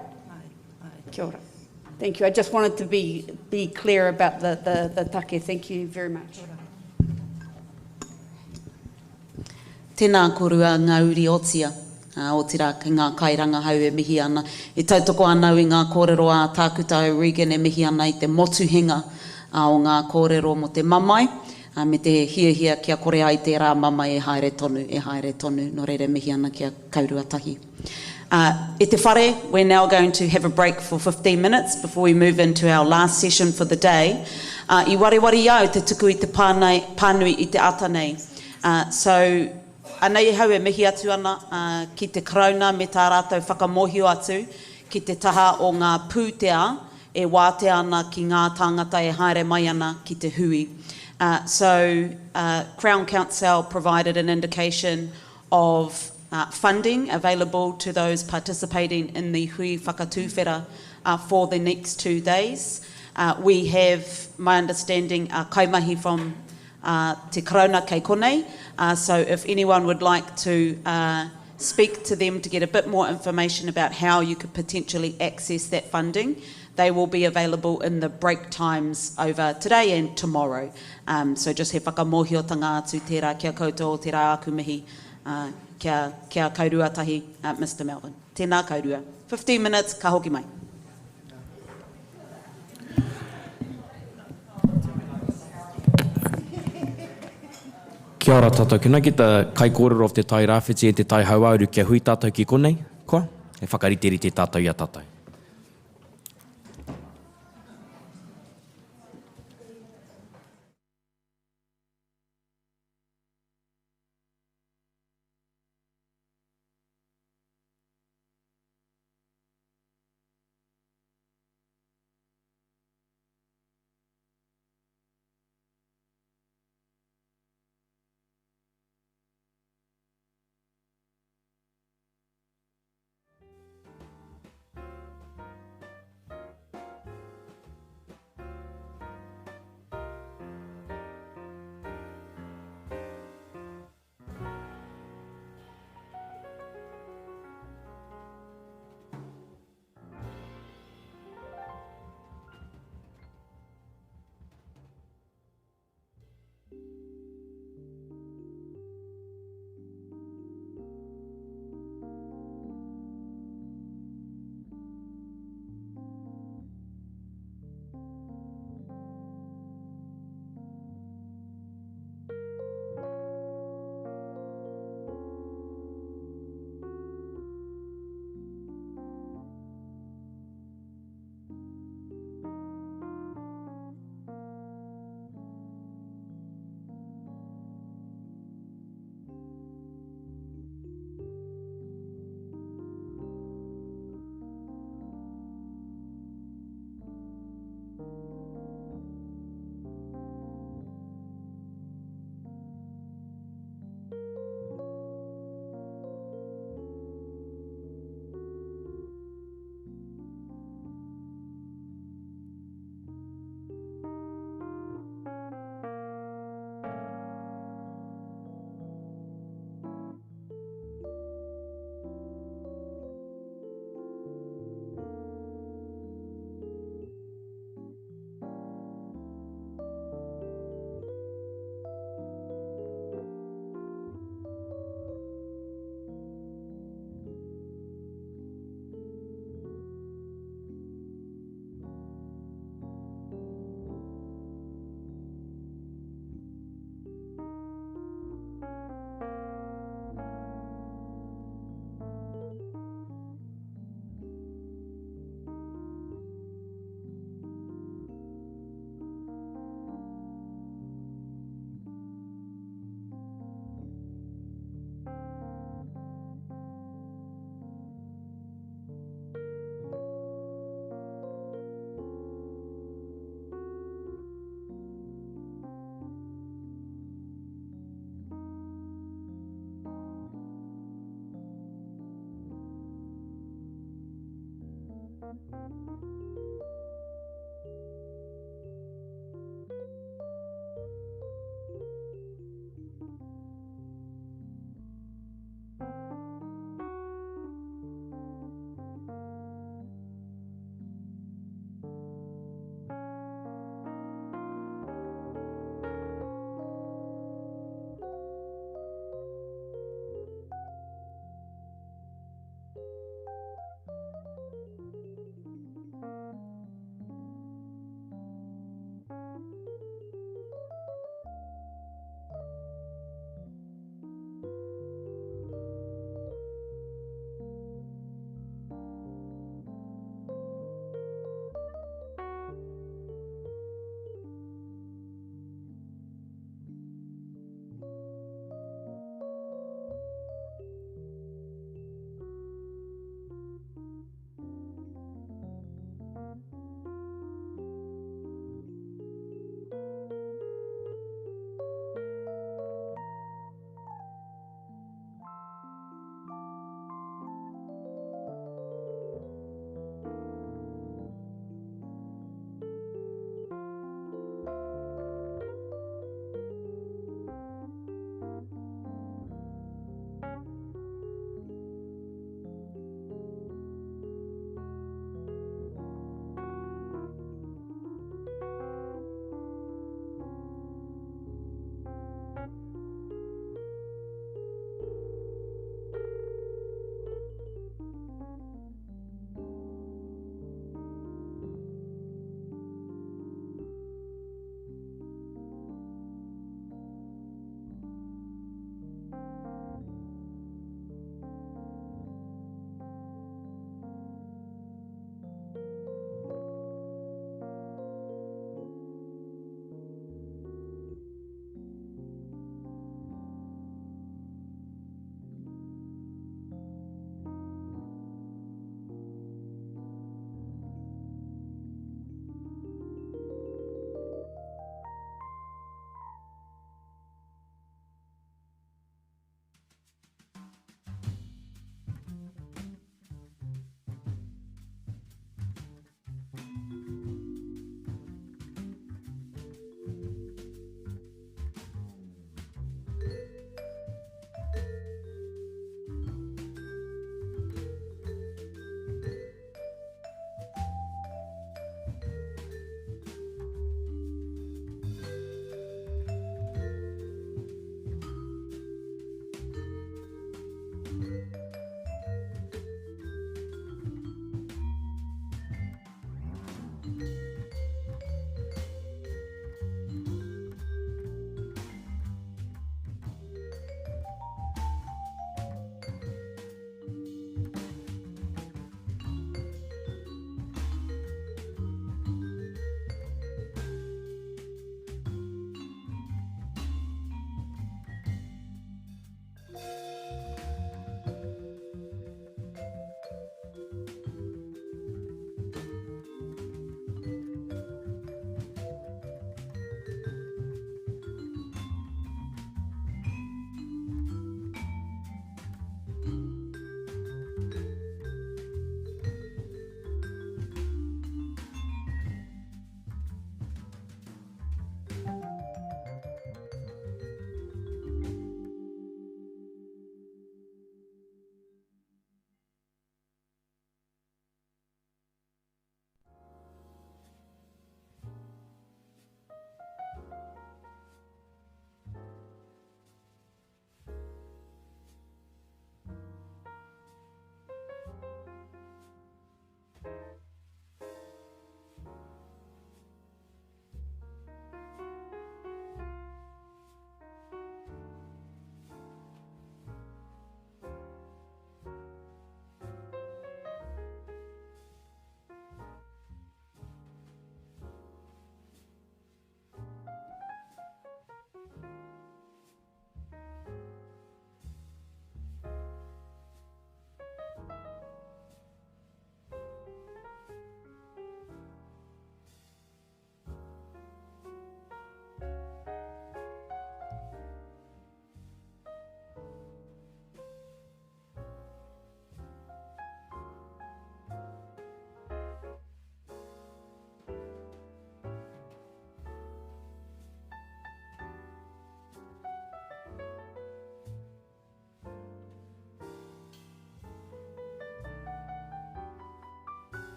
Kia ora. Thank you. I just wanted to be clear about the take. Thank you very much. Tēnā korua ngā uri otia o te rā ki ngā kairanga hau e mihi ana. E tautoko anau I ngā kōrero a tākuta o Regan e mihi ana I te motuhinga o ngā kōrero mo te mamai. Me te hiahia kia kore ai te rā mamai e haere tonu, no reira mihi ana kia kaurua tahi. E te whare, we're now going to have a break for 15 minutes before we move into our last session for the day. I wareware au te tuku I te pānui I te ata nei. So, anei hau e mihi atu ana ki te krauna me tā rātou whakamohio atu ki te taha o ngā pūtea e wāte ana ki ngā tāngata e haere mai ana ki te hui. So, Crown Council provided an indication of funding available to those participating in the hui whakatūwhera for the next 2 days. We have, my understanding, kaimahi from te krauna kei konei. So if anyone would like to speak to them to get a bit more information about how you could potentially access that funding, they will be available in the break times over today and tomorrow. So just he whakamohiotanga atu tērā kia koutou o tērā aku mihi kia kaurua tahi, Mr. Melvin. Tēnā kaurua. 15 minutes, ka hoki mai. Kia ora tātou, kina ki ta kai kōrero of te tai rāwhiti e te tai hauauru kia hui tātou ki konei, koa? E whakariteri te tātou ia tātou.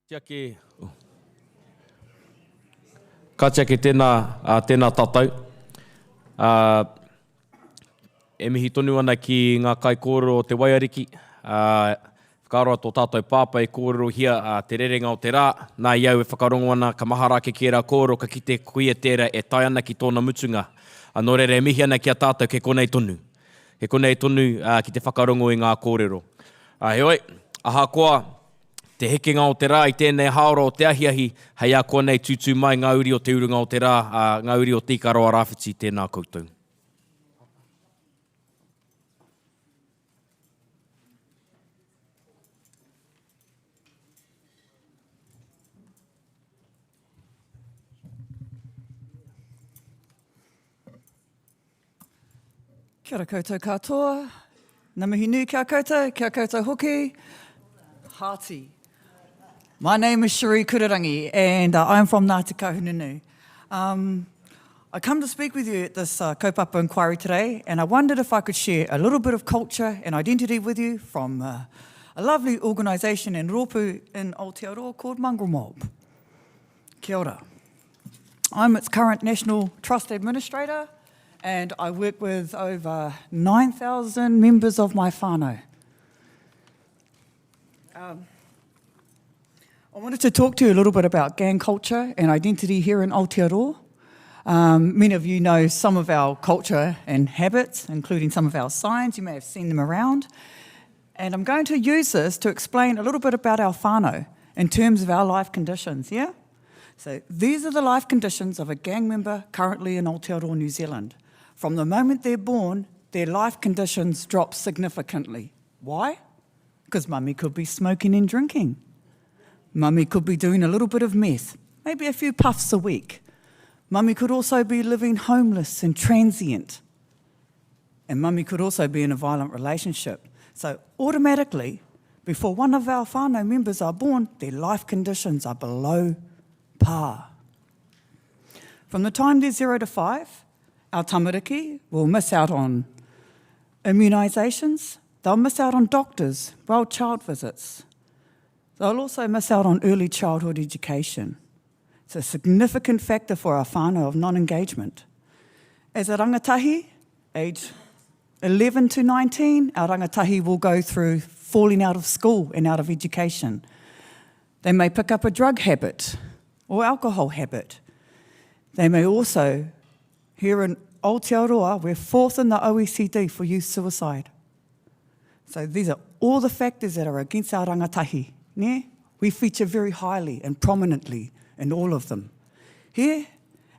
Ka tia ke tēnā tātou. E mihi tonu ana ki ngā kai kōrero o te Waiariki. Whakaroa tō tātou pāpa e kōrero hia te rerenga o te rā. Nā iau e whakarongo ana ka mahara ke kērā kōrero ka kite kuia tērā e tai ana ki tōna mutunga. Nō reira e mihi ana ki a tātou ke konei tonu. He konei tonu ki te whakarongo i ngā kōrero. Heoi, aha koa, te hekenga o te rā i tēnei haora o te ahiahi, hei a konei tūtū mai ngā uri o te urunga o te rā, ngā uri o tīkaroa rāwhiti tēnā koutou. Kia ora koutou katoa, ngā mihi nui kia koutou hoki, Hāti. My name is Cherie Kurarangi and I'm from Ngāti Kahununu. I come to speak with you at this Kaupapa inquiry today and I wondered if I could share a little bit of culture and identity with you from a lovely organisation in Ropu in Aotearoa called Mongrel Mob. Kia ora. I'm its current National Trust Administrator and I work with over 9,000 members of my whānau. I wanted to talk to you a little bit about gang culture and identity here in Aotearoa. Many of you know some of our culture and habits, including some of our signs. You may have seen them around. And I'm going to use this to explain a little bit about our whānau in terms of our life conditions, yeah? So these are the life conditions of a gang member currently in Aotearoa, New Zealand. From the moment they're born, their life conditions drop significantly. Why? Because mummy could be smoking and drinking. Mummy could be doing a little bit of meth, maybe a few puffs a week. Mummy could also be living homeless and transient. And mummy could also be in a violent relationship. So automatically, before one of our whānau members are born, their life conditions are below par. From the time they're 0 to 5, our tamariki will miss out on immunisations. They'll miss out on doctors, well child visits. They'll also miss out on early childhood education. It's a significant factor for our whānau of non-engagement. As a rangatahi, age 11 to 19, our rangatahi will go through falling out of school and out of education. They may pick up a drug habit or alcohol habit. They may also, here in Aotearoa, we're 4th in the OECD for youth suicide. So these are all the factors that are against our rangatahi. Ne? We feature very highly and prominently in all of them. Here,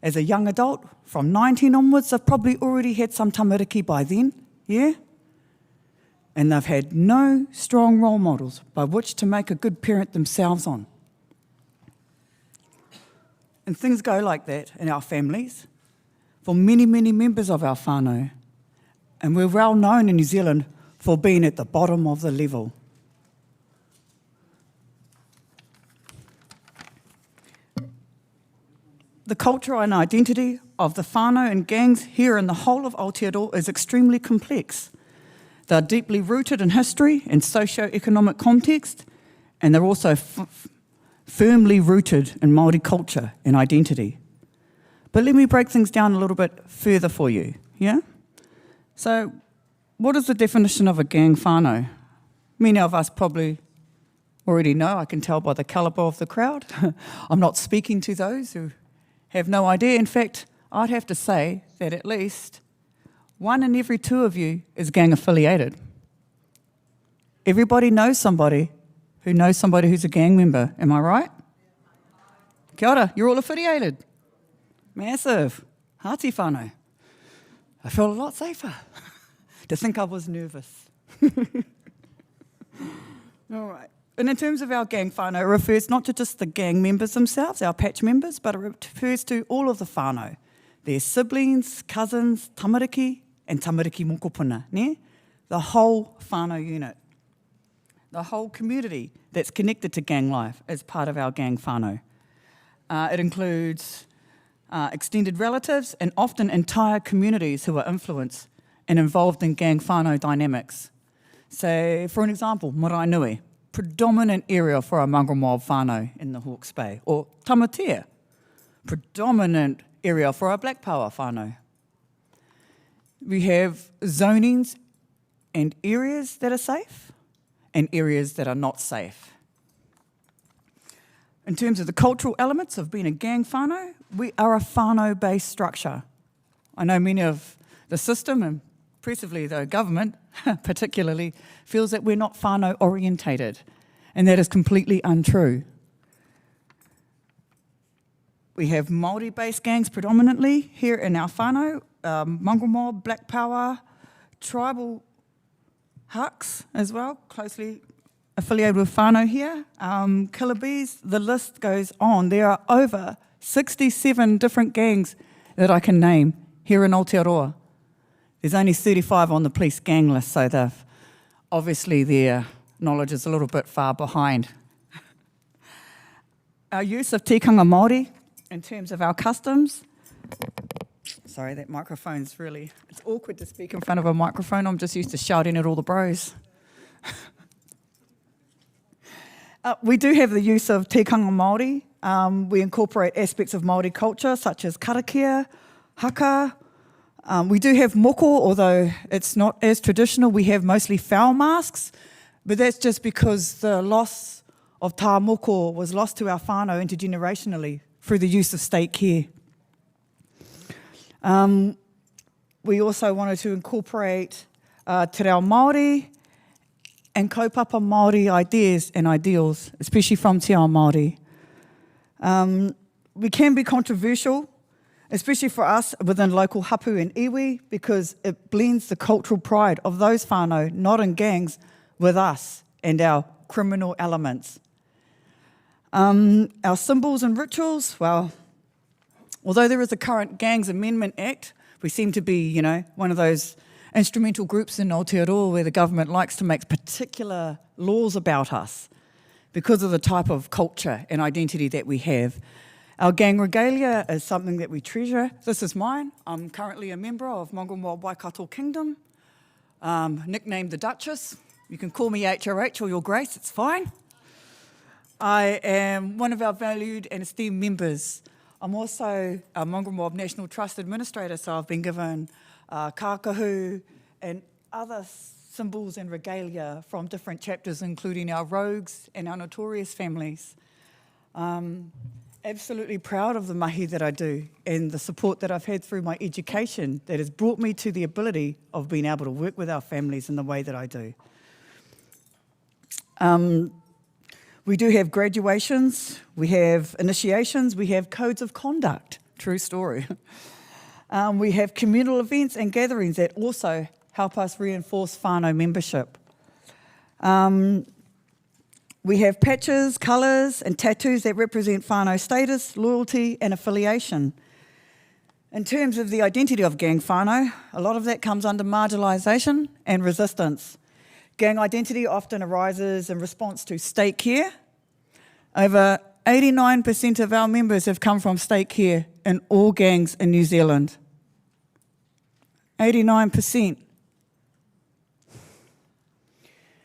as a young adult, from 19 onwards, they've probably already had some tamariki by then, yeah? And they've had no strong role models by which to make a good parent themselves on. And things go like that in our families for many, many members of our whānau. And we're well known in New Zealand for being at the bottom of the level. The culture and identity of the whānau and gangs here in the whole of Aotearoa is extremely complex. They're deeply rooted in history and socio-economic context, and they're also firmly rooted in Māori culture and identity. But let me break things down a little bit further for you, yeah? So, what is the definition of a gang whānau? Many of us probably already know, I can tell by the calibre of the crowd. I'm not speaking to those who have no idea. In fact, I'd have to say that at least 1 in every 2 of you is gang affiliated. Everybody knows somebody who's a gang member, am I right? Kia ora, you're all affiliated. Massive. Hāti whānau. I felt a lot safer to think I was nervous. All right. And in terms of our gang whānau, it refers not to just the gang members themselves, our patch members, but it refers to all of the whānau. Their siblings, cousins, tamariki, and tamariki mokopuna, ne? The whole whānau unit. The whole community that's connected to gang life as part of our gang whānau. It includes extended relatives and often entire communities who are influenced and involved in gang whānau dynamics. So, for an example, marae nui. predominant area for our mongrel mob whānau in the Hawke's Bay. Or Tamatea, predominant area for our black power whānau. We have zonings and areas that are safe and areas that are not safe. In terms of the cultural elements of being a gang whānau, we are a whānau-based structure. I know many of the system, and impressively the government particularly, feels that we're not whānau-orientated, and that is completely untrue. We have Māori-based gangs predominantly here in our whānau, mongrel mob, black power, tribal hucks as well, closely affiliated with whānau here, Killabees, the list goes on. There are over 67 different gangs that I can name here in Aotearoa. There's only 35 on the police gang list, so obviously their knowledge is a little bit far behind. Our use of tikanga Māori in terms of our customs. Sorry, that microphone's really, it's awkward to speak in front of a microphone. I'm just used to shouting at all the bros. We do have the use of tikanga Māori. We incorporate aspects of Māori culture such as karakia, haka. We do have moko, although it's not as traditional. We have mostly foul masks, but that's just because the loss of tā moko was lost to our whānau intergenerationally through the use of state care. We also wanted to incorporate te reo Māori and kaupapa Māori ideas and ideals, especially from te ao Māori. We can be controversial, especially for us within local hapu and iwi, because it blends the cultural pride of those whānau not in gangs with us and our criminal elements. Our symbols and rituals, well, although there is a current Gangs Amendment Act, we seem to be, one of those instrumental groups in Aotearoa where the government likes to make particular laws about us because of the type of culture and identity that we have. Our gang regalia is something that we treasure. This is mine. I'm currently a member of Mongrel Mob Waikato Kingdom, nicknamed the Duchess. You can call me HRH or Your Grace, it's fine. I am one of our valued and esteemed members. I'm also a Mongrel Mob National Trust Administrator, so I've been given kākahu and other symbols and regalia from different chapters, including our rogues and our notorious families. Absolutely proud of the mahi that I do and the support that I've had through my education that has brought me to the ability of being able to work with our families in the way that I do. We do have graduations, we have initiations, we have codes of conduct, true story. We have communal events and gatherings that also help us reinforce whānau membership. We have patches, colours and tattoos that represent whānau status, loyalty and affiliation. In terms of the identity of gang whānau, a lot of that comes under marginalisation and resistance. Gang identity often arises in response to state care. Over 89% of our members have come from state care in all gangs in New Zealand. 89%.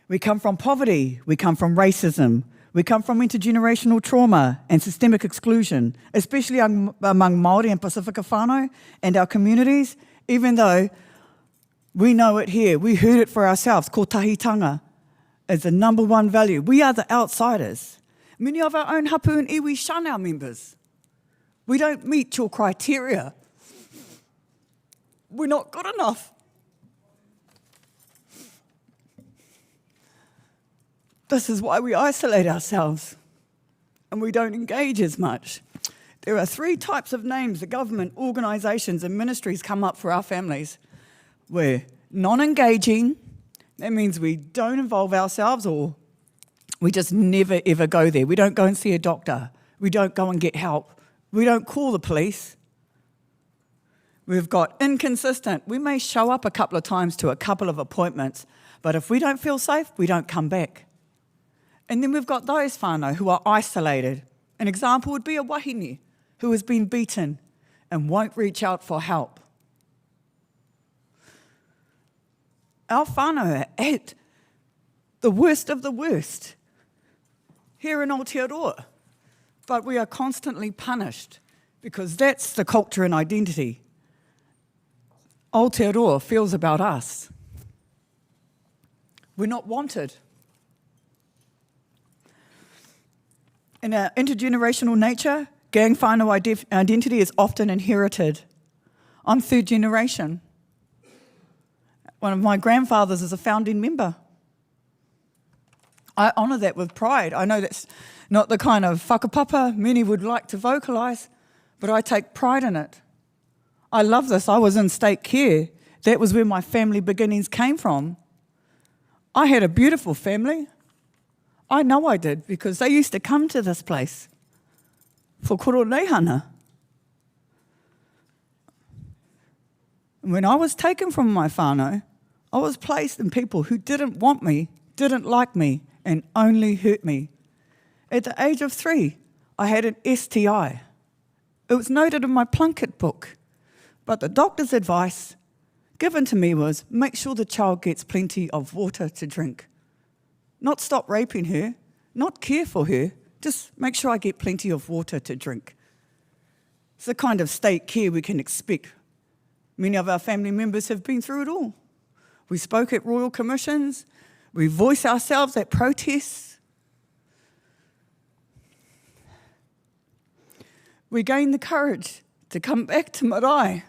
We come from poverty, we come from racism, we come from intergenerational trauma and systemic exclusion, especially among Māori and Pasifika whānau and our communities, even though we know it here, we heard it for ourselves, ko tahitanga is the number one value. We are the outsiders. Many of our own hapu and iwi shun our members. We don't meet your criteria. We're not good enough. This is why we isolate ourselves and we don't engage as much. There are 3 types of names the government, organisations and ministries come up for our families. We're non-engaging, that means we don't involve ourselves or we just never ever go there. We don't go and see a doctor. We don't go and get help. We don't call the police. We've got inconsistent. We may show up a couple of times to a couple of appointments, but if we don't feel safe, we don't come back. And then we've got those whānau who are isolated. An example would be a wahine who has been beaten and won't reach out for help. Our whānau are at the worst of the worst. here in Aotearoa. But we are constantly punished because that's the culture and identity Aotearoa feels about us. We're not wanted. In our intergenerational nature, gang whānau identity is often inherited. I'm third generation. One of my grandfathers is a founding member. I honour that with pride. I know that's not the kind of whakapapa many would like to vocalise, but I take pride in it. I love this. I was in state care. That was where my family beginnings came from. I had a beautiful family. I know I did, because they used to come to this place for koro reihana. When I was taken from my whānau, I was placed in people who didn't want me, didn't like me, and only hurt me. At the age of 3, I had an STI. It was noted in my Plunkett book, but the doctor's advice given to me was make sure the child gets plenty of water to drink. Not stop raping her, not care for her, just make sure I get plenty of water to drink. It's the kind of state care we can expect. Many of our family members have been through it all. We spoke at royal commissions, we voice ourselves at protests. We gain the courage to come back to marae,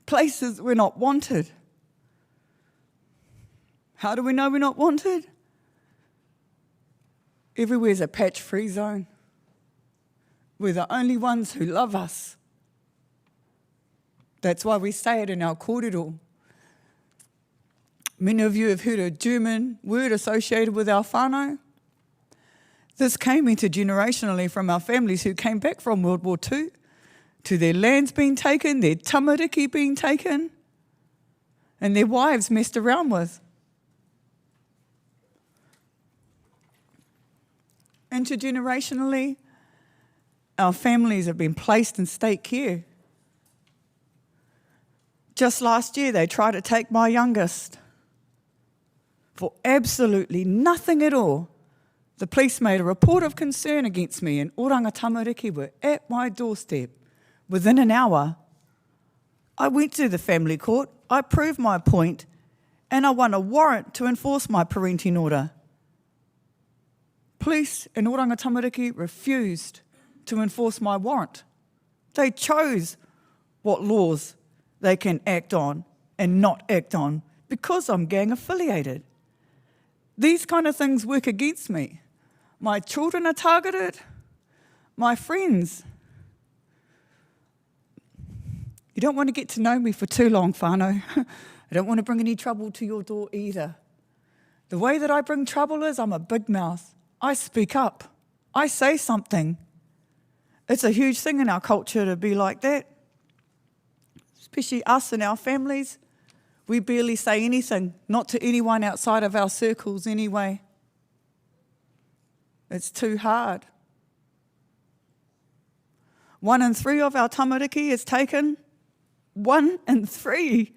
places we're not wanted. How do we know we're not wanted? Everywhere's a patch-free zone. We're the only ones who love us. That's why we say it in our kōrero. Many of you have heard a German word associated with our whānau. This came intergenerationally from our families who came back from World War II, to their lands being taken, their tamariki being taken, and their wives messed around with. Intergenerationally, our families have been placed in state care. Just last year, they tried to take my youngest. For absolutely nothing at all, the police made a report of concern against me, and oranga tamariki were at my doorstep. Within an hour, I went to the family court, I proved my point, and I won a warrant to enforce my parenting order. Police in oranga tamariki refused to enforce my warrant. They chose what laws they can act on and not act on because I'm gang affiliated. These kind of things work against me. My children are targeted, my friends. You don't want to get to know me for too long, whānau. I don't want to bring any trouble to your door either. The way that I bring trouble is I'm a big mouth. I speak up. I say something. It's a huge thing in our culture to be like that. Especially us and our families. We barely say anything, not to anyone outside of our circles anyway. It's too hard. 1 in 3 of our tamariki is taken. 1 in 3.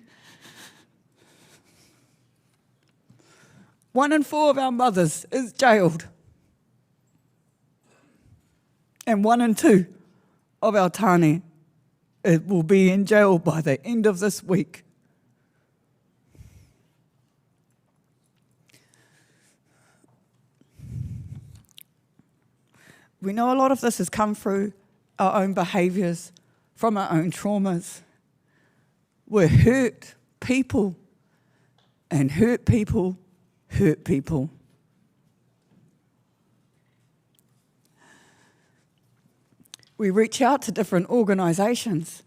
1 in 4 of our mothers is jailed. And 1 in 2 of our tāne will be in jail by the end of this week. We know a lot of this has come through our own behaviours, from our own traumas. We're hurt people, and hurt people hurt people. We reach out to different organisations.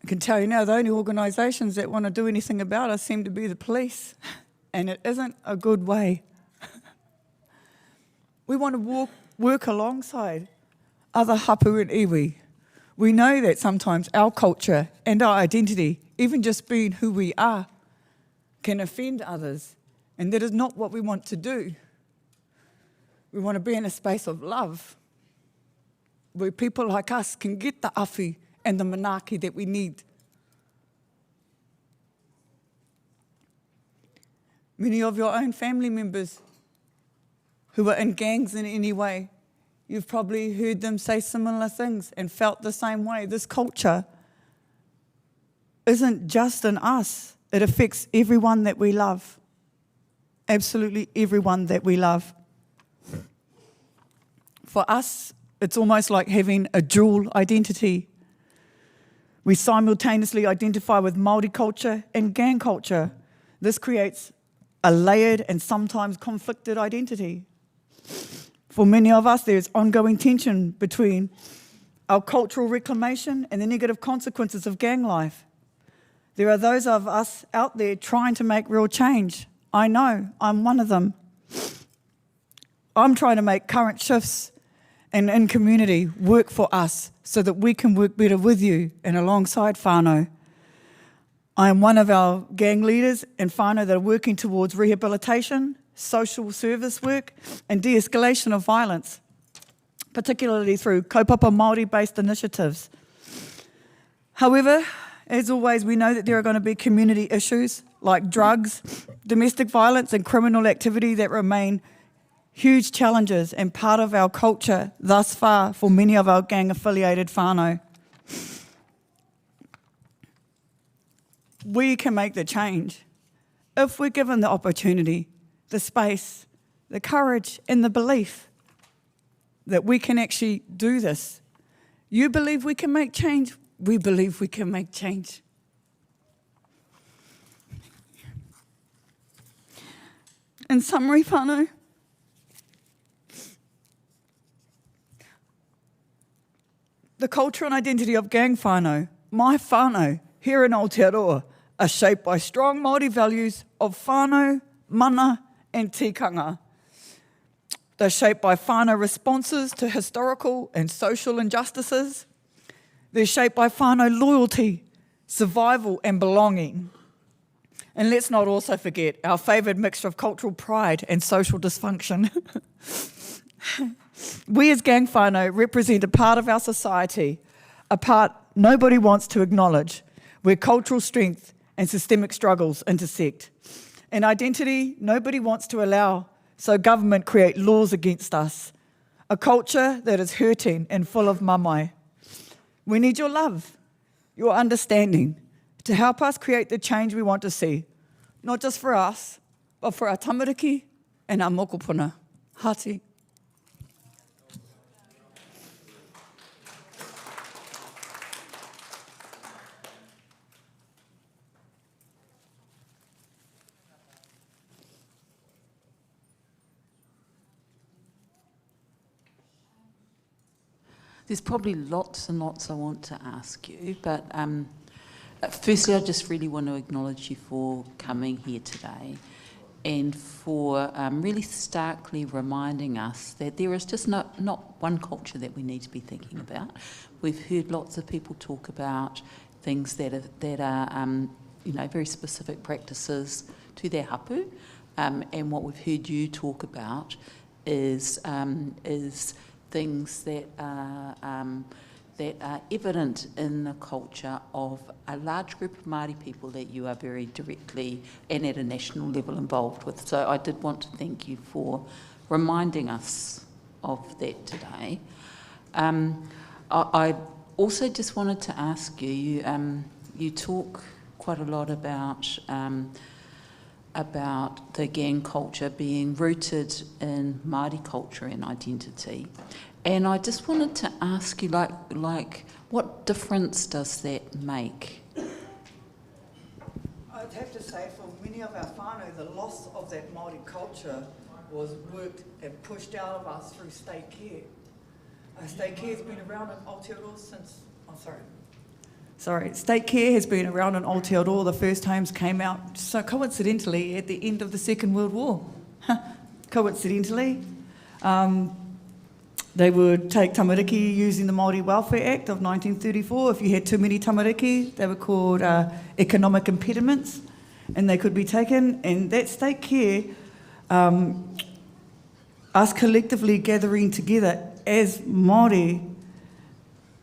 I can tell you now, the only organisations that want to do anything about us seem to be the police, and it isn't a good way. We want to work alongside other hapu and iwi. We know that sometimes our culture and our identity, even just being who we are, can offend others, and that is not what we want to do. We want to be in a space of love, where people like us can get the awhi and the manaaki that we need. Many of your own family members who are in gangs in any way, you've probably heard them say similar things and felt the same way. This culture isn't just in us. It affects everyone that we love. Absolutely everyone that we love. For us, it's almost like having a dual identity. We simultaneously identify with Māori culture and gang culture. This creates a layered and sometimes conflicted identity. For many of us, there's ongoing tension between our cultural reclamation and the negative consequences of gang life. There are those of us out there trying to make real change. I know, I'm one of them. I'm trying to make current shifts and in community work for us so that we can work better with you and alongside whānau. I am one of our gang leaders and whānau that are working towards rehabilitation, social service work and de-escalation of violence, particularly through Kaupapa Māori-based initiatives. However, as always, we know that there are going to be community issues like drugs, domestic violence and criminal activity that remain huge challenges and part of our culture thus far for many of our gang-affiliated whānau. We can make the change if we're given the opportunity, the space, the courage and the belief that we can actually do this. You believe we can make change? We believe we can make change. In summary, whānau, the culture and identity of gang whānau, my whānau, here in Aotearoa, are shaped by strong Māori values of whānau, mana and tikanga. They're shaped by whānau responses to historical and social injustices. They're shaped by whānau loyalty, survival and belonging. And let's not also forget our favoured mixture of cultural pride and social dysfunction. We as gang whānau represent a part of our society, a part nobody wants to acknowledge, where cultural strength and systemic struggles intersect. An identity nobody wants to allow, so government create laws against us. A culture that is hurting and full of mamai. We need your love, your understanding, to help us create the change we want to see, not just for us, but for our tamariki and our mokopuna. Hati. There's probably lots and lots I want to ask you, but firstly, I just really want to acknowledge you for coming here today and for really starkly reminding us that there is just not one culture that we need to be thinking about. We've heard lots of people talk about things that are very specific practices to their hapu, and what we've heard you talk about is things that are evident in the culture of a large group of Māori people that you are very directly and at a national level involved with. So I did want to thank you for reminding us of that today. I also just wanted to ask you, you talk quite a lot about the gang culture being rooted in Māori culture and identity. And I just wanted to ask you, like, what difference does that make? I'd have to say for many of our whānau, the loss of that Māori culture was worked and pushed out of us through state care. State care has been around in Aotearoa since, state care has been around in Aotearoa. The first homes came out, so coincidentally, at the end of the Second World War. Coincidentally. They would take tamariki using the Māori Welfare Act of 1934. If you had too many tamariki, they were called economic impediments, and they could be taken. And that state care, us collectively gathering together as Māori,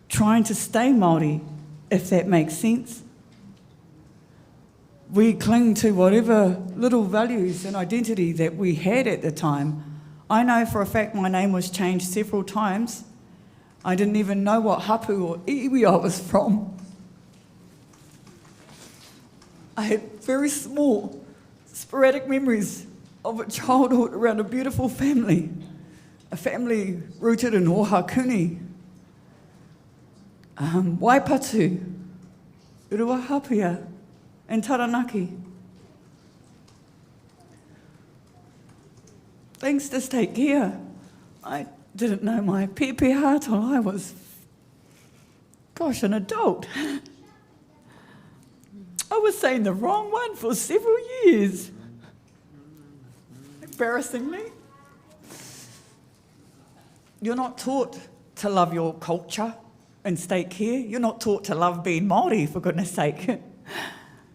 trying to stay Māori, if that makes sense. we cling to whatever little values and identity that we had at the time. I know for a fact my name was changed several times. I didn't even know what hapu or iwi I was from. I had very small, sporadic memories of a childhood around a beautiful family, a family rooted in ohakuni, waipatu, uruahapia, and taranaki. Things just take care. I didn't know my pepeha till I was, an adult. I was saying the wrong one for several years. Embarrassingly. You're not taught to love your culture and stake here. You're not taught to love being Māori, for goodness sake.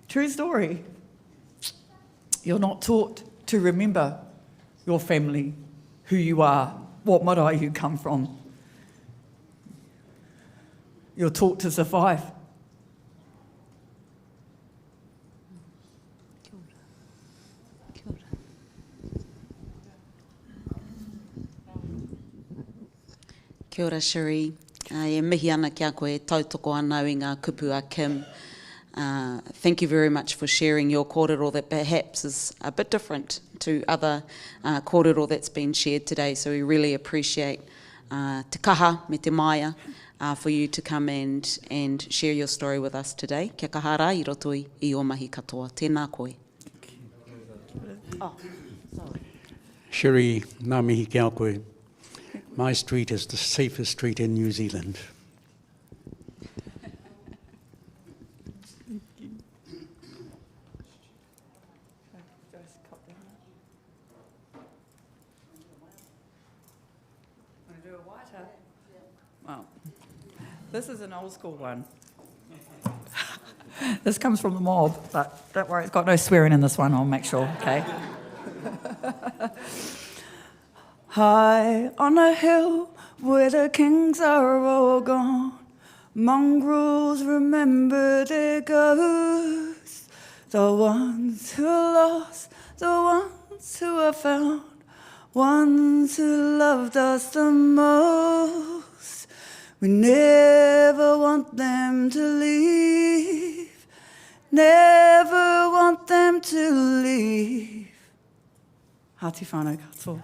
True story. You're not taught to remember your family, who you are, what marae you come from. You're taught to survive. Kia ora, Shiri. E mihi ana ki a koe tautoko anau i ngā kupu a Kim. Thank you very much for sharing your kōrero that perhaps is a bit different to other kōrero that's been shared today. So we really appreciate te kaha me te maia for you to come and share your story with us today. Kia kaha rā i roto i o mahi katoa. Tēnā koe. Oh, sorry. Shiri, ngā mihi kia koe. My street is the safest street in New Zealand. Well, this is an old school one. This comes from the mob, but don't worry, it's got no swearing in this one, I'll make sure, okay? High on a hill where the kings are all gone, mongrels remember their ghosts, the ones who are lost, the ones who are found, ones who loved us the most. We never want them to leave, never want them to leave. Hāti whānau katoa.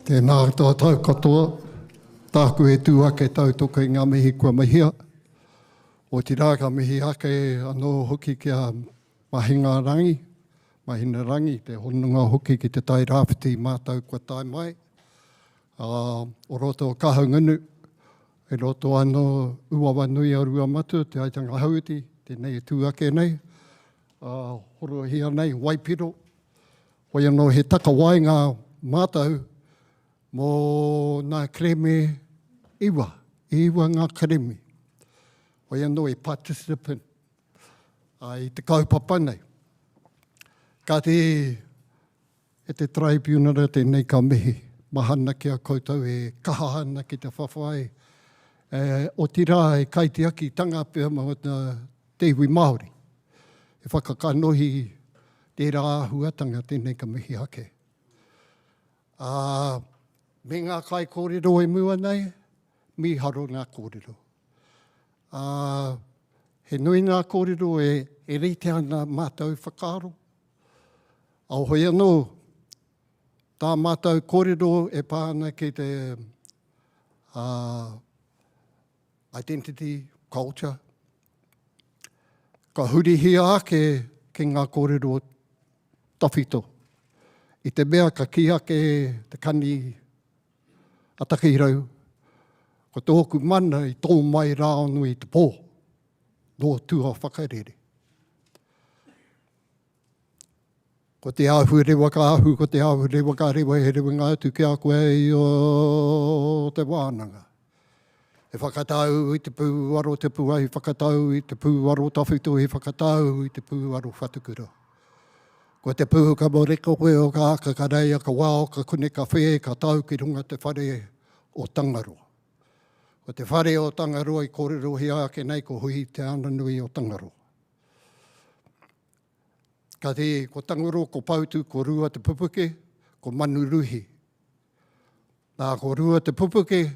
Tēnā tātou katoa, tāku e tūake tautoko i ngā mihi kua mahia. O te rā ka mihi ake anō hoki kia mahinga rangi, mahina rangi, te honunga hoki ki te tai rāwhiti mātou kua tai mai. O roto o kahangunu, e roto anō ua wanui a rua matu, te aitanga hauti, tēnei e tūake nei. Horo hia nei, waipiro. Hoi anō he takawai ngā mātou, mō ngā kreme iwa ngā kreme. Hoi anō e participant i te kaupapa nei. Ka e te tribunal tēnei ka mihi, mahana ki a koutou e kahahana ki te whawhai. O tira e kaitiaki tanga pia mo te iwi Māori. E whakakanohi tērā ahuatanga tēnei ka mihi ake. Me ngā kai kōrero e mua nei, mi haro ngā kōrero. He nui ngā kōrero e rite ana mātou whakaaro. Au hoi anō, tā mātou kōrero e pāna ki te identity, culture. Ka hurihia ake ki ngā kōrero tawhito. I te mea ka ki ake te kani ataki rau, ko tōku mana i tō mai rāonu i te pō, nō tua whakarere. Ko te ahu rewa ka ahu, ko te ahu rewa ka rewa, he rewa ngā atu ki a koe i o te wānanga. E whakatau i te pūwaro te puai, whakatau i te pūwaro tawhito, e whakatau i te pūwaro whatukura. Ko te puhu ka moreko koe o ka aka ka reia, ka wao, ka kune ka whee, ka tau ki runga te whare o Tangaroa. Ko te whare o Tangaroa i kōrero hi ake nei ko hui te ana nui o Tangaroa. Ka te ko Tangaroa, ko Pautu, ko Rua te Pupuke, ko Manuruhi. Nā ko Rua te Pupuke,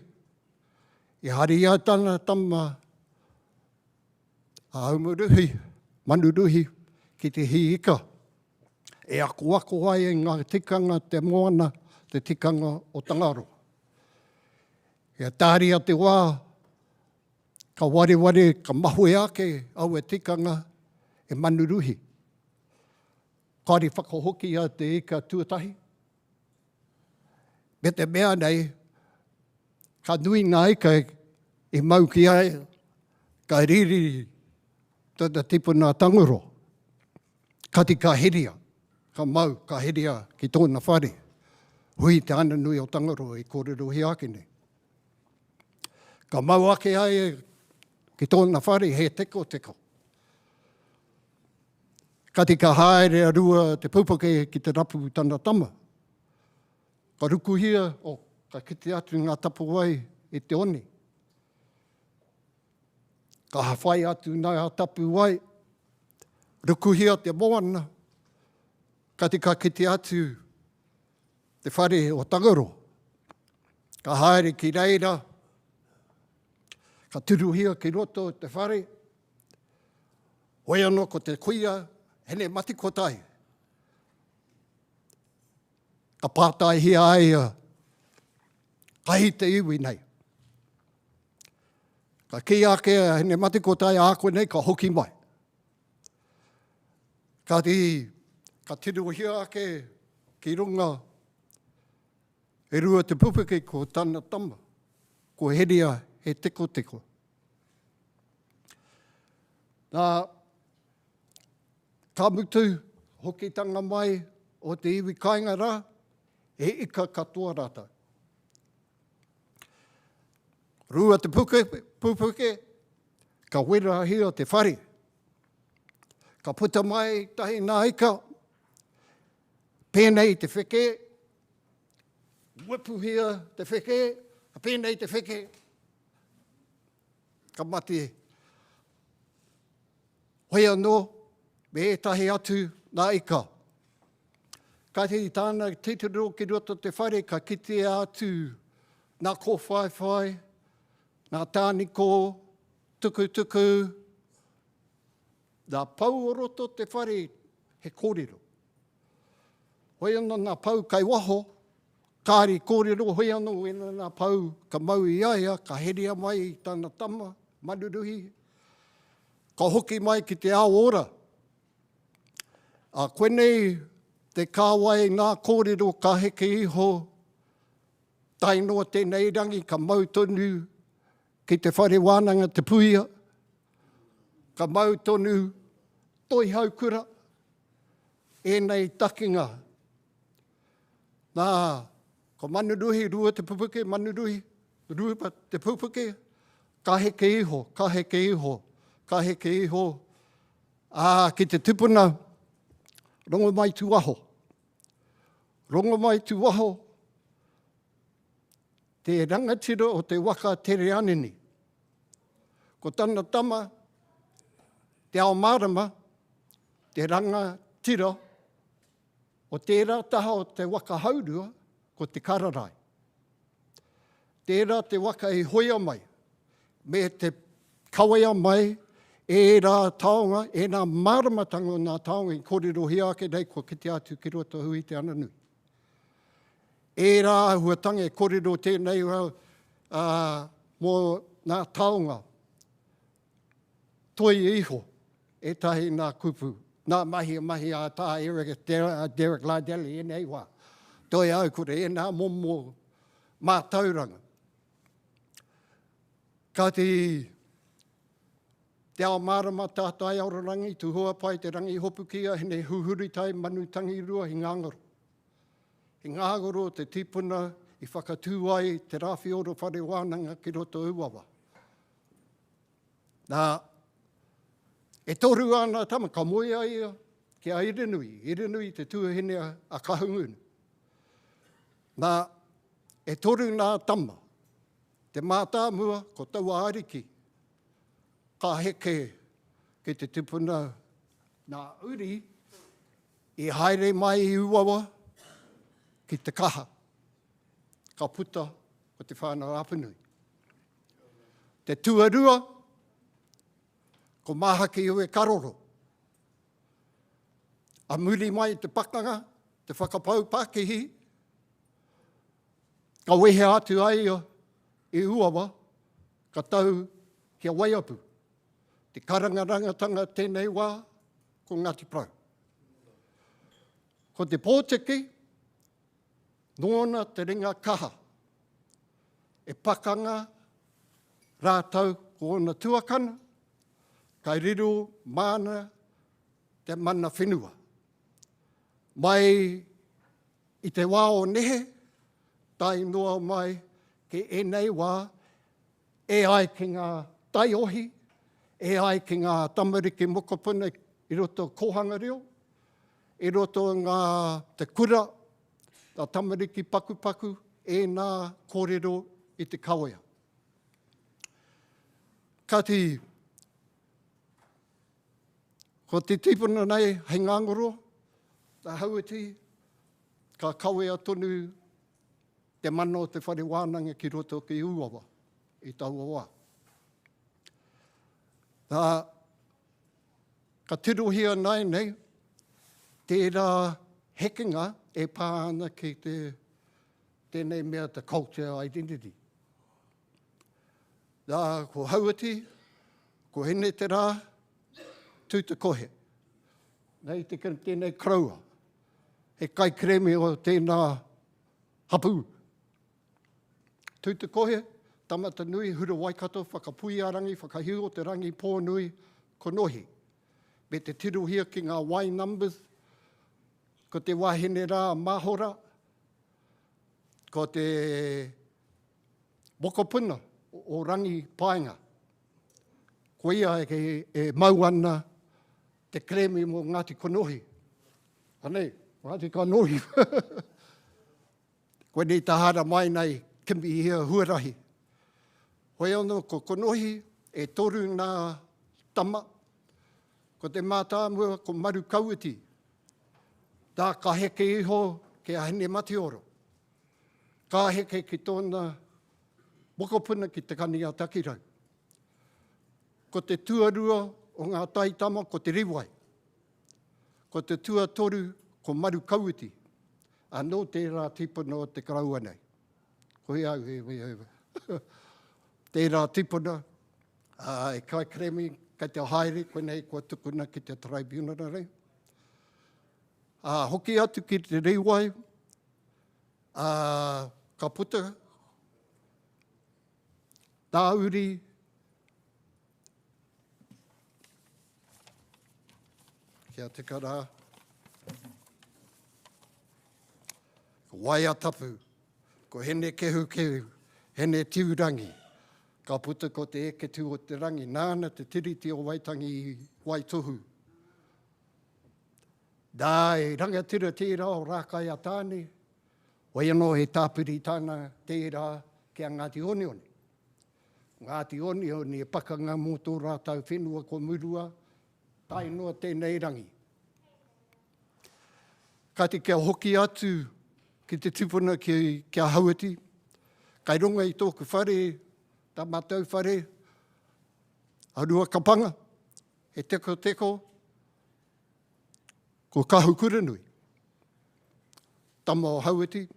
i hari a tana tama a Aumuruhi, Manuruhi, ki te hiika. E ako ai e ngā tikanga te moana, te tikanga o Tangaroa. E tāria te wā, ka ware, ka mahue ake au e tikanga e Manuruhi. Kāri whakahoki a te ika tuatahi. Me te mea nei, ka nui ngā ika e mau ki ai, ka riri tata tipuna Tangaroa. Kati ka heria, ka mau, ka heria ki tōna whare. Hui te ana nui o Tangaroa i kōrero hi ake nei. Ka mau ake ai ki tōna whare he teko. Kati ka haere a rua te Pupuke ki te rapu tana tama. Ka rukuhia, ka kite atu ngā tapu ai e te one. Ka hawhai atu ngā tapu ai, rukuhia te moana. Kati ka kite atu te whare o Tangaroa. Ka haere ki reira, ka turuhia ki roto te whare. Hoi anō ko te kuia, hene mati ko tai. Ka pātai hia ai kahi te iwi nei. Ka ki ake hene mati ko tai a koe nei, ka hoki mai. Ka tiruhia ake ki runga e rua te Pupuke ko tana tama, ko heria he teko. Nā, ka mutu hokitanga mai o te iwi kāinga rā, e ika katoa rātou. Rua te Pupuke, ka wera hia te whare. Ka puta mai tahi nā ika, pēnei te wheke, wipuhia te wheke, pēnei te wheke, ka mati. Hoi anō, me etahi atu nā ika. Ka te tāna titiro ki roto te whare, ka kite atu nā kōwhaiwhai, nā tāniko, tuku, nā pau o roto te whare he kōrero. Hoi anō nā pau kai waho, kāri kōrero, hoi anō nā pau ka mau i aia, ka heria mai i tāna tama, Manuruhi, ka hoki mai ki te ao ora. A koe nei te kāwai ngā kōrero ka heke iho, tainoa tēnei rangi ka mau tonu ki te whare wānanga te puia, ka mau tonu toi haukura, e takinga. Nā, ko Manuruhi, rua te Pupuke, Manuruhi, rua te Pupuke, ka heke iho. Ki te tupuna, rongo mai tu waho. Te rangatira o te waka tere anini. Ko tana tama, te ao marama, te rangatira o tērā taha o te waka haurua, ko te kararai. Tērā te waka i hoia mai, me te kawea mai, e rā taonga, e nā maramatanga o nā taonga i kōrero hi ake nei, ko kite atu ki roto hui te ana nui. E rā huatanga e kōrero tēnei mō nā taonga, toi iho, e tahi nā kupu, nā mahi a tā Derek Lardeli e nei wā. Toi au kore e nā momo mātauranga. Ka te ao marama tātai aorangi, tu hoa pai te rangi hopukia, hene huhuri tai manutangi rua hi ngāngaro. Hi ngāngaro te tipuna i whakatū ai te rāwhi oro whare wānanga ki roto uawa. Nā, e toru ana tama, ka moia ia, Kia irenui te tuahine a kahungunu. Nā, e toru nā tama, te mātā mua ko taua ariki, ka heke ki te tupuna nā uri, i haere mai i uawa ki te kaha, ka puta o te whānau apanui. Te tuarua, ko mahaki ue karoro. A muri mai te pakanga, te whakapau Pākehī, ka wehe atu ai i uawa, ka tau kia waiapu. Te karangarangatanga tēnei wā, ko Ngāti Porou. Ko te pōteke, nōna te ringa kaha, e pakanga rātau ko ona tuakana, kai riro mana te mana whenua. Mai i te wā o nehe, tai noa mai ke enei wā, e ai ki ngā taiohi, e ai ki ngā tamariki mokopuna i roto kohanga reo, i roto ngā te kura, tā tamariki pakupaku, e nā kōrero i te kawea. Kati, ko te tipuna nei hei ngangoro, tā hauati, ka kawea tonu te mana o te whare wānanga ki roto ki uawa, i taua wā. Tā, ka tirohia nei, tērā hekinga e pāna ki tēnei mea te culture identity. Tā, ko hauati, ko hene te rā, tū te kohe. Nei te tēnei kraua, he kai kreme o tēnā hapu. Tū te kohe, tamata nui, hura waikato, whakapui a rangi, whakahiu o te rangi pō nui, ko nohi. Me te tirohia ki ngā wai numbers, ko te wahine rā mahora, ko te mokopuna o rangi paenga. Ko ia e mau ana te kremi mo Ngāti Konohi. Anei, Ngāti Konohi. Koe ni tahara mai nei, kimi hia huarahi. Hoi anō ko Konohi e toru nā tama, ko te mātāmua ko Maru Kauiti. Tā ka heke iho ke a hene mati oro. Ka heke ki tōna mokopuna ki te kani a takirau. Ko te tuarua o ngā taitama ko te riwai. Ko te tuatoru ko Maru Kauiti. Anō tērā tipuna o te karaua nei. Ko hi au he. Tērā tipuna, e kai kremi, kai te haere, koe nei kua tukuna ki te tribunal rei. Hoki atu ki te riwai, ka puta, tā uri, kia te kara, ko waia tapu, ko hene kehu, hene tiurangi, ka puta ko te eke tū o te rangi, nāna te tiriti o Waitangi i Waitohu. Nā e rangatira tērā o rākai a tāne, wai anō he tāpiri tāna tērā kia Ngāti Onioni. Ngāti Onioni e pakanga mō tō rātau whenua ko murua, tai noa tēnei rangi. Kati kia hoki atu ki te tupuna kia hauati, kai runga i tōku whare, tā mātou whare, a rua kapanga, he teko, ko kahu kuranui. Tama o hauati,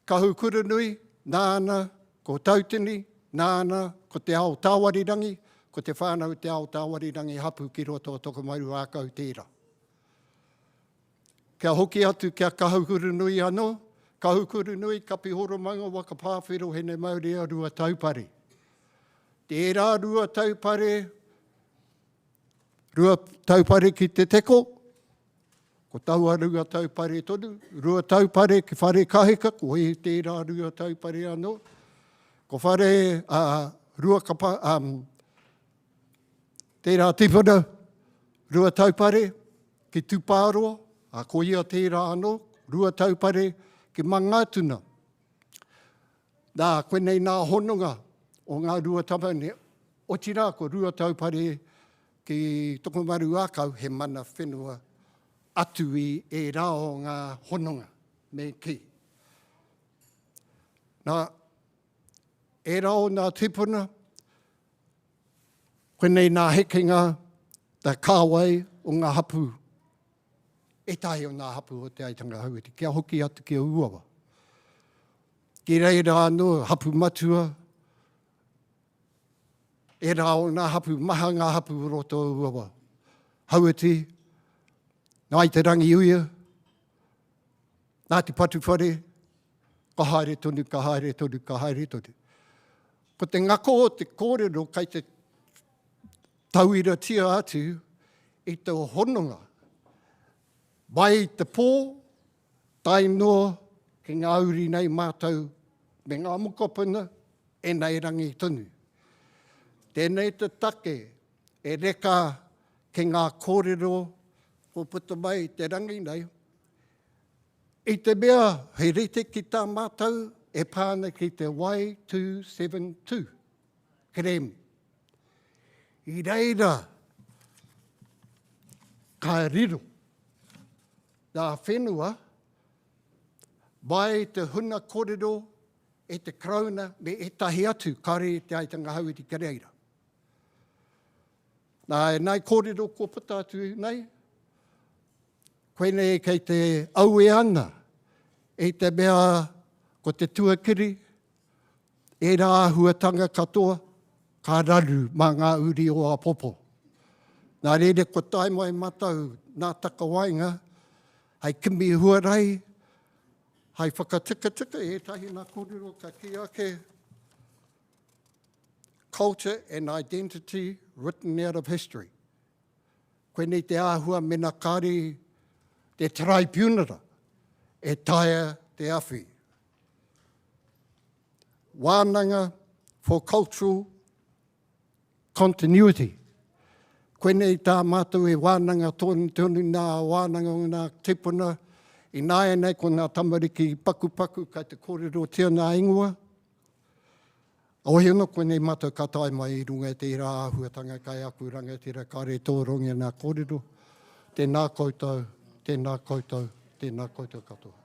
kahu kuranui, nāna ko tautini, nāna ko te ao tāwarirangi, ko te whānau te ao tāwarirangi hapu ki roto o toko maru ākau tērā. Kia hoki atu kia kahu kuranui anō, kahu kuranui kapi horo manga waka pāwhero hene mauri a rua taupare. Tērā rua taupare ki te teko, ko taua rua taupare tonu, rua taupare ki whare kahika, ko he tērā rua taupare anō, ko whare tērā tipuna, rua taupare, ki tupāroa, a ko ia tērā anō, rua taupare ki mangatuna. Nā, koe nei nā hononga o ngā rua taupare, o tira ko rua taupare ki Tokomaru Akau he mana whenua atu i e rao ngā hononga me ki. Nā, e rao ngā tipuna, koe nei nā hekenga, tā kāwai o ngā hapu. E tahi o ngā hapu o te aitanga hauiti, kia hoki atu kia uawa. Ki reira anō hapu matua, e rao ngā hapu, maha ngā hapu roto uawa. Hauiti, nā i te rangi uia, nā te patu whare, ka haere tonu, ka haere tonu, ka haere tonu. Ko te ngako o te kōrero kai te tauira tia atu i te hononga. Mai te pō, tai noa, ki ngā uri nei mātou, me ngā mokopuna, e nei rangi tonu. Tēnei te take, e reka ki ngā kōrero, ko puta mai te rangi nei. I te mea, hei rite ki tā mātou, e pāna ki te Y272, krem. I reira, ka riro. Nā whenua, mai te huna kōrero e te krauna me e tahi atu kare te aitanga hauiti ka reira. Nā e nei kōrero ko puta atu nei, koe nei kei te aue ana e te mea ko te tuakiri, e rā huatanga katoa, ka raru mā ngā uri o a popo. Nā rere ko tai mai matau nā takawainga, hei kimi huarai, hei whakatika, e tahi nā kōrero ka ki ake. Culture and identity written out of history. Koe nei te āhua mena kāri te tribunal, e taia te awhi. Wānanga for cultural continuity. Koe nei tā mātou e wānanga tonu nā wānanga o ngā tipuna, i nāia nei ko ngā tamariki paku kai te kōrero tia nā ingoa. Ohi no koe nei mātou katai mai i runga te ira āhuatanga kai aku rangatira kāre tōrongia nā kōrero. Tēnā koutou, tēnā koutou, tēnā koutou katoa.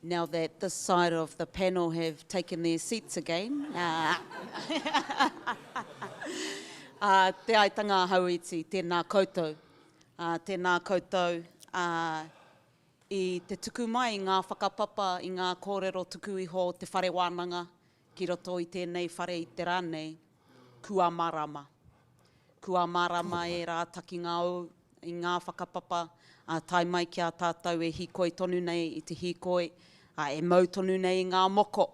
Now that this side of the panel have taken their seats again, te aitanga hauiti, tēnā koutou. Tēnā koutou i te tuku mai, ngā whakapapa, i ngā kōrero tuku iho, te whare wānanga, ki roto i tēnei whare i te rānei, kua marama. Kua marama e rā taki ngā au, i ngā whakapapa, tai mai ki a tātou e hikoi tonu nei i te hikoi, e mau tonu nei i ngā moko.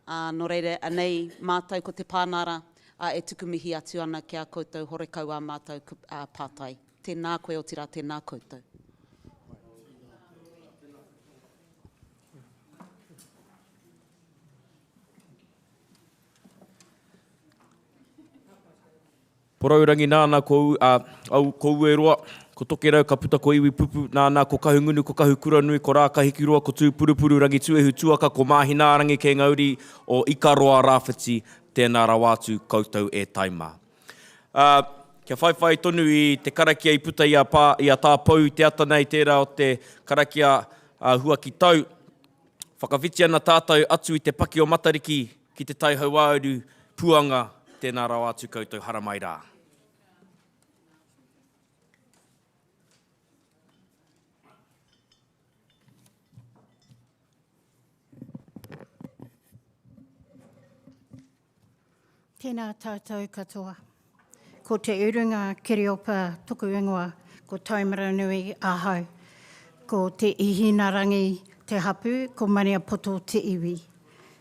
Nō reire, anei mātou ko te pānara, e tuku mihi atu ana ki a koutou horekau a mātou pātai. Tēnā koe o tira, tēnā koutou. Poraurangi nāna kou, au kou e roa, ko toke rau ka puta ko iwi pupu, nāna ko kahu ngunu, ko kahu kuranui, ko rā kahiki roa, ko tū purupuru rangi tuehu tuaka, ko māhina rangi kei ngauri o ikaroa rāwhiti, tēnā rawātu koutou e taimā. Kia whaiwhai tonu i te karakia i puta i a tāpau, te ata nei tērā o te karakia hua ki tau. Whakawhiti ana tātou atu i te paki o matariki ki te taihau auru puanga, tēnā rawātu koutou haramai rā. Tēnā tātou katoa. Ko te urunga kiriopa tuku ingoa, ko taumara nui ahau. Ko te ihinarangi te hapu, ko mania poto te iwi.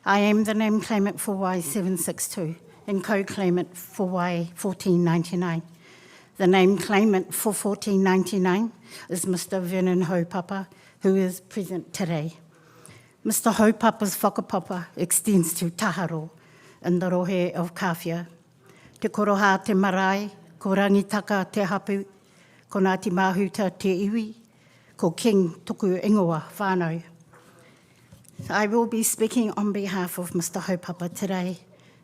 I am the name claimant for Y762 and co-claimant for Y1499. The name claimant for 1499 is Mr. Vernon Kaupapa, who is present today. Mr. Kaupapa's whakapapa extends to Taharo in the rohe of Kawhia. Te koroha te marae, ko rangitaka te hapu, ko Ngāti Mahuta te iwi, ko King tuku ingoa whānau. I will be speaking on behalf of Mr. Kaupapa today.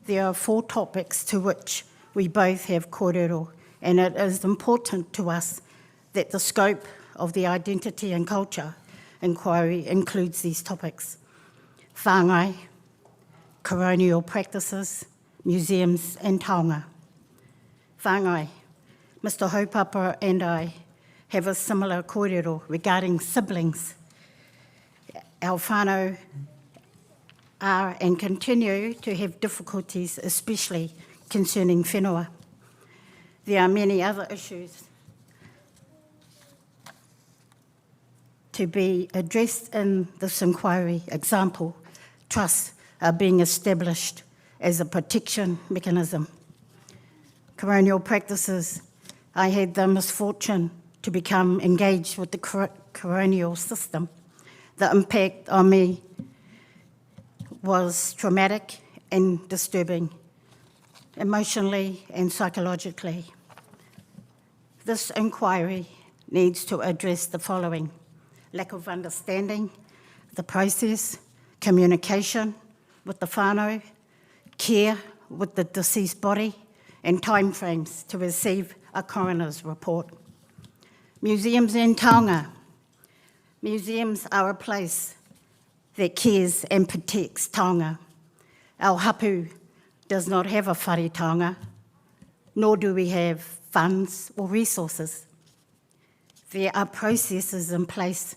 There are 4 topics to which we both have kōrero, and it is important to us that the scope of the identity and culture inquiry includes these topics: whāngai, colonial practices, museums and taonga. Whāngai, Mr. Kaupapa and I have a similar kōrero regarding siblings. Our whānau are and continue to have difficulties, especially concerning whenua. There are many other issues to be addressed in this inquiry. Example, trusts are being established as a protection mechanism. Colonial practices, I had the misfortune to become engaged with the colonial system. The impact on me was traumatic and disturbing, emotionally and psychologically. This inquiry needs to address the following: lack of understanding the process, communication with the whānau, care with the deceased body, and timeframes to receive a coroner's report. Museums and taonga. Museums are a place that cares and protects taonga. Our hapu does not have a whare taonga, nor do we have funds or resources. There are processes in place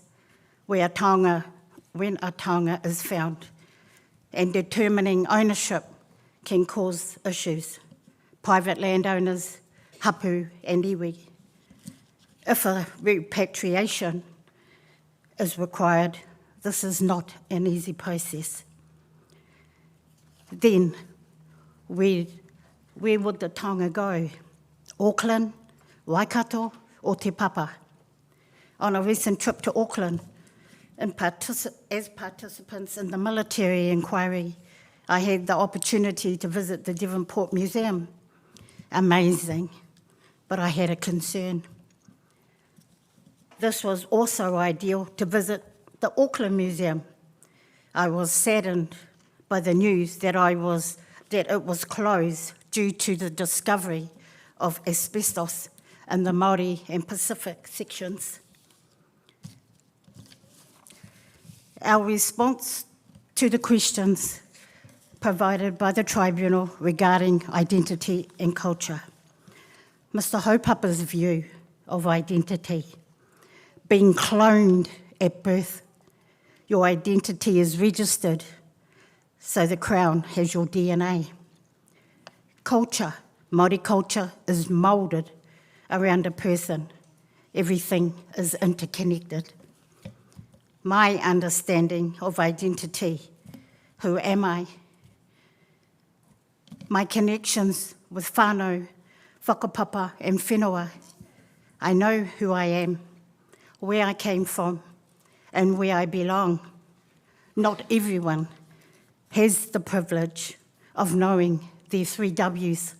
when a taonga is found, and determining ownership can cause issues. Private landowners, hapu and iwi. If a repatriation is required, this is not an easy process. Then, where would the taonga go? Auckland, Waikato, or Te Papa? On a recent trip to Auckland, as participants in the military inquiry, I had the opportunity to visit the Devonport Museum. Amazing, but I had a concern. This was also ideal to visit the Auckland Museum. I was saddened by the news that it was closed due to the discovery of asbestos in the Māori and Pacific sections. Our response to the questions provided by the tribunal regarding identity and culture. Mr. Haupapa's view of identity, being cloned at birth, your identity is registered, so the Crown has your DNA. Culture, Māori culture, is moulded around a person. Everything is interconnected. My understanding of identity, who am I? My connections with whānau, whakapapa and whenua. I know who I am, where I came from, and where I belong. Not everyone has the privilege of knowing their 3 Ws.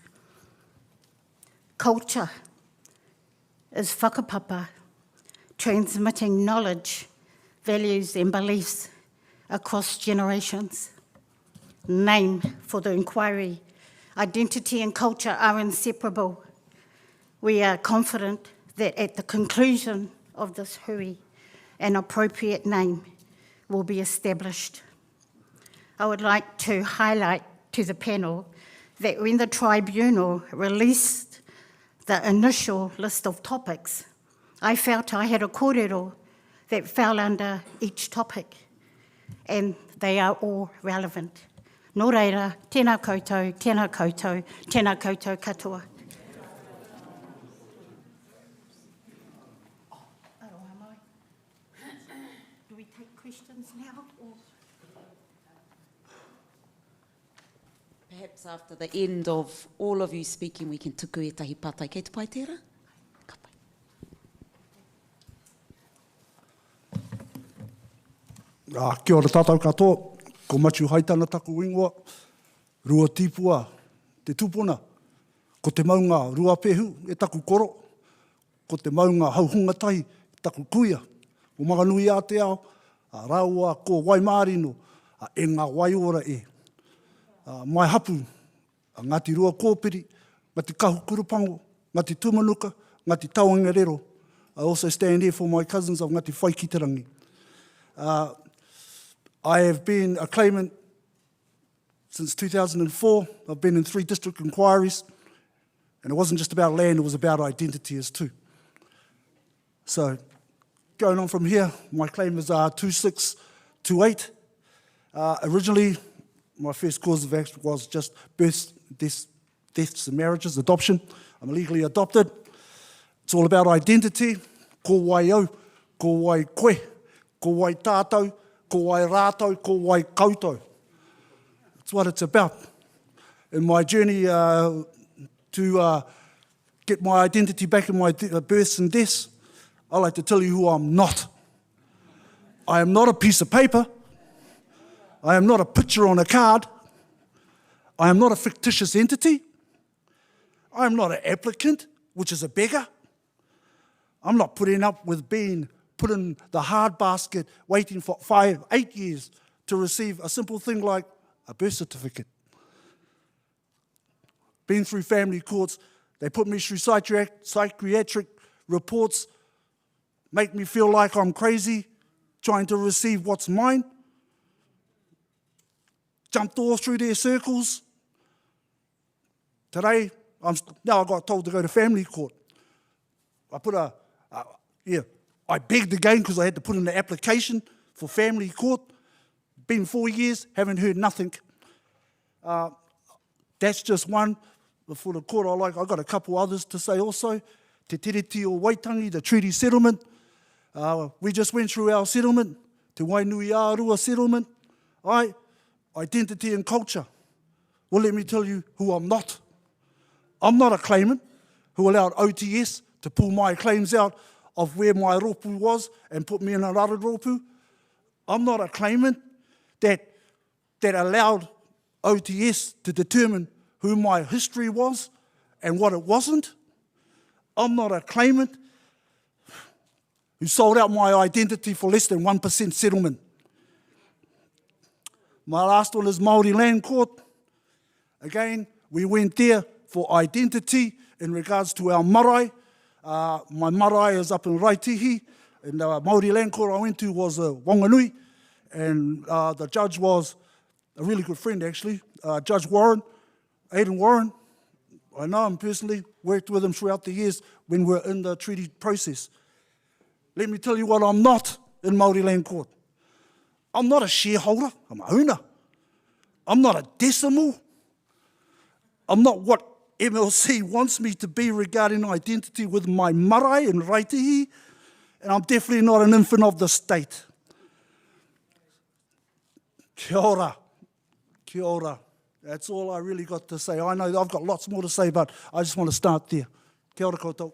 Culture is whakapapa, transmitting knowledge, values and beliefs across generations. Name for the inquiry. Identity and culture are inseparable. We are confident that at the conclusion of this hui, an appropriate name will be established. I would like to highlight to the panel that when the tribunal released the initial list of topics, I felt I had a kōrero that fell under each topic, and they are all relevant. Nō reira, tēnā koutou, tēnā koutou, tēnā koutou katoa. Do we take questions now? Or? Perhaps after the end of all of you speaking, we can tuku e tahi pātai. Kei te pai tērā? Kia ora tātou katoa, ko Matiu Haitana taku ingoa, rua tīpua, te tupuna, ko te maunga rua pehu e taku koro, ko te maunga hauhungatai e taku kuia, o maganui a te ao, a raua ko Waimārino, e ngā waiora e. Mai hapu, ngāti rua kōpiri, ngāti kahu kurupango, ngāti tumanuka, ngāti tauangarero. I also stand here for my cousins of Ngāti Whaikiterangi. I have been a claimant since 2004. I've been in 3 district inquiries, and it wasn't just about land, it was about identity as too. So, going on from here, my claim is 2628. Originally, my first cause of action was just births, deaths and marriages, adoption. I'm legally adopted. It's all about identity. Ko wai au, ko wai koe, ko wai tātou, ko wai rātou, ko wai koutou. That's what it's about. In my journey to get my identity back in my births and deaths, I like to tell you who I'm not. I am not a piece of paper. I am not a picture on a card. I am not a fictitious entity. I am not an applicant, which is a beggar. I'm not putting up with being put in the hard basket, waiting for 5, 8 years to receive a simple thing like a birth certificate. Been through family courts, they put me through psychiatric reports, make me feel like I'm crazy, trying to receive what's mine. Jumped all through their circles. Today, now I got told to go to family court. I put I begged again because I had to put in the application for family court. Been 4 years, haven't heard nothing. That's just one. For the court, I've got a couple others to say also. Te Tiriti o Waitangi, the treaty settlement. We just went through our settlement. Te Wainui Ārua settlement. Identity and culture. Well, let me tell you who I'm not. I'm not a claimant who allowed OTS to pull my claims out of where my ropu was and put me in another ropu. I'm not a claimant that allowed OTS to determine who my history was and what it wasn't. I'm not a claimant who sold out my identity for less than 1% settlement. My last one is Māori Land Court. Again, we went there for identity in regards to our marae. My marae is up in Raitihi, and the Māori Land Court I went to was Wanganui, And the judge was a really good friend, actually. Judge Warren, Aidan Warren. I know him personally, worked with him throughout the years when we were in the treaty process. Let me tell you what I'm not in Māori Land Court. I'm not a shareholder, I'm an owner. I'm not a decimal. I'm not what MLC wants me to be regarding identity with my marae and raitihi, and I'm definitely not an infant of the state. Kia ora. Kia ora. That's all I really got to say. I know I've got lots more to say, but I just want to start there. Kia ora koutou.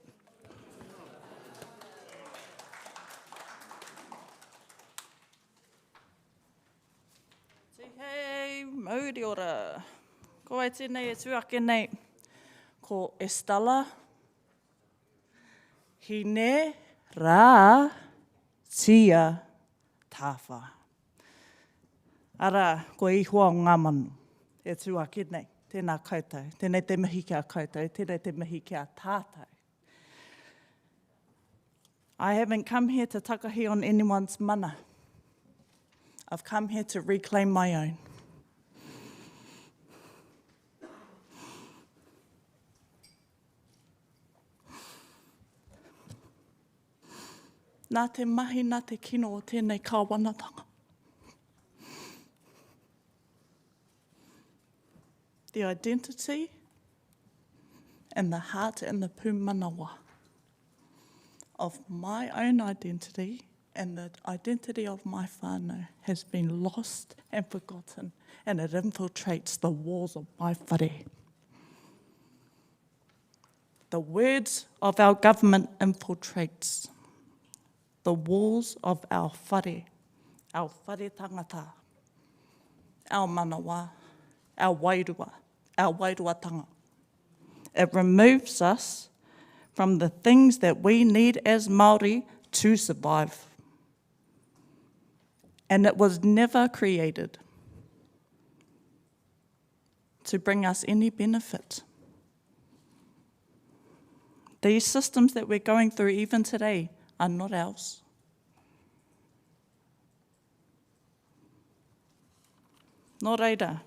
Hei, mauri ora. Ko ai tēnei e tuake nei, ko Estella, hine, rā, tia, tāwha. Ara, ko ihua o ngā manu, e tuake nei, tēnā koutou, tēnei te mihi kia koutou, tēnei te mihi kia tātou. I haven't come here to takahi on anyone's mana. I've come here to reclaim my own. Nā te mahi, nā te kino o tēnei kāwanatanga. The identity and the heart and the pūmanawa of my own identity and the identity of my whānau has been lost and forgotten, and it infiltrates the walls of my whare. The words of our government infiltrates the walls of our whare tangata, our manawa, our wairuatanga. It removes us from the things that we need as Māori to survive. And it was never created to bring us any benefit. These systems that we're going through even today are not ours. Nō reira,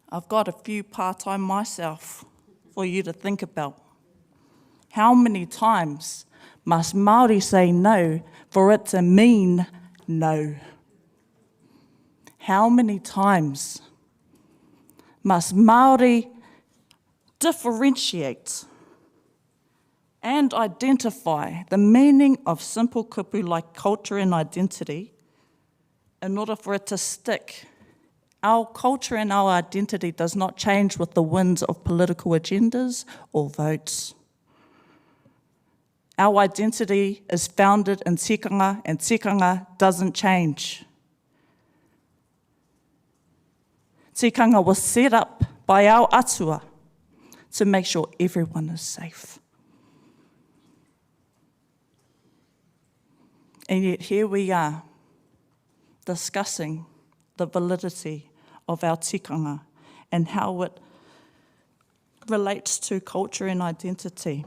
I've got a few part-time myself for you to think about. How many times must Māori say no for it to mean no? How many times must Māori differentiate and identify the meaning of simple kupu like culture and identity in order for it to stick? Our culture and our identity does not change with the winds of political agendas or votes. Our identity is founded in tikanga, and tikanga doesn't change. Tikanga was set up by our atua to make sure everyone is safe. And yet here we are, discussing the validity of our tikanga and how it relates to culture and identity.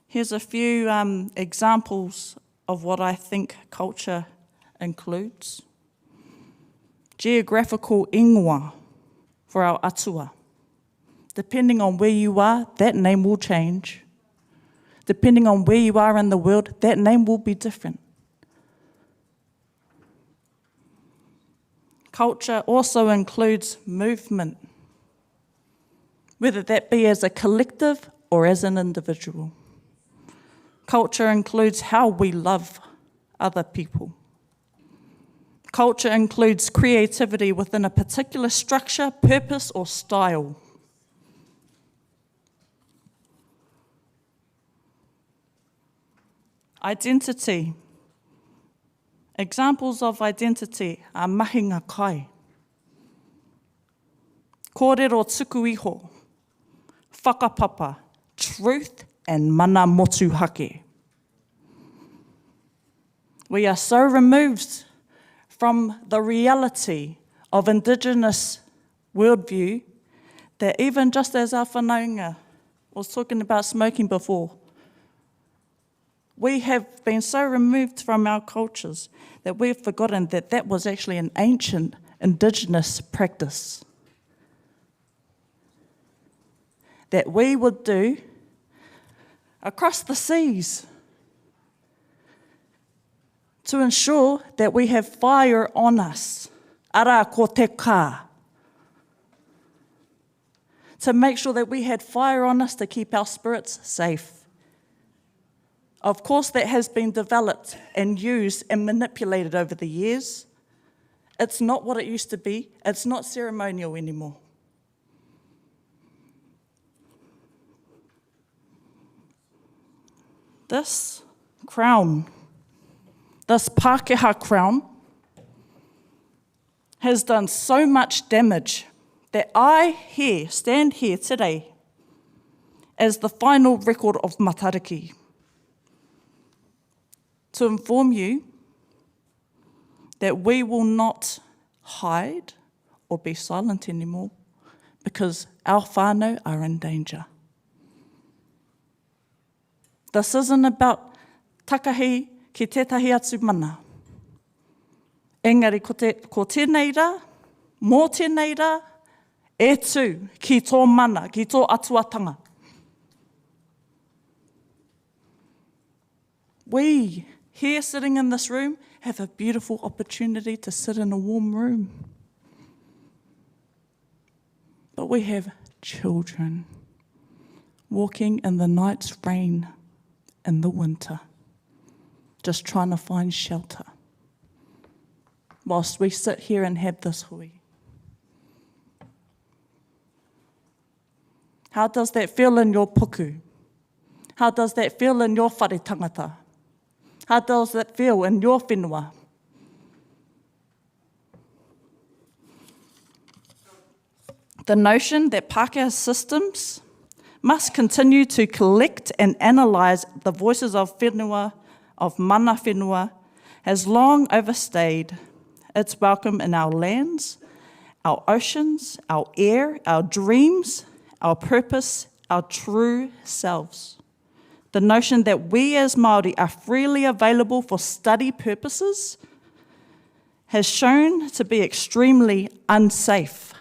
Here's a few examples of what I think culture includes. Geographical ingoa for our atua. Depending on where you are, that name will change. Depending on where you are in the world, that name will be different. Culture also includes movement, whether that be as a collective or as an individual. Culture includes how we love other people. Culture includes creativity within a particular structure, purpose, or style. Identity. Examples of identity are mahinga kai, kōrero tuku iho, whakapapa, truth, and mana motuhake. We are so removed from the reality of Indigenous worldview that even just as our whanaunga was talking about smoking before, We have been so removed from our cultures that we've forgotten that that was actually an ancient indigenous practice that we would do across the seas to ensure that we have fire on us, ara ko te kā, to make sure that we had fire on us to keep our spirits safe. Of course, that has been developed and used and manipulated over the years. It's not what it used to be. It's not ceremonial anymore. This crown, this Pākehā crown, has done so much damage that I stand here today as the final record of Matariki to inform you that we will not hide or be silent anymore because our whānau are in danger. This isn't about takahi ki tētahi atu mana. Engari, ko tēnei rā, mō tēnei rā, e tū ki tō mana, ki tō atuatanga. We, here sitting in this room, have a beautiful opportunity to sit in a warm room. But we have children walking in the night's rain in the winter, just trying to find shelter, whilst we sit here and have this hui. How does that feel in your puku? How does that feel in your whare tangata? How does that feel in your whenua? The notion that Pākehā systems must continue to collect and analyse the voices of whenua, of mana whenua, has long overstayed its welcome in our lands, our oceans, our air, our dreams, our purpose, our true selves. The notion that we as Māori are freely available for study purposes has shown to be extremely unsafe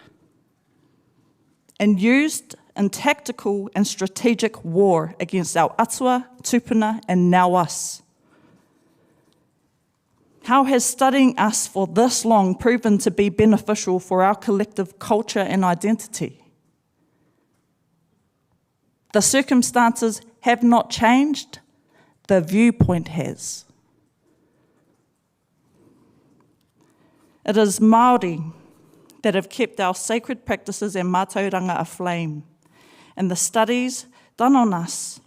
and used in tactical and strategic war against our atua, tupuna, and now us. How has studying us for this long proven to be beneficial for our collective culture and identity? The circumstances have not changed, the viewpoint has. It is Māori that have kept our sacred practices and mātauranga aflame, and the studies done on us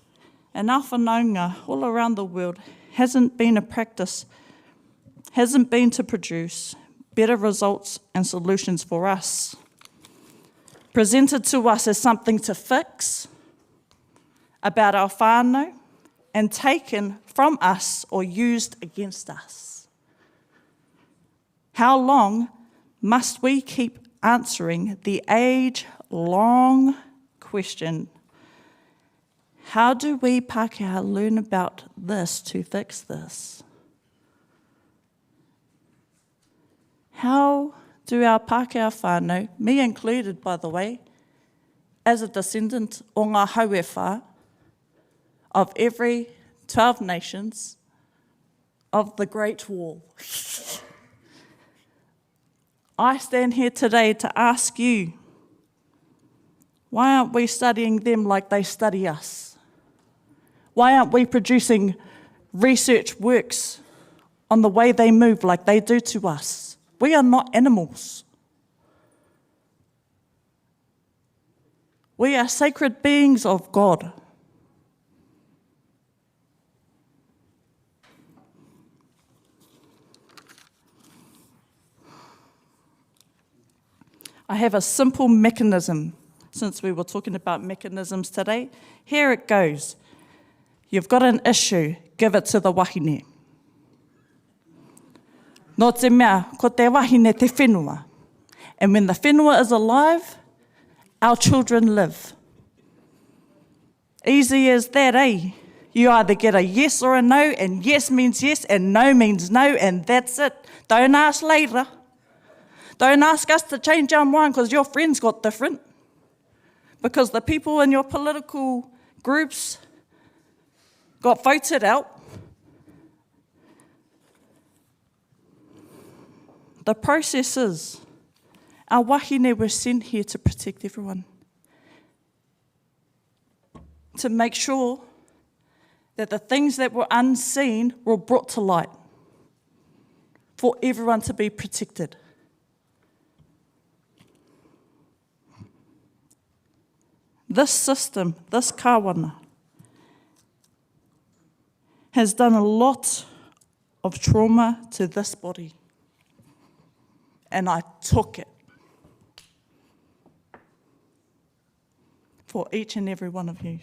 and our whanaunga all around the world hasn't been to produce better results and solutions for us. Presented to us as something to fix, about our whānau, and taken from us or used against us. How long must we keep answering the age-long question, how do we Pākehā learn about this to fix this? How do our Pākehā whānau, me included by the way, as a descendant o ngā hauewha, of every 12 nations of the Great Wall. I stand here today to ask you, why aren't we studying them like they study us? Why aren't we producing research works on the way they move like they do to us? We are not animals. We are sacred beings of God. I have a simple mechanism, since we were talking about mechanisms today. Here it goes. You've got an issue, give it to the wahine. Nō te mea, ko te wahine te whenua. And when the whenua is alive, our children live. Easy as that, eh? You either get a yes or a no, and yes means yes, and no means no, and that's it. Don't ask later. Don't ask us to change our mind because your friends got different. Because the people in your political groups got voted out. The process is, our wahine were sent here to protect everyone. To make sure that the things that were unseen were brought to light for everyone to be protected. This system, this kāwana, has done a lot of trauma to this body. And I took it for each and every one of you.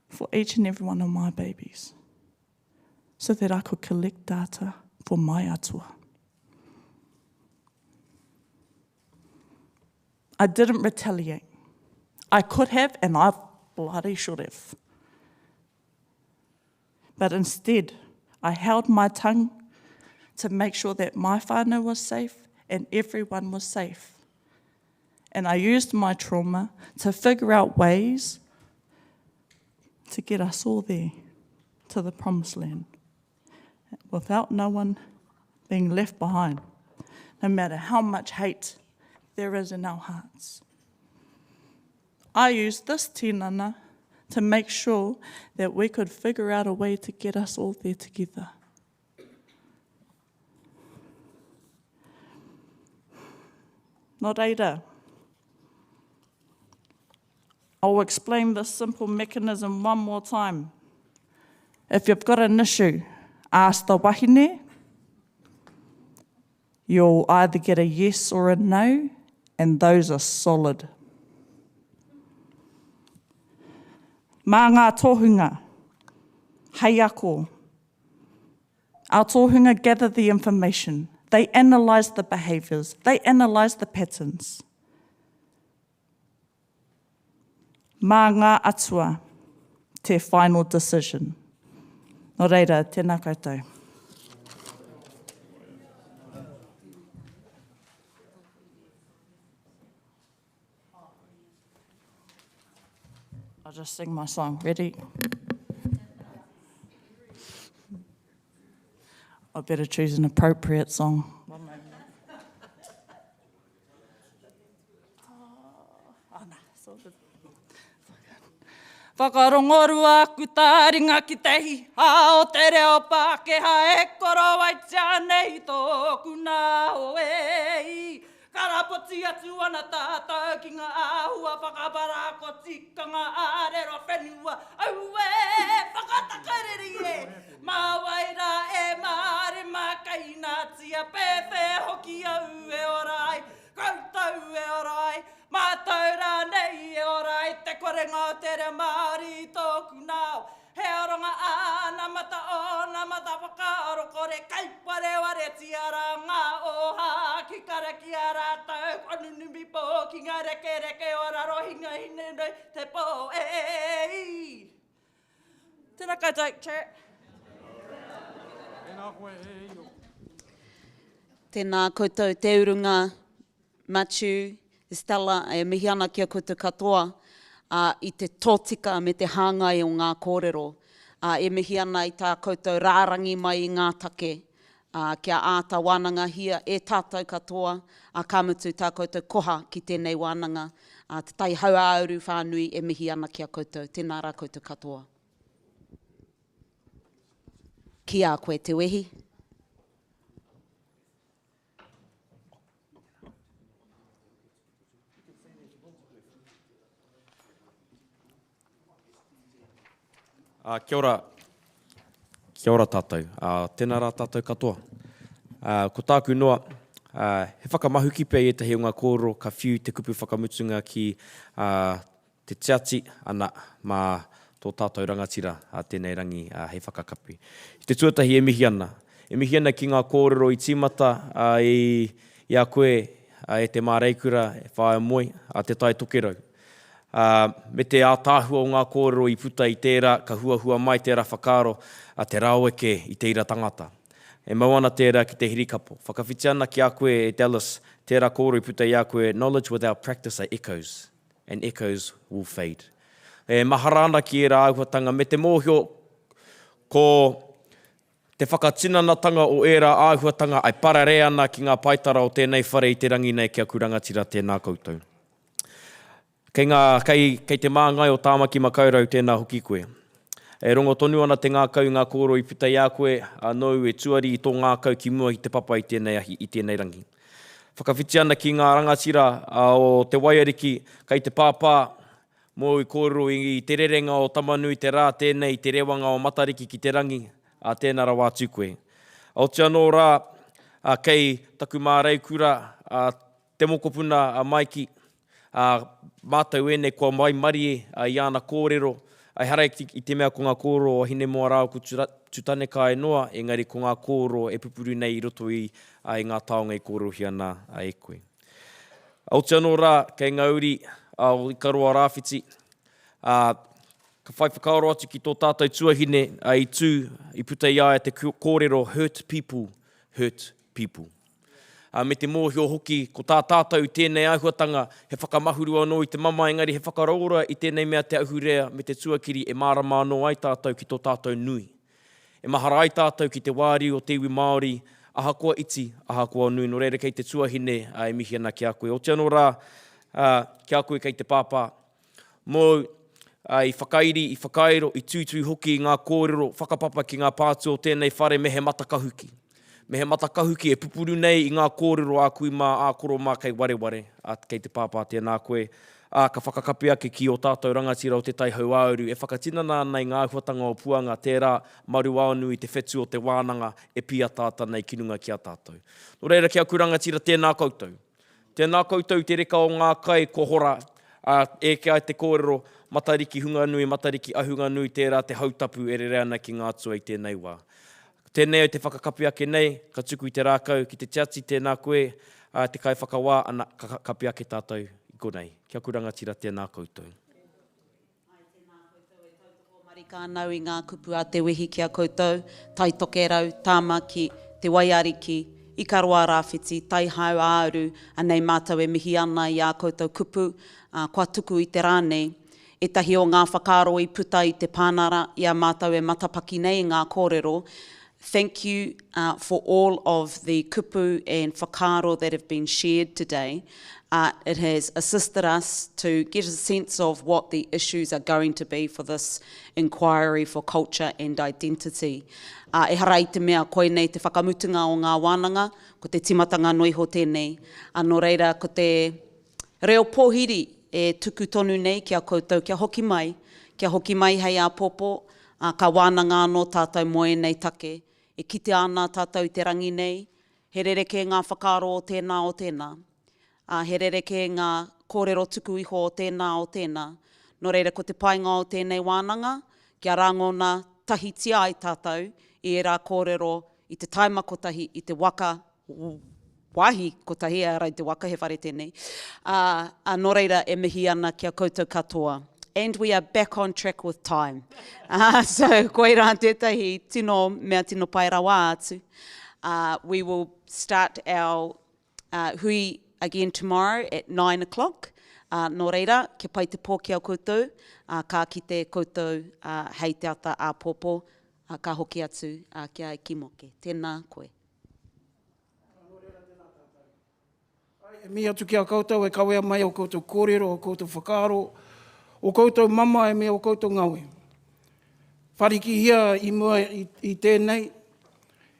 For each and every one of my babies, so that I could collect data for my atua. I didn't retaliate. I could have, and I bloody should have. But instead, I held my tongue to make sure that my whānau was safe and everyone was safe. And I used my trauma to figure out ways to get us all there, to the promised land, without no one being left behind, no matter how much hate there is in our hearts. I used this tinana to make sure that we could figure out a way to get us all there together. Nō reira, I'll explain this simple mechanism one more time. If you've got an issue, ask the wahine. You'll either get a yes or a no, and those are solid. Mā ngā tohunga, hei ako. Our tohunga gather the information. They analyse the behaviours. They analyse the patterns. Mā ngā atua, te final decision. Nō reira, tēnā koutou. I'll just sing my song. Ready? I better choose an appropriate song. Whakarongorua ku tāringa ki tehi, a o te reo Pākehā e koro ai tēnei tōku nā oei. Karapoti atu ana tātou ki ngā āhua, whakapara ko tikanga ārero whenua. Aue, whakatakiriri e, mā waira e māre makaina tia pewhe hoki au e orai, koutou e orai. Mātou rā nei e orai, te korenga o te reo Māori tōku nāo. He oronga āna mata o na mata whakaaro kore kaipare ware tiara ngā oha ki kara ki a rātou. Konunumi pō ki ngā reke reke o raro hinga hinenoi te pō ei. Tēnā koutou, Chair. Tēnā koe e io. Tēnā koutou te urunga, Matthew, Stella, e mihi ana kia koutou katoa i te tōtika me te hāngai o ngā kōrero. E mihi ana i tā koutou rārangi mai i ngā take. Kia āta wānanga hia e tātou katoa, ka mutu tā koutou koha ki tēnei wānanga. Te tai haua auru whānui e mihi ana kia koutou. Tēnā rā koutou katoa. Kia koe te wehi. Kia ora tātou. Tēnā rā tātou katoa. Ko tāku noa, he whakamahu ki pēi e tahi o ngā kōrero ka whiu te kupu whakamutunga ki te tiati ana mā tō tātou rangatira tēnei rangi hei whakakapi. I te tuatahi e mihi ana. E mihi ana ki ngā kōrero i tīmata i a koe e te māreikura e whae moi te tai tokerau. Me te ātāhua o ngā kōrero I puta I tērā, ka huahua mai tērā whakaaro a te raueke I te ira tangata. E mauana tērā ki te hirikapo. Whakawhiti ana ki a koe e Dallas, tērā kōrero I puta I a koe, knowledge without practice are echoes, and echoes will fade. E maharana ki e rā āhuatanga, me te mōhio ko te whakatinanatanga o e rā āhuatanga ai parare ana ki ngā paitara o tēnei whare I te rangi nei kia kurangatira tēnā koutou. Kei te māngai o tāmaki makaurau tēnā hoki koe. E rongo tonu ana te ngākau ngā kōrero I puta I a koe, anō e tuari I tō ngākau ki mua I te papa I tēnei ahi, I tēnei rangi. Whakawhiti ana ki ngā rangatira o te waiariki, kei te pāpā, mō I kōrero I te rerenga o tamanui te rā tēnei, te rewanga o matariki ki te rangi, a tēnā rawa atu koe. O te anō rā, kei taku mā reikura, te mokopuna maiki, mātou ene kua mai marie I ana kōrero, ai hara I te mea ko ngā kōrero o hine moa rāo ku tutane ka e noa, engari ko ngā kōrero e pupuru nei I roto I ngā taonga I kōrero ana e koe. O te anō rā, kei ngā uri o I karoa rāwhiti, ka whai whakaoro atu ki tō tātou tuahine I tū I puta I aia te kōrero hurt people, hurt people. Me te mōhio hoki, ko tā tātou tēnei āhuatanga, he whakamahuru anō I te mama, engari he whakaroura I tēnei mea te ahurea me te tuakiri e mārama anō ai tātou ki tō tātou nui. E mahara ai tātou ki te wāri o te iwi Māori, ahakoa iti, ahakoa nui, no reira kei te tuahine e mihi ana ki a koe. O te anō rā, ki a koe kei te pāpā. Mō I whakairi, I whakairo, I tūtū hoki I ngā kōrero, whakapapa ki ngā pātu o tēnei whare me he matakahuki. Me he matakahuki e pupuru nei I ngā kōrero a kui mā, a koro mā kei wareware, a kei te pāpā tēnā koe. Ka whakakapi ake ki o tātou rangatira o te tai hau auru, e whakatinana nei ngā huatanga o puanga, tērā maru aonui te whetu o te wānanga e pia tāta nei kinunga ki a tātou. No reira kia kurangatira tēnā koutou. Tēnā koutou te reka o ngā kai kohora, e kia te kōrero, matariki hunga nui, matariki ahunga nui, tērā te hautapu e rere ana ki ngā tua I tēnei wā. Tēnei o te whakakapi ake nei, ka tuku I te rākau, ki te tiati tēnā koe, te kai whakawā, ana ka kapi ake tātou I konei. Kia kurangatira tēnā koutou. Marika anau I ngā kupu a te wehi kia koutou, tai toke rau, tāmaki, te waiariki, I karoa rāwhiti, tai hau āuru, anei mātou e mihi ana I a koutou kupu, kua tuku I te rānei. E tahi o ngā whakaro I puta I te pānara, I a mātou e matapaki nei ngā kōrero. Thank you for all of the kupu and whakaro that have been shared today. It has assisted us to get a sense of what the issues are going to be for this inquiry for culture and identity. E harai te mea koe nei te whakamutunga o ngā wānanga, ko te timatanga noi ho tēnei. Anō reira, ko te reo Powhiri e tuku tonu nei kia koutou, kia hoki mai hei a popo, ka wānanga anō tātou moe nei take, e kite ana tātou I te rangi nei, he rereke ngā whakaro o tēnā, he rereke ngā kōrero tuku iho o tēnā, no reira ko te painga o tēnei wānanga, kia rangona tahi tia ai tātou, I e rā kōrero I te taima kotahi, I te waka, wahi kotahi, rai te waka he whare tēnei, no reira e mihi ana kia koutou katoa. And we are back on track with time. So, koe rā tētahi, tino mea tino pai rawa atu. We will start our hui again tomorrow at 9 o'clock. No reira, ke pai te pō ki au koutou, ka kite koutou hei te ata a popo, ka hoki atu kia ki moke. Tēnā koe. Mi atu ki a koutou e kawea mai o koutou kōrero, o koutou whakaro, o koutou mama e mea o koutou ngawe. Whariki hia I mua I tēnei,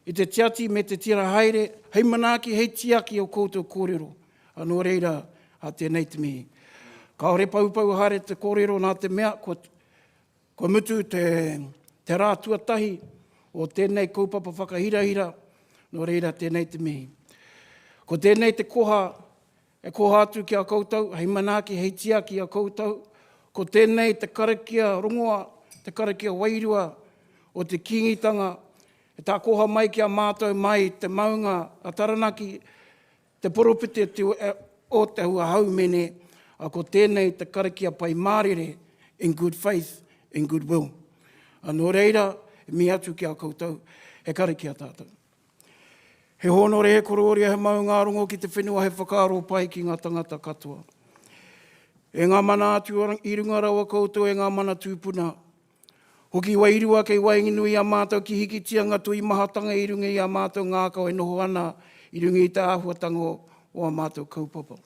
I te tiati me te tira haere, hei manaaki, hei tiaki o koutou kōrero. Anō reira a tēnei te mihi. Ka ore paupau hare te kōrero nā te mea, ko mutu te rā tuatahi o tēnei kaupapa whakahirahira, no reira tēnei te mihi. Ko tēnei te koha, e koha atu ki a koutou, hei manaaki, hei tiaki a koutou, ko tēnei te karakia rongoa, te karakia wairua o te kingitanga, e tā koha mai ki a mātou mai te maunga a taranaki, te poropite o te hua haumene a ko tēnei te karakia pai mārire in good faith, in good will. Anō reira, mi atu ki a koutou, he karakia tātou. He honore he kororia he mau ngā rongo ki te whenua he whakaaro pai ki ngā tangata katoa. E ngā mana atu i runga rawa koutou e ngā mana tūpuna. Hoki wairua kei wainginui a mātou ki hiki tianga tui mahatanga i runga i a mātou ngā kau e noho ana i runga i te āhuatanga o a mātou kaupapa.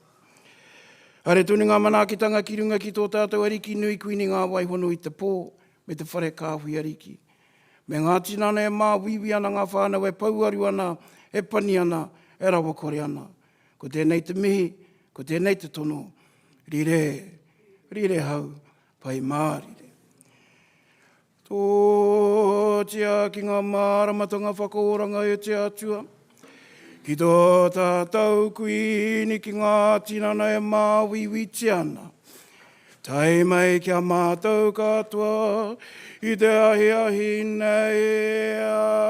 Hare tūni ngā manaakitanga ki runga ki tō tātou ariki nui kuini ngā waihono i te pō me te whare kāhui ariki. Me ngā tinana e mā wiwi ana ngā whānau e pauaru ana, e pani ana, e rawa kore ana. Ko tēnei te mihi, ko tēnei te tono, rire hau, pai mārire. Tō tia ki ngā māramatanga whakaoranga e te atua. Ki tō tātou kuini ki ngā tinana e mā wiwi tiana. Tai mai kia mātou katoa, i te ahi nei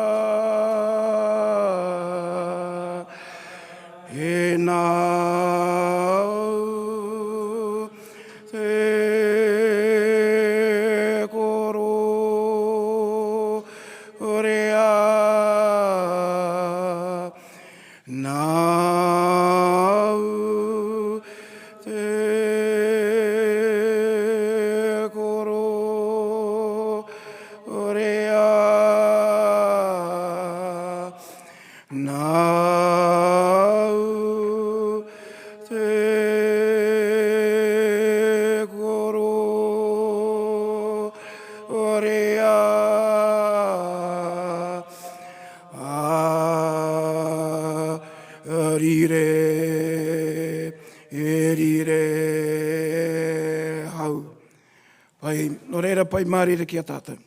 e nāu te koro rea nāu te koro rea nāu te koro rea rire hau. Pai, no reira pai mārire ki a tātou.